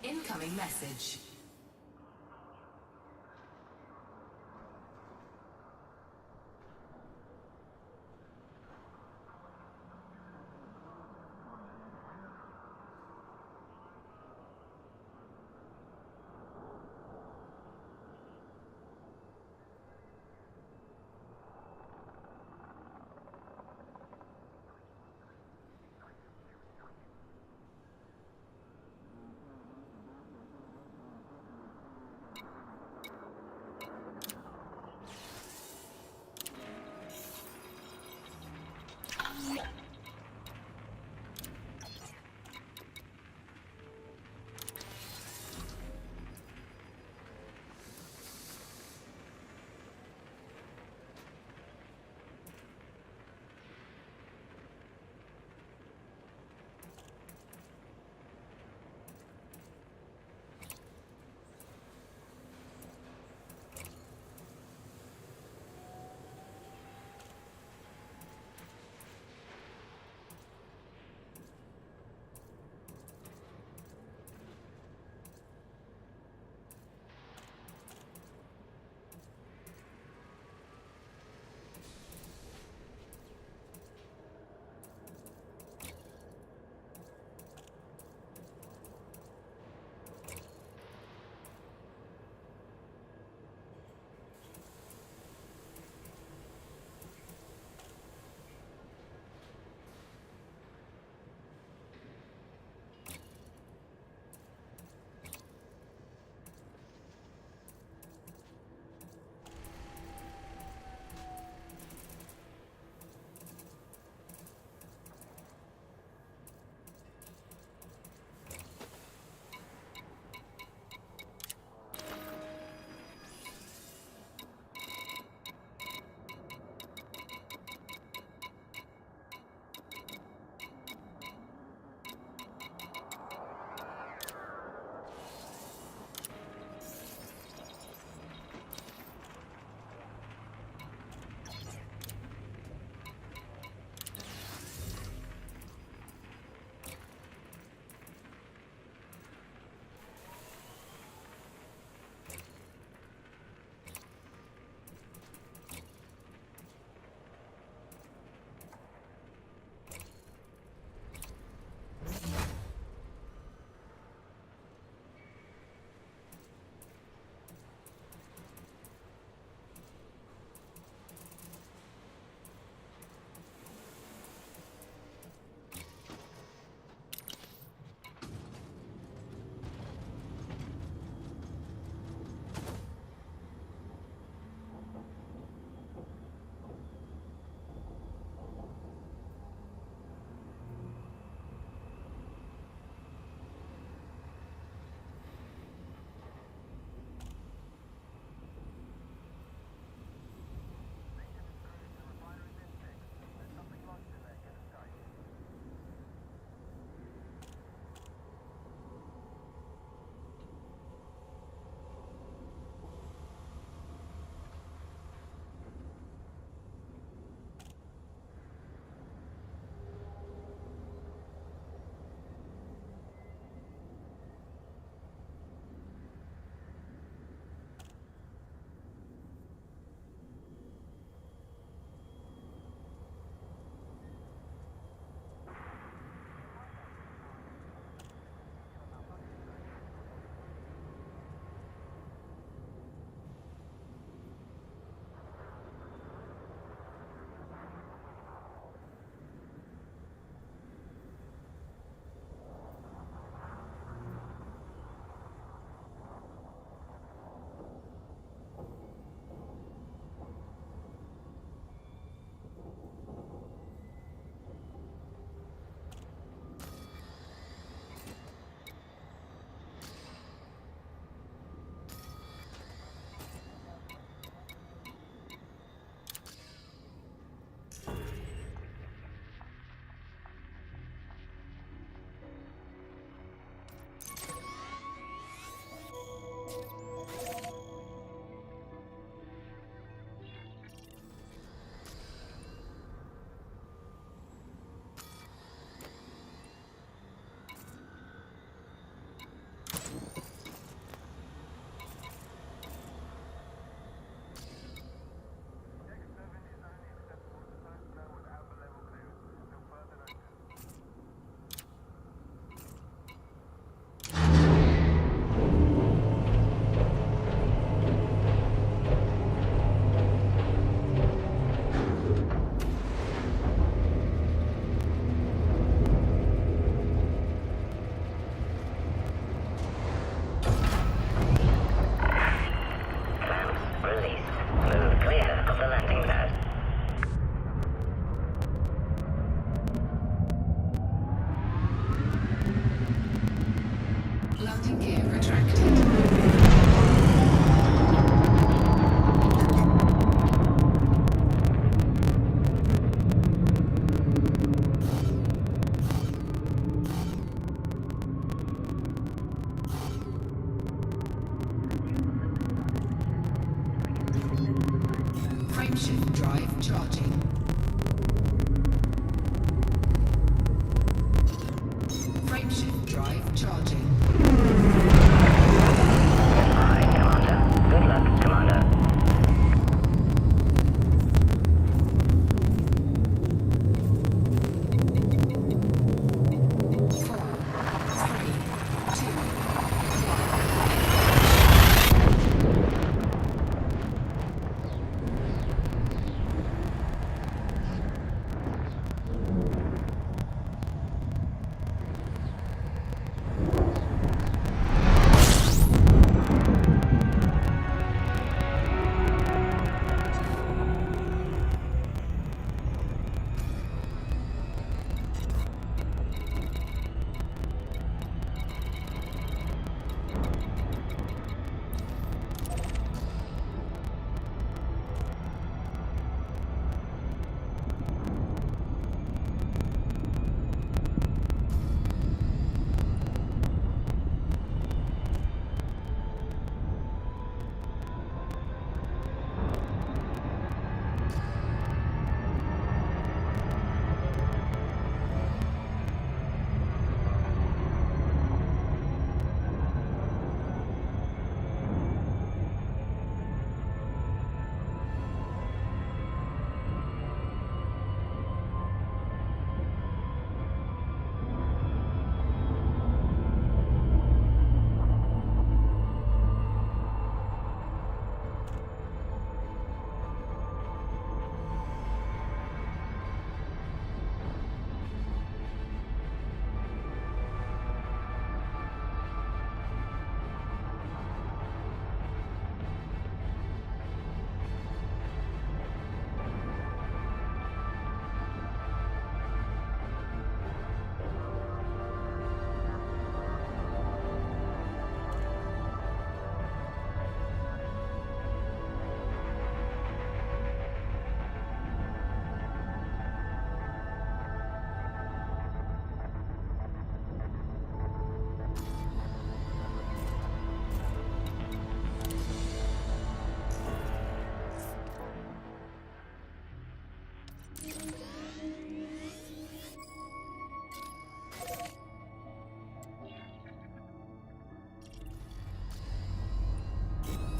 Incoming message. Landing gear retracted. Frameshift drive charging. Frameshift drive charging. Hi, Commander. Good luck, Commander.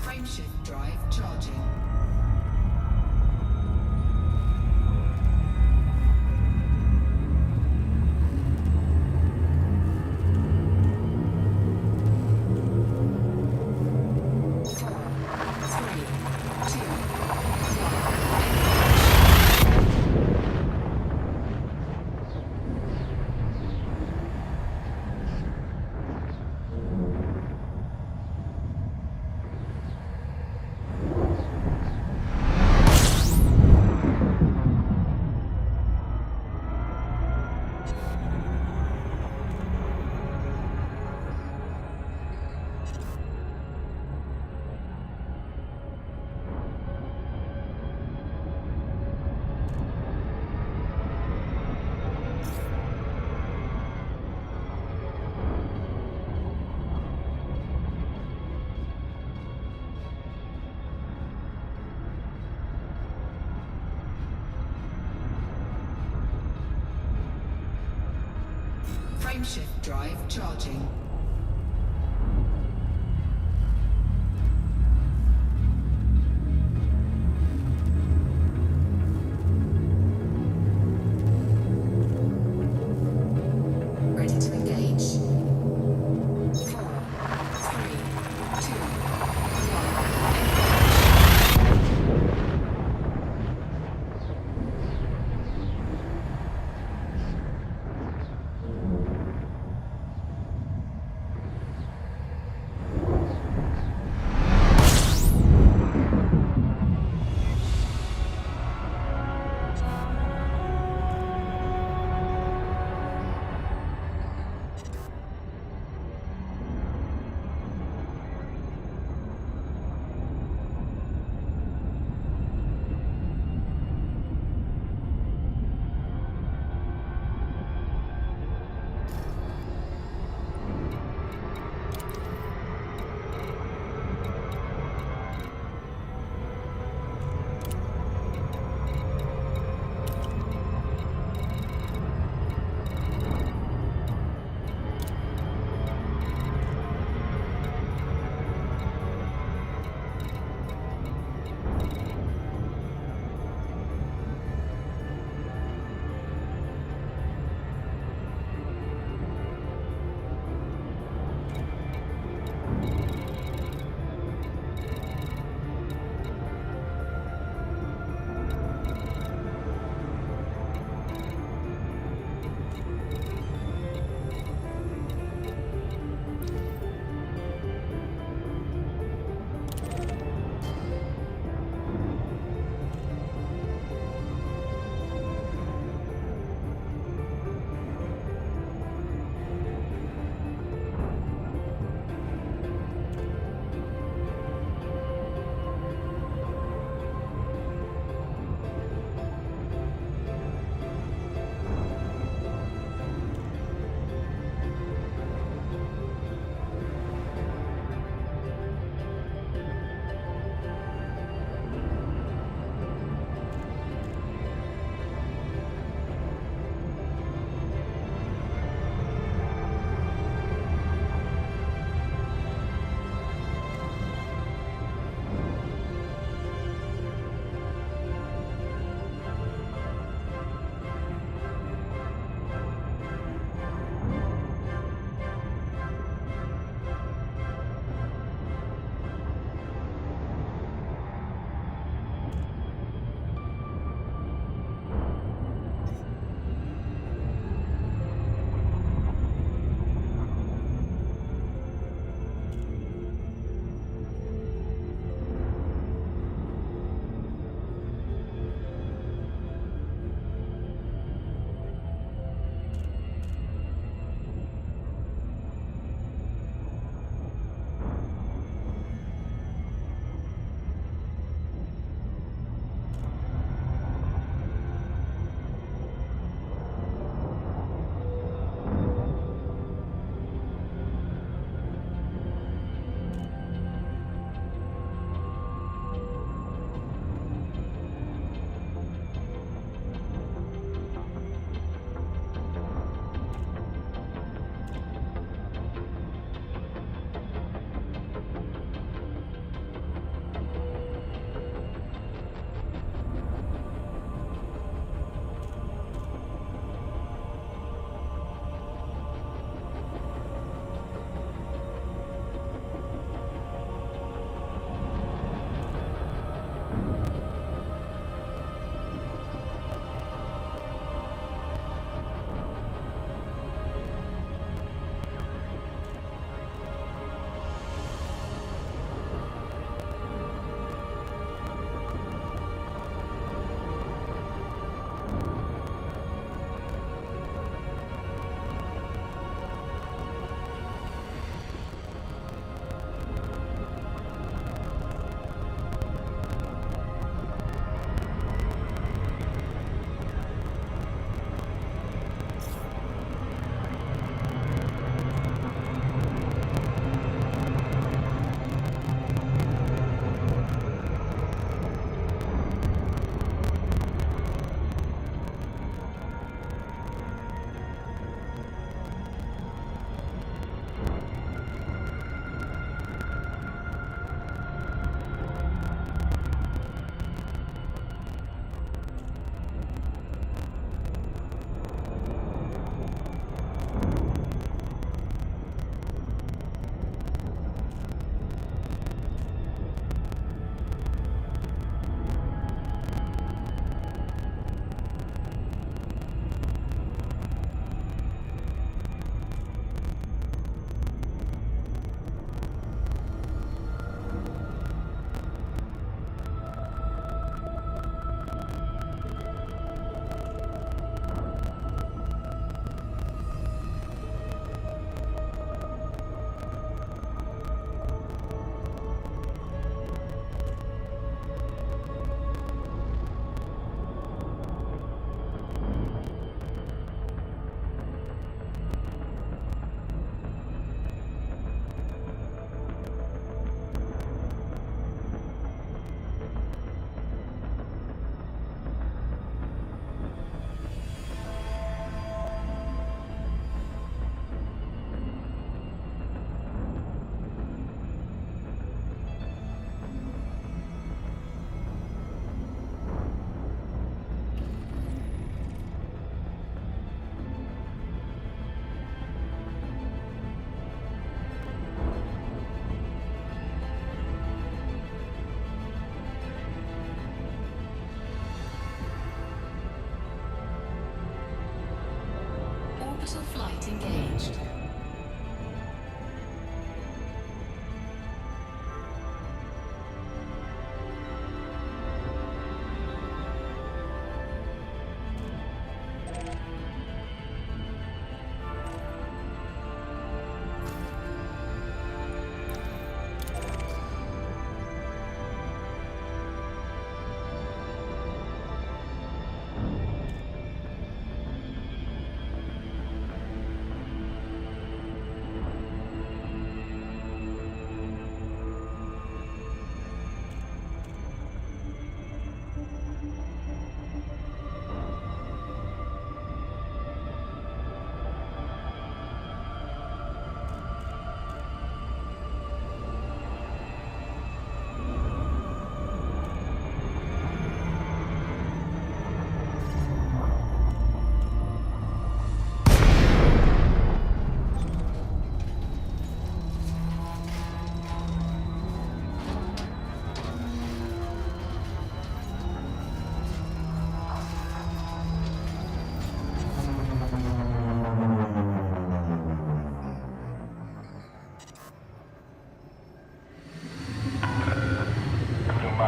Frameshift drive charging. Frameshift drive charging. Ready to engage. 4, 3, 2, 1.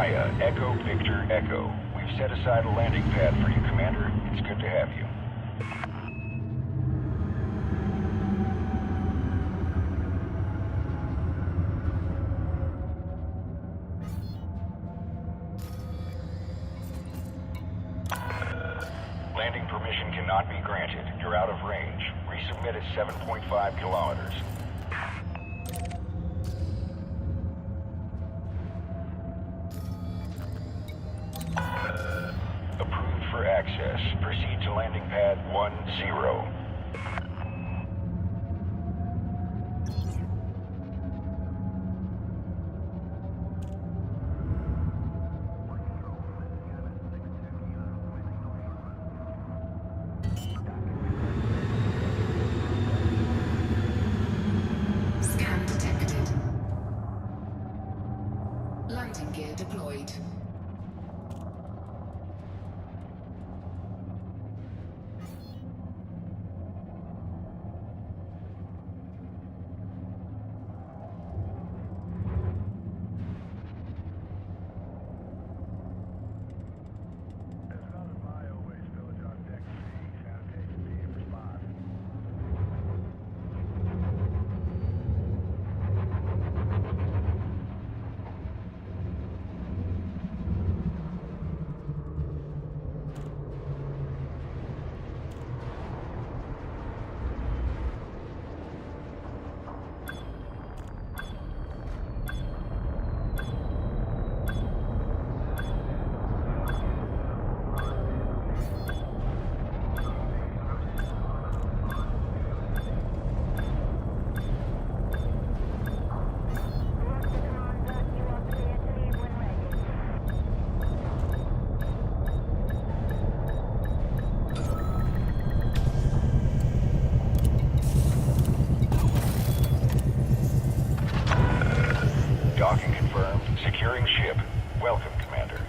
Raya, Echo, Victor, Echo. We've set aside a landing pad for you, Commander. It's good to have you. Landing permission cannot be granted. You're out of range. Resubmit at 7.5 kilometers. Approved for access. Proceed to landing pad 10. Scan detected. Landing gear deployed. Docking confirmed. Securing ship. Welcome, Commander.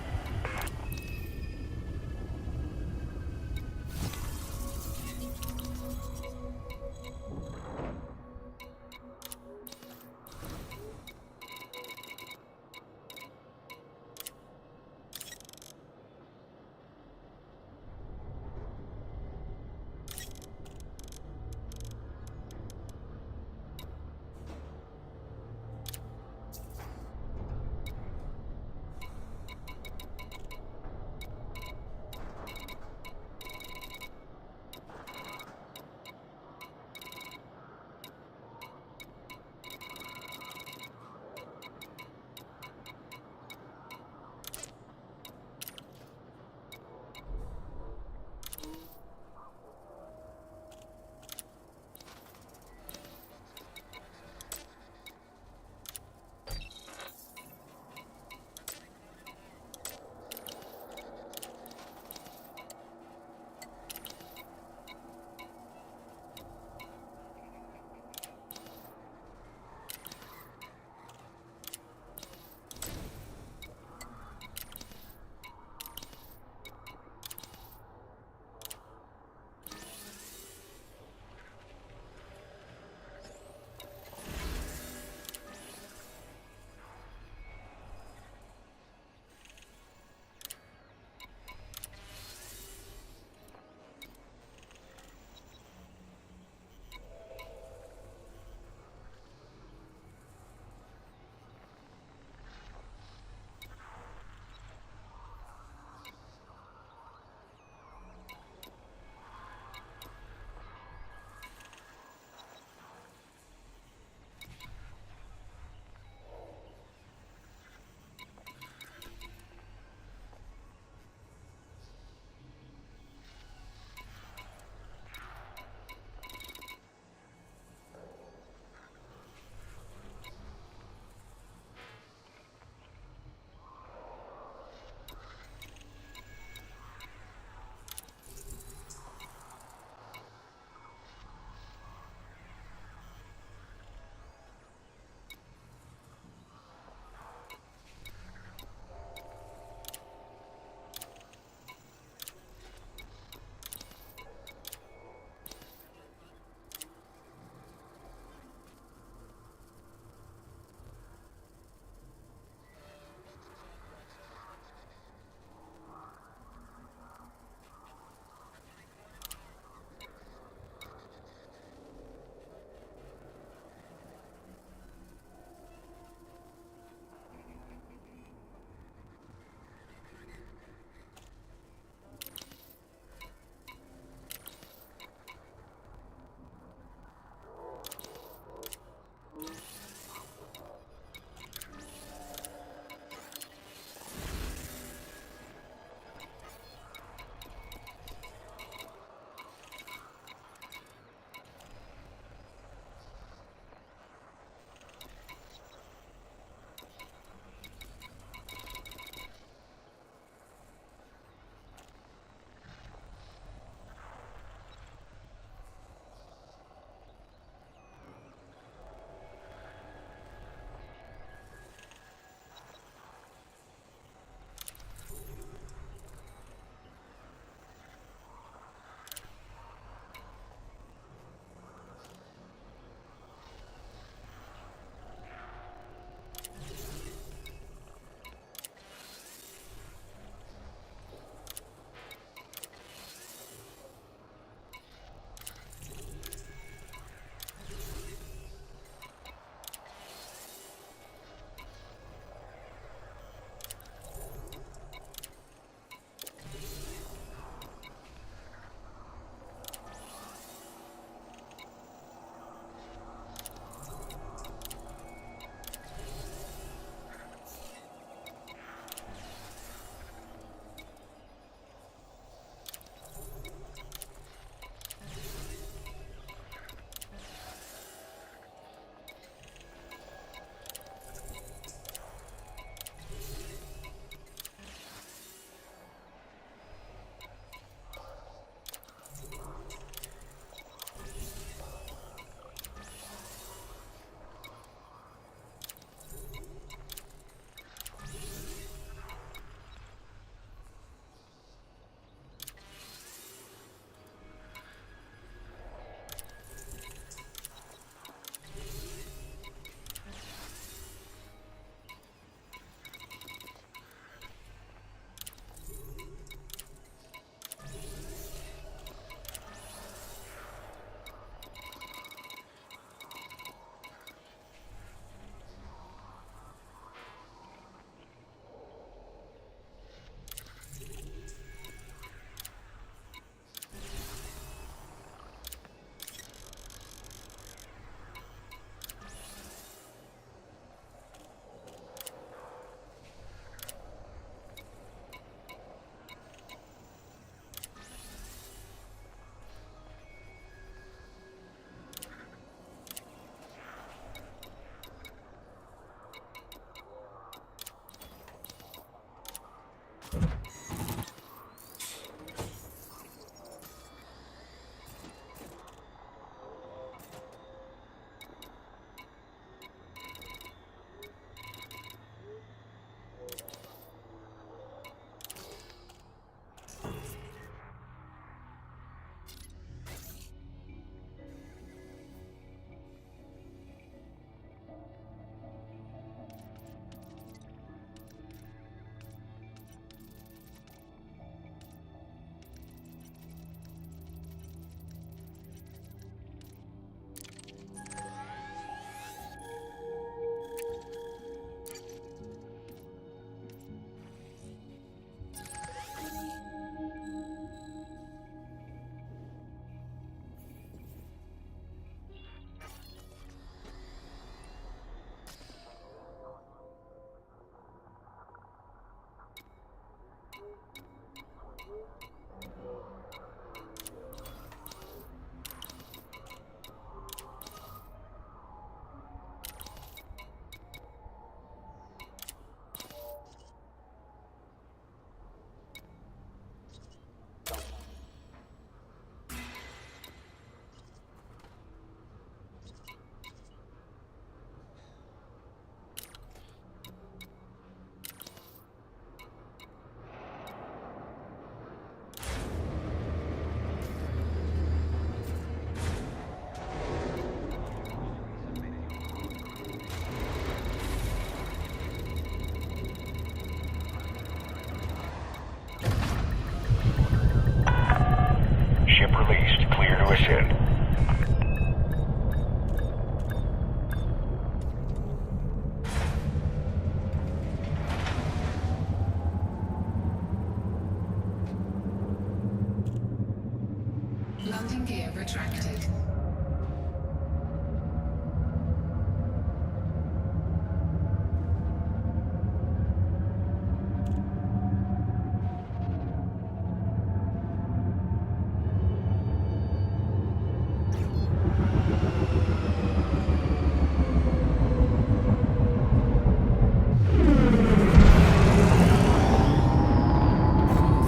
Landing gear retracted.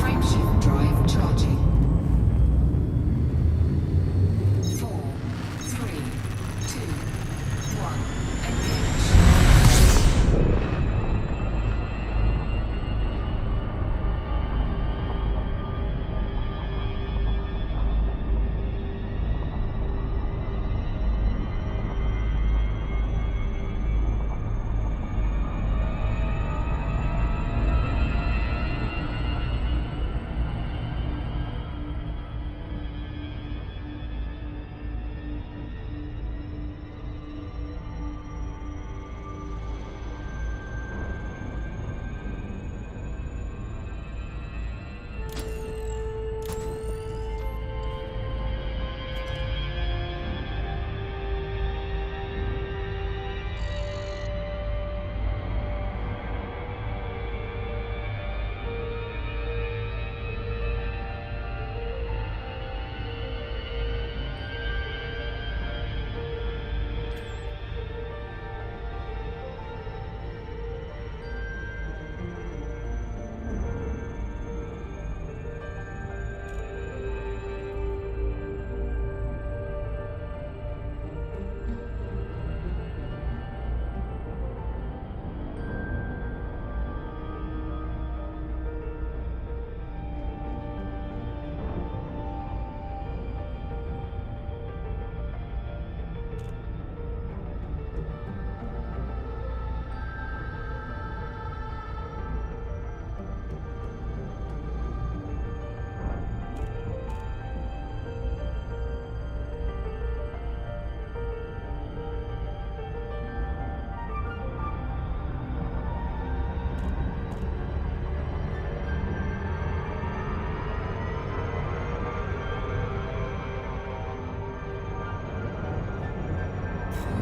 Frameshift drive charging. 4, 3, 2, 1, engage.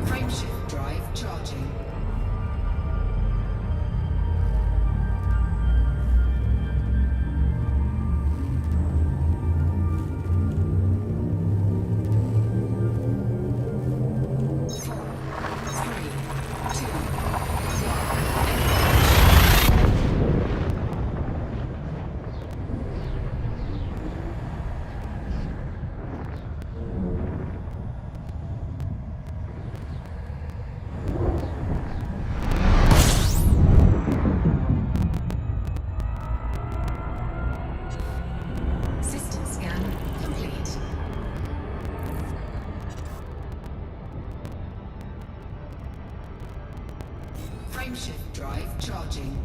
Frameshift drive charging. System scan complete. Frameshift drive charging.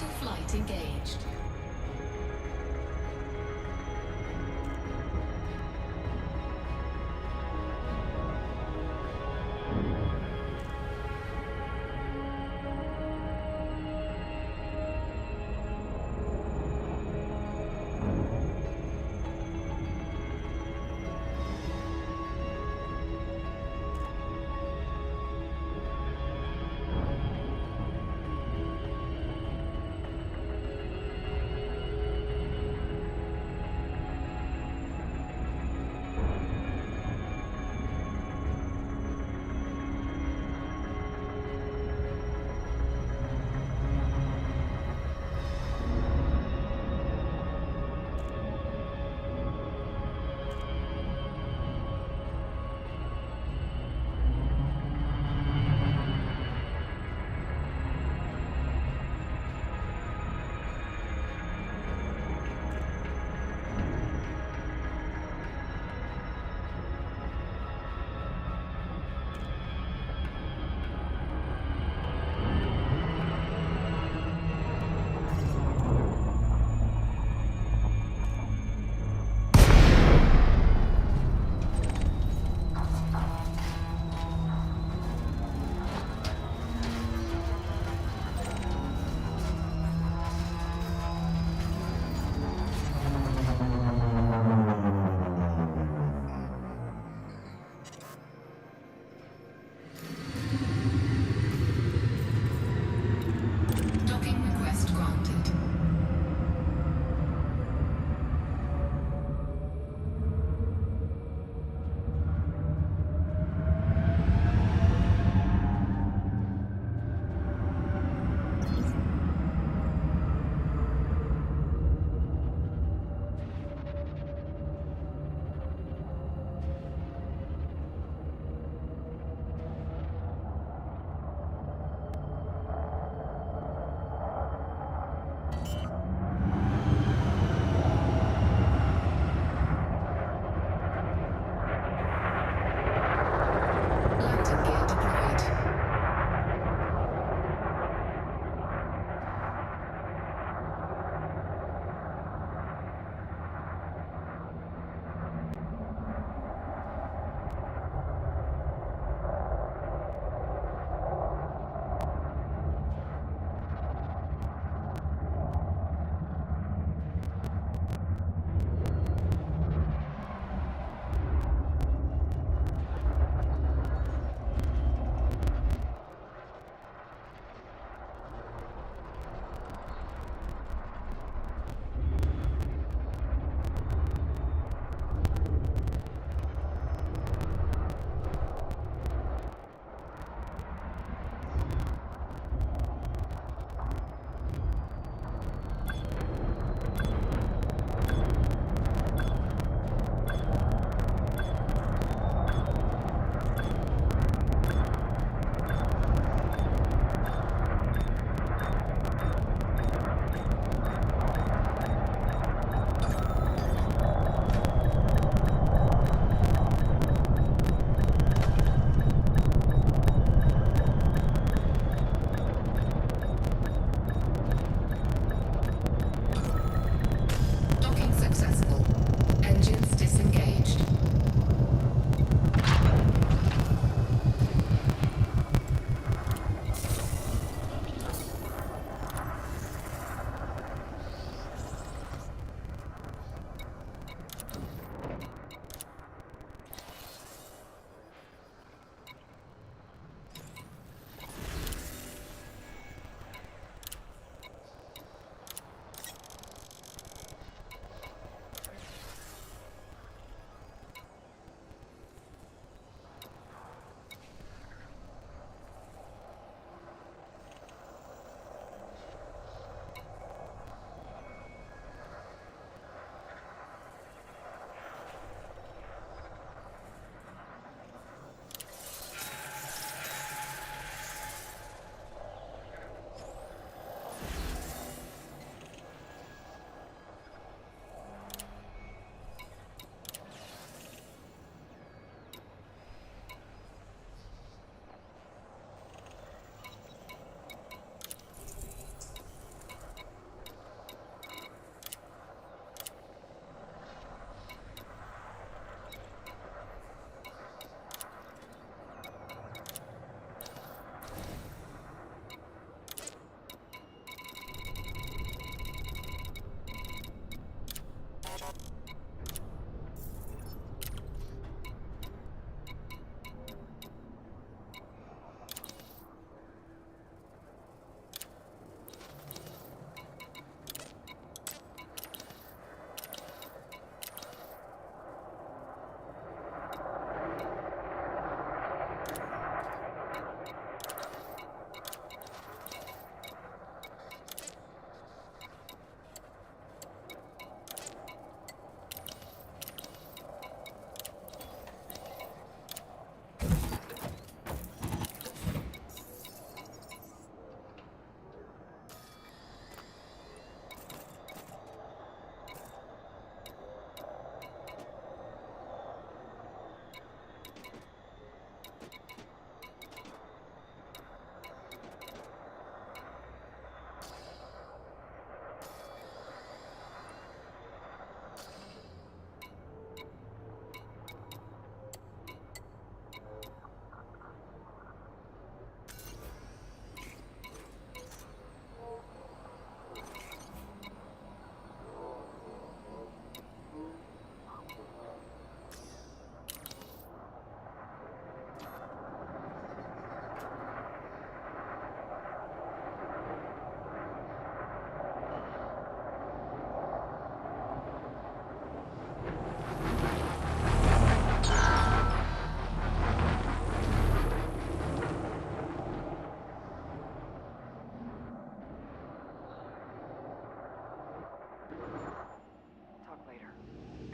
Orbital flight engaged.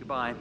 Goodbye.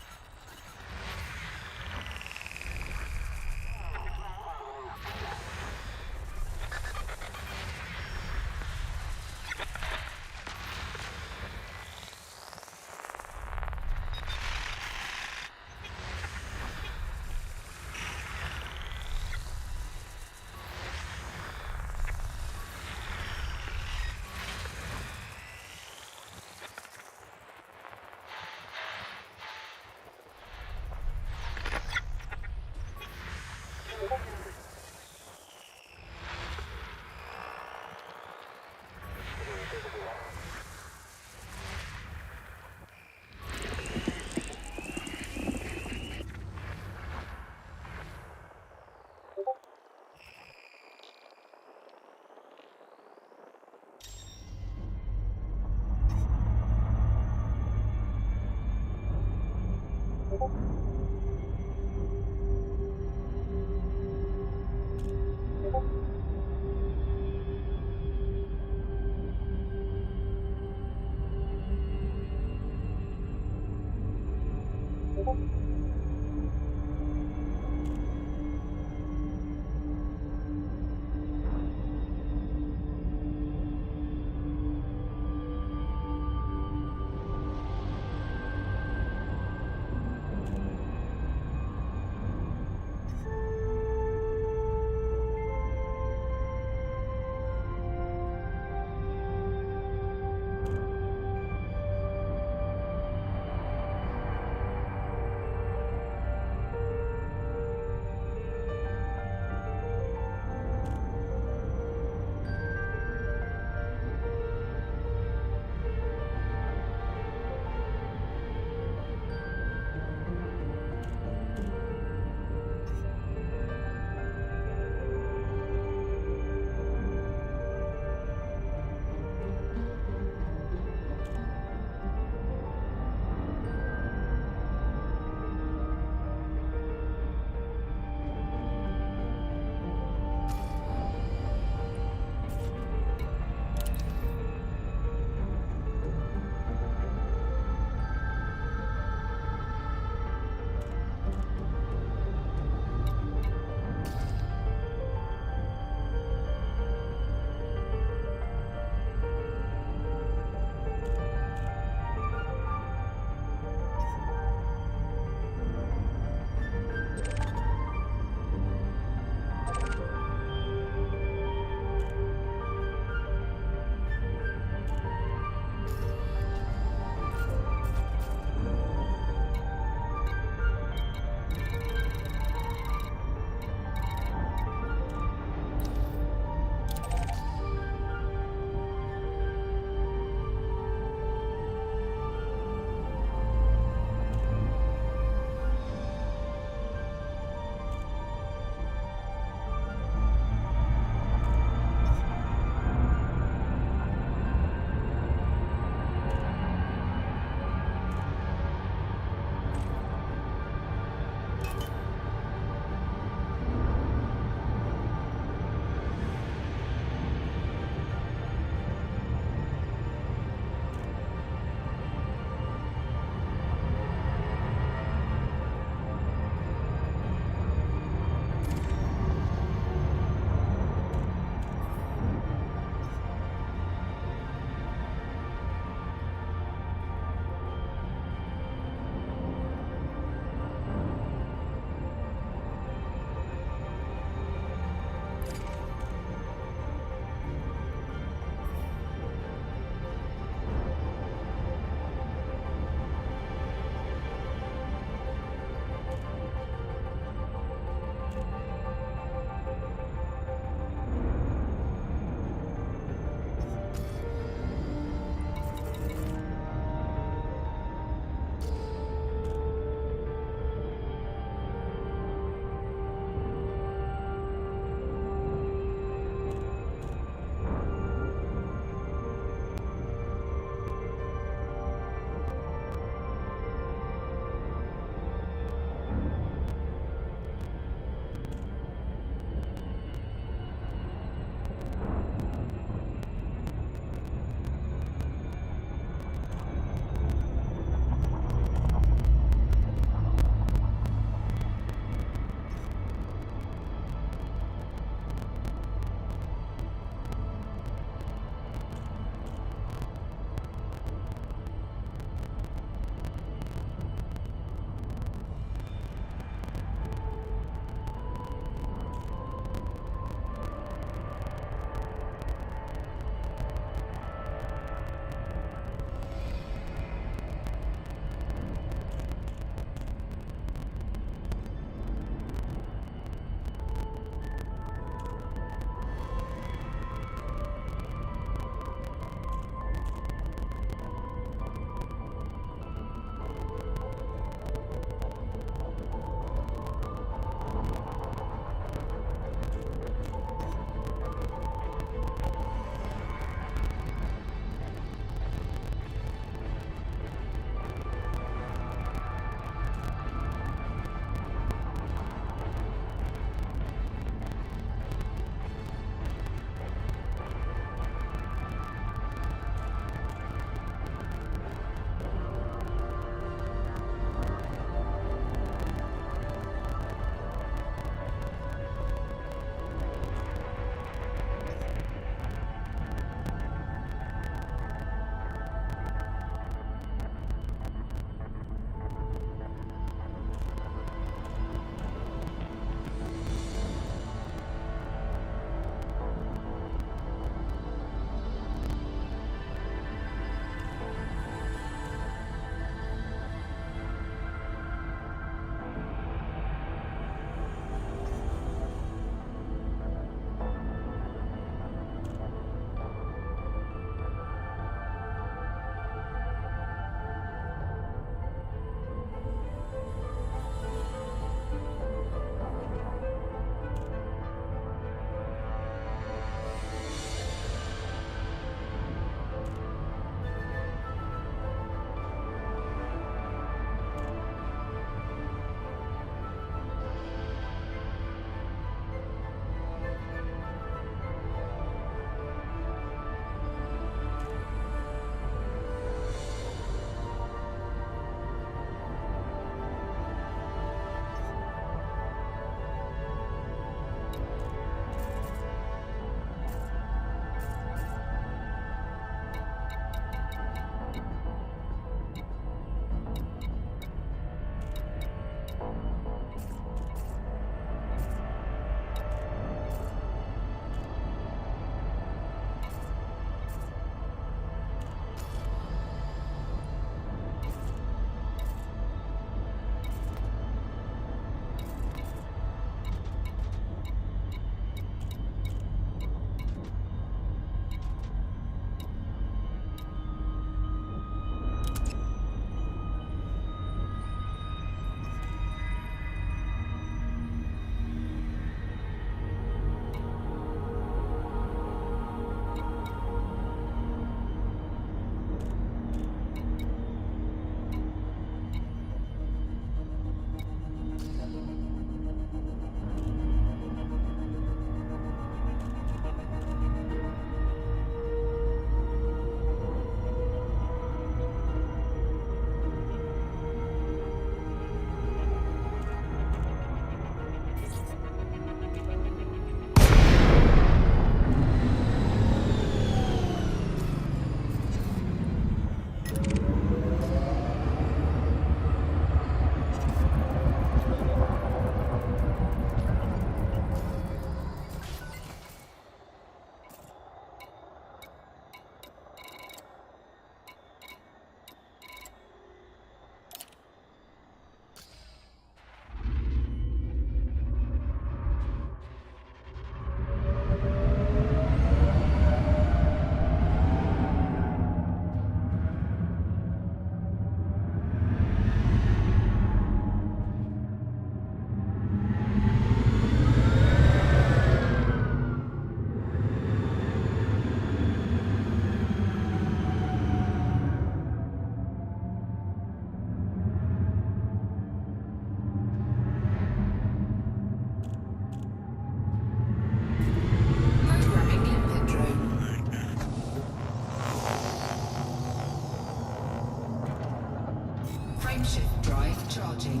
charging.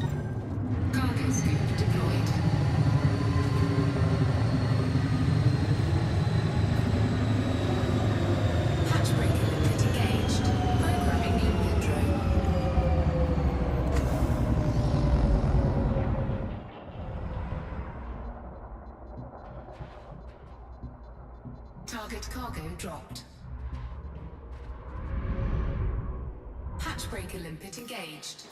Cargo scoop deployed. Hatch breaker limpet engaged. Programming limpet drone. Target cargo dropped. Hatch breaker limpet engaged.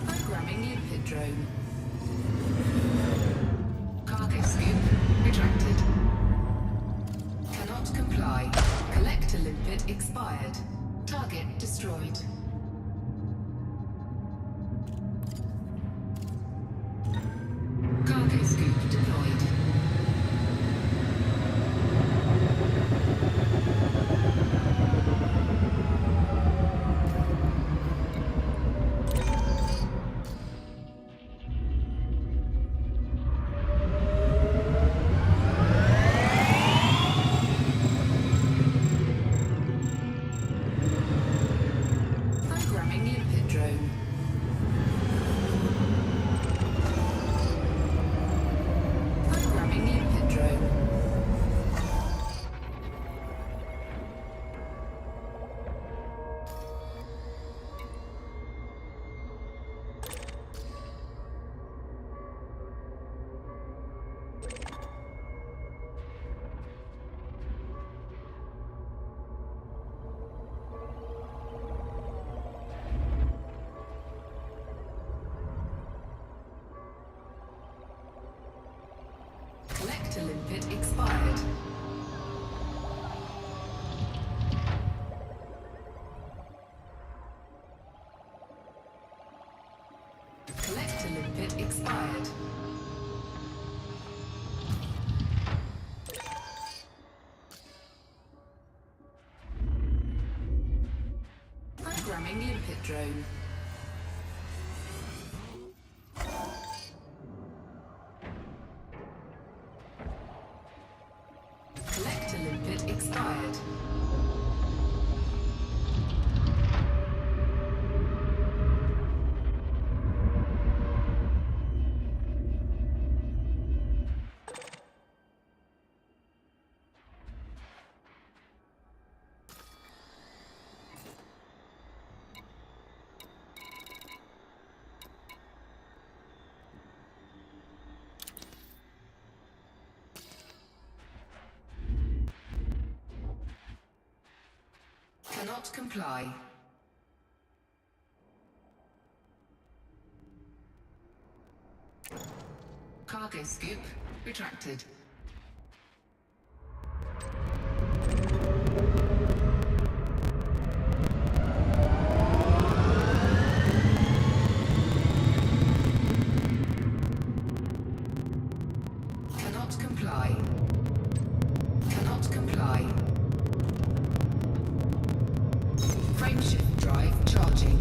Programming limpet drone. Cargo scoop retracted. Cannot comply. Collector limpet expired. Target destroyed. Cargo scoop deployed. Programming limpet drone. Programming limpet drone. Collector limpet expired. Collector limpet expired. Programming limpet drone. Collector limpet expired. Cannot comply. Cargo scoop retracted. Cannot comply. Cannot comply. Frameshift drive charging.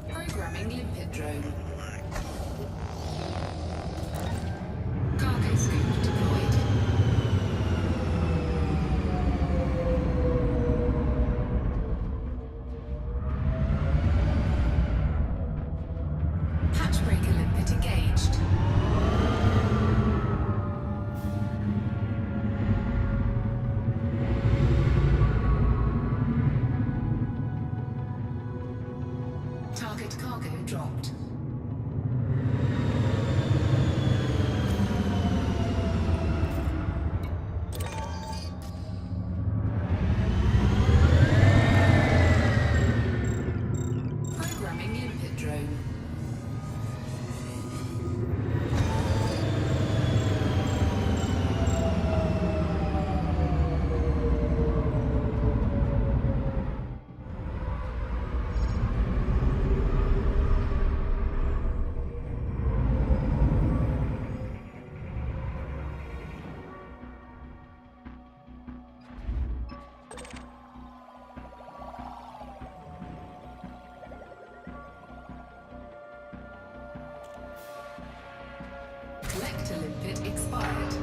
Programming limpet drone. Cargo scoop deployed. Hatch breaker limpet engaged. Target cargo dropped. Programming limpet drone. Collector limpet expired.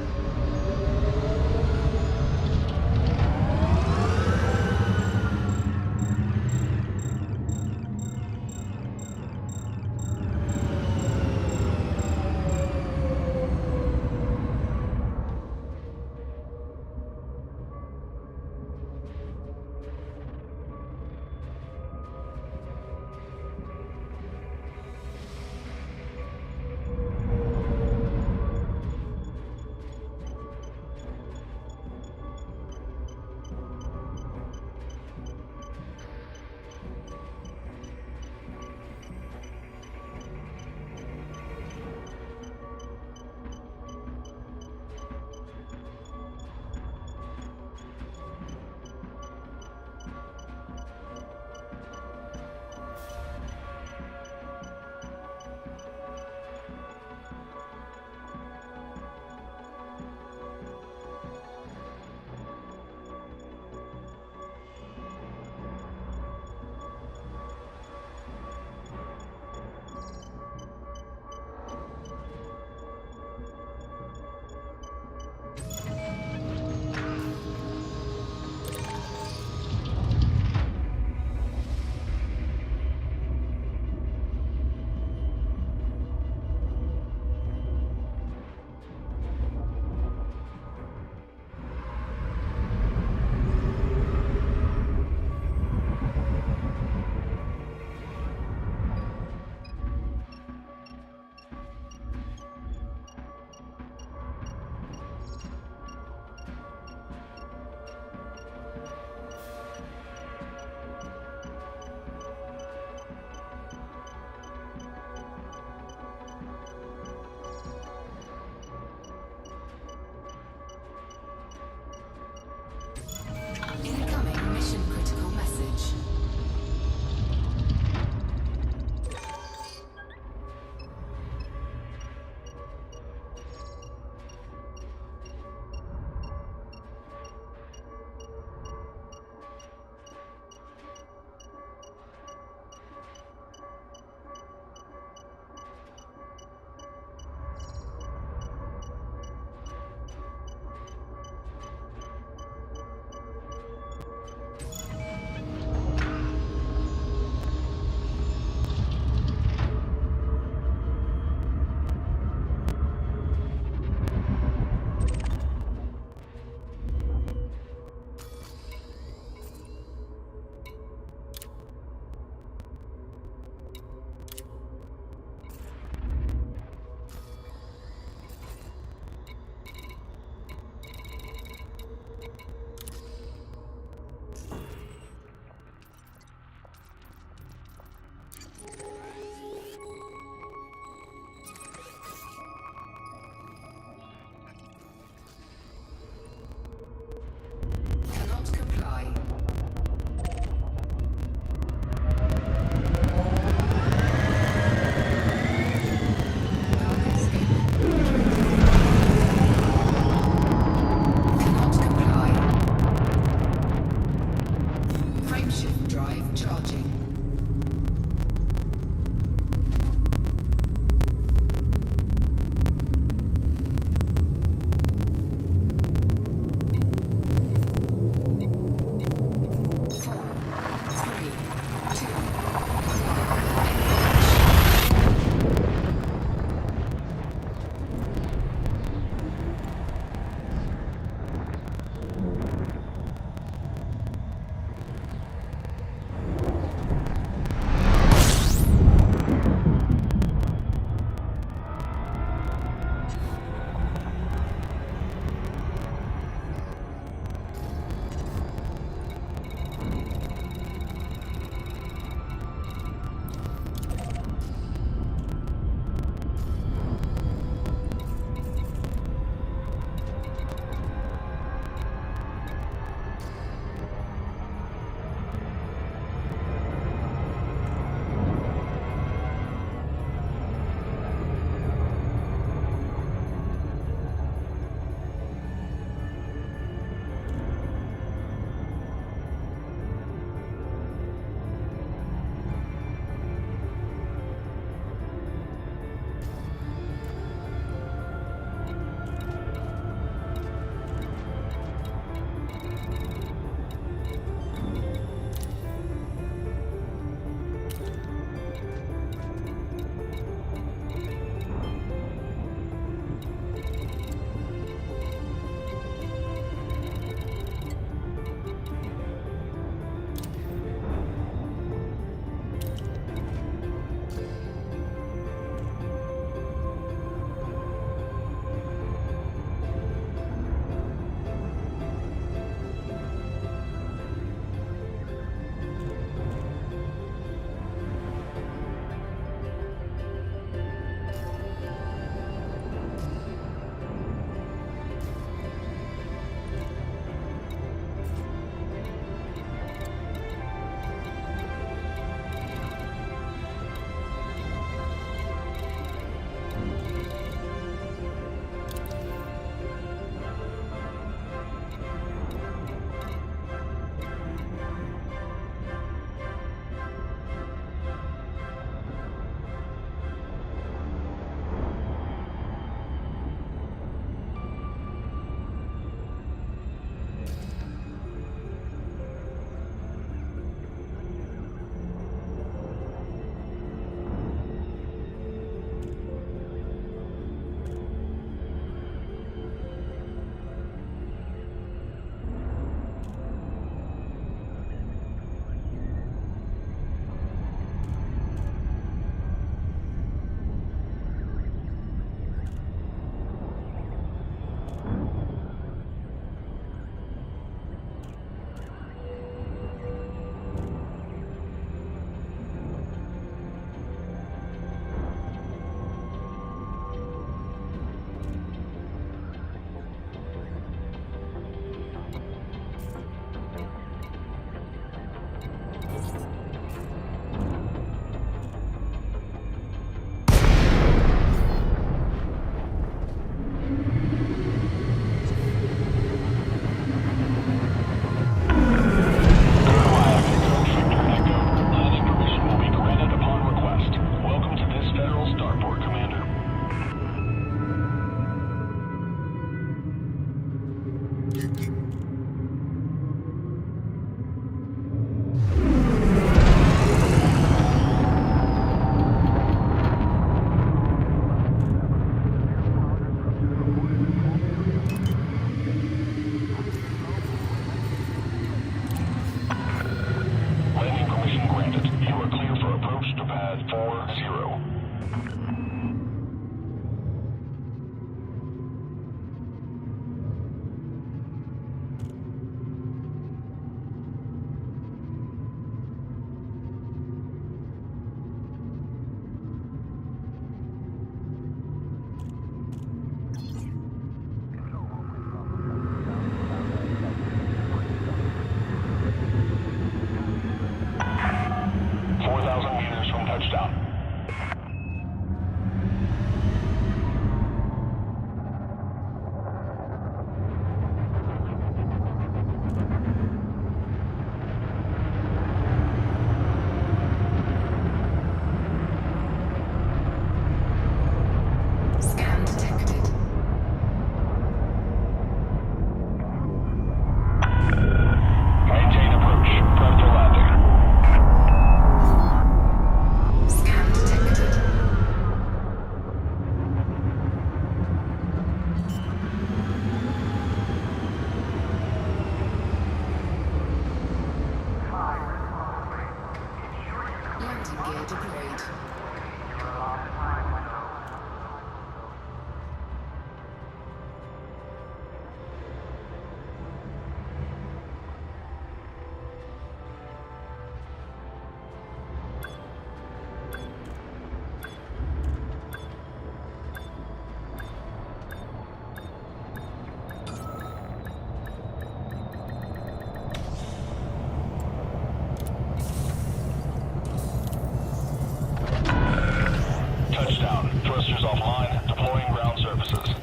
Helicopters offline, deploying ground services.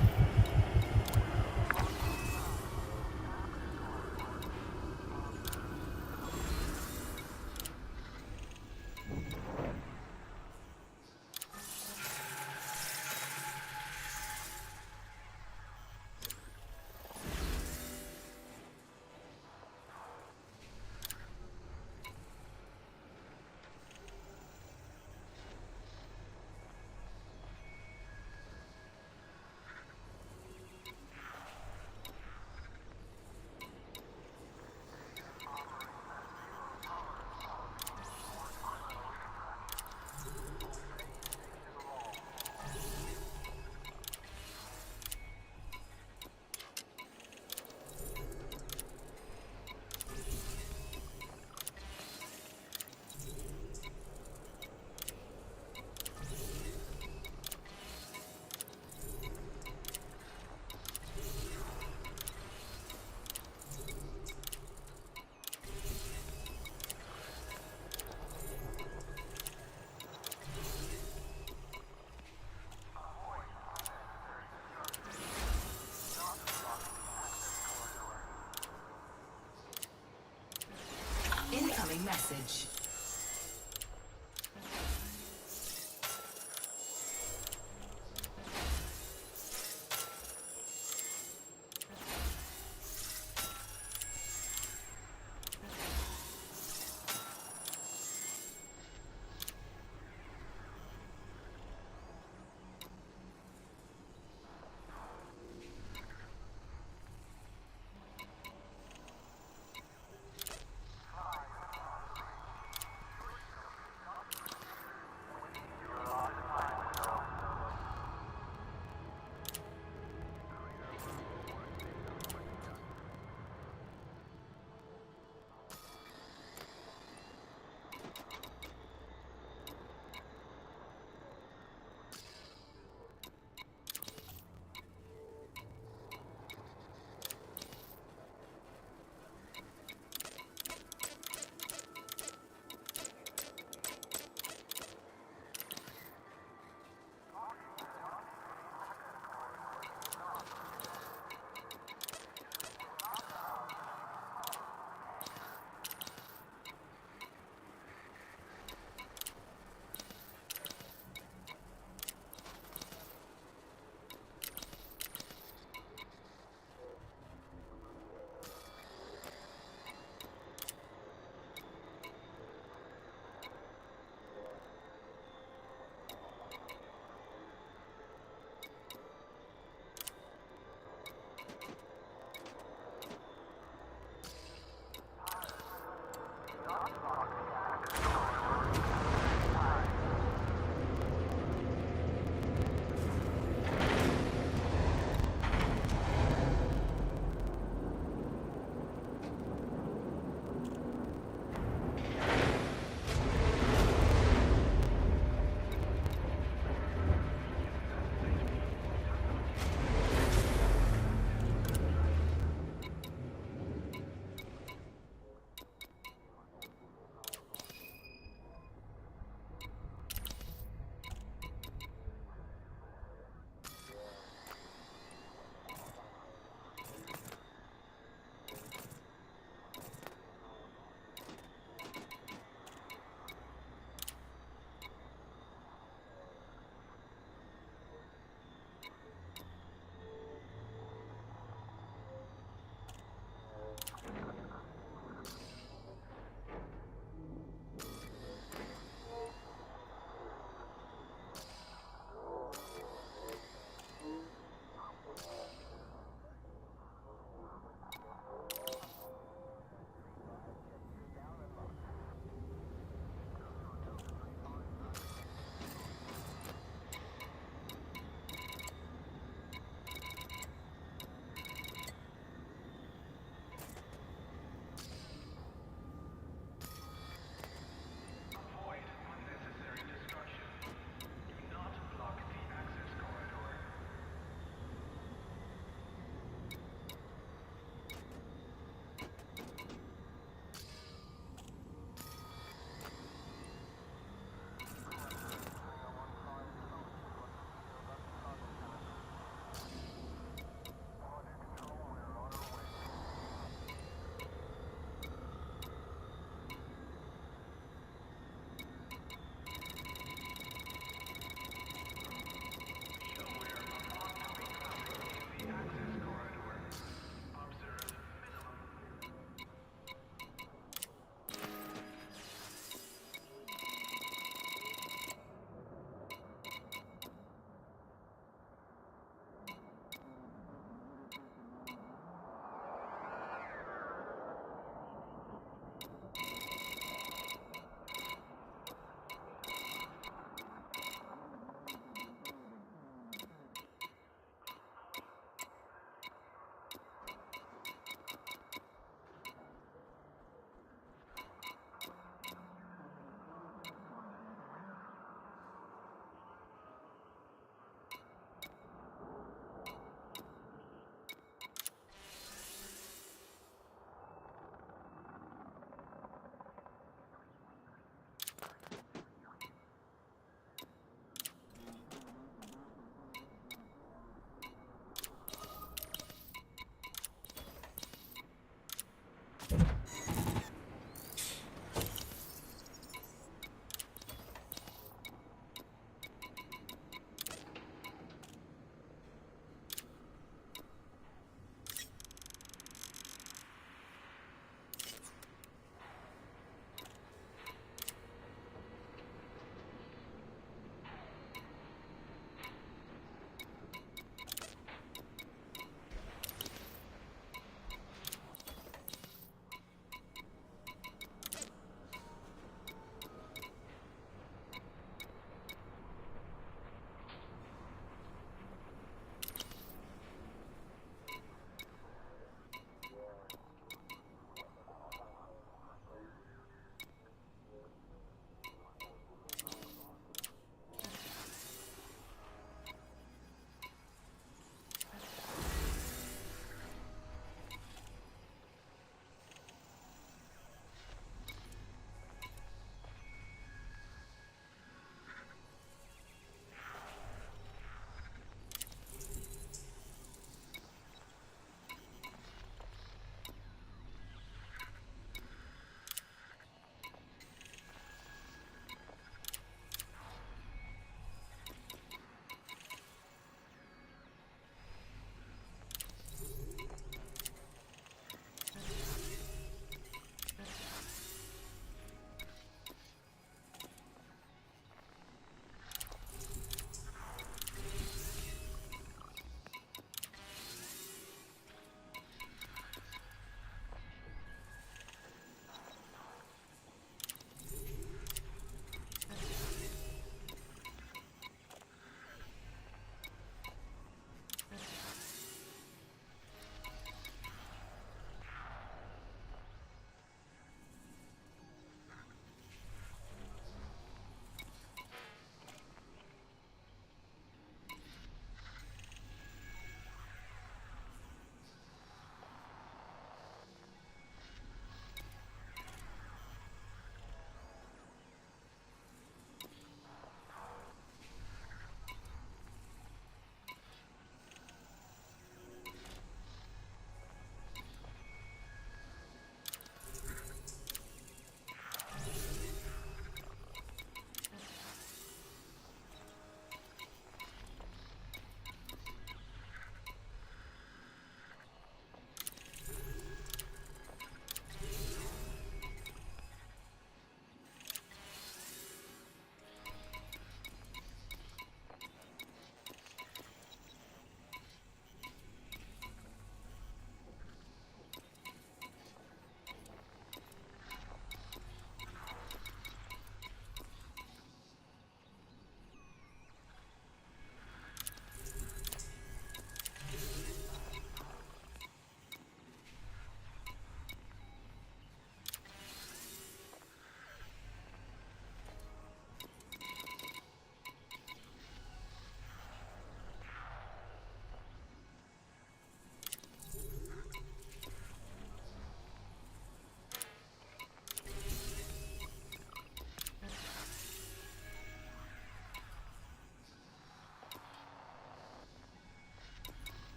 Incoming message.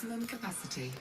maximum capacity.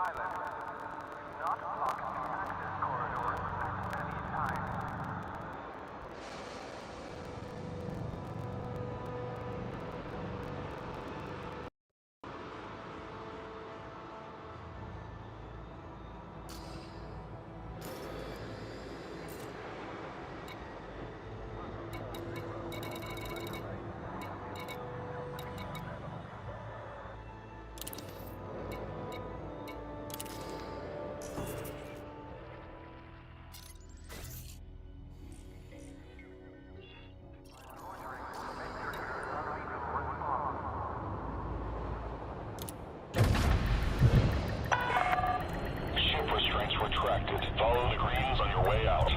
Ship restraints retracted. Follow the greens on your way out.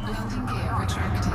Landing gear retracted.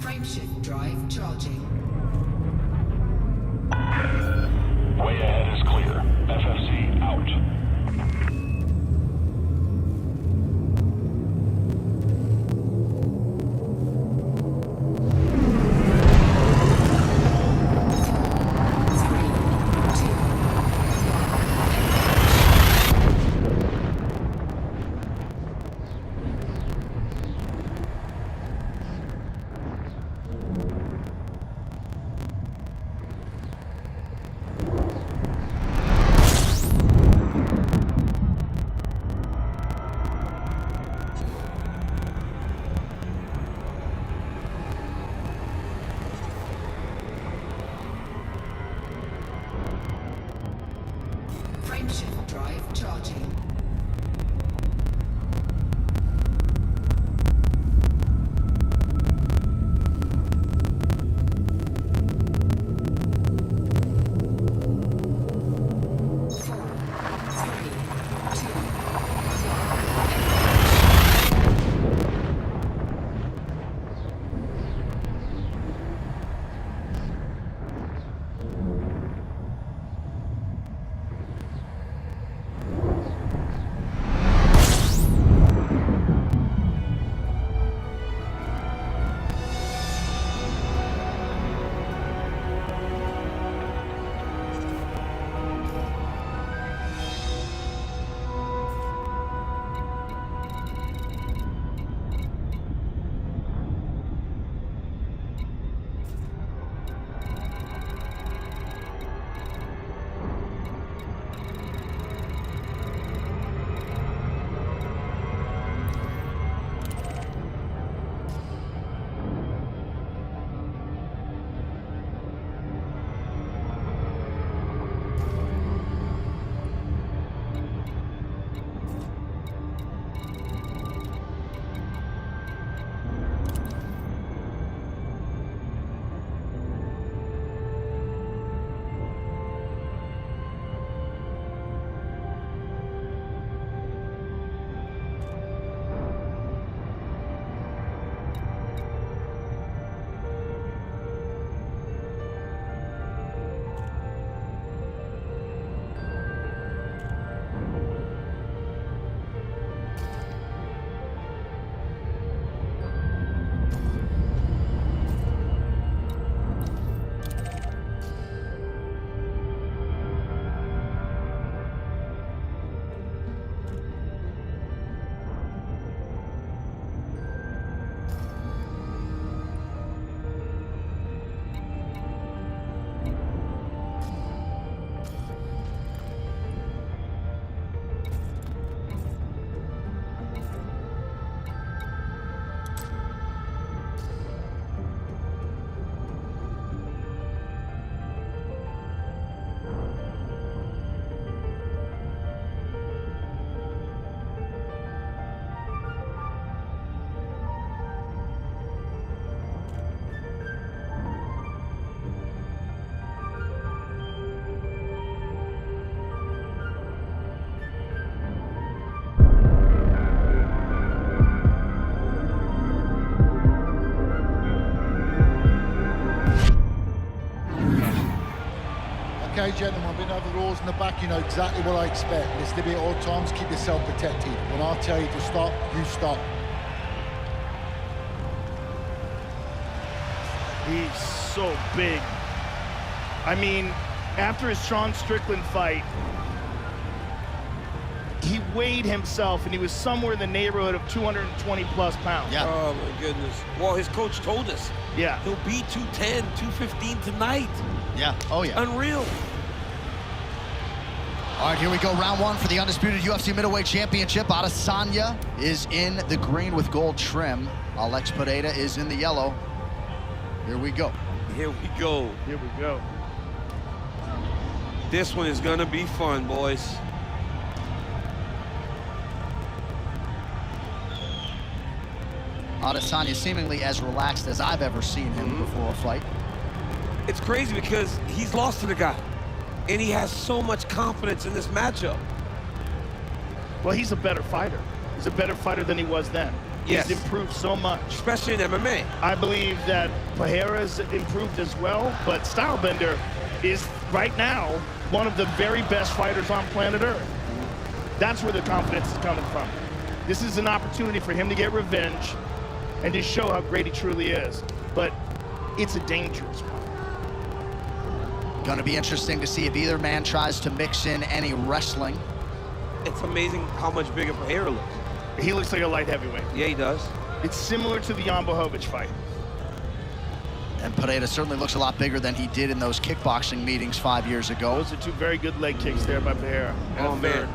Frameshift drive charging. Way ahead is clear. FFC out. Frameshift drive charging. Okay, gentlemen, I've been over the rules in the back. You know exactly what I expect. Listen to me at all times. Keep yourself protected. When I tell you to stop, you stop. He's so big. I mean, after his Sean Strickland fight, he weighed himself, and he was somewhere in the neighborhood of 220 plus pounds. Yeah. Oh, my goodness. Well, his coach told us. Yeah. He'll be 210, 215 tonight. Yeah. Oh, yeah. Unreal. All right, here we go. Round one for the undisputed UFC middleweight championship. Adesanya is in the green with gold trim. Alex Pereira is in the yellow. Here we go. Here we go. Here we go. This one is going to be fun, boys. Adesanya seemingly as relaxed as I've ever seen him before a fight. It's crazy because he's lost to the guy, and he has so much confidence in this matchup. Well, he's a better fighter. He's a better fighter than he was then. Yes. He's improved so much. Especially in MMA. I believe that Pereira's improved as well, but Stylebender is right now one of the very best fighters on planet Earth. That's where the confidence is coming from. This is an opportunity for him to get revenge and to show how great he truly is. But it's a dangerous one. Going to be interesting to see if either man tries to mix in any wrestling. It's amazing how much bigger Pereira looks. He looks like a light heavyweight. Yeah, he does. It's similar to the Jan Blachowicz fight. And Pereira certainly looks a lot bigger than he did in those kickboxing meetings 5 years ago. Those are two very good leg kicks there by Pereira. Oh, man.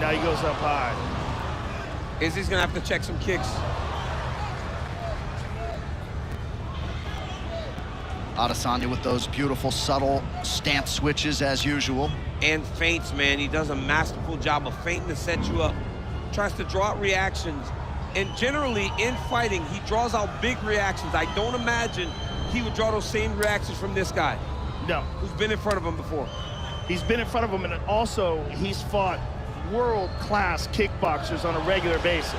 Now he goes up high. Izzy's going to have to check some kicks. Adesanya with those beautiful, subtle stance switches as usual. And feints, man. He does a masterful job of feinting to set you up. Tries to draw out reactions. And generally, in fighting, he draws out big reactions. I don't imagine he would draw those same reactions from this guy. No. Who's been in front of him before. He's been in front of him, and also he's fought world-class kickboxers on a regular basis.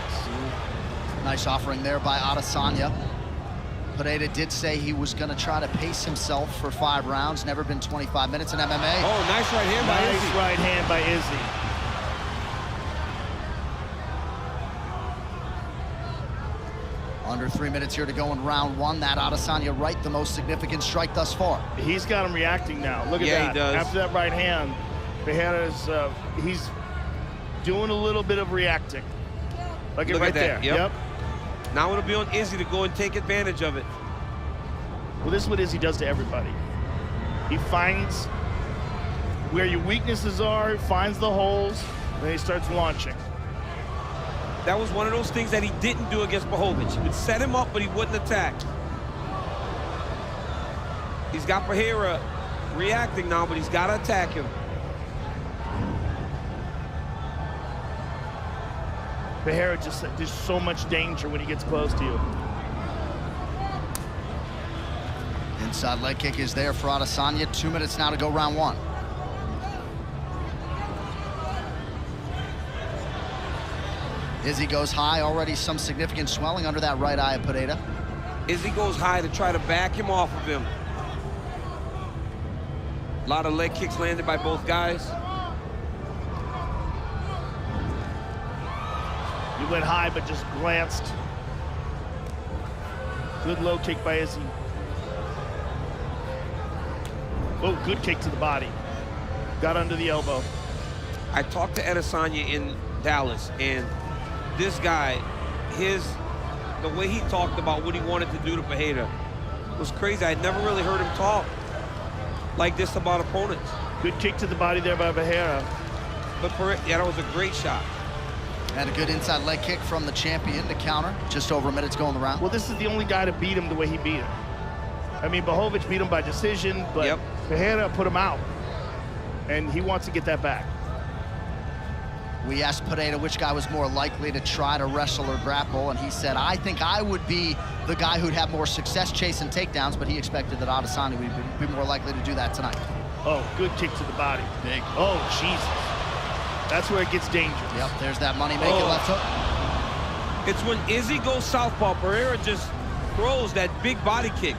Nice offering there by Adesanya. Pereira did say he was going to try to pace himself for 5 rounds. Never been 25 minutes in MMA. Oh, nice right hand by Izzy. Nice right hand by Izzy. Under 3 minutes here to go in round one. That Adesanya right, the most significant strike thus far. He's got him reacting now. Look at that. Yeah, he does. After that right hand, Pereira's, he's doing a little bit of reacting. Look at right there. Yep. Now it'll be on Izzy to go and take advantage of it. Well, this is what Izzy does to everybody. He finds where your weaknesses are, finds the holes, then he starts launching. That was one of those things that he didn't do against Blachowicz. He would set him up, but he wouldn't attack. He's got Pereira reacting now, but he's got to attack him. Pereira just, there's so much danger when he gets close to you. Inside leg kick is there for Adesanya. 2 minutes now to go round one. Izzy goes high, already some significant swelling under that right eye of Pereira. Izzy goes high to try to back him off of him. A lot of leg kicks landed by both guys. You went high, but just glanced. Good low kick by Izzy. Oh, good kick to the body. Got under the elbow. I talked to Adesanya in Dallas, and this guy, the way he talked about what he wanted to do to Pereira was crazy. I'd never really heard him talk like this about opponents. Good kick to the body there by Pereira. But yeah, that was a great shot. And a good inside leg kick from the champion to counter. Just over a minute to go in the round. Well, this is the only guy to beat him the way he beat him. I mean, Blachowicz beat him by decision, but Pereira put him out. And he wants to get that back. We asked Pereira which guy was more likely to try to wrestle or grapple, and he said, I think I would be the guy who'd have more success chasing takedowns, but he expected that Adesanya would be more likely to do that tonight. Oh, good kick to the body. Big. Oh, Jesus. That's where it gets dangerous. Yep, there's that money-making left hook. It's when Izzy goes southpaw, Pereira just throws that big body kick.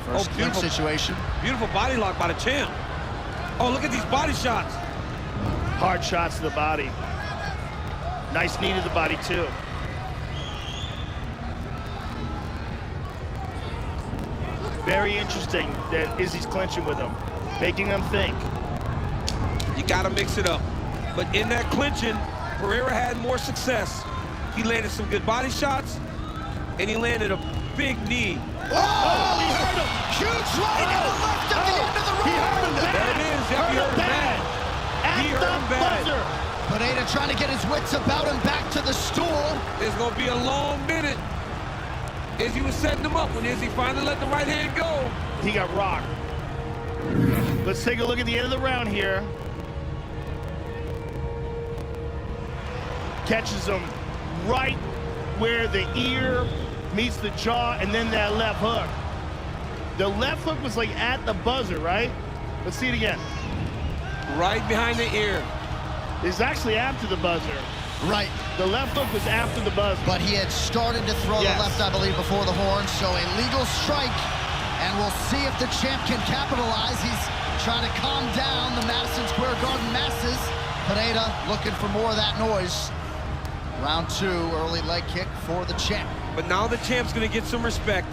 First clinch situation. Beautiful body lock by the champ. Oh, look at these body shots. Hard shots to the body. Nice knee to the body, too. Very interesting that Izzy's clinching with him, making them think. You gotta mix it up. But in that clinching, Pereira had more success. He landed some good body shots, and he landed a big knee. Oh, he hurt him. Huge right to the left at the end of the road. He hurt him bad. There it is. He hurt him bad. He hurt him bad. Pineda trying to get his wits about him back to the stool. It's gonna be a long minute. Izzy was setting him up when Izzy finally let the right hand go. He got rocked. Let's take a look at the end of the round here. Catches him right where the ear meets the jaw, and then that left hook. The left hook was like at the buzzer, right? Let's see it again. Right behind the ear. It's actually after the buzzer. Right. The left hook was after the buzzer. But he had started to throw the left, I believe, before the horn. So a legal strike, and we'll see if the champ can capitalize. He's trying to calm down the Madison Square Garden masses. Pineda looking for more of that noise. Round 2, early leg kick for the champ. But now the champ's gonna get some respect.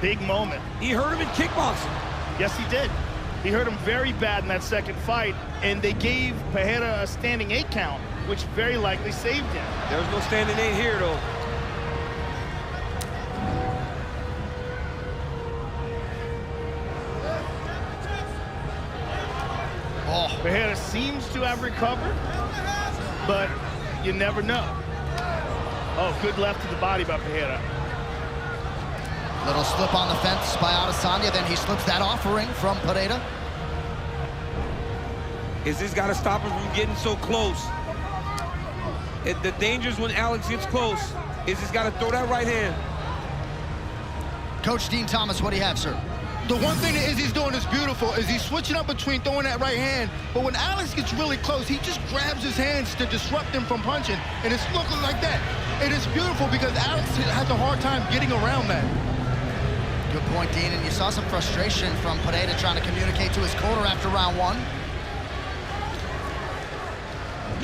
Big moment. He hurt him in kickboxing. Yes, he did. He hurt him very bad in that second fight, and they gave Pereira a standing 8 count, which very likely saved him. There's no standing 8 here, though. Oh, Pereira seems to have recovered, but you never know. Oh, good left to the body by Pereira. Little slip on the fence by Adesanya, then he slips that offering from Pineda. Izzy's got to stop him from getting so close. The danger's when Alex gets close. Izzy's got to throw that right hand. Coach Dean Thomas, what do you have, sir? The one thing that Izzy's doing is beautiful is he's switching up between throwing that right hand, but when Alex gets really close, he just grabs his hands to disrupt him from punching, and it's looking like that. It is beautiful because Alex has a hard time getting around that. Good point, Dean, and you saw some frustration from Pineda trying to communicate to his corner after round 1.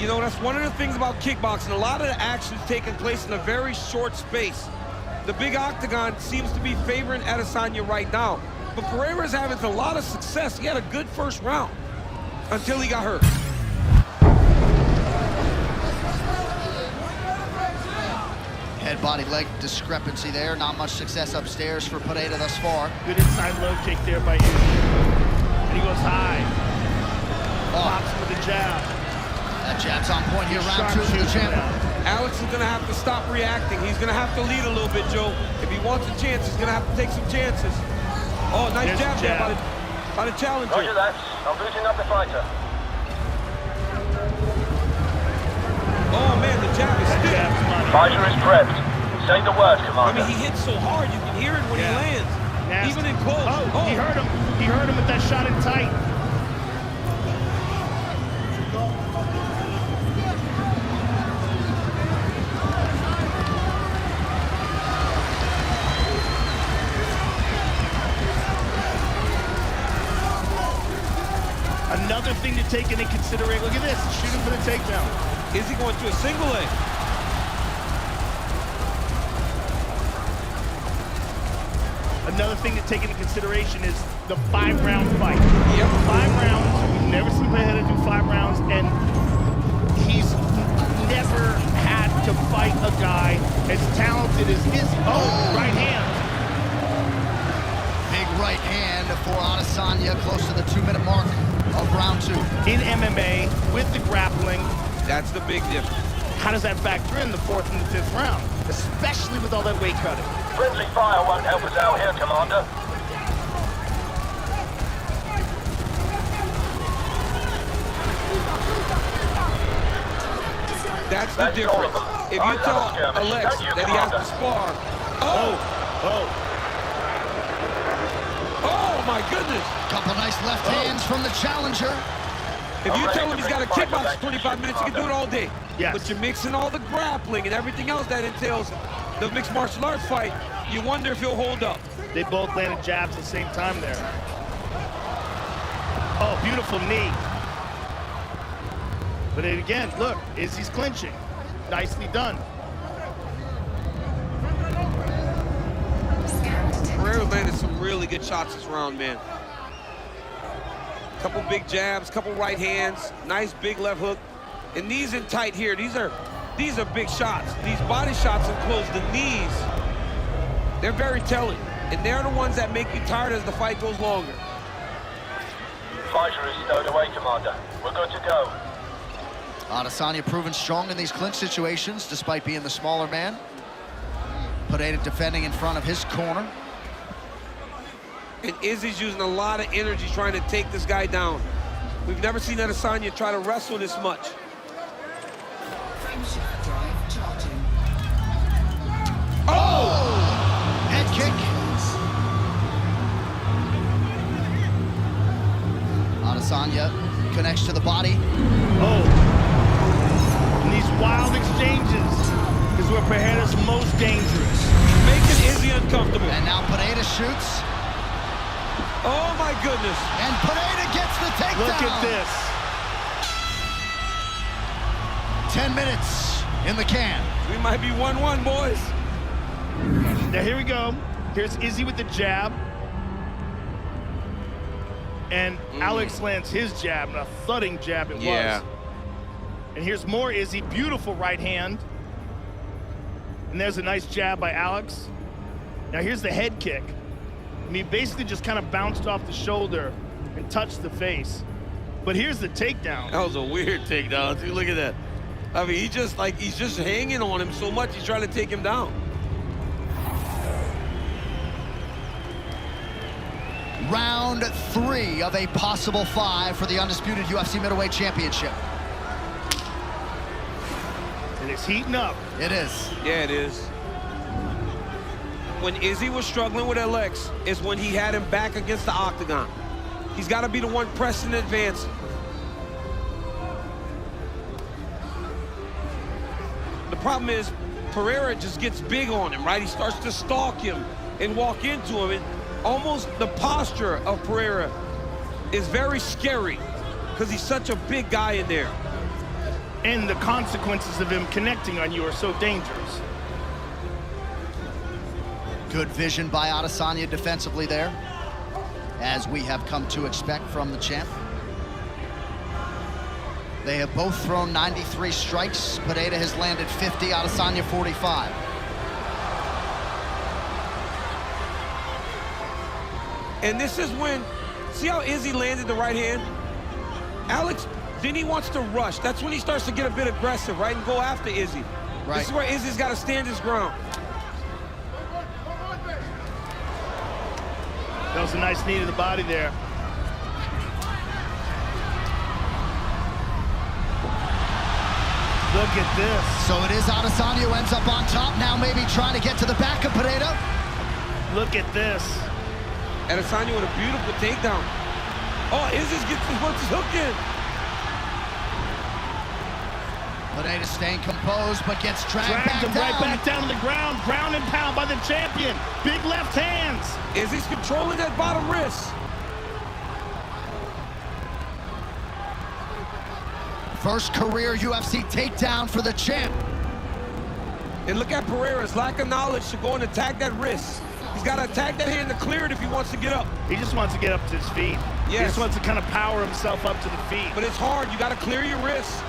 You know, that's one of the things about kickboxing. A lot of the action's taking place in a very short space. The big octagon seems to be favoring Adesanya right now. But Pereira's having a lot of success. He had a good first round until he got hurt. Head, body, leg discrepancy there. Not much success upstairs for Pineda thus far. Good inside low kick there by Izzy. And he goes high. Pops him with a jab. That jab's on point here, round 2 for the champ. Alex is going to have to stop reacting. He's going to have to lead a little bit, Joe. If he wants a chance, he's going to have to take some chances. Oh, nice jab there by the challenger. Roger that. I'm booting up the fighter. Oh, man, the jab is stiff. Fighter is prepped. Say the word, Commander. I mean, he hits so hard, you can hear it when he lands. Nasty. Even in close. Oh, he hurt him. He hurt him with that shot in tight. Another thing to take into consideration. Look at this. Shooting for the takedown. Is he going to a single leg? Another thing to take into consideration is the 5-round fight. Yep. 5 rounds. We've never seen Pineda do 5 rounds, and he's never had to fight a guy as talented as Izzy. Oh, right hand. Big right hand for Adesanya, close to the 2-minute mark of round 2. In MMA, with the grappling. That's the big difference. How does that factor in the 4th and the 5th round? Especially with all that weight cutting. Friendly fire won't help us out here, Commander. That's the difference. If you tell Alex that he has to spar. Oh! Oh, my goodness! Couple nice left hands from the challenger. If you tell him he's got to kickbox for 25 minutes, he can do it all day. Yes. But you're mixing all the grappling and everything else that entails the mixed martial arts fight. You wonder if he'll hold up. They both landed jabs at the same time there. Oh, beautiful knee. But then again, look, Izzy's clinching. Nicely done. Pereira landed some really good shots this round, man. Couple big jabs, couple right hands, nice big left hook. And knees in tight here. These are big shots. These body shots enclose the knees. They're very telling. And they're the ones that make you tired as the fight goes longer. Fighter is stowed away, Commander. We're good to go. Adesanya proven strong in these clinch situations, despite being the smaller man. Pereira defending in front of his corner. And Izzy's using a lot of energy trying to take this guy down. We've never seen Adesanya try to wrestle this much. Frameshift drive charging. Oh! Head kick. Adesanya connects to the body. Oh. And these wild exchanges is where Pereira's most dangerous. Making Izzy uncomfortable. And now Pereira shoots. Oh my goodness. And Pereira gets the takedown. Look at this. 10 minutes in the can. We might be 1-1, boys. Now here we go. Here's Izzy with the jab. And Alex lands his jab, and a thudding jab it was. And here's more Izzy, beautiful right hand. And there's a nice jab by Alex. Now here's the head kick. And he basically just kind of bounced off the shoulder and touched the face. But here's the takedown. That was a weird takedown. See, look at that. I mean, he's just hanging on him so much, he's trying to take him down. Round 3 of a possible 5 for the undisputed UFC middleweight championship. And it's heating up. It is. Yeah, it is. When Izzy was struggling with LX is when he had him back against the octagon. He's got to be the one pressing and advancing. The problem is Pereira just gets big on him, right? He starts to stalk him and walk into him. And almost the posture of Pereira is very scary because he's such a big guy in there. And the consequences of him connecting on you are so dangerous. Good vision by Adesanya defensively there, as we have come to expect from the champ. They have both thrown 93 strikes. Pereira has landed 50, Adesanya 45. And this is when, see how Izzy landed the right hand? Alex, then he wants to rush. That's when he starts to get a bit aggressive, right? And go after Izzy. Right. This is where Izzy's got to stand his ground. That was a nice knee to the body there. Look at this. So it is Adesanya who ends up on top now, maybe trying to get to the back of Pereira. Look at this. Adesanya with a beautiful takedown. Oh, Izzy gets his hook in. Pereira staying composed, but gets dragged back him down. Right back down to the ground. Ground and pound by the champion. Big left hands. Izzy's controlling that bottom wrist. First career UFC takedown for the champ. And look at Pereira's lack of knowledge to go and attack that wrist. He's got to attack that hand to clear it if he wants to get up. He just wants to get up to his feet. Yes. He just wants to kind of power himself up to the feet. But it's hard. You got to clear your wrist.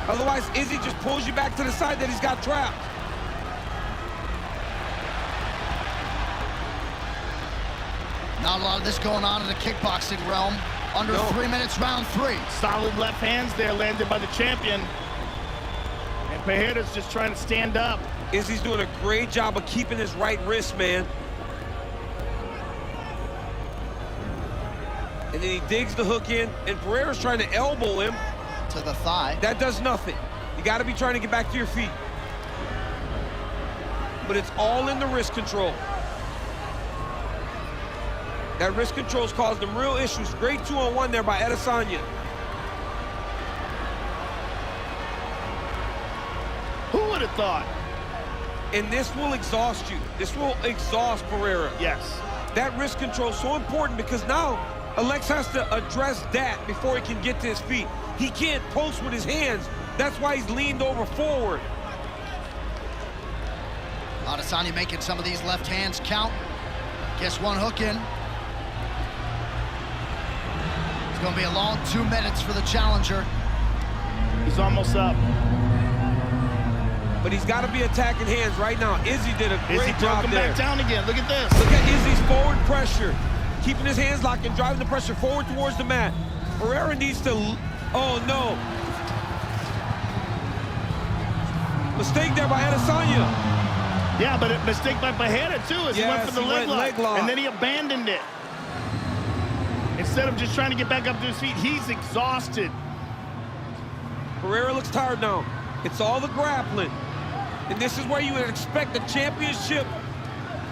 Otherwise, Izzy just pulls you back to the side that he's got trapped. Not a lot of this going on in the kickboxing realm. Under 3 minutes, round 3. Solid left hands there landed by the champion. And Pereira's just trying to stand up. Izzy's doing a great job of keeping his right wrist, man. And then he digs the hook in, and Pereira's trying to elbow him. To the thigh. That does nothing. You got to be trying to get back to your feet. But it's all in the wrist control. That wrist control's caused them real issues. Great 2-on-1 there by Adesanya. Who would have thought? And this will exhaust you. This will exhaust Pereira. Yes. That wrist control is so important because now Alex has to address that before he can get to his feet. He can't post with his hands. That's why he's leaned over forward. Adesanya making some of these left hands count. Gets one hook in. It's going to be a long 2 minutes for the challenger. He's almost up. But he's got to be attacking hands right now. Izzy did a great job there. Back down again. Look at this. Look at Izzy's forward pressure. Keeping his hands locked and driving the pressure forward towards the mat. Pereira needs to... Oh, no. Mistake there by Adesanya. Yeah, but a mistake by Bajeda, too, as he went for the leg lock. And then he abandoned it. Instead of just trying to get back up to his feet, he's exhausted. Pereira looks tired now. It's all the grappling. And this is where you would expect the championship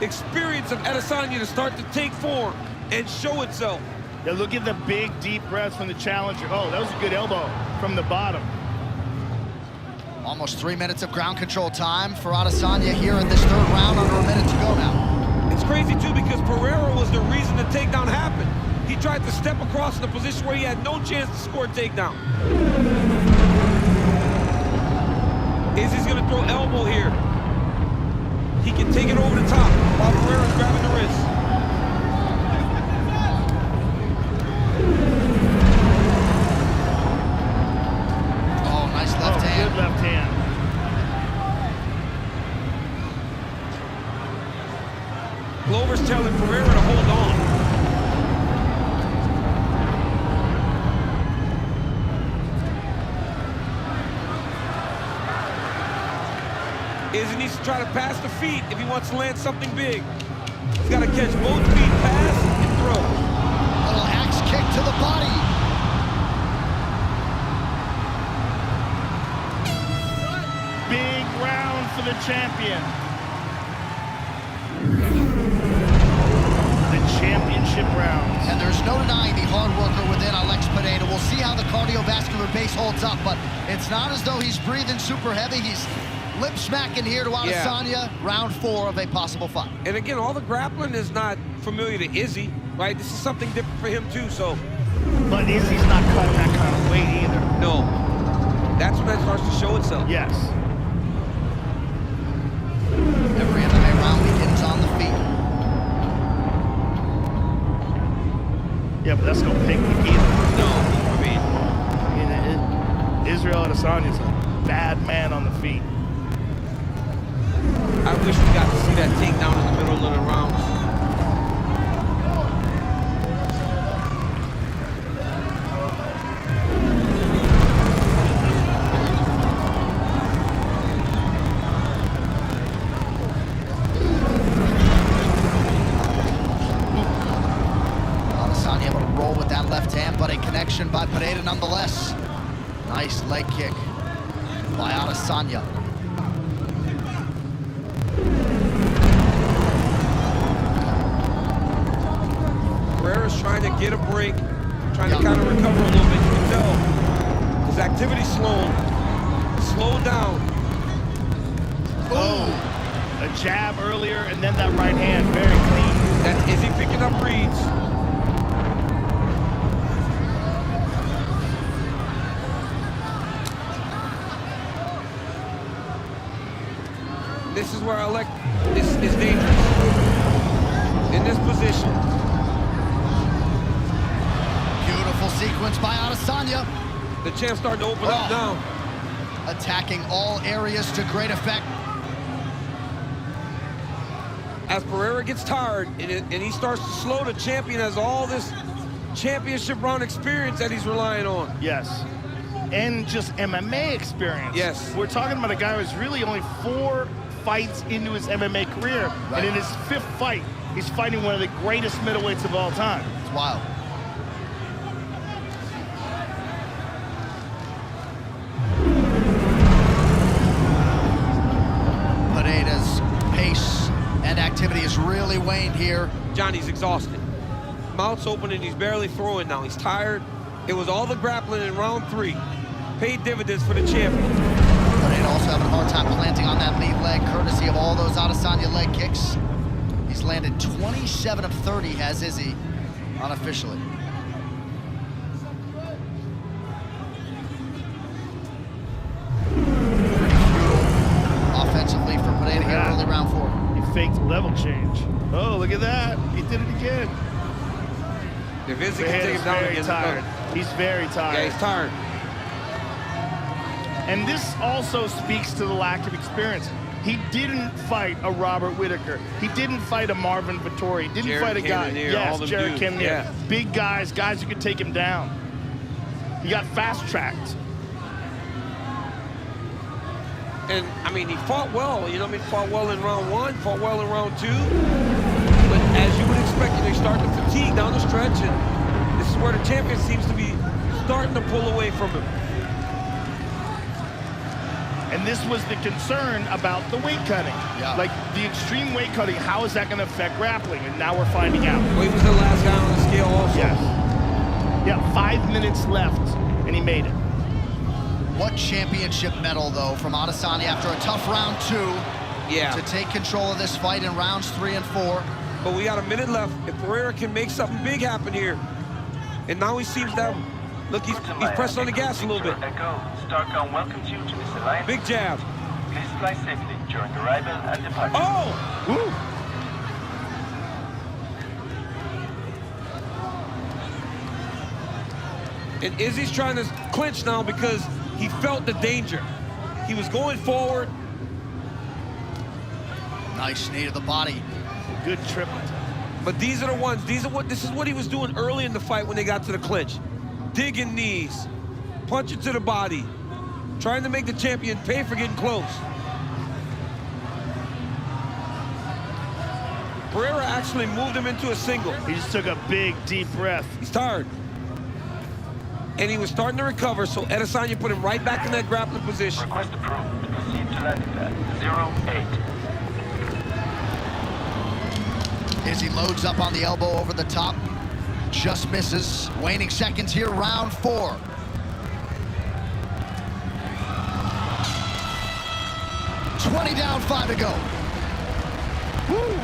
experience of Adesanya to start to take form and show itself. Yeah, look at the big, deep breaths from the challenger. Oh, that was a good elbow from the bottom. Almost 3 minutes of ground control time for Adesanya here in this third round, under a minute to go now. It's crazy, too, because Pereira was the reason the takedown happened. He tried to step across in a position where he had no chance to score a takedown. Izzy's gonna throw elbow here. He can take it over the top while Pereira's grabbing the wrist. Oh, nice left hand. Good left hand. Glover's telling Pereira to hold on. Izzy needs to try to pass the feet if he wants to land something big. He's got to catch both feet, pass, and throw. Little axe kick to the body. Big round for the champion. The championship round. And there's no denying the hard worker within Alex Pereira. We'll see how the cardiovascular base holds up, but it's not as though he's breathing super heavy. He's lip smacking here to Adesanya. Round 4 of a possible fight. And again, all the grappling is not familiar to Izzy, right? This is something different for him too, so. But Izzy's not cutting that kind of weight either. No. That's when that starts to show itself. Yes. Every MMA round begins on the feet. Yeah, but that's no picnic either. No, I mean, Israel Adesanya's a bad man on the feet. I wish we got to see that takedown in the middle of the rounds. Adesanya able to roll with that left hand, but a connection by Pereira nonetheless. Nice leg kick by Adesanya. Pereira's trying to get a break, trying to kind of recover a little bit. You can tell his activity's slowed down. Oh, a jab earlier and then that right hand, very clean. That Izzy picking up reads. This is where Alex is dangerous. In this position. Beautiful sequence by Adesanya. The champ's starting to open up now. Attacking all areas to great effect. As Pereira gets tired and he starts to slow, the champion has all this championship round experience that he's relying on. Yes. And just MMA experience. Yes. We're talking about a guy who's really only 4 fights into his MMA career. Right. And in his 5th fight, he's fighting one of the greatest middleweights of all time. It's wild. Pereira's pace and activity has really waned here. Johnny's exhausted. Mouth's open and he's barely throwing now. He's tired. It was all the grappling in round 3. Paid dividends for the champion. Pereira Pineda also having a hard time planting on that lead leg, courtesy of all those Adesanya leg kicks. He's landed 27 of 30, has Izzy, unofficially. Offensively for Pineda here early round 4. He faked level change. Oh, look at that. He did it again. If Izzy can take him down again, tired. He's very tired. Yeah, he's tired. And this also speaks to the lack of experience. He didn't fight a Robert Whittaker. He didn't fight a Marvin Vettori. He didn't fight a guy. Yes, Jared Cannonier. Yeah. Big guys who could take him down. He got fast-tracked. And, I mean, he fought well. You know what I mean? Fought well in round 1, fought well in round 2. But as you would expect, they start to fatigue down the stretch, and this is where the champion seems to be starting to pull away from him. And this was the concern about the weight cutting. Yeah. Like, the extreme weight cutting, how is that going to affect grappling? And now we're finding out. Well, he was the last guy on the scale also. Yes. Yeah, 5 minutes left, and he made it. What championship medal, though, from Adesanya after a tough round 2 to take control of this fight in rounds 3 and 4. But we got a minute left. If Pereira can make something big happen here, and now he seems to have, look, he's pressing on the gas a little bit. Echo, Starcom welcomes you to this alliance. Big jab. Please fly safely during arrival and departure. Oh! Woo! And Izzy's trying to clinch now because he felt the danger. He was going forward. Nice knee to the body. Good triplet. But these are the ones, this is what he was doing early in the fight when they got to the clinch. Digging knees, punching to the body, trying to make the champion pay for getting close. Pereira actually moved him into a single. He just took a big, deep breath. He's tired. And he was starting to recover, so Adesanya put him right back in that grappling position. Request approved. Proceed to landing pad 08. Izzy loads up on the elbow over the top. Just misses. Waning seconds here, round 4. $20 down, 5 to go. Woo!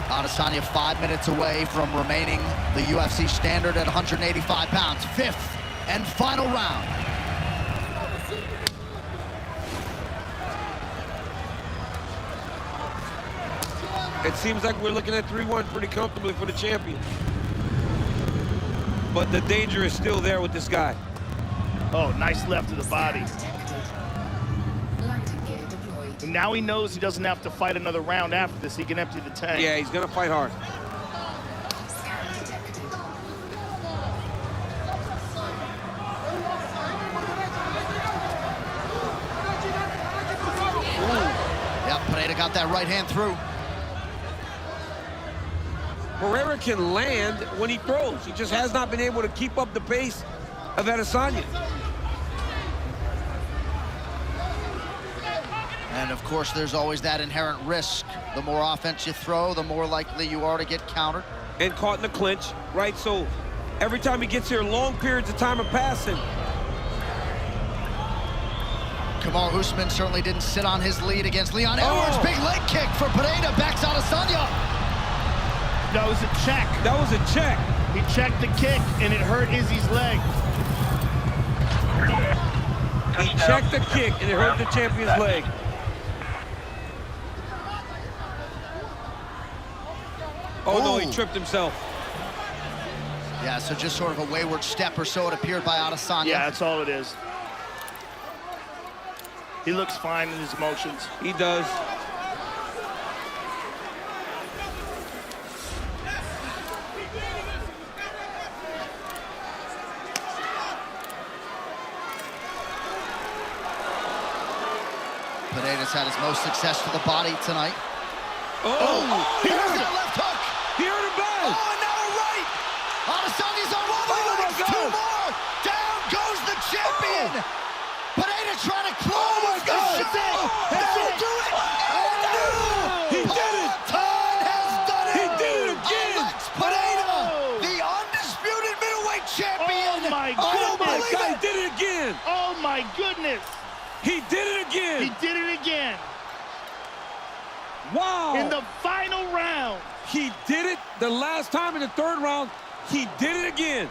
Adesanya 5 minutes away from remaining the UFC standard at 185 pounds. 5th and final round. It seems like we're looking at 3-1 pretty comfortably for the champion. But the danger is still there with this guy. Oh, nice left to the body. And now he knows he doesn't have to fight another round after this. He can empty the tank. Yeah, he's gonna fight hard. Yep, Pineda got that right hand through. Pereira can land when he throws. He just has not been able to keep up the pace of Adesanya. And of course, there's always that inherent risk. The more offense you throw, the more likely you are to get countered. And caught in the clinch, right? So every time he gets here, long periods of time are passing. Kamaru Usman certainly didn't sit on his lead against Leon Edwards. Big leg kick for Pineda, backs out Adesanya. That was a check. That was a check. He checked the kick, and it hurt Izzy's leg. He checked the kick, and it hurt the champion's leg. Oh, no, he tripped himself. Yeah, so just sort of a wayward step or so, it appeared, by Adesanya. Yeah, that's all it is. He looks fine in his emotions. He does. Pineda's had his most success to the body tonight. Oh, he heard that left hook. He heard him bang. Oh, and now a right. Adesanya's on one leg. 2 more. Down goes the champion. Pineda trying to close the show. That'll do it. And He did it. Time has done it. He did it again. Alex Pineda, the undisputed middleweight champion, my Oh my goodness. God, he did it again. Oh my goodness. He did it again. He did it again. Wow. In the final round. He did it the last time in the third round. He did it again.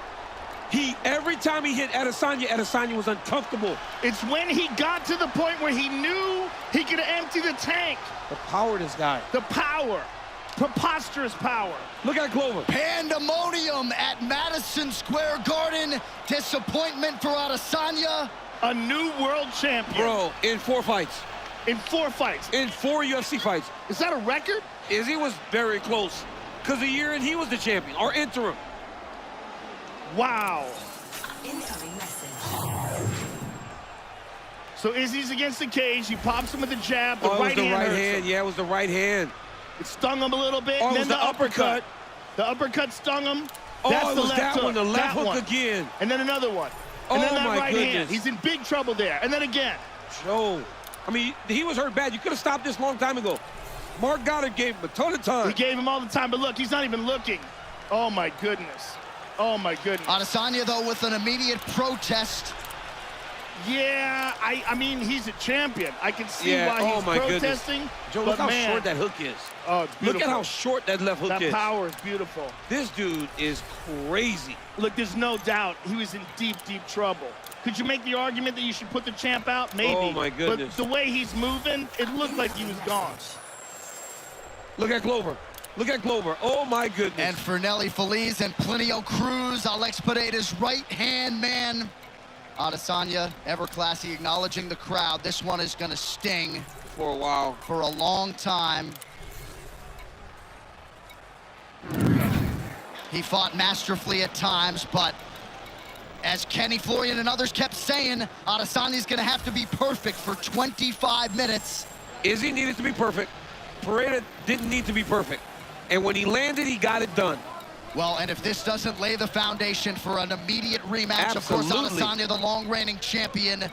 Every time he hit Adesanya was uncomfortable. It's when he got to the point where he knew he could empty the tank. The power of this guy. The power. Preposterous power. Look at Glover. Pandemonium at Madison Square Garden. Disappointment for Adesanya. A new world champion. Bro, in 4 fights. In 4 fights. In 4 UFC fights. Is that a record? Izzy was very close. Because a year and he was the champion, our interim. Wow. Incoming message. So Izzy's against the cage. He pops him with the jab. The it was right the hand right hurts hand. him. Yeah, it was the right hand. It stung him a little bit. Oh, And it then was the uppercut. The uppercut stung him. That's Oh, it the was left that hook. one, the left That hook one. again. And then another one. And then Oh, that my right hand. goodness. He's in big trouble there. And then again. Joe, I mean, he was hurt bad. You could have stopped this a long time ago. Mark Goddard gave him a ton of time. He gave him all the time, but look, he's not even looking. Oh, my goodness. Oh, my goodness. Adesanya, though, with an immediate protest. Yeah, I mean, he's a champion. I can see why he's protesting. Goodness. Joe, but look how man, short that hook is. Oh, it's beautiful. Look at how short that left hook is. That power is beautiful. This dude is crazy. Look, there's no doubt he was in deep, deep trouble. Could you make the argument that you should put the champ out? Maybe. Oh, my goodness. But the way he's moving, it looked like he was gone. Look at Glover. Look at Glover. Oh, my goodness. And for Nelly Feliz and Plinio Cruz, Alex Pereira's right-hand man. Adesanya, ever classy, acknowledging the crowd. This one is going to sting. For a while. For a long time. He fought masterfully at times, but as Kenny Florian and others kept saying, Adesanya's going to have to be perfect for 25 minutes. Izzy needed to be perfect. Pereira didn't need to be perfect. And when he landed, he got it done. Well, and if this doesn't lay the foundation for an immediate rematch, Absolutely. of course, Adesanya, the long-reigning champion,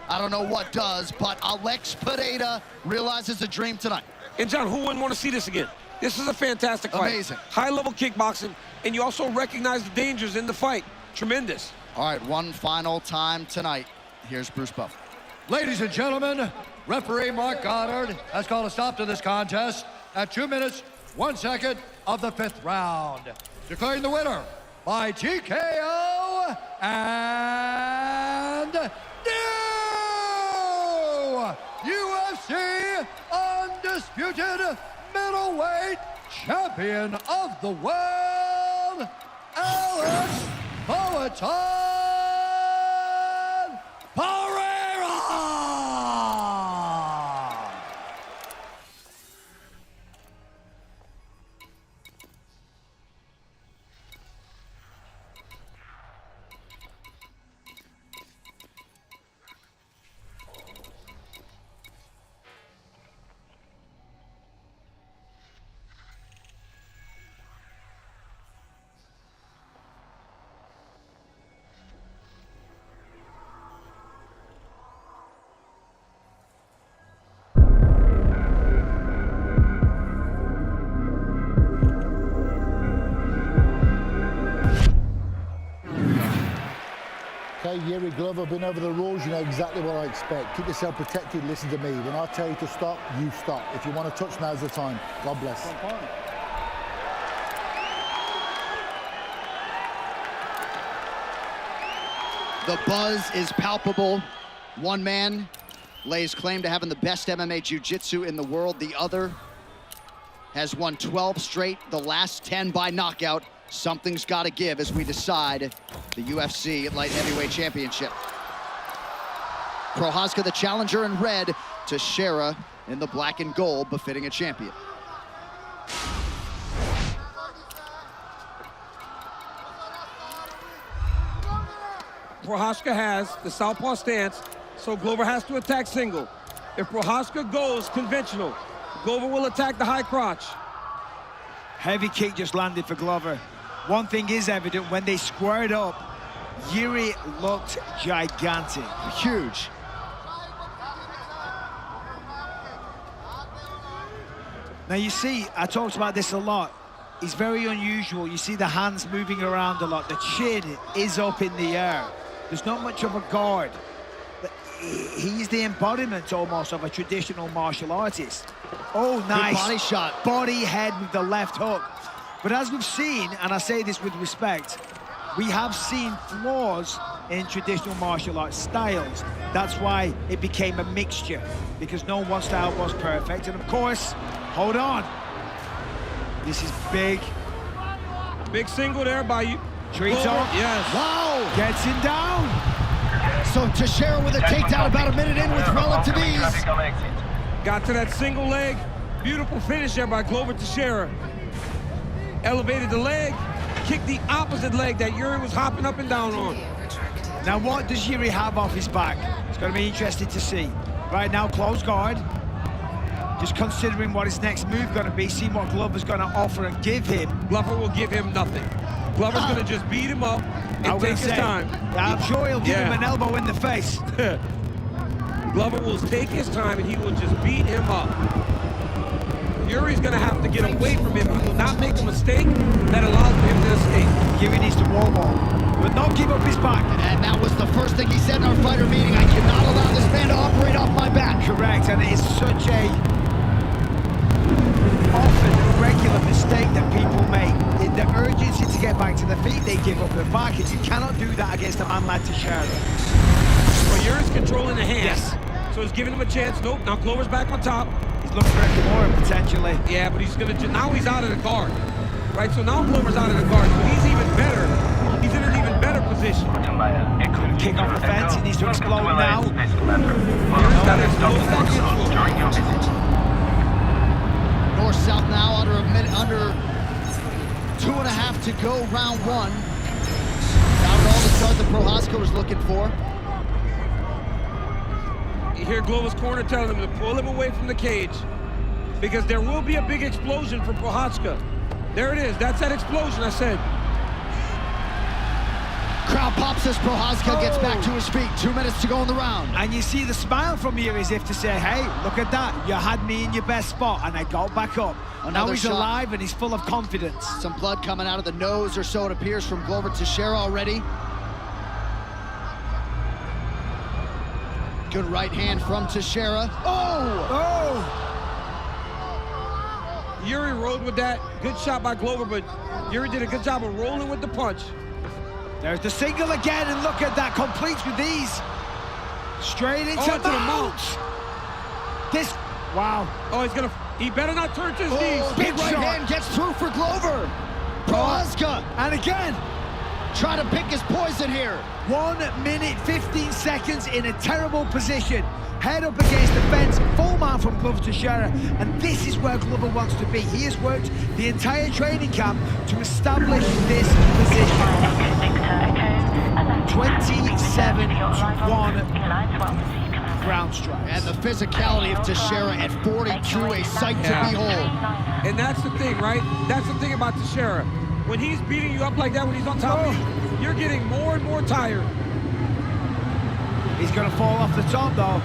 I don't know what does, but Alex Pereira realizes a dream tonight. And John, who wouldn't want to see this again? This is a fantastic fight. Amazing. High-level kickboxing, and you also recognize the dangers in the fight. Tremendous. All right, one final time tonight. Here's Bruce Buff. Ladies and gentlemen, referee Mark Goddard has called a stop to this contest at 2 minutes, 1 second of the 5th round. Declaring the winner by TKO and new UFC undisputed middleweight champion of the world, Alex Pereira! Okay, Yuri Glover, been over the rules, you know exactly what I expect. Keep yourself protected, listen to me. When I tell you to stop, you stop. If you want to touch, now's the time. God bless. The buzz is palpable. One man lays claim to having the best MMA jiu-jitsu in the world. The other has won 12 straight, the last 10 by knockout. Something's got to give as we decide the UFC Light Heavyweight Championship. Prochazka, the challenger in red, Teixeira in the black and gold, befitting a champion. Prochazka has the southpaw stance, so Glover has to attack single. If Prochazka goes conventional, Glover will attack the high crotch. Heavy kick just landed for Glover. One thing is evident, when they squared up, Yuri looked gigantic. Huge. Now you see, I talked about this a lot. is very unusual. You see the hands moving around a lot. The chin is up in the air. There's not much of a guard. He's the embodiment almost of a traditional martial artist. Oh, nice. Good body shot. Body head with the left hook. But as we've seen, and I say this with respect, we have seen flaws in traditional martial arts styles. That's why it became a mixture, because no one style was perfect. And of course, hold on. This is big. Big single there by you. Treats on. Yes. Wow. Gets him down. So Teixeira with a takedown about a minute in with relative ease. Got to that single leg. Beautiful finish there by Glover Teixeira. Elevated the leg, kicked the opposite leg that Yuri was hopping up and down on. Now what does Yuri have off his back? It's going to be interesting to see. Right now, close guard. Just considering what his next move going to be, see what Glover's going to offer and give him. Glover will give him nothing. Glover's going to just beat him up and take his time. I'm sure he'll give him an elbow in the face. Glover will take his time and he will just beat him up. Yuri's going to have to get away from him. He will not make a mistake that allows him to escape. Yuri needs to wall ball. Will not give up his back. And that was the first thing he said in our fighter meeting. I cannot allow this man to operate off my back. Correct, and it is such a often regular mistake that people make. In the urgency to get back to the feet, they give up their back, and you cannot do that against a man like Teixeira. Well, Yuri's controlling the hands. Yes. So he's giving him a chance. Nope, now Glover's back on top. He's looking for a Kimura, potentially. Yeah, but he's going to, now he's out of the guard. Right, so now Glover's out of the guard, so he's even better. He's in an even better position. Kick off the fence, he needs to explode now. Yuri's got to explode that North-south now, under a minute, under 2.5 to go, round one. Found all the start that Prochazka was looking for. You hear Glover's corner telling him to pull him away from the cage because there will be a big explosion from Prochazka. There it is. That's that explosion I said. Crowd pops as Prochazka gets back to his feet. 2 minutes to go in the round. And you see the smile from here as if to say, hey, look at that. You had me in your best spot and I got back up. Now he's shot. alive and he's full of confidence. Some blood coming out of the nose or so, it appears, from Glover Teixeira already. Good right hand from Teixeira. Oh! Yuri rode with that. Good shot by Glover, but Yuri did a good job of rolling with the punch. There's the single again, and look at that, completes with ease. Straight into the mount. This, wow. Oh, he better not turn to his knees. Big right hand gets through for Glover. Prochazka, and again. Try to pick his poison here. 1 minute, 15 seconds in a terrible position. Head up against the fence, full man from Glover Teixeira, and this is where Glover wants to be. He has worked the entire training camp to establish this position. 27-1 ground strike. And the physicality of Teixeira at 42, a sight to behold. And that's the thing, right? That's the thing about Teixeira. When he's beating you up like that, when he's on top of you, you're getting more and more tired. He's going to fall off the top, though.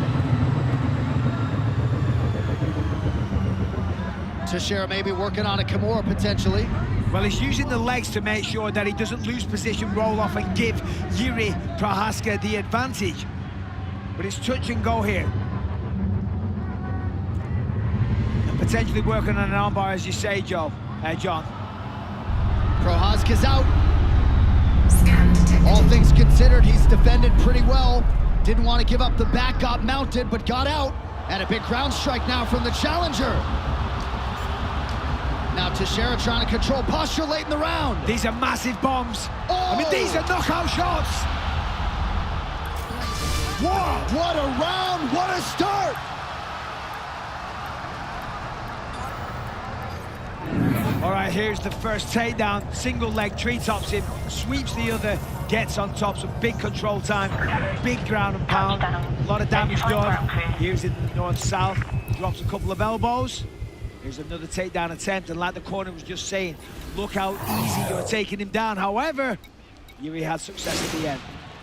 Teixeira maybe working on a Kimura, potentially. Well, he's using the legs to make sure that he doesn't lose position, roll off, and give Yuri Prochazka the advantage. But it's touch and go here. And potentially working on an armbar, as you say, John. Prochazka's out. All things considered, he's defended pretty well. Didn't want to give up the back, got mounted, but got out. And a big ground strike now from the challenger. Now Teixeira trying to control posture late in the round. These are massive bombs. I mean, these are knockout shots. Whoa, what a round, what a start. All right, here's the first takedown. Single leg, treetops him, sweeps the other, gets on top, some big control time, big ground and pound, a lot of damage done. Here's in the north-south, drops a couple of elbows. Here's another takedown attempt, and like the corner was just saying, look how easy you're taking him down. However, Yuri had success at the end.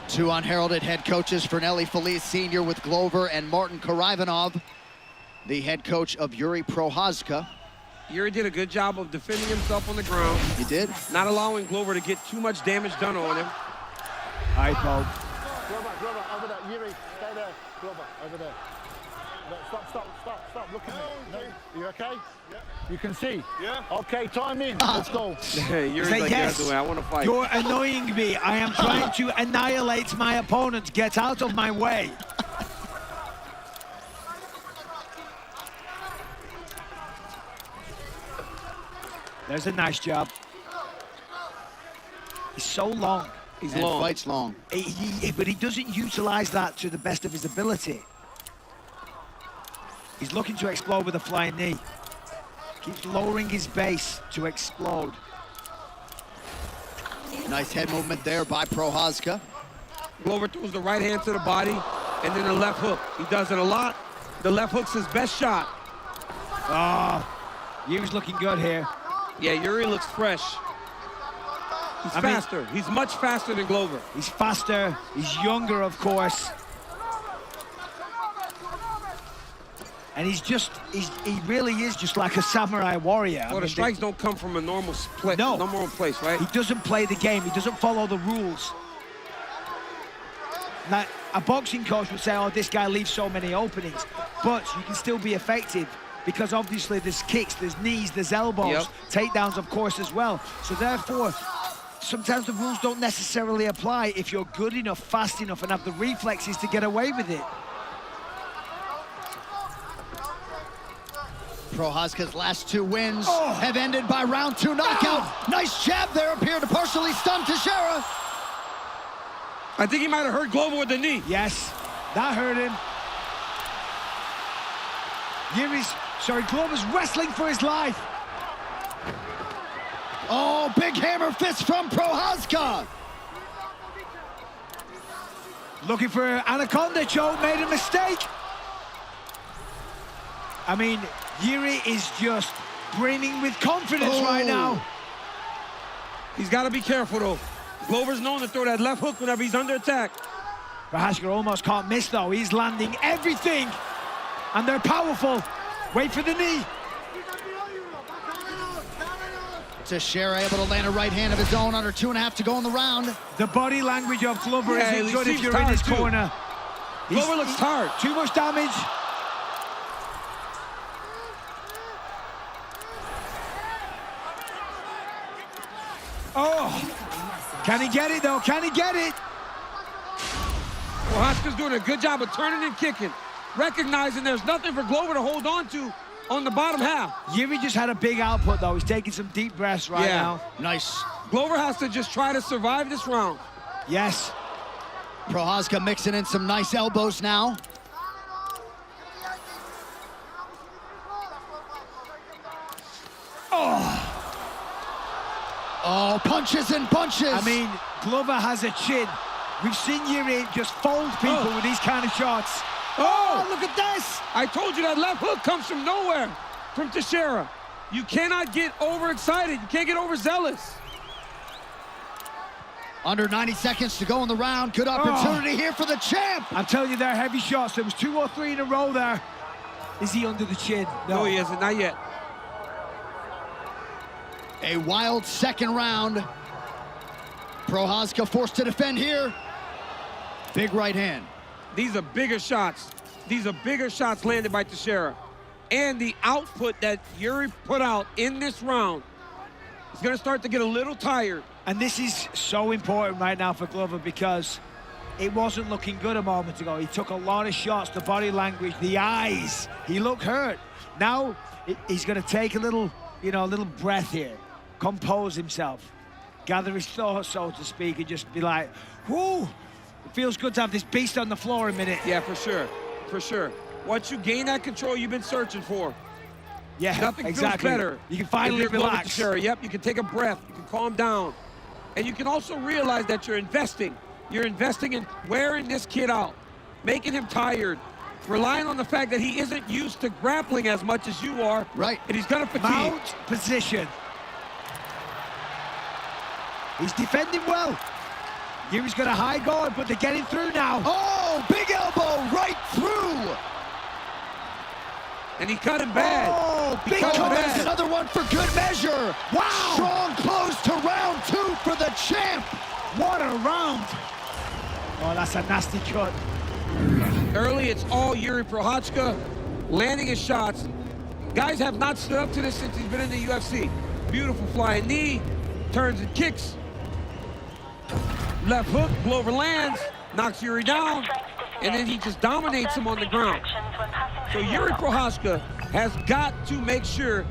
Two unheralded head coaches, Fernelli Feliz Sr. with Glover and Martin Karivanov, the head coach of Yuri Prochazka. Yuri did a good job of defending himself on the ground. He did. Not allowing Glover to get too much damage done on him. All right, Bob. Glover, over there. Yuri, stay there. Glover, over there. Stop. Look at me. No, you okay? Yeah. You can see? Yeah. Okay, time in. Let's go. Yuri's like, yes, yeah, I want to fight. You're annoying me. I am trying to annihilate my opponent. Get out of my way. There's a nice job. He's so long. He's long. Fights long. But he doesn't utilize that to the best of his ability. He's looking to explode with a flying knee. Keeps lowering his base to explode. Nice head movement there by Prochazka. Glover throws the right hand to the body and then the left hook. He does it a lot. The left hook's his best shot. Oh, Yuri's looking good here. Yeah, Yuri looks fresh. He's faster. He's much faster than Glover. He's faster. He's younger, of course. And he really is just like a samurai warrior. Well, the strikes don't come from a normal place, normal place, right? He doesn't play the game. He doesn't follow the rules. Now, a boxing coach would say, oh, this guy leaves so many openings. But you can still be effective because obviously there's kicks, there's knees, there's elbows, takedowns, of course, as well. So therefore, sometimes the rules don't necessarily apply if you're good enough, fast enough, and have the reflexes to get away with it. Prochazka's last 2 wins have ended by round 2 knockout. Nice jab there, appeared to partially stun Teixeira. I think he might have hurt Glover with the knee. Yes, that hurt him. Glover's wrestling for his life. Oh, big hammer fist from Prochazka. Looking for Anaconda choke, made a mistake. I mean, Yuri is just brimming with confidence right now. He's got to be careful, though. Glover's known to throw that left hook whenever he's under attack. Prochazka almost can't miss, though. He's landing everything, and they're powerful. Wait for the knee. Teixeira able to land a right hand of his own under 2.5 to go in the round. The body language of Glover isn't good if you're in his corner. Glover looks tired. Too much damage. Oh, can he get it though? Can he get it? Prochazka's doing a good job of turning and kicking, recognizing there's nothing for Glover to hold on to on the bottom half. Yuri just had a big output though. He's taking some deep breaths right now. Nice. Glover has to just try to survive this round. Yes. Prochazka mixing in some nice elbows now. Oh, punches and bunches. I mean, Glover has a chin. We've seen Yuri just fold people with these kind of shots. Oh, look at this. I told you that left hook comes from nowhere, from Teixeira. You cannot get overexcited. You can't get overzealous. Under 90 seconds to go in the round. Good opportunity here for the champ. I'm telling you, they're heavy shots. There was 2 or 3 in a row there. Is he under the chin? No, he isn't. Not yet. A wild second round. Prochazka forced to defend here. Big right hand. These are bigger shots. These are bigger shots landed by Teixeira. And the output that Yuri put out in this round is going to start to get a little tired. And this is so important right now for Glover because it wasn't looking good a moment ago. He took a lot of shots, the body language, the eyes. He looked hurt. Now he's going to take a little breath here, compose himself, gather his thoughts, so to speak, and just be like, whoo, it feels good to have this beast on the floor a minute. Yeah, for sure, for sure. Once you gain that control you've been searching for, nothing feels better. You can finally relax. Sure, yep, you can take a breath, you can calm down. And you can also realize that you're investing. You're investing in wearing this kid out, making him tired, relying on the fact that he isn't used to grappling as much as you are. Right. And he's gonna fatigue. Mount position. He's defending well. Yuri's got a high guard, but they're getting through now. Oh, big elbow right through. And he cut him bad. Oh, he big cut him cut. bad. There's another one for good measure. Wow. Strong close to round 2 for the champ. What a round. Oh, that's a nasty cut. Early, it's all Yuri Prochazka landing his shots. Guys have not stood up to this since he's been in the UFC. Beautiful flying knee, turns and kicks. Left hook, Glover lands, knocks Yuri down, and then he just dominates him on the ground. So Yuri Prochazka has got to make sure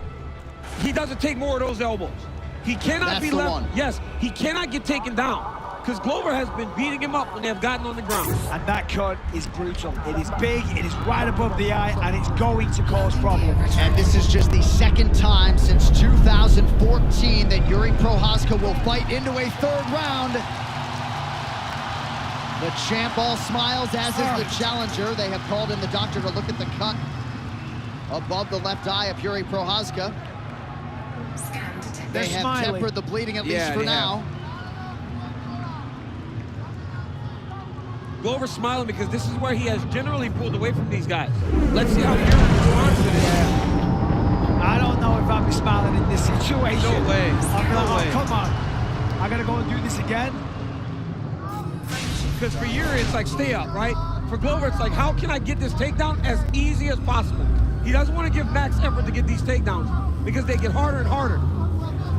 he doesn't take more of those elbows. He cannot be left. Yes, he cannot get taken down, because Glover has been beating him up when they've gotten on the ground. And that cut is brutal. It is big, it is right above the eye, and it's going to cause problems. And this is just the second time since 2014 that Yuri Prochazka will fight into a 3rd round. The champ all smiles, as is the challenger. They have called in the doctor to look at the cut above the left eye of Yuri Prochazka. They have tempered the bleeding, at least for now. Glover's smiling because this is where he has generally pulled away from these guys. Let's see how Yuri responds to this. I don't know if I'd be smiling in this situation. No way. No way. Come on. I gotta go and do this again. Because for Yuri, it's like, stay up, right? For Glover, it's like, how can I get this takedown as easy as possible? He doesn't want to give max effort to get these takedowns because they get harder and harder.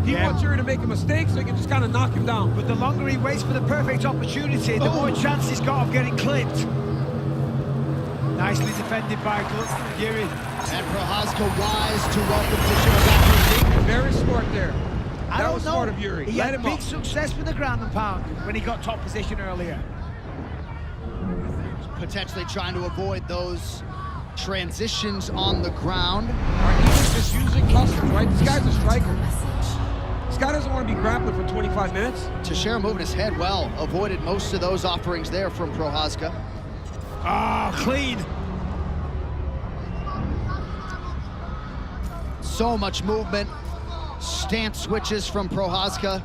He wants Yuri to make a mistake so he can just kind of knock him down. But the longer he waits for the perfect opportunity, the more chance he's got of getting clipped. Nicely defended by Yuri. And Prochazka wise to welcome Teixeira back to his feet. Very smart there. That was smart of Yuri. He had big success with the ground and pound when he got top position earlier. Potentially trying to avoid those transitions on the ground. Or even just using hustles, right? This guy's a striker. This guy doesn't want to be grappling for 25 minutes. Teixeira moving his head well. Avoided most of those offerings there from Prochazka. Ah, clean. So much movement. Stance switches from Prochazka.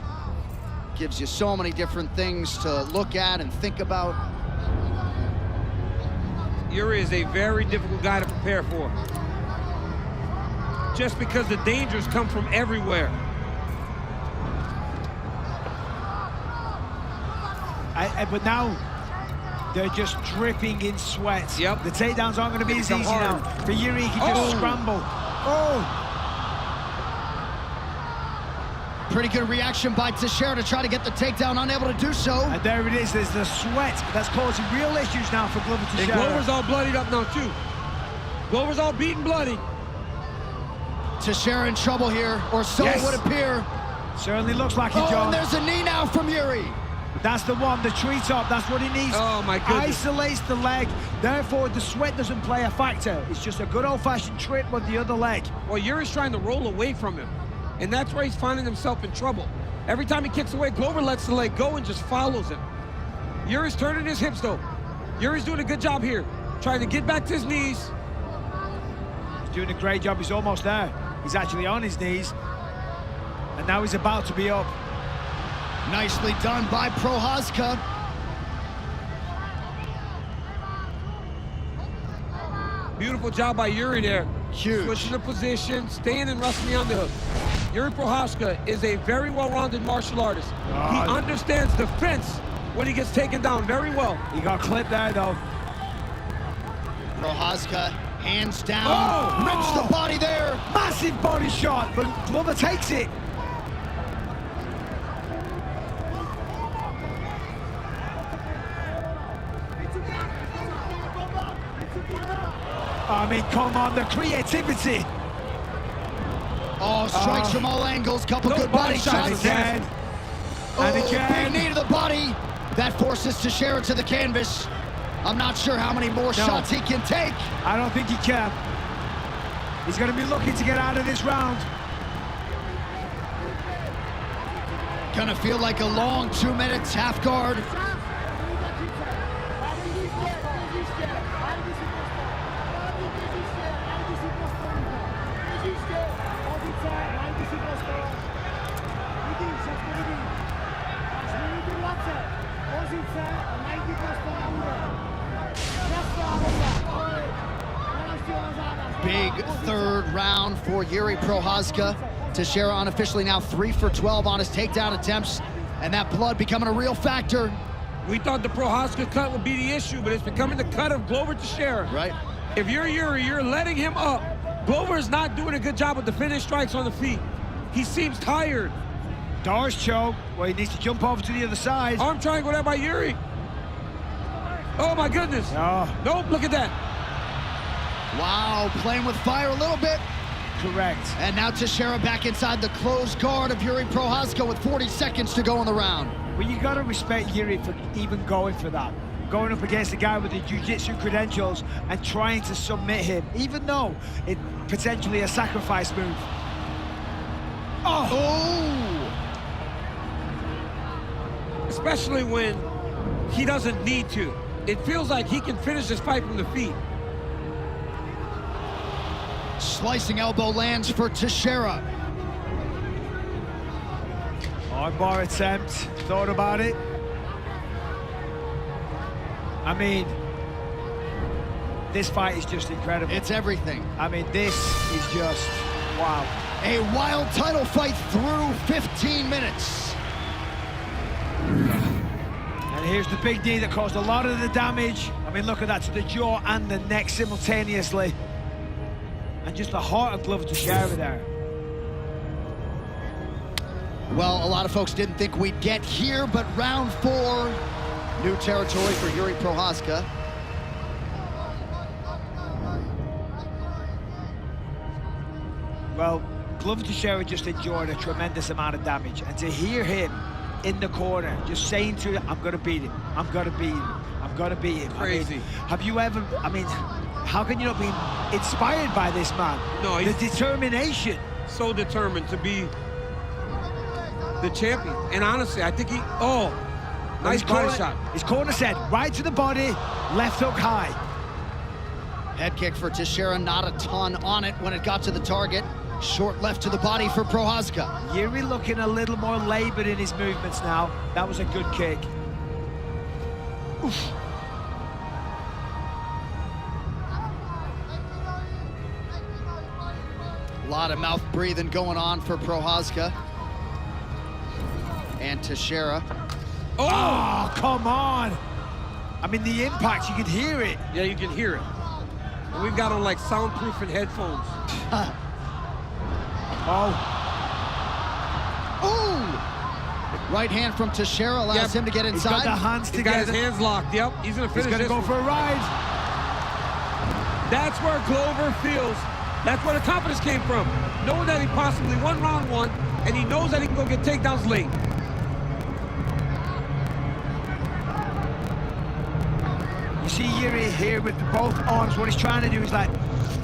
Gives you so many different things to look at and think about. Yuri is a very difficult guy to prepare for. Just because the dangers come from everywhere. But now, they're just dripping in sweat. Yep. The takedowns aren't going to be as easy now. For Yuri, he can just scramble. Oh! Pretty good reaction by Teixeira to try to get the takedown, unable to do so. And there it is, there's the sweat that's causing real issues now for Glover Teixeira. And Glover's all bloodied up now too. Glover's all beaten bloody. Teixeira in trouble here, or so it would appear. Certainly looks like it, And John. there's a knee now from Yuri. That's the one, the treetop, that's what he needs. Oh my goodness. Isolates the leg, therefore the sweat doesn't play a factor. It's just a good old-fashioned trip with the other leg. Well, Yuri's trying to roll away from him. And that's where he's finding himself in trouble. Every time he kicks away, Glover lets the leg go and just follows him. Yuri's turning his hips though. Yuri's doing a good job here, trying to get back to his knees. He's doing a great job, he's almost there. He's actually on his knees. And now he's about to be up. Nicely done by Prochazka. Beautiful job by Yuri there. Huge. Switching the position, staying and wrestling on the hook. Yuri Prochazka is a very well-rounded martial artist. He understands defense when he gets taken down very well. He got clipped there though. Prochazka, hands down, rips the body there. Massive body shot, but Glover takes it. I mean, come on, the creativity. Oh, strikes from all angles, couple good body shots. Again. And again. Big knee to the body. That forces Teixeira to the canvas. I'm not sure how many more shots he can take. I don't think he can. He's going to be looking to get out of this round. Gonna feel like a long 2 minutes, half guard. Big third round for Yuri Prochazka. Teixeira unofficially now 3 for 12 on his takedown attempts, and that blood becoming a real factor. We thought the Prochazka cut would be the issue, but it's becoming the cut of Glover Teixeira. Right. If you're Yuri, you're letting him up. Glover is not doing a good job with the finish strikes on the feet. He seems tired. Doors choke. Well, he needs to jump over to the other side. Arm triangle there by Yuri. Oh my goodness. Oh. Nope, look at that. Wow, playing with fire a little bit. Correct. And now Teixeira back inside the closed guard of Yuri Prochazka with 40 seconds to go in the round. Well, you gotta respect Yuri for even going for that. Going up against a guy with the jiu-jitsu credentials and trying to submit him, even though it's potentially a sacrifice move. Oh! Especially when he doesn't need to. It feels like he can finish this fight from the feet. Slicing elbow lands for Teixeira. Armbar attempt, thought about it. I mean, this fight is just incredible. It's everything. I mean, this is just, wow. A wild title fight through 15 minutes. And here's the big knee that caused a lot of the damage. I mean, look at that, to the jaw and the neck simultaneously. And just the heart of Glover Teixeira there. Well, a lot of folks didn't think we'd get here, but round 4, new territory for Yuri Prochazka. Well, Glover Teixeira just endured a tremendous amount of damage, and to hear him in the corner just saying to him, I'm gonna beat him, I'm gonna beat him, I'm gonna beat him. Crazy. I mean, have you ever, I mean, how can you not be inspired by this man? No, the determination. So determined to be the champion. And honestly, I think nice body shot. His corner set, right to the body, left hook high. Head kick for Teixeira, not a ton on it when it got to the target. Short left to the body for Prochazka. Yuri looking a little more labored in his movements now. That was a good kick. Oof. A lot of mouth breathing going on for Prochazka. And Teixeira. Oh, come on! I mean, the impact, you could hear it. Yeah, you can hear it. And we've got on like soundproofing headphones. Oh. Ooh! Right hand from Teixeira allows him to get inside. He's got the hands together. He's got his hands locked. Yep, he's gonna finish He's gonna go for a ride. That's where Glover feels. That's where the confidence came from. Knowing that he possibly won round 1, and he knows that he can go get takedowns late. You see Yuri here with both arms. What he's trying to do is like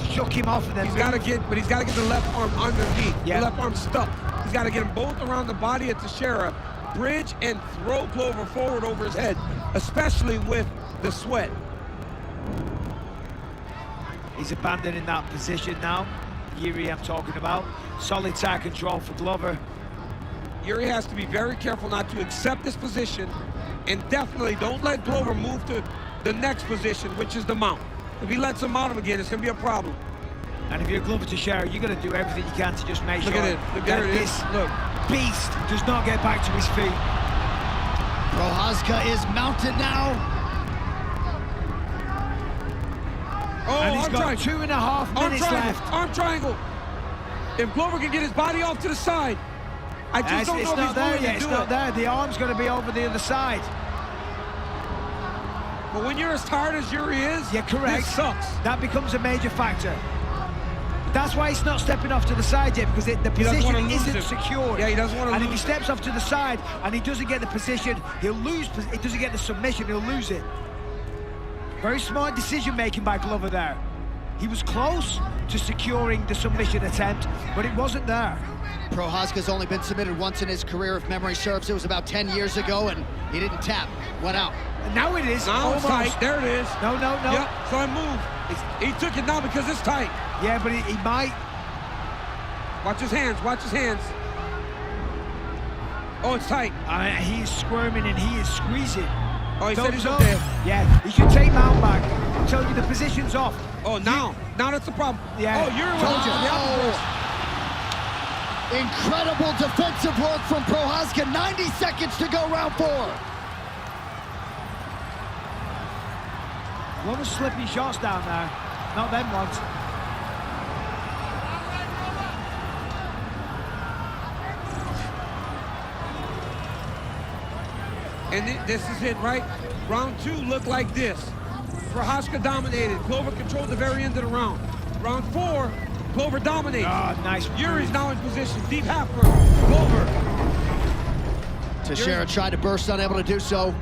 shook him off, and then he's got to get the left arm underneath. Yeah. The left arm stuck. He's got to get them both around the body of Teixeira, bridge and throw Glover forward over his head, especially with the sweat. He's abandoning that position now. Yuri, I'm talking about. Solid side control for Glover. Yuri has to be very careful not to accept this position, and definitely don't let Glover move to the next position, which is the mount. If he lets him mount him again, it's gonna be a problem. And if you're Glover Teixeira, you're gonna do everything you can to just make sure Look at it. Look, there it is. Look. Beast does not get back to his feet. Prochazka is mounted now. Oh, and he's got triangle. 2.5 minutes left. Arm triangle. If Glover can get his body off to the side, I just don't know if he's going to do it. It's not there. The arm's going to be over the other side. But when you're as tired as Yuri is, yeah, correct. This sucks. That becomes a major factor. That's why he's not stepping off to the side yet, because the position isn't secured. Yeah, he doesn't want to lose. And if he steps off to the side and he doesn't get the position, he'll lose. He doesn't get the submission, he'll lose it. Very smart decision-making by Glover there. He was close to securing the submission attempt, but it wasn't there. Prochazka's only been submitted once in his career, if memory serves. It was about 10 years ago, and he didn't tap. Went out. And now it is. Now it's tight. There it is. No. Yep, so I moved. He took it now because it's tight. Yeah, but he might. Watch his hands. Watch his hands. Oh, it's tight. He is squirming and he is squeezing. Oh, he said he's up. up there. Yeah, he should take Mount back. I'm telling you, the position's off. Oh, now that's the problem. Yeah. Oh, Yuri was on the other. Incredible defensive work from Prohaska. 90 seconds to go, round 4. A lot of slippy shots down there. Not them ones. And this is it, right? Round 2 looked like this. Prohaska dominated. Glover controlled the very end of the round. Round 4, Glover dominates. Oh, nice. Yuri's now in position. Deep half for Glover. Teixeira tried to burst, unable to do so.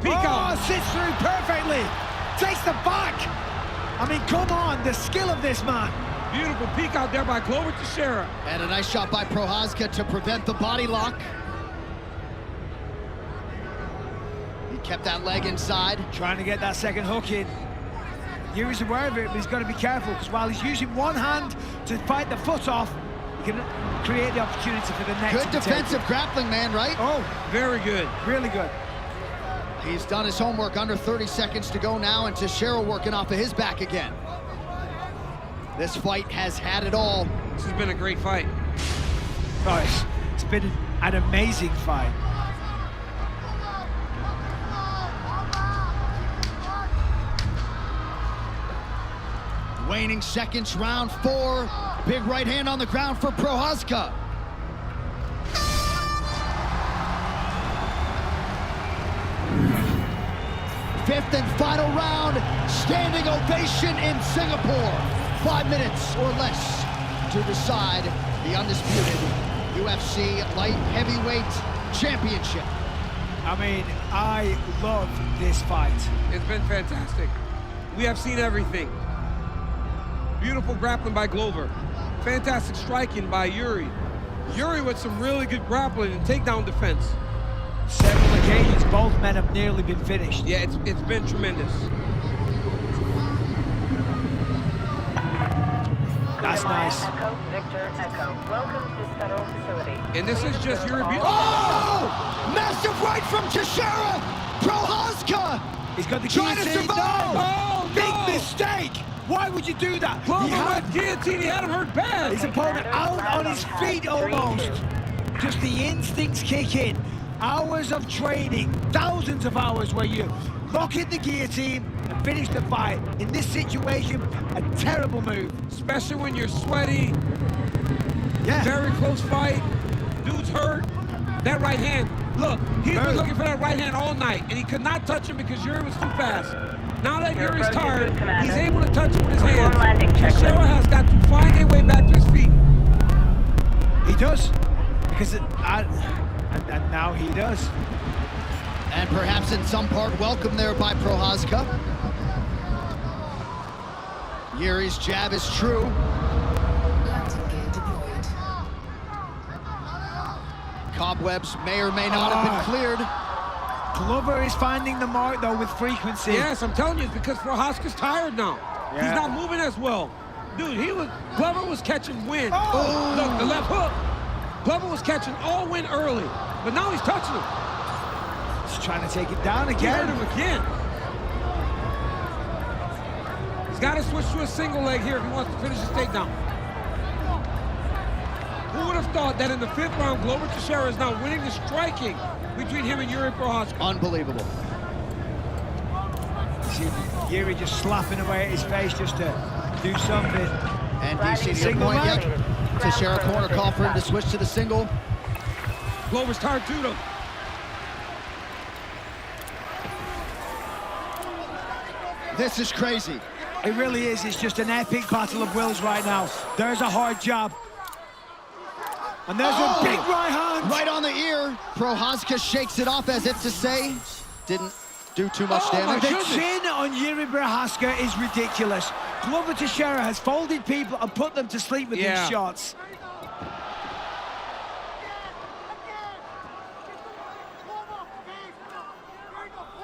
Peacock. Oh, sits through perfectly. Takes the back. I mean, come on, the skill of this man. Beautiful peek out there by Glover Teixeira. And a nice shot by Prohaska to prevent the body lock. He kept that leg inside. Trying to get that second hook in. Yuri's aware of it, but he's got to be careful, because while he's using one hand to fight the foot off, he can create the opportunity for the next. Good defensive grappling, man, right? Oh, very good. Really good. He's done his homework. Under 30 seconds to go now, and Teixeira working off of his back again. This fight has had it all. This has been a great fight. Oh, it's been an amazing fight. Waning seconds, round 4. Big right hand on the ground for Prohaska. Fifth and final round, standing ovation in Singapore. 5 minutes or less to decide the undisputed UFC light heavyweight championship. I mean, I love this fight. It's been fantastic. We have seen everything. Beautiful grappling by Glover. Fantastic striking by Yuri. Yuri with some really good grappling and takedown defense. Several occasions, both men have nearly been finished. Yeah, it's been tremendous. That's nice. Echo, Victor, Echo. Welcome to Federal Facility. And this is just Yuri. Oh! Massive right from Teixeira! Prohaska! He's got the trying to guillotine. survive! No! Big mistake! Why would you do that? Glover had guillotine, he had him hurt bad. His opponent out on his feet almost. Just the instincts kick in. Hours of training, thousands of hours where you lock in the guillotine and finish the fight. In this situation, a terrible move. Especially when you're sweaty. Yeah. Very close fight. Dude's hurt. That right hand, look, he's been looking for that right hand all night, and he could not touch him because Yuri was too fast. Now that Yuri's tired, he's able to touch him with his hands. Teixeira has got to find a way back to his feet. He does. Because and now he does. And perhaps in some part welcome there by Prohaska. Yuri's jab is true. Cobwebs may or may not have been cleared. Glover is finding the mark, though, with frequency. Yes, I'm telling you, it's because Prohaska's tired now. Yeah. He's not moving as well. Dude, Glover was catching wind. Oh. Look, the left hook. Glover was catching all wind early, but now he's touching him. He's trying to take it down He again. hurt him again. He's got to switch to a single leg here if he wants to finish his takedown. Who would have thought that in the 5th round, Glover Teixeira is now winning the striking between him and Yuri Prohaska? Unbelievable. See Yuri just slapping away at his face just to do something. And DC to your point, yep. Teixeira corner call for him to switch to the single. Glover's tired too, though. This is crazy. It really is. It's just an epic battle of wills right now. There's a hard jab. And there's a big right hand. Right on the ear. Prohaska shakes it off as if to say, didn't do too much damage. The chin on Yuri Prohaska is ridiculous. Glover Teixeira has folded people and put them to sleep with these shots.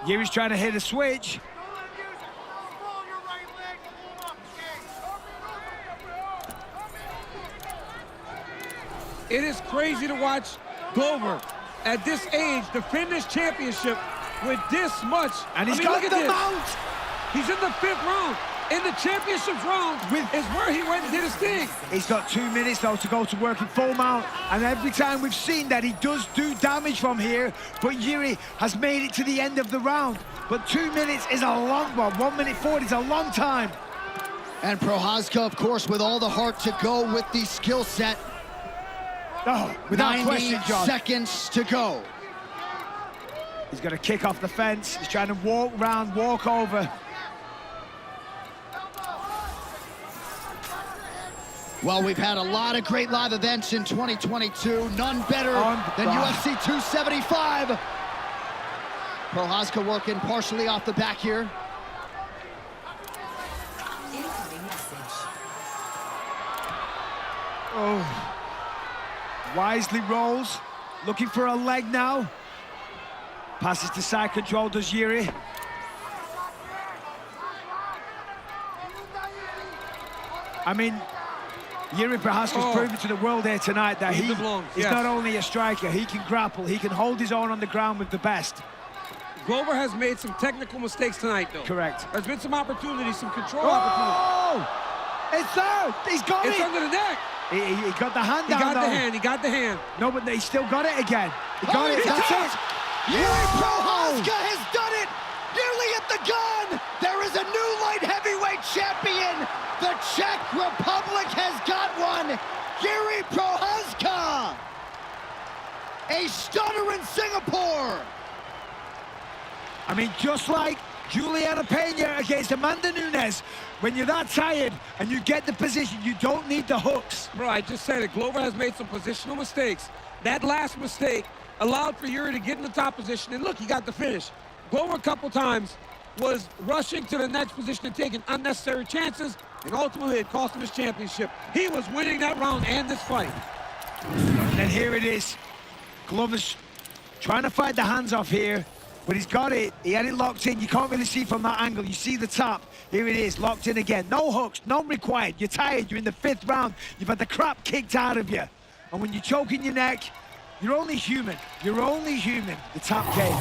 Yuri's trying to hit a switch. It is crazy to watch Glover at this age defend this championship with this much. And he's got the mount. He's in the 5th round. In the championship round is where he went and did his thing. He's got 2 minutes, though, to go to work in full mount. And every time we've seen that, he does do damage from here. But Yuri has made it to the end of the round. But 2 minutes is a long one. 1 minute 40 is a long time. And Prochazka, of course, with all the heart to go with the skill set. Oh, without 90 question, John. seconds to go. He's going to kick off the fence. He's trying to walk round, walk over. Well, we've had a lot of great live events in 2022. None better than UFC 275. Prochazka working partially off the back here. Oh. Wisely rolls. Looking for a leg now. Passes to side control, does Yuri. I mean, Yuri Prochazka's proven to the world here tonight that he's not only a striker, he can grapple, he can hold his own on the ground with the best. Glover has made some technical mistakes tonight, though. Correct. There's been some opportunities, some control opportunities. It's there! He's got it! It's under the neck! He got the hand down, He got though. the hand, he got the hand. No, but he still got it again. He got it, that's it! Yuri Prochazka has done it! Nearly at the gun! There is a new light heavyweight champion! The Czech Republic has got one! Yuri Prochazka! A stunner in Singapore! I mean, just like Juliana Pena against Amanda Nunes, when you're that tired and you get the position, you don't need the hooks. Bro, I just said it. Glover has made some positional mistakes. That last mistake allowed for Yuri to get in the top position, and look, he got the finish. Glover a couple times was rushing to the next position and taking unnecessary chances, and ultimately it cost him his championship. He was winning that round and this fight. And here it is. Glover's trying to fight the hands off here, but he's got it. He had it locked in. You can't really see from that angle. You see the top. Here it is, locked in again. No hooks, none required. You're tired. You're in the 5th round. You've had the crap kicked out of you. And when you're choking your neck, you're only human. You're only human. The top game.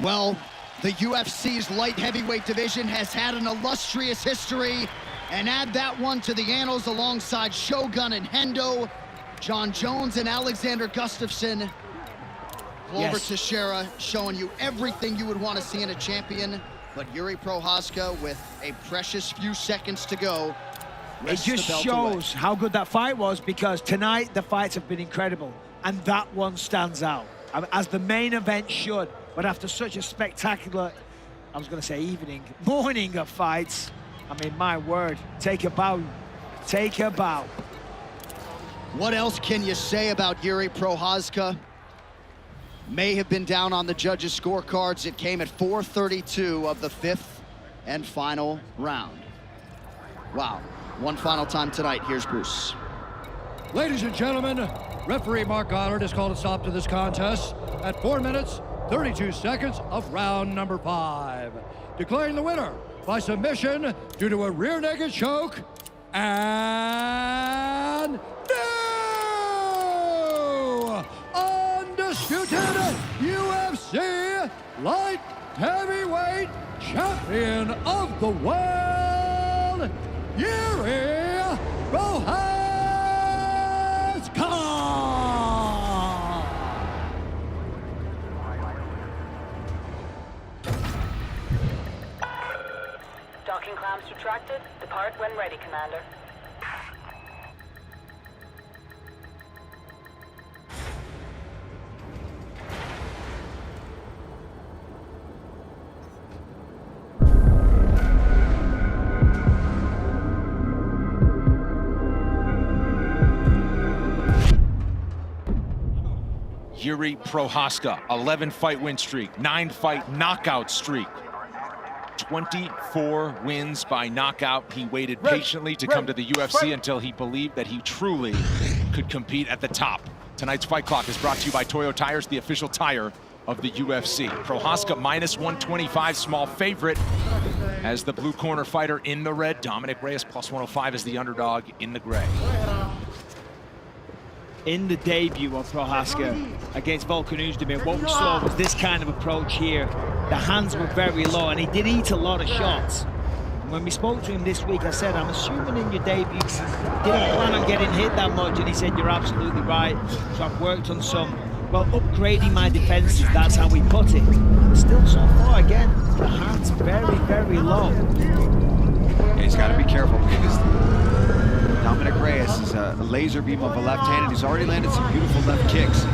Well, the UFC's light heavyweight division has had an illustrious history, and add that one to the annals alongside Shogun and Hendo, John Jones and Alexander Gustafsson. Glover Teixeira showing you everything you would want to see in a champion, but Yuri Prochazka with a precious few seconds to go. It just shows how good that fight was, because tonight the fights have been incredible, and that one stands out, as the main event should. But after such a spectacular, I was going to say morning of fights, I mean, my word, take a bow. Take a bow. What else can you say about Yuri Prochazka? May have been down on the judges' scorecards. It came at 4:32 of the 5th and final round. Wow. One final time tonight. Here's Bruce. Ladies and gentlemen, referee Mark Goddard has called a stop to this contest at 4 minutes, 32 seconds of round number 5. Declaring the winner by submission due to a rear naked choke, and new undisputed UFC light heavyweight champion of the world, Yuri Prochazka. Docking clamps retracted. Depart when ready, Commander. Yuri Prochazka, 11-fight win streak, 9-fight knockout streak. 24 wins by knockout. He waited patiently to come to the UFC until he believed that he truly could compete at the top. Tonight's Fight Clock is brought to you by Toyo Tires, the official tire of the UFC. Prochazka minus 125, small favorite, as the blue corner fighter in the red. Dominic Reyes plus 105 is the underdog in the gray. in the debut of Prohaska against Volkan Oezdemir, what we saw was this kind of approach here. The hands were very low, and he did eat a lot of shots. And when we spoke to him this week, I said, I'm assuming in your debut, you didn't plan on getting hit that much, and he said, you're absolutely right. So I've worked on some, well, upgrading my defenses, that's how we put it. But still, so far, again, the hands very, very low. Yeah, he's got to be careful because Dominic Reyes is a laser beam of a left hand, and he's already landed some beautiful left kicks.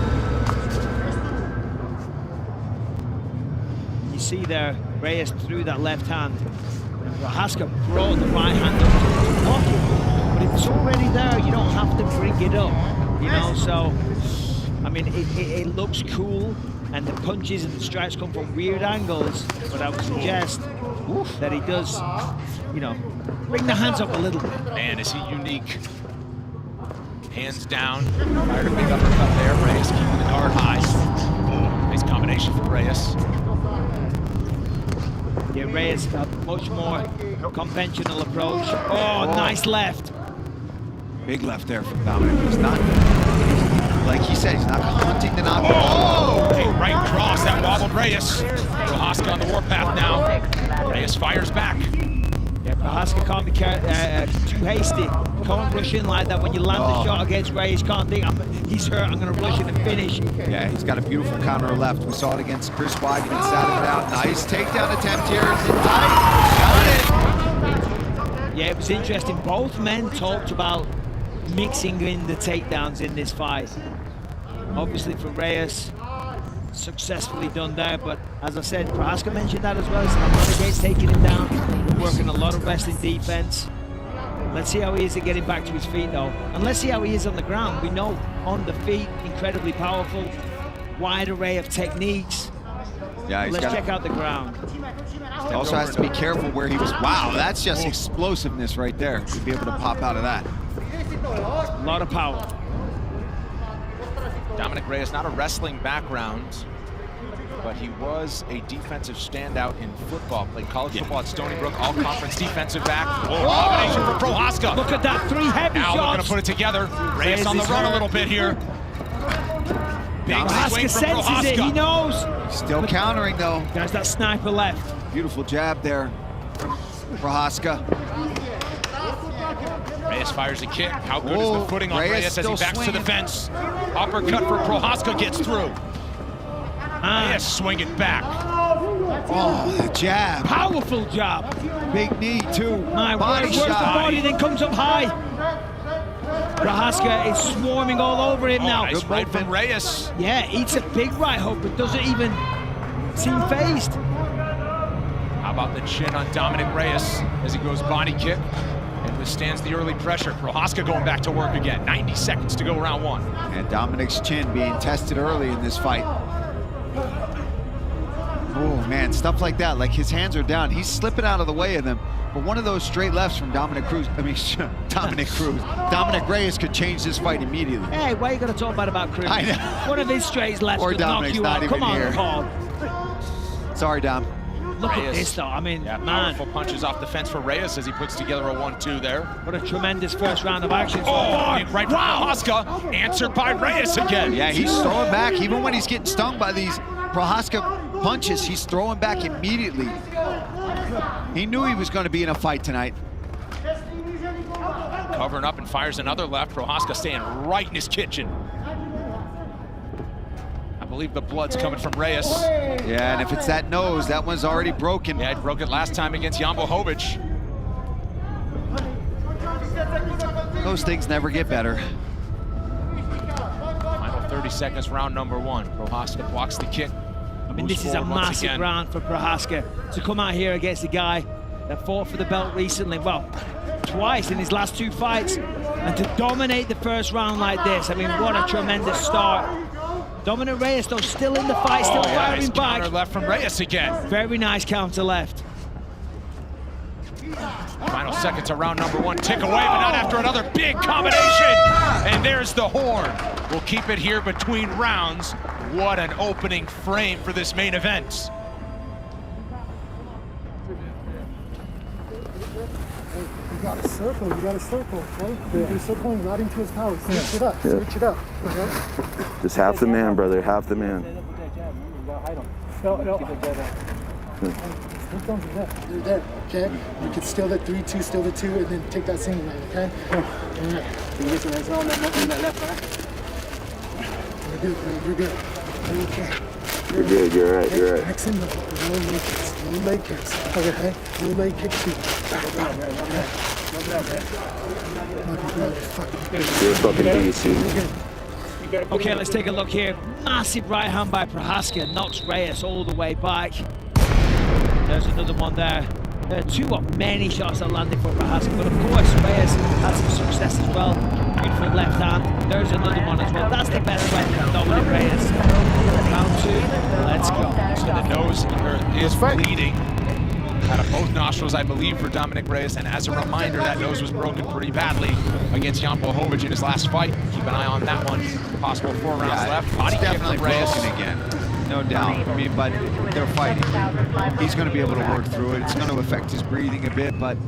You see there, Reyes threw that left hand. And Prohaska brought the right hand up to the pocket. But if it's already there, you don't have to bring it up, you know? So, I mean, it looks cool, and the punches and the strikes come from weird angles, but I would suggest that he does, you know, bring the hands up a little bit. Man, is he unique. Hands down. Fired a big uppercut there. Reyes keeping the guard high. Nice combination from Reyes. Yeah, Reyes a much more conventional approach. Oh, nice left. Big left there from Dominic. He's not, like he said, he's not hunting the knock. Oh! A right cross that wobbled Reyes. Prohaska on the warpath now. Reyes fires back. Yeah, Prohaska can't be too hasty. Can't rush in like that when you land the shot against Reyes. Can't think, he's hurt, I'm going to rush in and finish. Yeah, he's got a beautiful counter left. We saw it against Chris Weidman. He sat him down. Nice takedown attempt here. Got it. Yeah, it was interesting. Both men talked about mixing in the takedowns in this fight. Obviously for Reyes, successfully done there, but as I said, Prohaska mentioned that as well. I'm not against taking him down. We're working a lot of wrestling defense. Let's see how he is at getting back to his feet though. And let's see how he is on the ground. We know on the feet, incredibly powerful, wide array of techniques. Yeah, Let's check out the ground. He also has to be careful where he was. Wow, that's just explosiveness right there. To be able to pop out of that. A lot of power. Dominic Reyes, not a wrestling background, but he was a defensive standout in football. Played college football at Stony Brook, all-conference defensive back. Combination for Prohaska. Look at that, 3 heavy now shots. Now looking to put it together. Reyes on the run a little bit here. Big swing from senses Prohaska. it, he knows. Still countering though. There's that sniper left. Beautiful jab there, Prohaska. Reyes fires a kick. How good is the footing on Reyes as he backs to the fence? Uppercut for Prohaska gets through. Reyes swinging back. Oh, the jab. Powerful jab. Big knee too. My word, works the body, then comes up high. Prohaska is swarming all over him now. Nice right from Reyes. Yeah, eats a big right hook, but doesn't even seem phased. How about the chin on Dominic Reyes as he goes body kick and withstands the early pressure. Prohaska going back to work again. 90 seconds to go round 1. And Dominic's chin being tested early in this fight. Oh man, stuff like that, like his hands are down. He's slipping out of the way of them. But one of those straight lefts from Dominic Reyes could change this fight immediately. Hey, why are you going to talk bad about Cruz? I know. One of his straight lefts or could Dominic's knock you out. Come on, here. Paul. Sorry, Dom. Look Reyes. at this, though. I mean, man. Powerful punches off the fence for Reyes as he puts together a 1-2 there. What a tremendous first round of action. Right from Prohaska, answered by Reyes again. Yeah, he's throwing back. Even when he's getting stung by these Prohaska punches, he's throwing back immediately. He knew he was going to be in a fight tonight. Covering up and fires another left. Prohaska staying right in his kitchen. I believe the blood's coming from Reyes. Yeah, and if it's that nose, that one's already broken. Yeah, he broke it last time against Jan Blachowicz. Those things never get better. Final 30 seconds, round number 1. Prohaska blocks the kick. I mean, this is a massive round for Prohaska to come out here against a guy that fought for the belt recently, well, twice in his last 2 fights, and to dominate the first round like this. I mean, what a tremendous start. Dominic Reyes, though, still in the fight, still firing nice back. Counter left from Reyes again. Very nice counter left. Final seconds of round number 1. Tick away, but not after another big combination. And there's the horn. We'll keep it here between rounds. What an opening frame for this main event. got a circle, okay? You're circling right into his power. Switch it up, switch it up. Okay? Just half the man, brother, half the man. No. You're dead, okay? You can steal the 3-2, steal the 2, and then take that single line, okay? You're good, man. You're good. You're okay. You're good, you're right, you're right. Next in the low leg kicks. Okay? Low leg kicks too. You're a fucking beast, dude. Okay, let's take a look here. Massive right hand by Prohaska, knocks Reyes all the way back. There's another one there. Two of many shots that landed for Prohaska, but of course Reyes had some success as well. Beautiful left hand. There's another one as well. That's the best weapon of Dominic Reyes. Round 2, let's go. So the nose is bleeding out of both nostrils, I believe, for Dominic Reyes. And as a reminder, that nose was broken pretty badly against Jan Blachowicz in his last fight. Keep an eye on that one. Possible 4 rounds left. Body It's definitely kick from Reyes. broken again. No doubt. I mean, but they're fighting. He's going to be able to work through it. It's going to affect his breathing a bit, but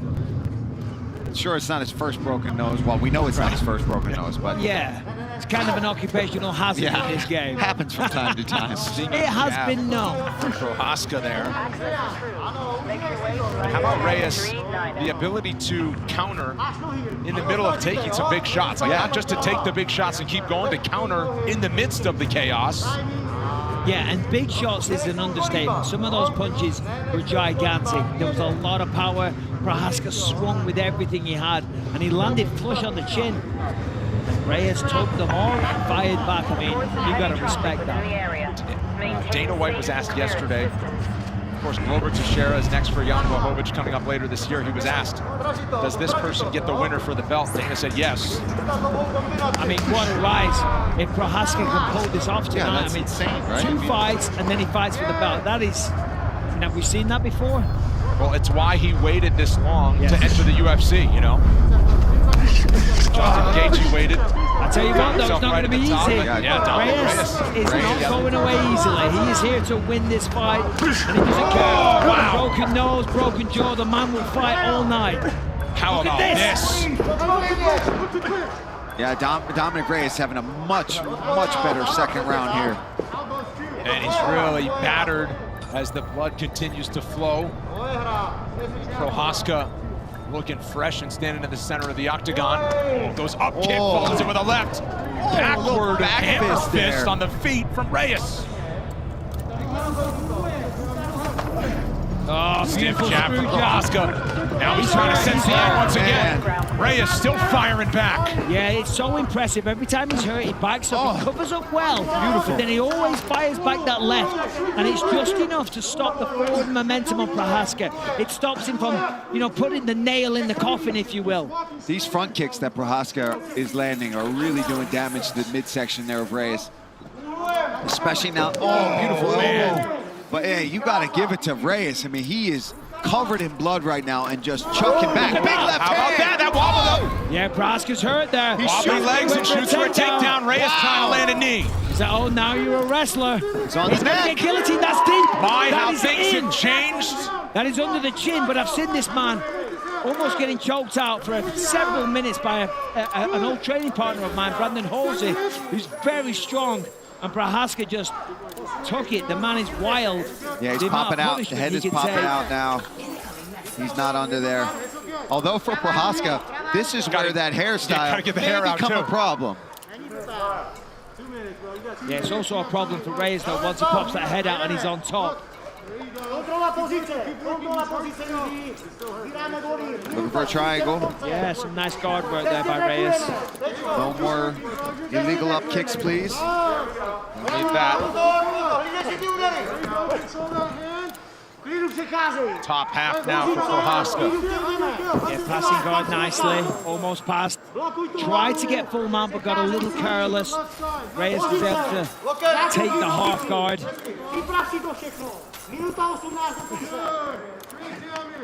sure, it's not his first broken nose. Well, we know it's not his first broken nose, but yeah, it's kind of an occupational hazard in this game. Happens from time to time. It has been known. Prohaska there. How about Reyes? The ability to counter in the middle of taking some big shots. Like not just to take the big shots and keep going, to counter in the midst of the chaos. Yeah, and big shots is an understatement. Some of those punches were gigantic. There was a lot of power. Prohaska swung with everything he had, and he landed flush on the chin. And Reyes took them all and fired back. I mean, you got to respect that. Dana White was asked yesterday. Of course, Glover Teixeira is next for Jan Blachowicz coming up later this year. He was asked, does this person get the winner for the belt? Dana said yes. I mean, what a rise. If Prohaska can pull this off tonight, that's I mean, insane, right? 2 fights and then he fights for the belt. That is, I mean, have we seen that before? Well, it's why he waited this long to enter the UFC, you know? Justin Gaethje waited. I tell you what, though, it's not Right going to be at the easy. top. Yeah, Reyes is not going away easily. He is here to win this fight, and he doesn't care. Wow. Broken nose, broken jaw, the man will fight all night. How Look about at this? Yeah, Dominic Reyes having a much better second round here. And he's really battered as the blood continues to flow. Prohaska looking fresh and standing in the center of the octagon. Goes up kick, follows it with a left. Backward hammer fist on the feet from Reyes. Oh, Stiff jab from Prohaska. Now he's trying to set the up once again. Reyes still firing back. Yeah, it's so impressive. Every time he's hurt, he backs up, he covers up well. Beautiful. But then he always fires back that left, and it's just enough to stop the forward momentum of Prohaska. It stops him from, you know, putting the nail in the coffin, if you will. These front kicks that Prohaska is landing are really doing damage to the midsection there of Reyes. Especially now, beautiful elbow. But hey, you got to give it to Reyes. I mean, he is covered in blood right now and just choking back. Big left How about that? That wobble. Yeah, Prohaska's hurt there. He's wobbly legs and shoots for a takedown. Reyes trying to land a knee. He's like, oh, now you're a wrestler. He's on He's the going to neck. get guillotine. That's deep. My, That how is things in. have changed. That is under the chin, but I've seen this man almost getting choked out for several minutes by an old training partner of mine, Brandon Halsey, who's very strong. And Prohaska just took it. The man is wild. Yeah, he's The amount popping of out. The punishment head he is can popping take. out now. He's not under there. Although for Prohaska, this is where that hairstyle get the may hair out, become a too. problem. Yeah, it's also a problem for Reyes, though, once he pops that head out and he's on top. Looking for a triangle. Yeah, some nice guard work there by Reyes. No more illegal up kicks, please. Need that. Top half now for Prohaska. Yeah, passing guard nicely, almost passed. Tried to get full mount, but got a little careless. Reyes was able to take the half guard.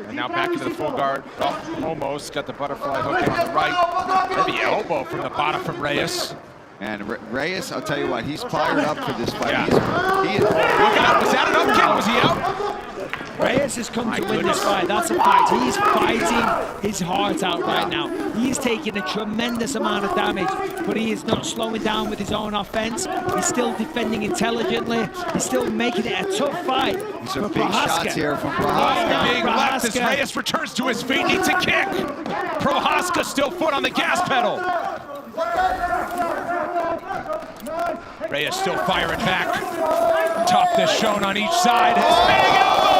And now back into the full guard. Oh, almost got the butterfly hook in on the right. And the elbow from the bottom from Reyes. And Reyes, I'll tell you what, he's fired up for this fight. Yeah. He is, Looking up, was that an up kick? Was he out? Reyes has come to win this fight. That's a fact. He's fighting his heart out right now. He's taking a tremendous amount of damage, but he is not slowing down with his own offense. He's still defending intelligently. He's still making it a tough fight. These are big shots here from Prohaska. Being left as Reyes returns to his feet, needs a kick. Prohaska still foot on the gas pedal. Reyes still firing back. Toughness shown on each side. Spinning elbow!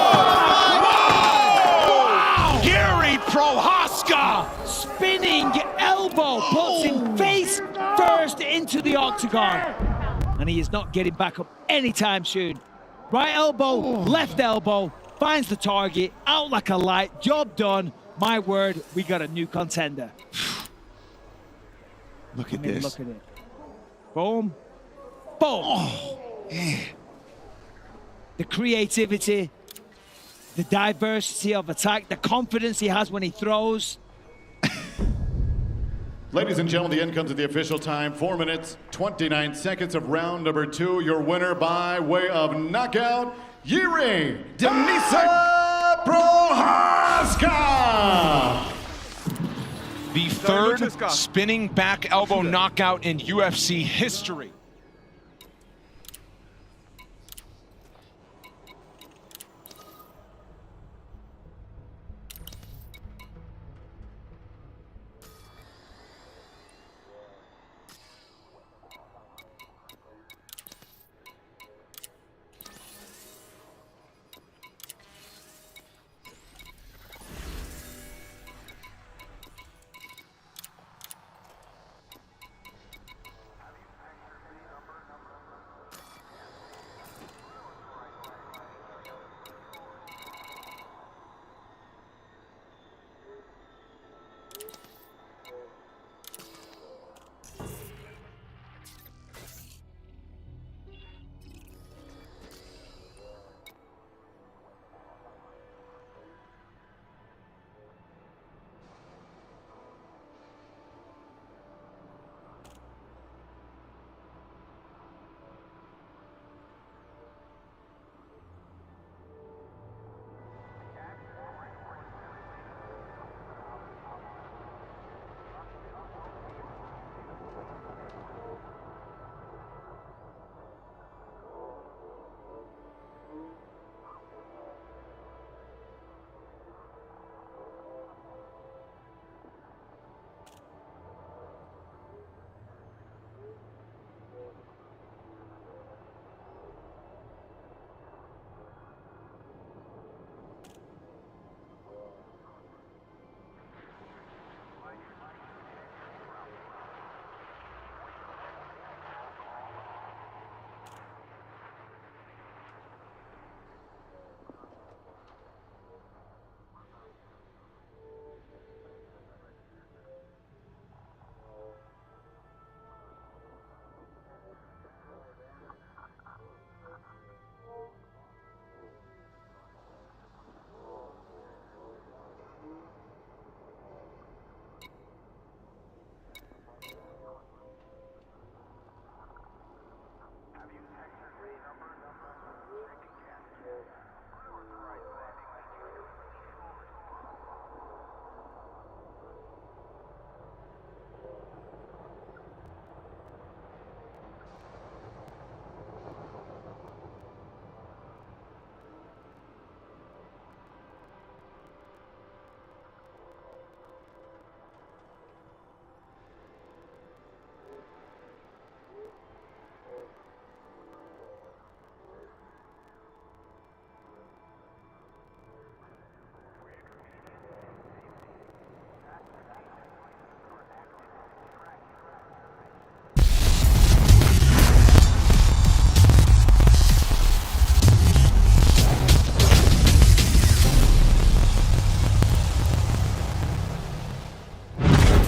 Wow! Gary Prohaska! Spinning elbow puts him face first into the octagon. And he is not getting back up anytime soon. Right elbow, left elbow, finds the target, out like a light, job done. My word, we got a new contender. Look at this. Look at it. Boom. Boom. Oh, yeah. The creativity, the diversity of attack, the confidence he has when he throws. Ladies and gentlemen, the end comes at the official time. 4 minutes, 29 seconds of round number 2. Your winner by way of knockout, Yuri Denisa Prohaska. The third spinning back elbow knockout in UFC history.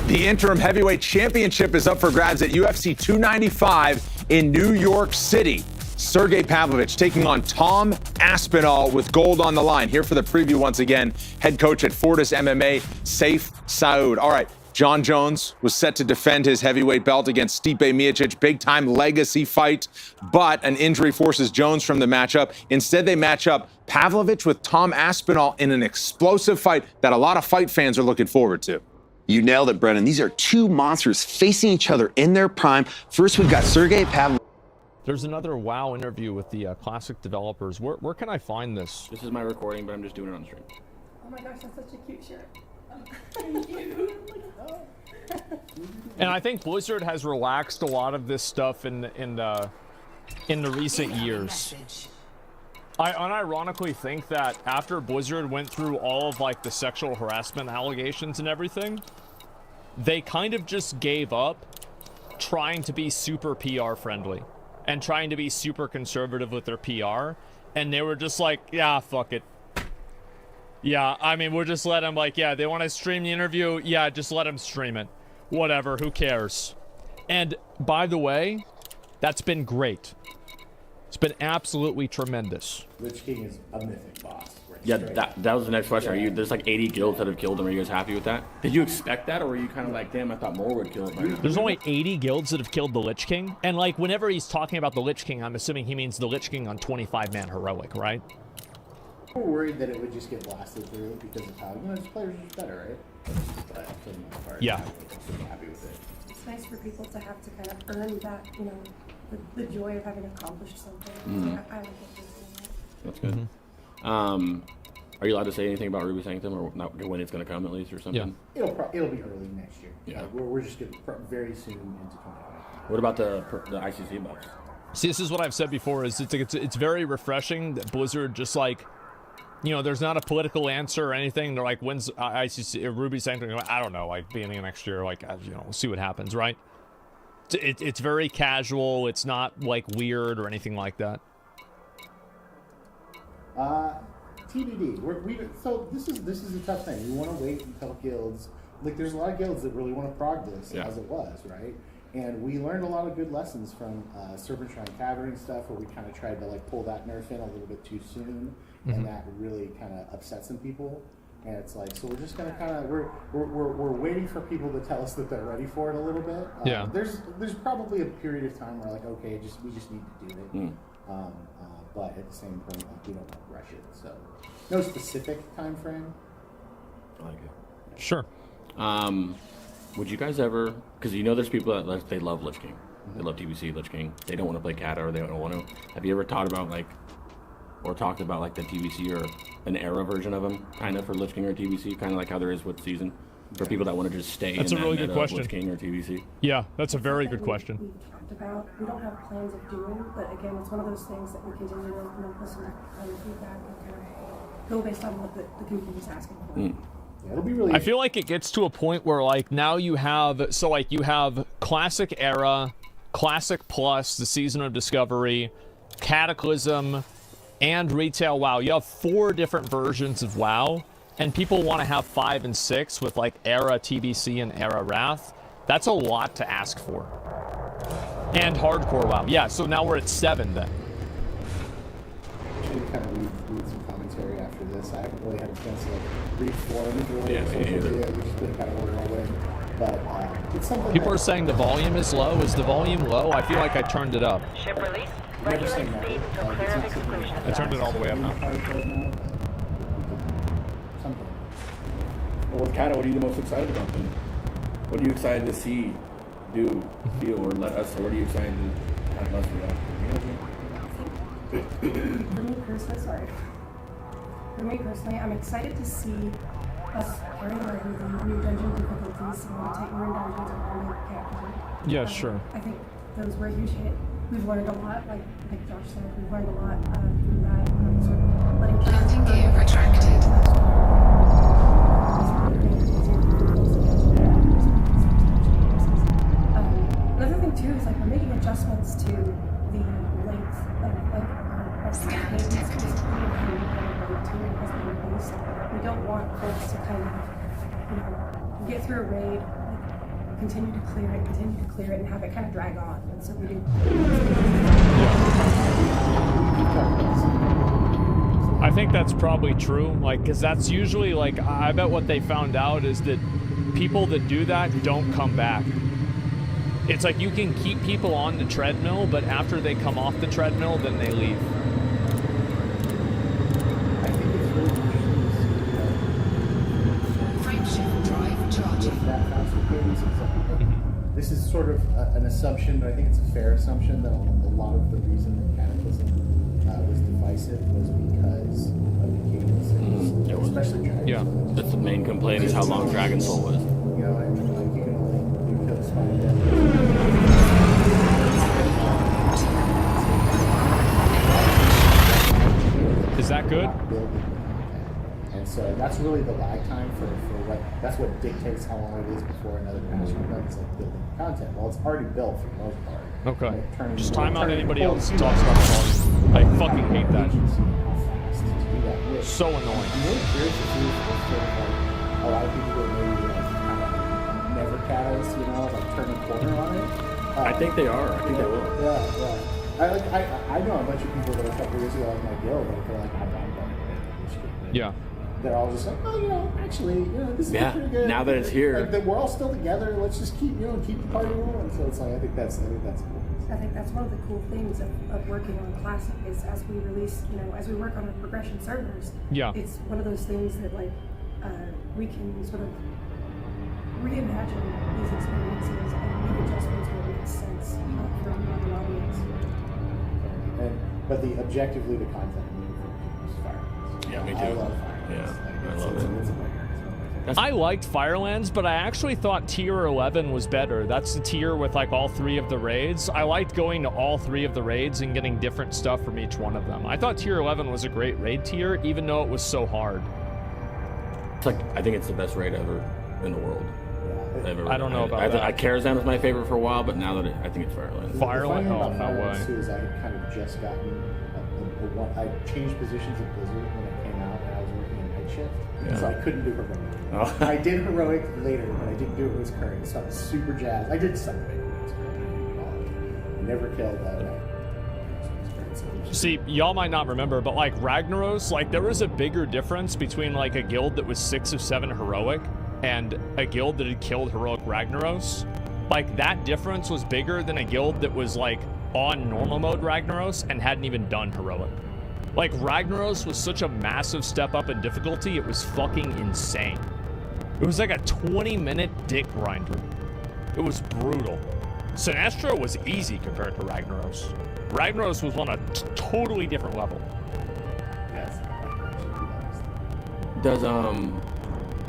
The interim heavyweight championship is up for grabs at UFC 295 in New York City. Sergey Pavlovich taking on Tom Aspinall with gold on the line. Here for the preview once again, head coach at Fortis MMA, Saif Saud. All right, John Jones was set to defend his heavyweight belt against Stipe Miocic, big-time legacy fight, but an injury forces Jones from the matchup. Instead, they match up Pavlovich with Tom Aspinall in an explosive fight that a lot of fight fans are looking forward to. You nailed it, Brennan. These are two monsters facing each other in their prime. First, we've got Sergey Pavlovich. There's another WoW interview with the classic developers. Where can I find this? This is my recording, but I'm just doing it on stream. Oh my gosh, that's such a cute shirt. Thank you. And I think Blizzard has relaxed a lot of this stuff in the recent years. I unironically think that after Blizzard went through all of like the sexual harassment allegations and everything, they kind of just gave up trying to be super PR friendly and trying to be super conservative with their PR, and they were just like, yeah, fuck it. Yeah, I mean, we'll just let them, like, yeah, they want to stream the interview, yeah, just let them stream it. Whatever, who cares? And, by the way, that's been great. It's been absolutely tremendous. Lich King is a mythic boss. Yeah, that was the next question. There's like 80 guilds that have killed him. Are you guys happy with that? Did you expect that, or were you kind of like, damn, I thought more would kill him? There's only 80 guilds that have killed the Lich King. And, like, whenever he's talking about the Lich King, I'm assuming he means the Lich King on 25-man heroic, right? We're worried that it would just get blasted through because of how, his players are just better, right? But for the most part, yeah. I'm happy with it. It's nice for people to have to kind of earn that, the joy of having accomplished something. I like it. That's good. Are you allowed to say anything about Ruby Sanctum, or not, when it's going to come at least, or something? Yeah. It'll be early next year. Yeah. We're just going to very soon into 2020. What about the ICC buffs? See, this is what I've said before, is it's very refreshing that Blizzard just like, there's not a political answer or anything. They're like, when's ICC, Ruby Sanctum? I don't know, like beginning of next year, like, we'll see what happens, right? It's very casual. It's not like weird or anything like that. TBD. So this is a tough thing. We want to wait until guilds. Like, there's a lot of guilds that really want to prog this as it was, right? And we learned a lot of good lessons from Serpent Shrine Cavern stuff, where we kind of tried to like pull that nerf in a little bit too soon, and that really kind of upset some people. And it's like, so we're just gonna kind of we're waiting for people to tell us that they're ready for it a little bit. Yeah. There's probably a period of time where like, okay, we just need to do it. But at the same point, like, we don't want to rush it. So no specific time frame. I like it. Sure. Would you guys ever, because there's people that they love Lich King. They love TBC, Lich King. They don't want to play Kata, or they don't want to. Have you ever thought about talked about like the TBC or an era version of him, kind of for Lich King or TBC, kind of like how there is with Season, for people that want to just stay That's in a really that good question. Lich King or TBC? Yeah, that's a very good question. We talked about, we don't have plans of doing, but again, it's one of those things that we continue to listen to feedback and kind of go based on what the community is asking for. Yeah, it'll be really. I feel like it gets to a point where like now you have Classic Era, Classic Plus, the Season of Discovery, Cataclysm, and Retail WoW. You have 4 different versions of WoW, and people want to have 5 and 6 with like Era TBC and Era Wrath. That's a lot to ask for. And Hardcore WoW. Yeah, so now we're at 7 then. Should kind of read some commentary after this. I haven't really had a chance to read forums really. Yeah, me neither. We've just been kind of where we're with. But it's something. People are saying the volume is low. Is the volume low? I feel like I turned it up. Ship release. Regulate speed to clear of exclusion. I turned it all the way up now. Well, with Kata, what are you the most excited about then? What are you excited to see, do, feel, or let us, or what are you excited to have us react to? For me personally, I'm excited to see us carry over the new dungeon difficulties. We want to take more dungeons and all the characters. Yeah, sure. I think those were a huge hit. We've learned a lot, like Josh said, we've learned a lot through that. Sort of letting Landing gear retracted. Another thing too is like we're making adjustments to the length of our campaigns, basically, and how we kind of relate to it as being based. We don't want folks to kind of, get through a raid, continue to clear it, and have it kind of drag on. And so we do. I think that's probably true, like, because that's usually, like, I bet what they found out is that people that do that don't come back. It's like you can keep people on the treadmill, but after they come off the treadmill, then they leave. I think it's really Frameshift drive charging. with that faster cadence. This is sort of an assumption, but I think it's a fair assumption that a lot of the reason that Cataclysm was divisive was because of the cadence, especially Dragon. Yeah, that's the main complaint is how long Dragon Soul was. You know, and like you can only kill the spider. Is that good? And so that's really the lag time for that's what dictates how long it is before another patch runs like building content. Well, it's already built for the most part. Okay. Right? Just time out anybody else who talks about the volume. I fucking hate that. So annoying. I'm really curious to see if a lot of people will maybe kind of never catalyst, you know, like turn a corner on it. I think they are. I think they will. Yeah. I know a bunch of people that a couple years ago in my guild that feel like I'm done with it. Yeah. They're all just like, oh, you know, actually, you know, this is pretty good. Now that it's here, like, we're all still together. Let's just keep the party rolling. So it's like, I think that's cool. I think that's one of the cool things of working on Classic is as we release, you know, as we work on our progression servers. Yeah. It's one of those things that like we can sort of reimagine these experiences and make adjustments where it makes sense for another audience. But objectively, the content is fire. Yeah, me too. I love fire. Yeah, I love it. I liked Firelands, but I actually thought Tier 11 was better. That's the tier with like all 3 of the raids. I liked going to all 3 of the raids and getting different stuff from each one of them. I thought Tier 11 was a great raid tier, even though it was so hard. It's like, I think it's the best raid ever in the world. I don't know about that. Karazhan was my favorite for a while, but now that I think it's Firelands. Firelands? Oh, no way. Too, is I had kind of just gotten I changed positions at Blizzard when it came out, and I was working in night shift, so I couldn't do heroic. Oh. I did heroic later, but I didn't do it with current, so I was super jazzed. I did something with current. I never killed that. See, y'all might not remember, but like Ragnaros, like there was a bigger difference between like a guild that was 6 of 7 heroic and a guild that had killed heroic Ragnaros. Like that difference was bigger than a guild that was like on normal mode Ragnaros and hadn't even done heroic. Like Ragnaros was such a massive step up in difficulty, it was fucking insane. It was like a 20-minute dick grinder. It was brutal. Sinestro was easy compared to Ragnaros. Ragnaros was on a totally different level. Does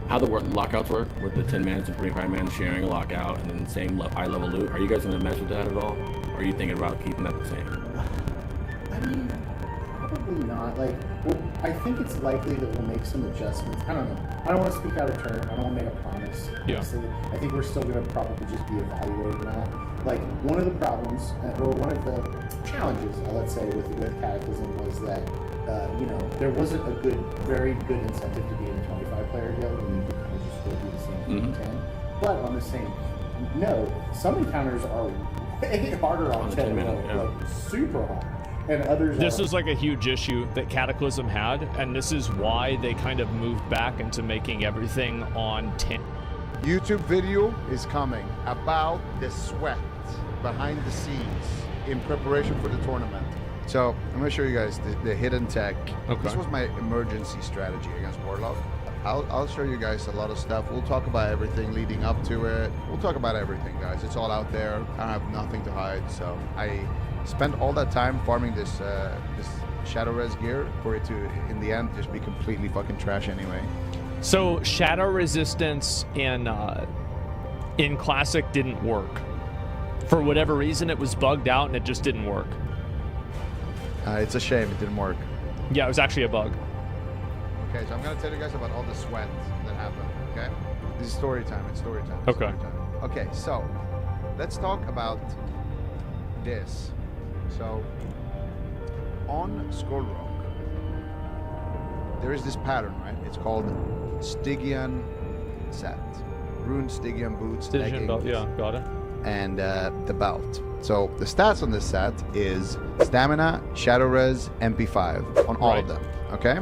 how the lockouts work with the 10 man and 25 man sharing a lockout and then same high level loot? Are you guys gonna mess with that at all? Or are you thinking about keeping that the same? I mean, probably not. Like, well, I think it's likely that we'll make some adjustments. I don't know. I don't want to speak out of turn. I don't want to make a promise. Yeah. Honestly. I think we're still going to probably just be evaluating that. Like, one of the problems, or one of the challenges, let's say, with Cataclysm was that, you know, there wasn't a very good incentive to be in a 25-player guild, and you could kind of just still do the same thing in 10. But on the same note, some encounters are way harder on 10 like super hard. And others This is like a huge issue that Cataclysm had, and this is why they kind of moved back into making everything on 10. YouTube video is coming about the sweat behind the scenes in preparation for the tournament. So I'm going to show you guys the hidden tech. Okay. This was my emergency strategy against Warlock. I'll show you guys a lot of stuff. We'll talk about everything leading up to it. We'll talk about everything, guys. It's all out there. I have nothing to hide. So I spent all that time farming this Shadow Res gear for it to, in the end, just be completely fucking trash anyway. So Shadow Resistance in Classic didn't work. For whatever reason, it was bugged out and it just didn't work. It's a shame it didn't work. Yeah, it was actually a bug. Okay, so I'm going to tell you guys about all the sweat that happened, okay? This is story time. It's story time. Okay. Story time. Okay, so let's talk about this. So on Skull Rock, there is this pattern, right? It's called Stygian set. Ruined Stygian boots, Stygian belt, yeah, got it. And the belt. So the stats on this set is stamina, shadow res, MP5 on all of them. Okay.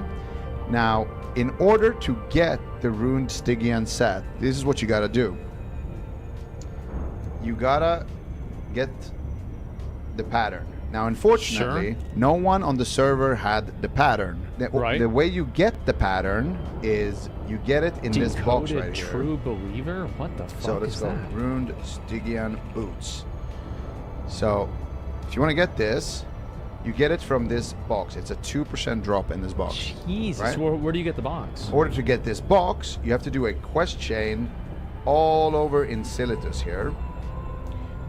Now In order to get the Ruined Stygian set, this is what you gotta do. You gotta get the pattern. Now, unfortunately, no one on the server had the pattern. The way you get the pattern is you get it in this box right here. True Believer? What the fuck So let's is go. that? Ruined Stygian boots. So if you want to get this, you get it from this box. It's a 2% drop in this box. Jesus, right? where do you get the box? In order to get this box, you have to do a quest chain all over Enceladus here,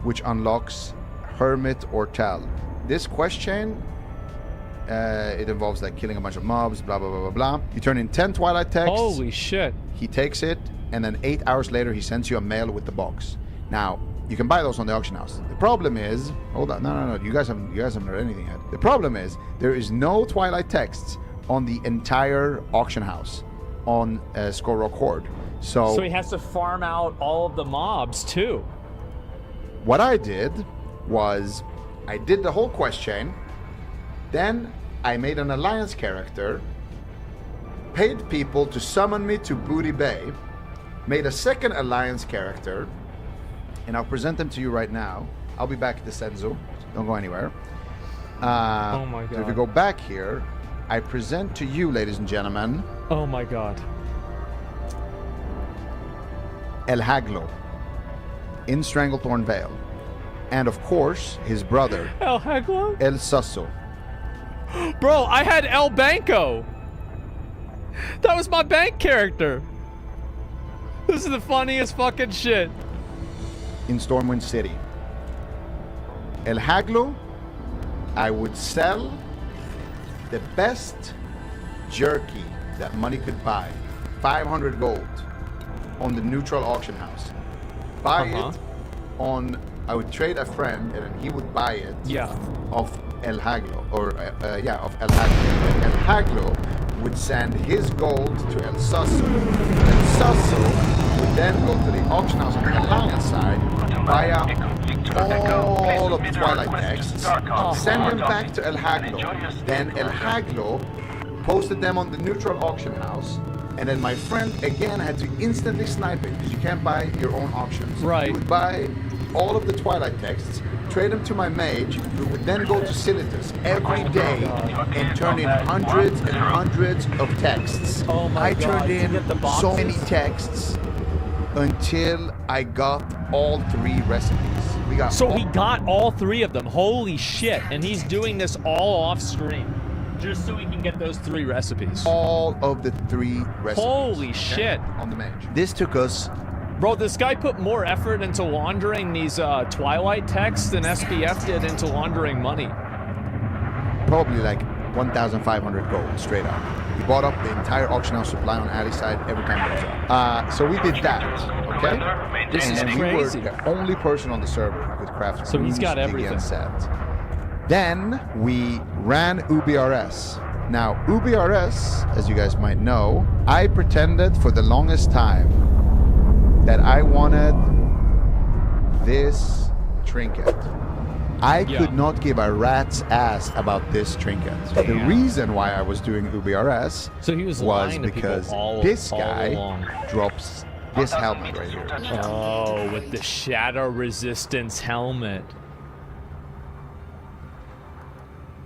which unlocks Hermit Ortel. This quest chain, it involves like killing a bunch of mobs, blah, blah, blah, blah, blah. You turn in 10 Twilight texts. Holy shit. He takes it, and then 8 hours later, he sends you a mail with the box. Now, you can buy those on the auction house. The problem is, hold on, no, you guys haven't heard anything yet. The problem is, there is no Twilight texts on the entire auction house on Skull Rock Horde. So he has to farm out all of the mobs too. What I did was, I did the whole quest chain, then I made an alliance character, paid people to summon me to Booty Bay, made a second alliance character, and I'll present them to you right now. I'll be back at the Senzu. Don't go anywhere. Oh my So if you god. go back here, I present to you, ladies and gentlemen, Oh my god. El Haglo in Stranglethorn Vale. And of course, his brother, El Haglo? El Sasso. Bro, I had El Banco. That was my bank character. This is the funniest fucking shit. In Stormwind City. El Haglo, I would sell the best jerky that money could buy, 500 gold, on the neutral auction house. Buy it on, I would trade a friend and then he would buy it of El Haglo, or of El Haglo. El Haglo would send his gold to El Sasso. El Sasso would then go to the auction house on the Alliance side, buy up all of the Twilight texts, send them back to El Haglo. Then El Haglo posted them on the neutral auction house, and then my friend again had to instantly snipe it because you can't buy your own auctions. Right. He would buy all of the Twilight texts, trade them to my mage, who would then go to Silitus every day and turn in hundreds and hundreds of texts. Oh my I god. turned in To get the so many boxes? texts until I got all 3 recipes. We got So he got all 3 of them. Holy shit. And he's doing this all off screen. Just so he can get those 3 recipes. all of the 3 recipes. Holy shit. On the mage. This took us. Bro, this guy put more effort into laundering these Twilight texts than SPF did into laundering money. Probably like 1,500 gold straight up. He bought up the entire auction house supply on Ali's side every time it was up. So we did that, okay? This is and crazy. We were the only person on the server who could craft So he's got Runes everything. Stygian set. Then we ran UBRS. Now, UBRS, as you guys might know, I pretended for the longest time that I wanted this trinket. I could not give a rat's ass about this trinket. The reason why I was doing UBRS So he was lying to people because all this all guy along. drops this helmet right here. Oh, with the shadow resistance helmet.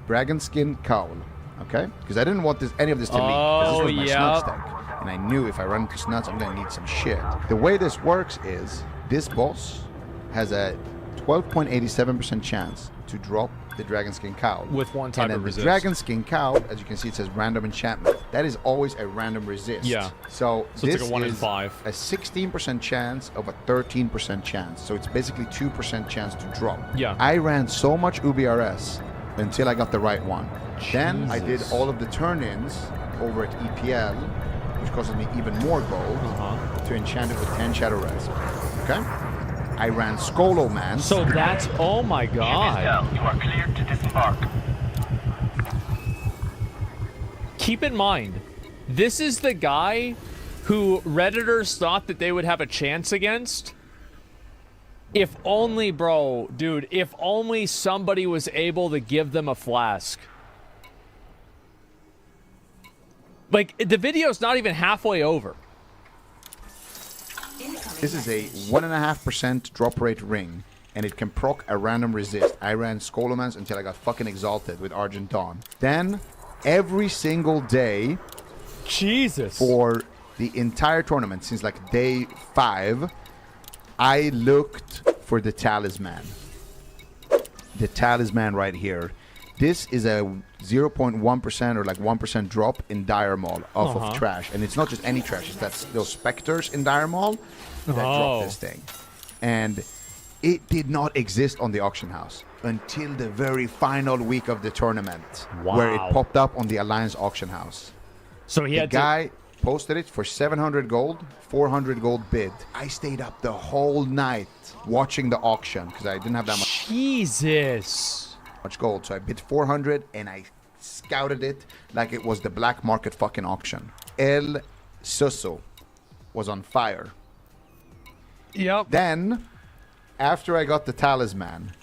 Dragon skin cowl, okay? Because I didn't want any of this to leak. 'cause this was my snuts deck. And I knew if I run into snuts, I'm gonna need some shit. The way this works is, this boss has a 12.87% chance to drop the dragon skin cowl. With one type and then of resist. the dragon skin cowl, as you can see, it says random enchantment. That is always a random resist. Yeah. So it's this like a 1 in is 5. a 16% chance of a 13% chance. So it's basically 2% chance to drop. Yeah. I ran so much UBRS until I got the right one. Then I did Jesus. all of the turn-ins over at EPL, which costed me even more gold to enchant it with 10 Shadow Res. Okay? I ran Skolo Man. So that's, oh my god. You are cleared to disembark. Keep in mind, this is the guy who Redditors thought that they would have a chance against. If only, bro, dude, if only somebody was able to give them a flask. Like, the video's not even halfway over. This is a 1.5% drop rate ring, and it can proc a random resist. I ran Skolomans until I got fucking exalted with Argent Dawn. Then, every single day, Jesus, for the entire tournament, since like day 5, I looked for the talisman. The talisman right here. This is a 0.1% or like 1% drop in Dire Maul off of trash. And it's not just any trash, it's those specters in Dire Maul that drop this thing. And it did not exist on the auction house until the very final week of the tournament, where it popped up on the Alliance auction house. So he had the guy posted it for 700 gold, 400 gold bid. I stayed up the whole night watching the auction because I didn't have that much. Jesus. Much gold, so I bid 400 and I scouted it like it was the black market fucking auction. El Suso was on fire. Yep. Then, after I got the talisman,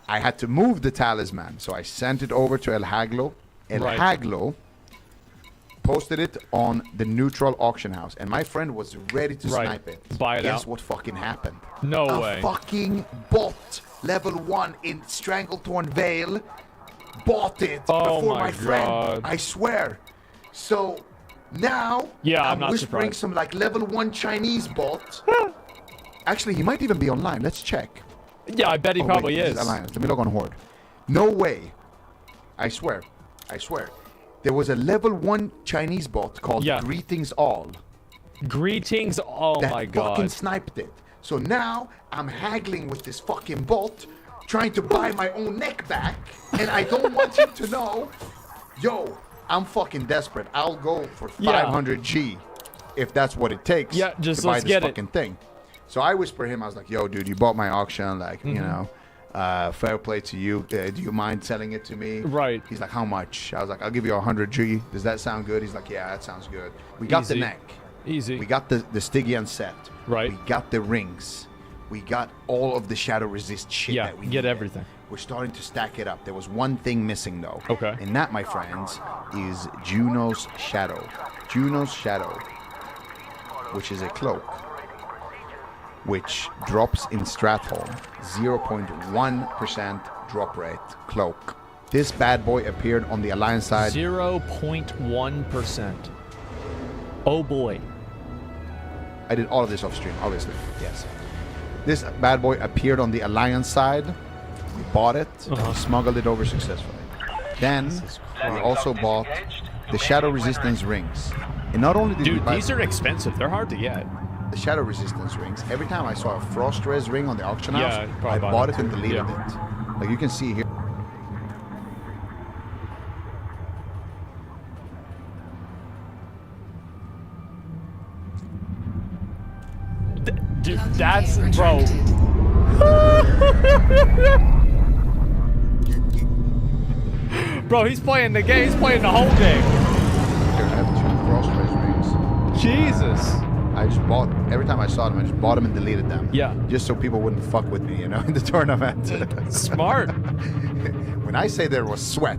I had to move the talisman, so I sent it over to El Haglo. El Haglo posted it on the neutral auction house, and my friend was ready to snipe it. Buy it Guess out. what fucking happened? No way. A fucking bot, level 1 in Stranglethorn Vale, bought it before my friend. I swear. So now I'm not whispering surprised. some like level 1 Chinese bot. Actually, he might even be online. Let's check. Yeah, I bet he probably is. Alliance. Let me log on Horde. No way. I swear. I swear. There was a level 1 Chinese bot called Greetings All. Greetings All, my that God. fucking sniped it. So now I'm haggling with this fucking bot, trying to buy my own neck back, and I don't want him to know, yo, I'm fucking desperate. I'll go for 500 G if that's what it takes just to buy let's this get fucking thing. So I whisper him, I was like, yo, dude, you bought my auction, like, you know, fair play to you. Do you mind selling it to me? Right. He's like, how much? I was like, I'll give you 100 G. Does that sound good? He's like, yeah, that sounds good. We got the neck. Easy. We got the Stygian set. Right. We got the rings. We got all of the shadow resist shit that we get needed. everything. We're starting to stack it up. There was one thing missing though. Okay. And that, my friends, is Juno's Shadow. Juno's Shadow, which is a cloak, which drops in Stratholm. 0.1% drop rate cloak. This bad boy appeared on the Alliance side. 0.1%. Oh boy. I did all of this off stream, obviously. Yes. This bad boy appeared on the Alliance side. We bought it. We smuggled it over successfully. Then we also bought the Shadow Resistance rings. And not only did we buy these are expensive. They're hard to get. the Shadow Resistance rings. Every time I saw a Frost Res ring on the auction house, I probably bought it and deleted it. Like you can see here. Dude, that's bro. Bro, he's playing the game. He's playing the whole game. Here, I have 2 Frost Res rings. Jesus. I just bought, every time I saw them, I just bought them and deleted them. Yeah. Just so people wouldn't fuck with me, you know, in the tournament. Smart. When I say there was sweat,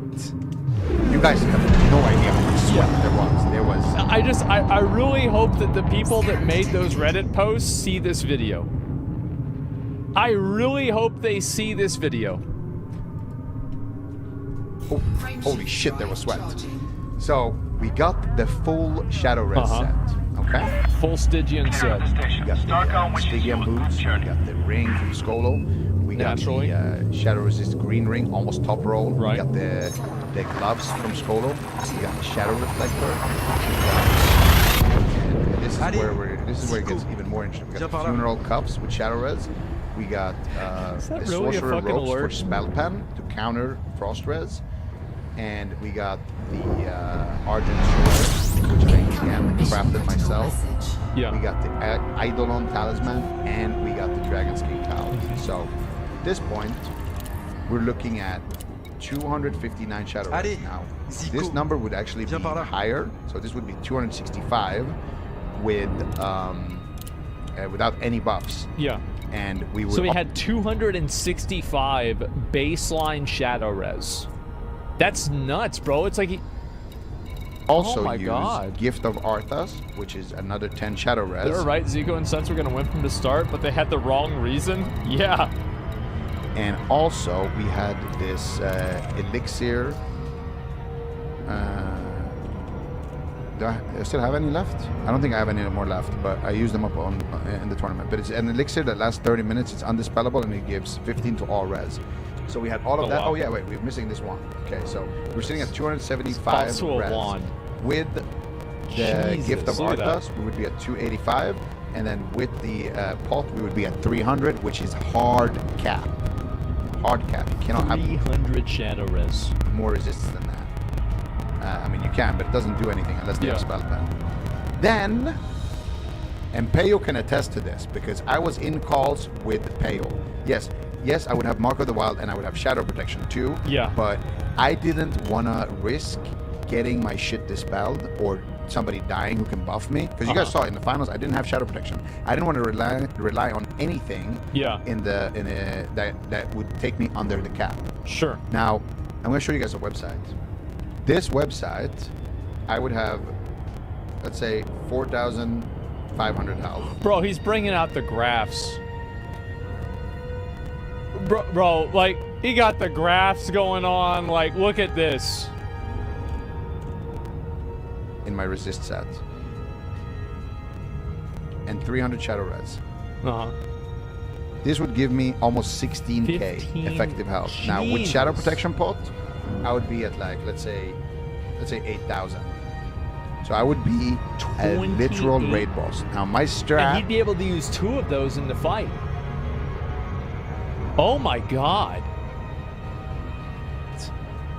you guys have no idea how much sweat there was. There was. I really hope that the people that made those Reddit posts see this video. I really hope they see this video. Oh, holy shit, there was sweat. So, we got the full Shadow Res set. Okay? Full Stygian set. We got the Stygian boots. We got the ring from Skolo. We got the Shadow Resist green ring, almost top roll. We got the gloves from Skolo. We got the Shadow Reflector. And this is where it gets even more interesting. We got the Funeral Cups with Shadow Res. We got the Sorcerer Ropes for Spell Pen to counter Frost Res. And we got the Argent Sword, which I again crafted myself. Yeah. We got the Eidolon Talisman, and we got the Dragon's King Talisman. So, at this point, we're looking at 259 Shadow Res now. This number would actually be higher, so this would be 265 with without any buffs. Yeah. And we would. So we had 265 baseline Shadow Res. That's nuts, bro. It's like also my use God. Gift of Arthas, which is another 10 shadow res. They're right. Zico and Sets were going to win from the start, but they had the wrong reason. Yeah. And also, we had this elixir. Do I still have any left? I don't think I have any more left, but I used them up in the tournament. But it's an elixir that lasts 30 minutes. It's undispellable, and it gives 15 to all res. So we had all of that. Wow. Oh yeah, wait, we're missing this one. Okay, so we're sitting at 275 Also a res. wand. With the Jesus, Gift of look at that. Arthas, we would be at 285, and then with the pot, we would be at 300, which is hard cap. Hard cap. You cannot have 300 shadow res. more resistance than that. I mean, you can, but it doesn't do anything unless they have spellbound. Then, and Peyo can attest to this, because I was in calls with Peyo. Yes, I would have Mark of the Wild and I would have Shadow Protection too. Yeah. But I didn't want to risk getting my shit dispelled or somebody dying who can buff me. Because you guys saw in the finals, I didn't have Shadow Protection. I didn't want to rely on anything that would take me under the cap. Sure. Now, I'm going to show you guys a website. This website, I would have, let's say, 4,500 health. Bro, he's bringing out the graphs. Bro, like, he got the graphs going on. Like, look at this. In my resist set. And 300 shadow res. This would give me almost 16k effective health. Now, with Shadow Protection pot, I would be at like, let's say 8,000. So I would be a literal raid boss. Now my strat... And he'd be able to use 2 of those in the fight. Oh my God.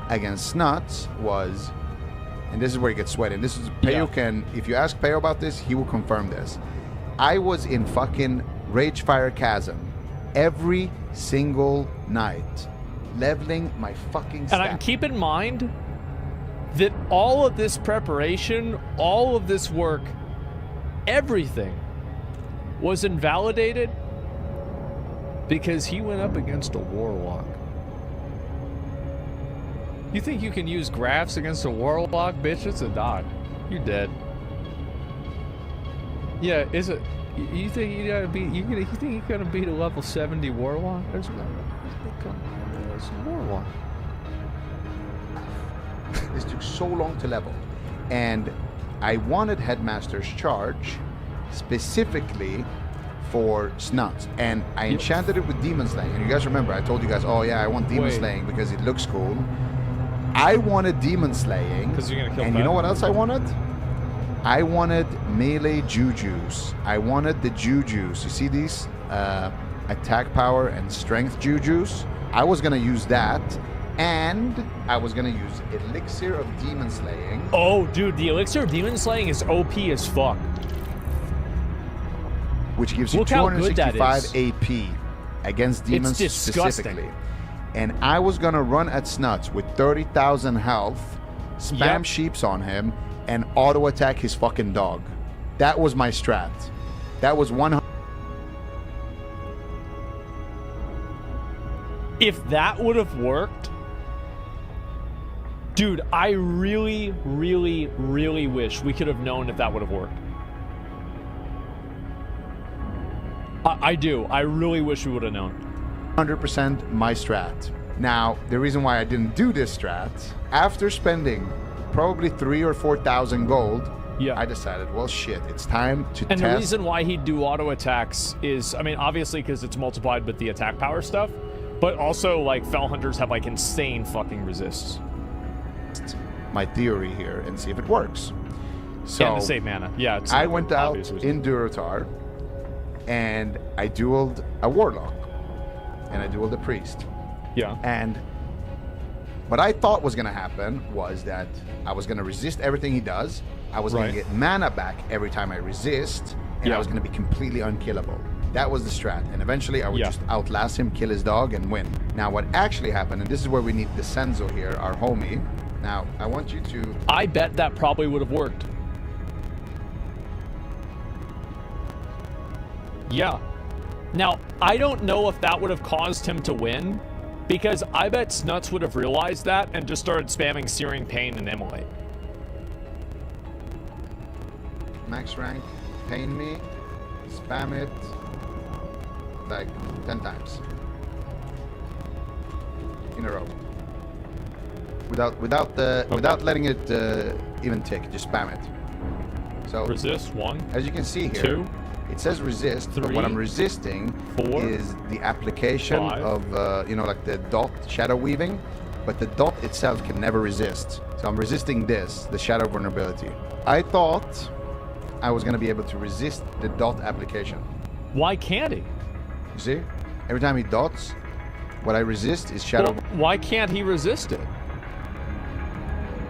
Against Snuts was, and this is where it gets sweaty. This is, Peyo can, if you ask Peyo about this, he will confirm this. I was in fucking Ragefire Chasm every single night, leveling my fucking stat. And keep in mind that all of this preparation, all of this work, everything was invalidated because he went up against a Warlock. You think you can use graphs against a Warlock? Bitch, it's a dot. You're dead. Yeah, is it? You think you gotta beat? You think you're gonna beat a level 70 Warlock? There's Warlock. This took so long to level, and I wanted Headmaster's Charge specifically for Snuts, and I enchanted it with Demon Slaying. And you guys remember, I told you guys, oh yeah, I want Demon Slaying because it looks cool. I wanted Demon Slaying, because you're gonna kill. And you know what else I wanted? I wanted melee Jujus. I wanted the Jujus. You see these attack power and strength Jujus? I was gonna use that. And I was gonna use Elixir of Demon Slaying. Oh, dude, the Elixir of Demon Slaying is OP as fuck. Which gives you 265 AP against demons specifically. And I was gonna run at Snuts with 30,000 health, spam sheeps on him, and auto attack his fucking dog. That was my strat. That was 100. If that would have worked, dude, I really, really, really wish we could have known if that would have worked. I do. I really wish we would have known. 100% my strat. Now, the reason why I didn't do this strat, after spending probably 3,000 or 4,000 gold, I decided, well, shit, it's time to test. And the reason why he'd do auto attacks is, I mean, obviously because it's multiplied with the attack power stuff, but also, like, Fell Hunters have, like, insane fucking resists. My theory here and see if it works. So, and the save mana. Yeah, it's I went out in Durotar, and I dueled a Warlock, and I dueled a Priest. Yeah. And what I thought was going to happen was that I was going to resist everything he does. I was going to get mana back every time I resist, and I was going to be completely unkillable. That was the strat, and eventually I would just outlast him, kill his dog, and win. Now, what actually happened, and this is where we need the Senzo here, our homie. Now, I want you to... I bet that probably would have worked. Yeah. Now, I don't know if that would have caused him to win, because I bet Snuts would have realized that and just started spamming Searing Pain and Immolate. max rank, pain me, spam it like 10 times in a row. Without letting it even tick, just spam it. So resist 1. As you can see here, 2. it says resist, but what I'm resisting 4, is the application 5. of you know, like the dot shadow weaving, but the dot itself can never resist. So I'm resisting this, the shadow vulnerability. I thought I was gonna be able to resist the dot application. Why can't he? You see? Every time he dots, what I resist is shadow Why can't he resist it?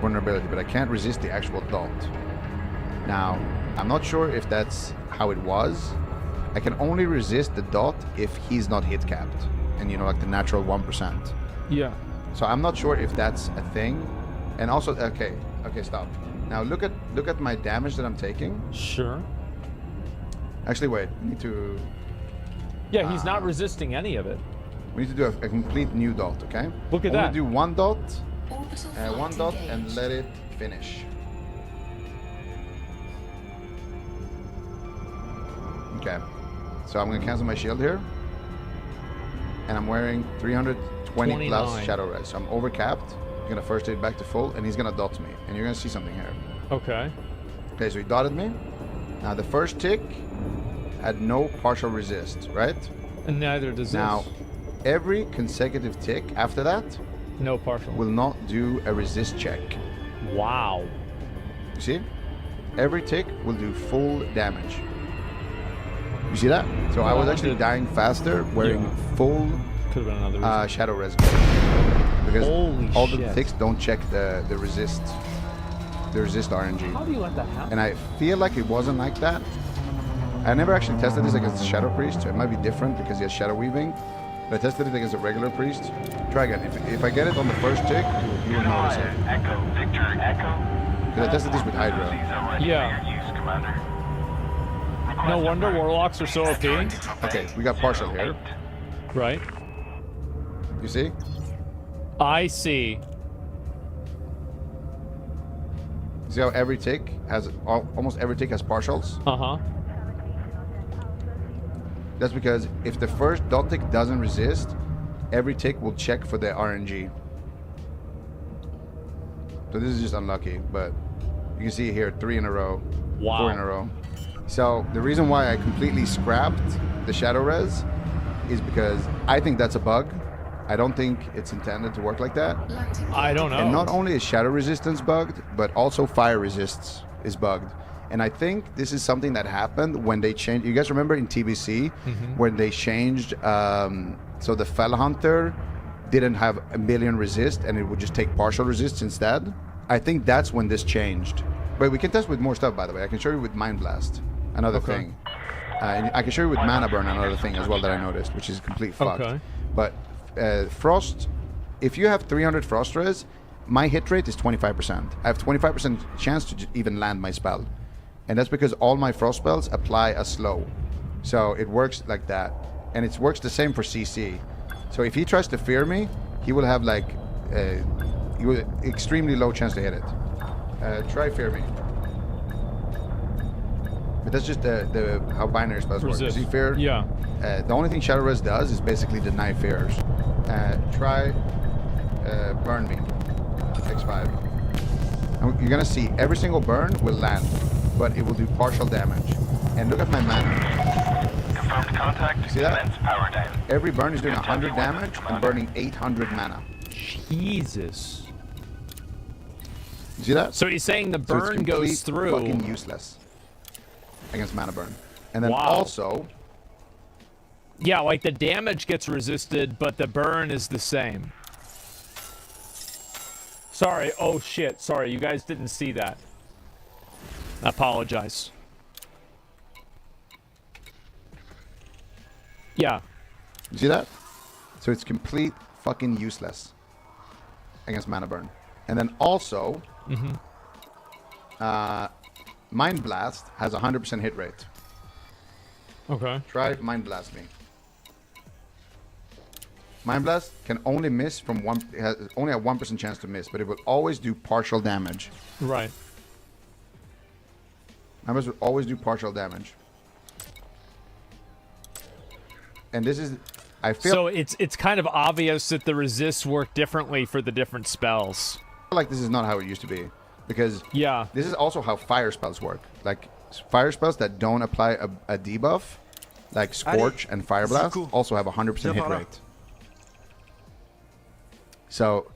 vulnerability, but I can't resist the actual dot. Now, I'm not sure if that's how it was. I can only resist the dot if he's not hit capped, and you know, like the natural 1%. Yeah. So I'm not sure if that's a thing. And also, okay, stop. Now look at my damage that I'm taking. Sure. Actually, wait. We need to. Yeah, he's not resisting any of it. We need to do a complete new dot, okay? Look at Only that. do one dot, and let it finish. Okay. So I'm gonna cancel my shield here, and I'm wearing 320 plus 29. shadow res. So I'm over capped. I'm gonna first aid back to full, and he's gonna dot me, and you're gonna see something here. Okay. Okay, so he dotted me. Now the first tick had no partial resist, right? And neither does now, this. every consecutive tick after that, no partial, will not do a resist check. Wow. You see? Every tick will do full damage. You see that? So I was actually dying faster wearing full shadow res because all the ticks don't check the resist RNG. How do you let that happen? And I feel like it wasn't like that. I never actually tested this against the Shadow Priest, so it might be different because he has Shadow Weaving. But I tested it against a regular Priest. Try again. If I get it on the first tick, you will notice it. Echo, Victor, Echo. Because I tested this with Hydra. Yeah. No wonder Warlocks are so OP. Okay, we got partial here. Right. You see? I see. See how every tick has, almost every tick has partials? Uh-huh. That's because if the first dot tick doesn't resist, every tick will check for the RNG. So this is just unlucky, but you can see here 3 in a row, 4 in a row. So the reason why I completely scrapped the shadow res is because I think that's a bug. I don't think it's intended to work like that. I don't know. And not only is shadow resistance bugged, but also fire resists is bugged. And I think this is something that happened when they changed. You guys remember in TBC when they changed? So the Fell Hunter didn't have a million resist, and it would just take partial resist instead. I think that's when this changed. But we can test with more stuff, by the way. I can show you with Mind Blast, another thing. And I can show you with Mana Burn, another thing as well that I noticed, which is complete fuck. Okay. But Frost, if you have 300 Frost res, my hit rate is 25%. I have 25% chance to even land my spell. And that's because all my Frost spells apply a slow. So it works like that. And it works the same for CC. So if he tries to fear me, he will have like extremely low chance to hit it. Try fear me. But that's just the how binary spells work. Resist. See fear? Yeah. The only thing Shadow Res does is basically deny fears. Try burn me. X5. And you're gonna see every single burn will land, but it will do partial damage. And look at my mana. Confirmed contact. See that? Commence power down. Every burn is doing 100 damage and burning 800 mana. Jesus. You see that? So he's saying the So it's burn goes complete through. Fucking useless against mana burn. And then Wow. also, Yeah, like the damage gets resisted, but the burn is the same. Sorry. Oh shit. Sorry, you guys didn't see that. I apologize. Yeah. you see that? So it's complete fucking useless against mana burn. And then also, Mind Blast has 100% hit rate. Okay. Try Mind Blast me. Mind Blast can only miss from one. It has only a 1% chance to miss, but it will always do partial damage. Right. Members will always do partial damage. And this is, I feel So it's kind of obvious that the resists work differently for the different spells. like this is not how it used to be, because this is also how fire spells work. Like fire spells that don't apply a debuff, like Scorch and Fire Blast, also have 100% hit rate. So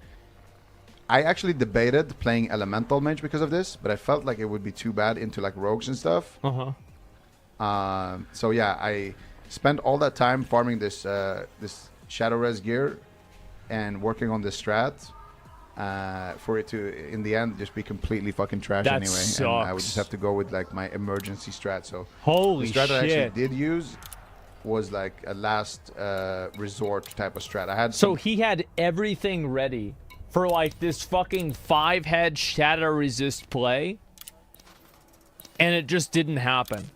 I actually debated playing Elemental Mage because of this, but I felt like it would be too bad into like rogues and stuff. So yeah, I spent all that time farming this this Shadow Res gear and working on this strat for it to, in the end, just be completely fucking trash That anyway. sucks. And I would just have to go with like my emergency strat. So Holy the strat that I shit. actually did use was like a last resort type of strat. I had So he had everything ready for like this fucking 5-head shadow resist play, and it just didn't happen.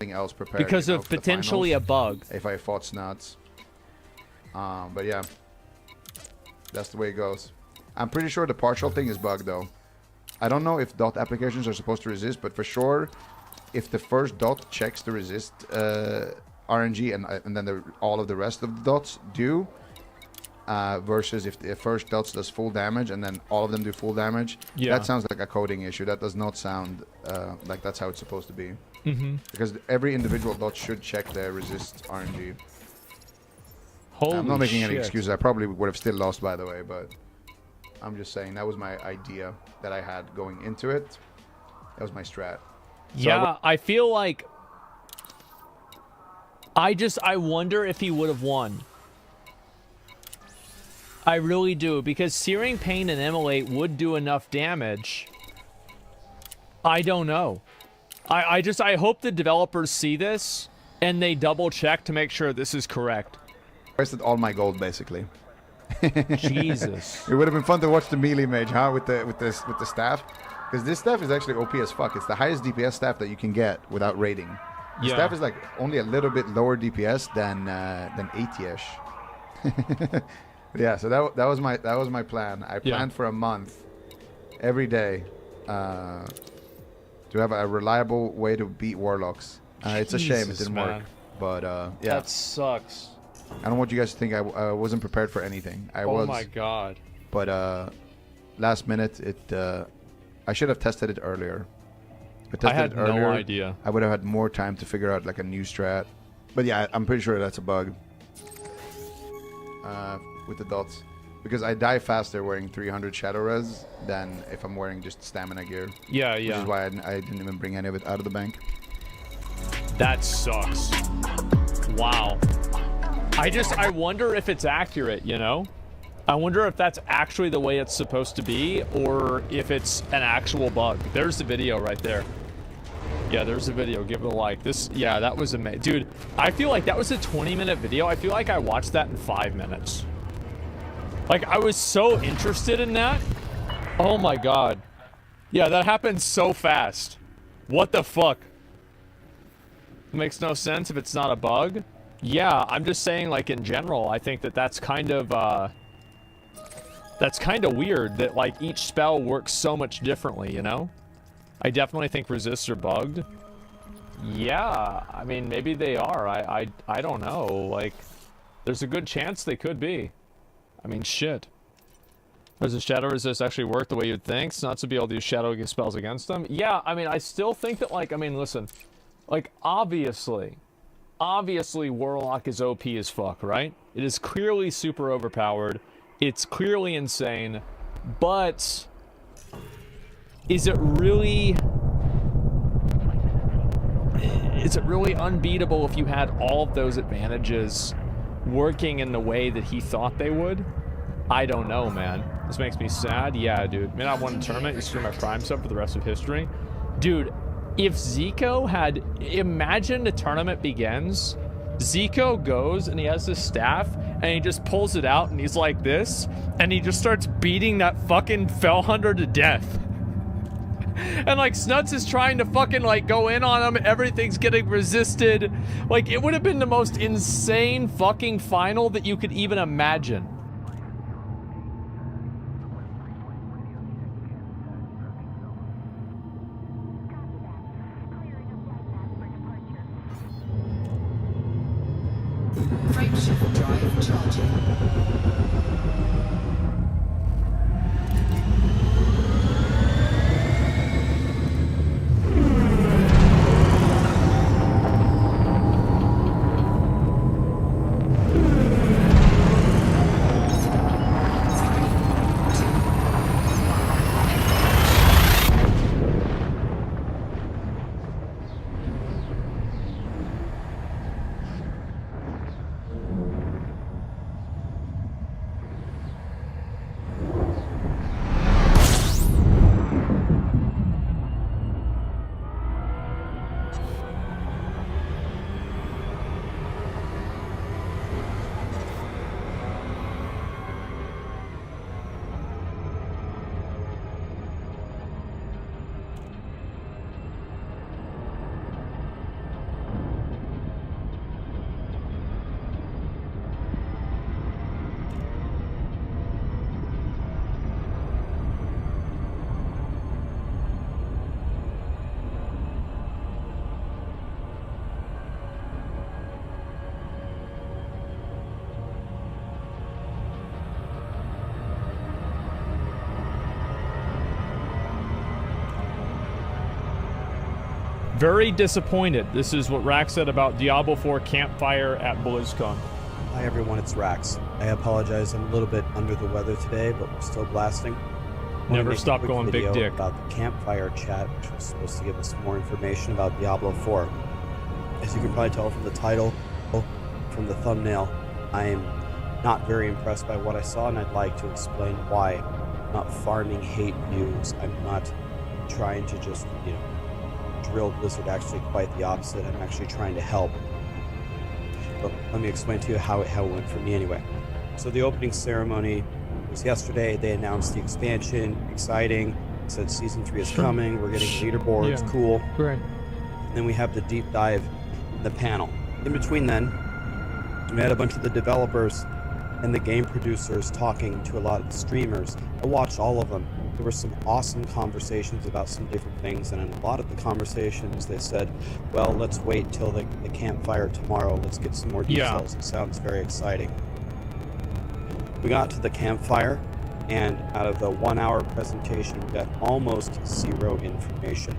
Else prepared because you know, of for the potentially a finals, bug. if I fought Snuts. But yeah, that's the way it goes. I'm pretty sure the partial thing is bugged though. I don't know if dot applications are supposed to resist, but for sure, if the first dot checks the resist RNG and then all of the rest of the dots do, versus if the first dots does full damage and then all of them do full damage, that sounds like a coding issue. That does not sound like that's how it's supposed to be. Because every individual dot should check their resist RNG. I'm not making any excuses. I probably would have still lost, by the way, but I'm just saying that was my idea that I had going into it. That was my strat. So I feel like I wonder if he would have won. I really do, because Searing Pain and Immolate would do enough damage. I don't know. I hope the developers see this and they double check to make sure this is correct. Wasted all my gold basically. Jesus. It would have been fun to watch the melee mage, huh? With the staff, because this staff is actually OP as fuck. It's the highest DPS staff that you can get without raiding. The staff is like only a little bit lower DPS than 80ish. Yeah, so that was my plan. I planned for a month, every day, to have a reliable way to beat warlocks. It's a shame it didn't work, but yeah. That sucks. I don't want you guys to think I wasn't prepared for anything. I was. Oh my god. But last minute, I should have tested it earlier. If I had it earlier, no idea. I would have had more time to figure out like a new strat. But yeah, I'm pretty sure that's a bug. With the dots, because I die faster wearing 300 Shadow Res than if I'm wearing just stamina gear. Yeah. Which is why I didn't even bring any of it out of the bank. That sucks. Wow. I wonder if it's accurate, you know? I wonder if that's actually the way it's supposed to be, or if it's an actual bug. There's the video right there. Yeah, there's the video. Give it a like. That was amazing. Dude, I feel like that was a 20-minute video. I feel like I watched that in 5 minutes. Like, I was so interested in that. Oh my god. Yeah, that happened so fast. What the fuck? It makes no sense if it's not a bug. Yeah, I'm just saying, like, in general, I think that that's kind of weird that, like, each spell works so much differently, you know? I definitely think resists are bugged. Yeah, I mean, maybe they are. I don't know. Like, there's a good chance they could be. I mean, shit. Does the shadow resist actually work the way you'd think? Snuts would be able to use shadow spells against them? Yeah, I mean, I still think that, like, I mean, listen. Like, obviously, Warlock is OP as fuck, right? It is clearly super overpowered. It's clearly insane. But is it really unbeatable if you had all of those advantages working in the way that he thought they would? I don't know, man. This makes me sad. Yeah, dude. Man, I won a tournament. You screw my prime sub for the rest of history. Dude, if Zico had... Imagine the tournament begins. Zico goes and he has his staff and he just pulls it out and he's like this. And he just starts beating that fucking Fell Hunter to death. And like Snuts is trying to fucking like go in on him. Everything's getting resisted. Like, it would have been the most insane fucking final that you could even imagine. Frameshift drive charging. Very disappointed. This is what Rax said about Diablo 4 Campfire at BlizzCon. Hi everyone, it's Rax. I apologize, I'm a little bit under the weather today, but we're still blasting. Never stop going big dick. About the Campfire chat, which was supposed to give us more information about Diablo 4. As you can probably tell from the title, from the thumbnail, I am not very impressed by what I saw, and I'd like to explain why. I'm not farming hate views. I'm not trying to just, drill Blizzard. Actually, quite the opposite. I'm actually trying to help. But let me explain to you how it went for me anyway. So the opening ceremony was yesterday. They announced the expansion. Exciting. Said season 3 is coming. We're getting leaderboards. Yeah. Cool. Right. And then we have the deep dive in the panel. In between then, we had a bunch of the developers and the game producers talking to a lot of the streamers. I watched all of them. There were some awesome conversations about some different things, and in a lot of the conversations they said, well, let's wait till the campfire tomorrow. Let's get some more details. It sounds very exciting. We got to the campfire, and out of the 1 hour presentation, we got almost zero information.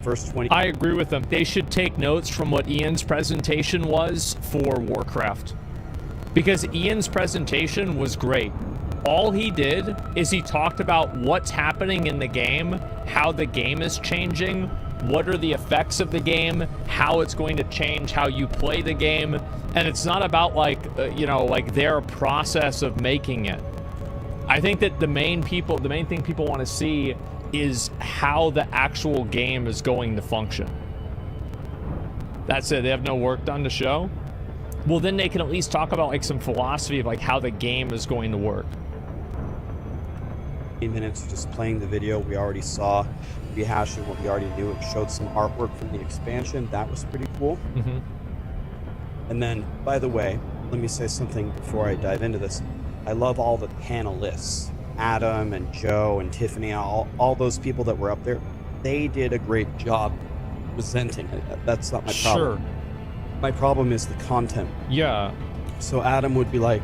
First 20. I agree with them. They should take notes from what Ian's presentation was for Warcraft. Because Ian's presentation was great. All he did is he talked about what's happening in the game, how the game is changing, what are the effects of the game, how it's going to change how you play the game, and it's not about like their process of making it. I think that the main thing people want to see is how the actual game is going to function. That's it. They have no work done to show. Well, then they can at least talk about like some philosophy of like how the game is going to work. Minutes just playing the video we already saw, rehashing what we already knew. It showed some artwork from the expansion. That was pretty cool. Mm-hmm. And then, by the way, let me say something before I dive into this. I love all the panelists, Adam and Joe and Tiffany, all those people that were up there. They did a great job presenting it. That's not my problem. Sure. My problem is the content. Yeah. So Adam would be like,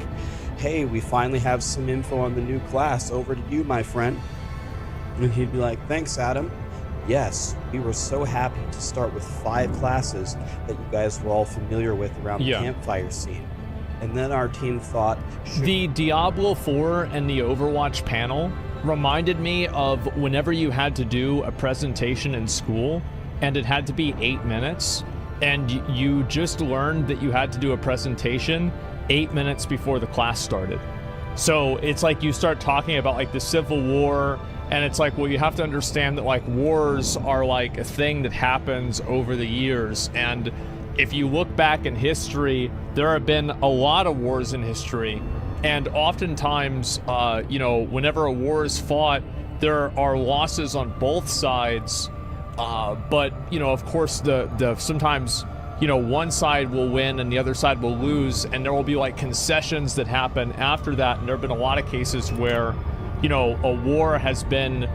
hey, we finally have some info on the new class. Over to you, my friend. And he'd be like, thanks, Adam. Yes, we were so happy to start with 5 classes that you guys were all familiar with around the campfire scene. And then our team thought... The Diablo 4 and the Overwatch panel reminded me of whenever you had to do a presentation in school, and it had to be 8 minutes, and you just learned that you had to do a presentation 8 minutes before the class started. So it's like you start talking about like the Civil War, and it's like, well, you have to understand that like wars are like a thing that happens over the years, and if you look back in history, there have been a lot of wars in history, and oftentimes whenever a war is fought, there are losses on both sides, but of course the sometimes one side will win and the other side will lose, and there will be like concessions that happen after that. And there have been a lot of cases where, a war has been,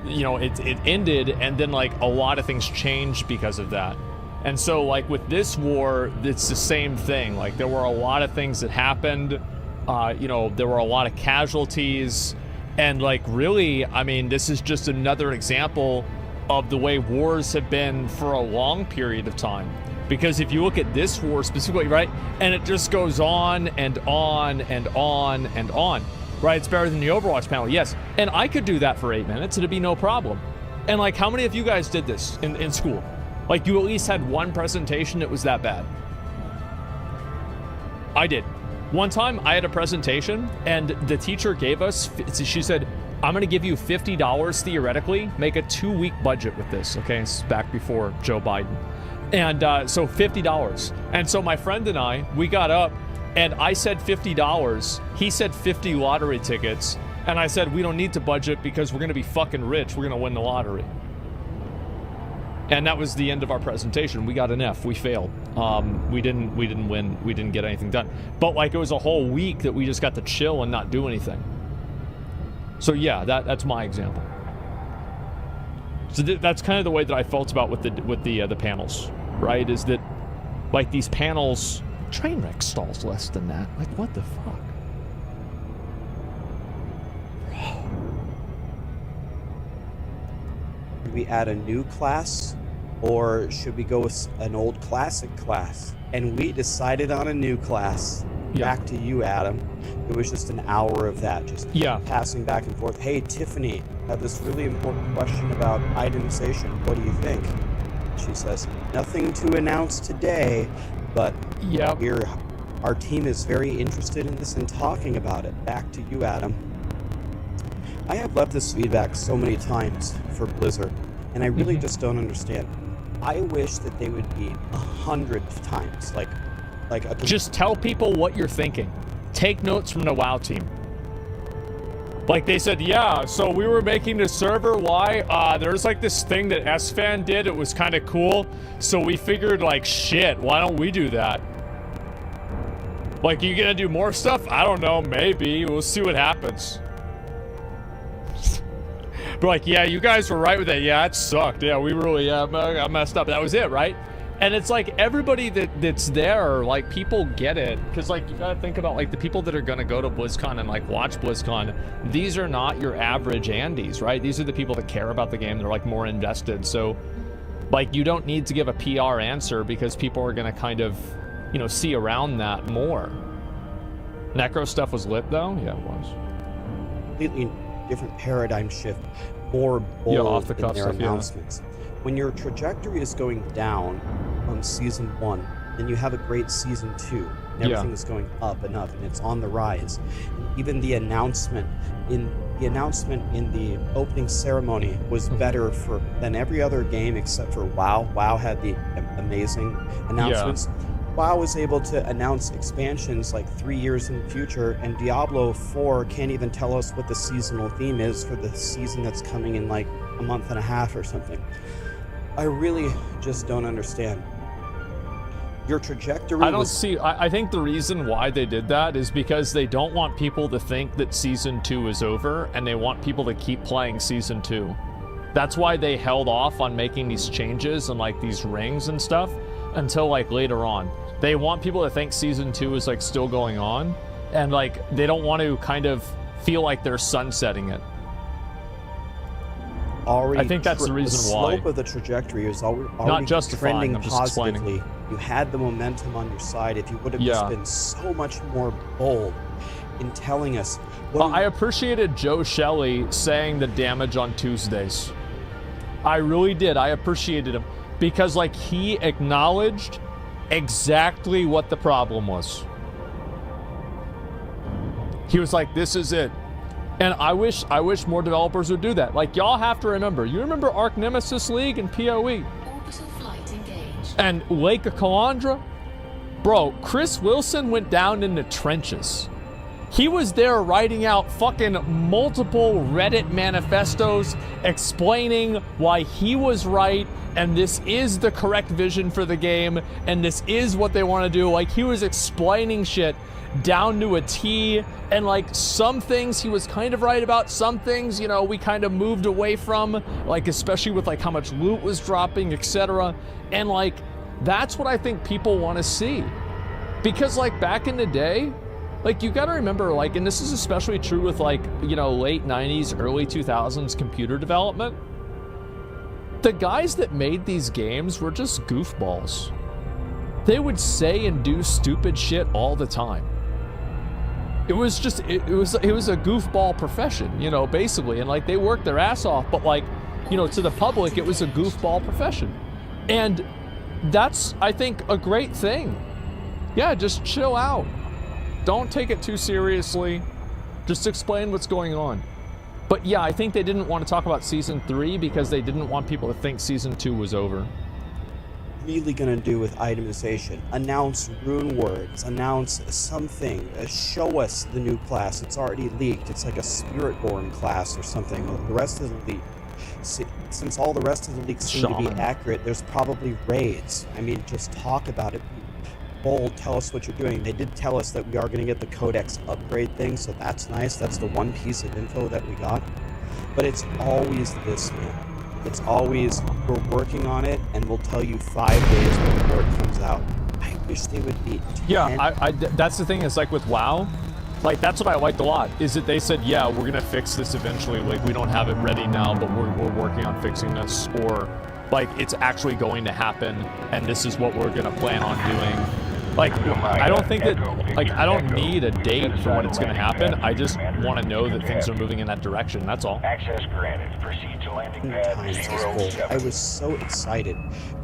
it ended, and then like a lot of things changed because of that. And so, like, with this war, it's the same thing. Like, there were a lot of things that happened. You know, there were a lot of casualties. And, like, really, I mean, this is just another example of the way wars have been for a long period of time. Because if you look at this war specifically, right, and it just goes on and on and on and on, right? It's better than the Overwatch panel, yes. And I could do that for 8 minutes, it'd be no problem. And, like, how many of you guys did this in school? Like, you at least had one presentation that was that bad. I did. One time, I had a presentation, and the teacher gave us, she said, I'm going to give you $50 theoretically, make a 2-week budget with this, okay? This is back before Joe Biden. And so $50. And so my friend and I, we got up, and I said $50. He said 50 lottery tickets. And I said, we don't need to budget because we're going to be fucking rich. We're going to win the lottery. And that was the end of our presentation. We got an F. We failed. We didn't win. We didn't get anything done. But, like, it was a whole week that we just got to chill and not do anything. So yeah, that's my example. So that's kind of the way that I felt about with the panels, right? Is that, like, these panels, Trainwreck stalls less than that. Like, what the fuck? Should we add a new class, or should we go with an old classic class? And we decided on a new class. Yeah. Back to you, Adam. It was just an hour of that, just passing back and forth. Hey, Tiffany, I have this really important question about itemization. What do you think? She says, nothing to announce today, but our team is very interested in this and talking about it. Back to you, Adam. I have left this feedback so many times for Blizzard, and I really just don't understand. I wish that they would be 100 times, just tell people what you're thinking. Take notes from the WoW team. Like, they said, yeah, so we were making the server. Why? There's, like, this thing that SFan did. It was kind of cool. So we figured, like, shit, why don't we do that? Like, you gonna do more stuff? I don't know, maybe. We'll see what happens. But, like, yeah, you guys were right with that. Yeah, it sucked. Yeah, we really got messed up. That was it, right? And it's like everybody that's there, like, people get it. Because, like, you gotta think about, like, the people that are gonna go to BlizzCon and, like, watch BlizzCon. These are not your average Andes, right? These are the people that care about the game. They're, like, more invested. So, like, you don't need to give a PR answer because people are gonna kind of, you know, see around that more. Necro stuff was lit, though? Yeah, it was. Completely different paradigm shift. More bold off the in cuff their stuff, announcements. When your trajectory is going down on season 1, then you have a great season 2. And everything is going up, and it's on the rise. And even the announcement in the opening ceremony was better than every other game except for WoW. WoW had the amazing announcements. WoW was able to announce expansions like 3 years in the future, and Diablo 4 can't even tell us what the seasonal theme is for the season that's coming in like a month and a half or something. I really just don't understand. Your trajectory I think the reason why they did that is because they don't want people to think that Season 2 is over, and they want people to keep playing Season 2. That's why they held off on making these changes and, like, these rings and stuff until, like, later on. They want people to think Season 2 is, like, still going on, and, like, they don't want to kind of feel like they're sunsetting it. I think that's the reason why. The slope of the trajectory is already not justifying, trending I'm just positively. You had the momentum on your side. If you would have just been so much more bold in telling us. I appreciated Joe Shelley saying the damage on Tuesdays. I really did. I appreciated him because, like, he acknowledged exactly what the problem was. He was like, "This is it." And I wish more developers would do that. Like, y'all have to remember. You remember Arc Nemesis League and PoE? Orbital flight engaged. And Lake of Calandra? Bro, Chris Wilson went down in the trenches. He was there writing out fucking multiple Reddit manifestos explaining why he was right and this is the correct vision for the game and this is what they want to do. Like, he was explaining shit down to a T, and, like, some things he was kind of right about, some things, you know, we kind of moved away from, like, especially with, like, how much loot was dropping, etc. And, like, That's what I think people want to see. Because like back in the day, like you got to remember, like, and this is especially true with like, you know, late 90s, early 2000s computer development. The guys that made these games were just goofballs. They would say and do stupid shit all the time. It was just, it was a goofball profession, you know, basically. And like they worked their ass off, but like, you know, to the public, it was a goofball profession. And that's, I think, a great thing. Yeah, just chill out. Don't take it too seriously. Just explain what's going on. But yeah, I think they didn't want to talk about Season 3 because they didn't want people to think Season 2 was over. Really gonna do with itemization? Announce rune words, announce something, show us the new class. It's already leaked. It's like a Spiritborn class or something. The rest of the leak, since all the rest of the leaks seem to be accurate, there's probably raids. I mean, just talk about it. Bold, tell us what you're doing. They did tell us that we are gonna get the Codex upgrade thing, so that's nice. That's the one piece of info that we got. But it's always this, man. It's always, we're working on it, and we'll tell you 5 days before it comes out. I wish they would be. Yeah, that's the thing, is like with WoW, like that's what I liked a lot, is that they said, yeah, we're gonna fix this eventually. Like we don't have it ready now, but we're working on fixing this, or like it's actually going to happen, and this is what we're gonna plan on doing. Like, I don't think that, like, I don't need a date for when it's going to happen. I just want to know that things are moving in that direction. That's all. Access granted. Proceed to landing pad 07. I was so excited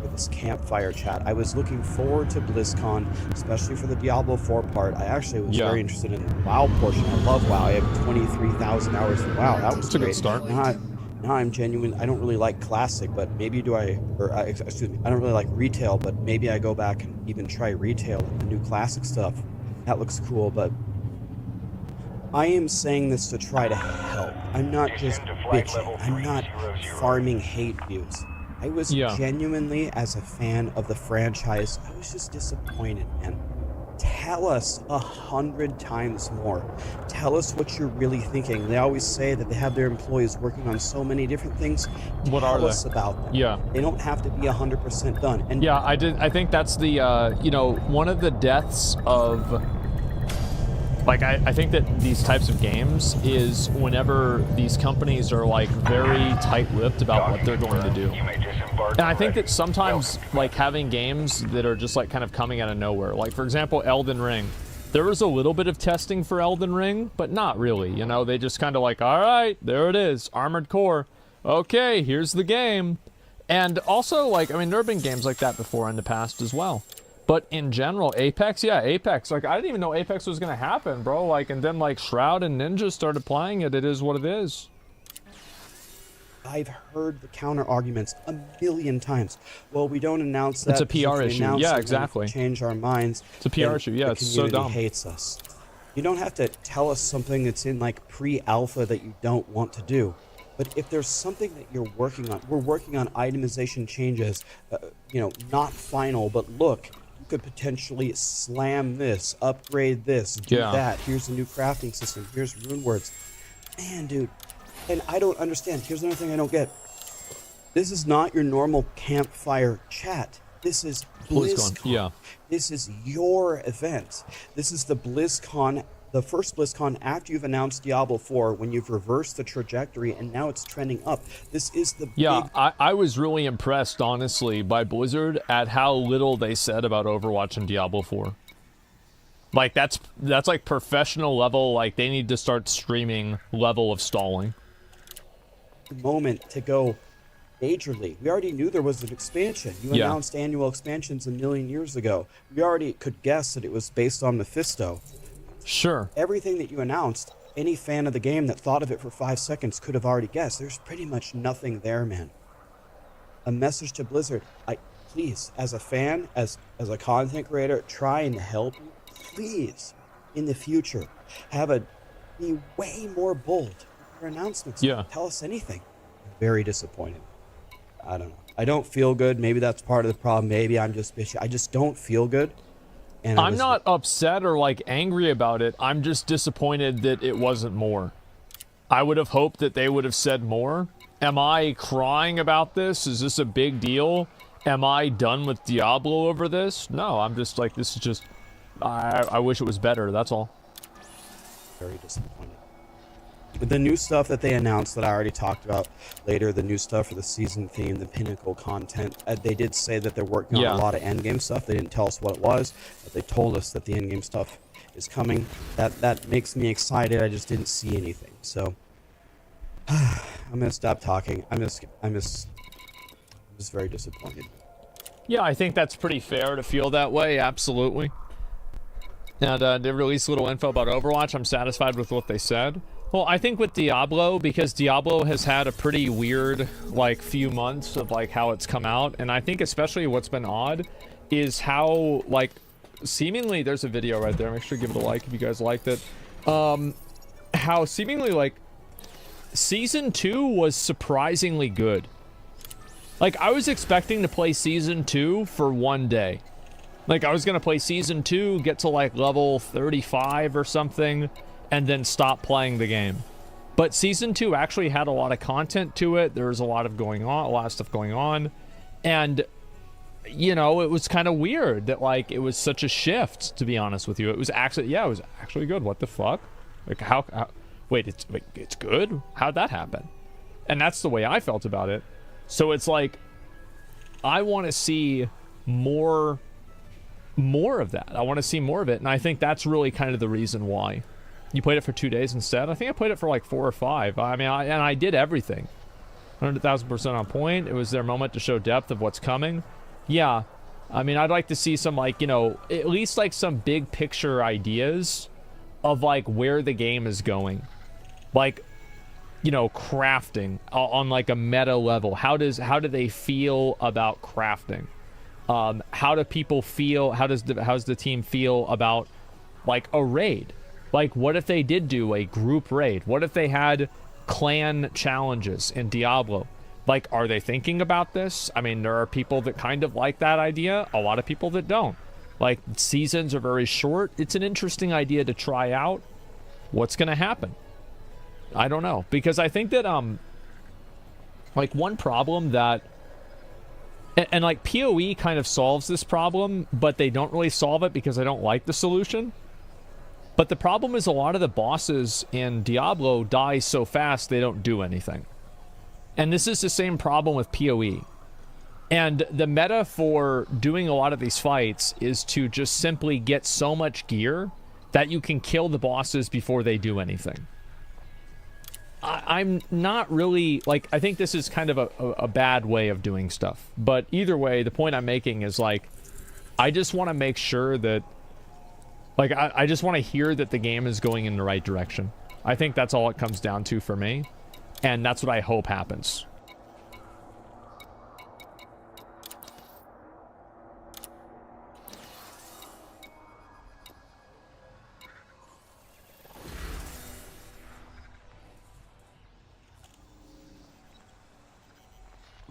with this campfire chat. I was looking forward to BlizzCon, especially for the Diablo 4 part. I actually was very interested in the WoW portion. I love WoW. I have 23,000 hours of WoW. That was That's a good start. Now I'm genuine. I don't really like classic, but maybe excuse me, I don't really like retail, but maybe I go back and even try retail and the new classic stuff. That looks cool, but I am saying this to try to help. I'm not just bitching. I'm not farming hate views. I was genuinely, as a fan of the franchise, I was just disappointed, man. Tell us 100 times more. Tell us what you're really thinking. They always say that they have their employees working on so many different things. What are Tell us they? about them. Yeah. They don't have to be 100% done. And yeah, I think that's the, you know, one of the deaths of, like, I think that these types of games is whenever these companies are, like, very tight-lipped about what they're going to do. And I think that sometimes, like, having games that are just, like, kind of coming out of nowhere. Like, for example, Elden Ring. There was a little bit of testing for Elden Ring, but not really. You know, they just kind of like, all right, there it is, Armored Core. Okay, here's the game. And also, like, I mean, there have been games like that before in the past as well. But in general, Apex, yeah, Apex. Like, I didn't even know Apex was going to happen, bro. Like, and then, like, Shroud and Ninja started playing it. It is what it is. I've heard the counter arguments a million times. Well, we don't announce that. It's a PR issue. Yeah, exactly. Change our minds. It's a PR issue. Yeah, it's so dumb. The community hates us. You don't have to tell us something that's in like pre-alpha that you don't want to do. But if there's something that you're working on, we're working on itemization changes. You know, not final, but look, you could potentially slam this, upgrade this, do that. Here's a new crafting system. Here's rune words. Man, dude. And I don't understand. Here's another thing I don't get. This is not your normal campfire chat. This is BlizzCon. Yeah. This is your event. This is the BlizzCon, the first BlizzCon after you've announced Diablo 4, when you've reversed the trajectory and now it's trending up. This is the big... I was really impressed, honestly, by Blizzard at how little they said about Overwatch and Diablo 4. Like, that's like professional level, like, they need to start streaming level of stalling. Moment to go majorly. We already knew there was an expansion. You announced annual expansions a million years ago. We already could guess that it was based on Mephisto. Sure. Everything that you announced, any fan of the game that thought of it for 5 seconds could have already guessed. There's pretty much nothing there, man. A message to Blizzard. Please, as a fan, as a content creator, try and help me. Please, in the future, be way more bold. Announcements. Yeah. Tell us anything. I'm very disappointed. I don't know. I don't feel good. Maybe that's part of the problem. Maybe I'm just bitchy. I just don't feel good. And I'm not upset or like angry about it. I'm just disappointed that it wasn't more. I would have hoped that they would have said more. Am I crying about this? Is this a big deal? Am I done with Diablo over this? No, I'm just like, this is just, I wish it was better, that's all. Very disappointed. The new stuff that they announced that I already talked about later, the new stuff for the season theme, the pinnacle content, they did say that they're working on a lot of endgame stuff. They didn't tell us what it was, but they told us that the endgame stuff is coming. That makes me excited. I just didn't see anything. So I'm gonna stop talking. I'm just very disappointed. Yeah, I think that's pretty fair to feel that way, absolutely. And they released a little info about Overwatch. I'm satisfied with what they said. Well, I think with Diablo, because Diablo has had a pretty weird, like, few months of, like, how it's come out, and I think especially what's been odd is how, like, seemingly, there's a video right there, make sure to give it a like if you guys liked it, how seemingly, like, Season 2 was surprisingly good. Like, I was expecting to play Season 2 for one day. Like, I was gonna play Season 2, get to, like, level 35 or something, and then stop playing the game. But Season 2 actually had a lot of content to it. There was a lot of stuff going on. And, you know, it was kind of weird that, like, it was such a shift, to be honest with you. It was actually, it was actually good. What the fuck? Like, wait, it's good? How'd that happen? And that's the way I felt about it. So it's like, I want to see more of that. I want to see more of it. And I think that's really kind of the reason why. You played it for 2 days instead? I think I played it for like 4 or 5. I mean, I did everything. 100,000% on point. It was their moment to show depth of what's coming. Yeah. I mean, I'd like to see some, like, you know, at least like some big picture ideas of like where the game is going. Like, you know, crafting on like a meta level. How do they feel about crafting? How do people feel? How's the team feel about like a raid? Like, what if they did do a group raid? What if they had clan challenges in Diablo? Like, are they thinking about this? I mean, there are people that kind of like that idea, a lot of people that don't. Like, seasons are very short. It's an interesting idea to try out. What's going to happen? I don't know. Because I think that, like, one problem that... And like, PoE kind of solves this problem, but they don't really solve it because I don't like the solution. But the problem is a lot of the bosses in Diablo die so fast they don't do anything. And this is the same problem with PoE. And the meta for doing a lot of these fights is to just simply get so much gear that you can kill the bosses before they do anything. I'm not really, like, I think this is kind of a bad way of doing stuff. But either way, the point I'm making is, like, I just want to make sure that, like, I just want to hear that the game is going in the right direction. I think that's all it comes down to for me. And that's what I hope happens.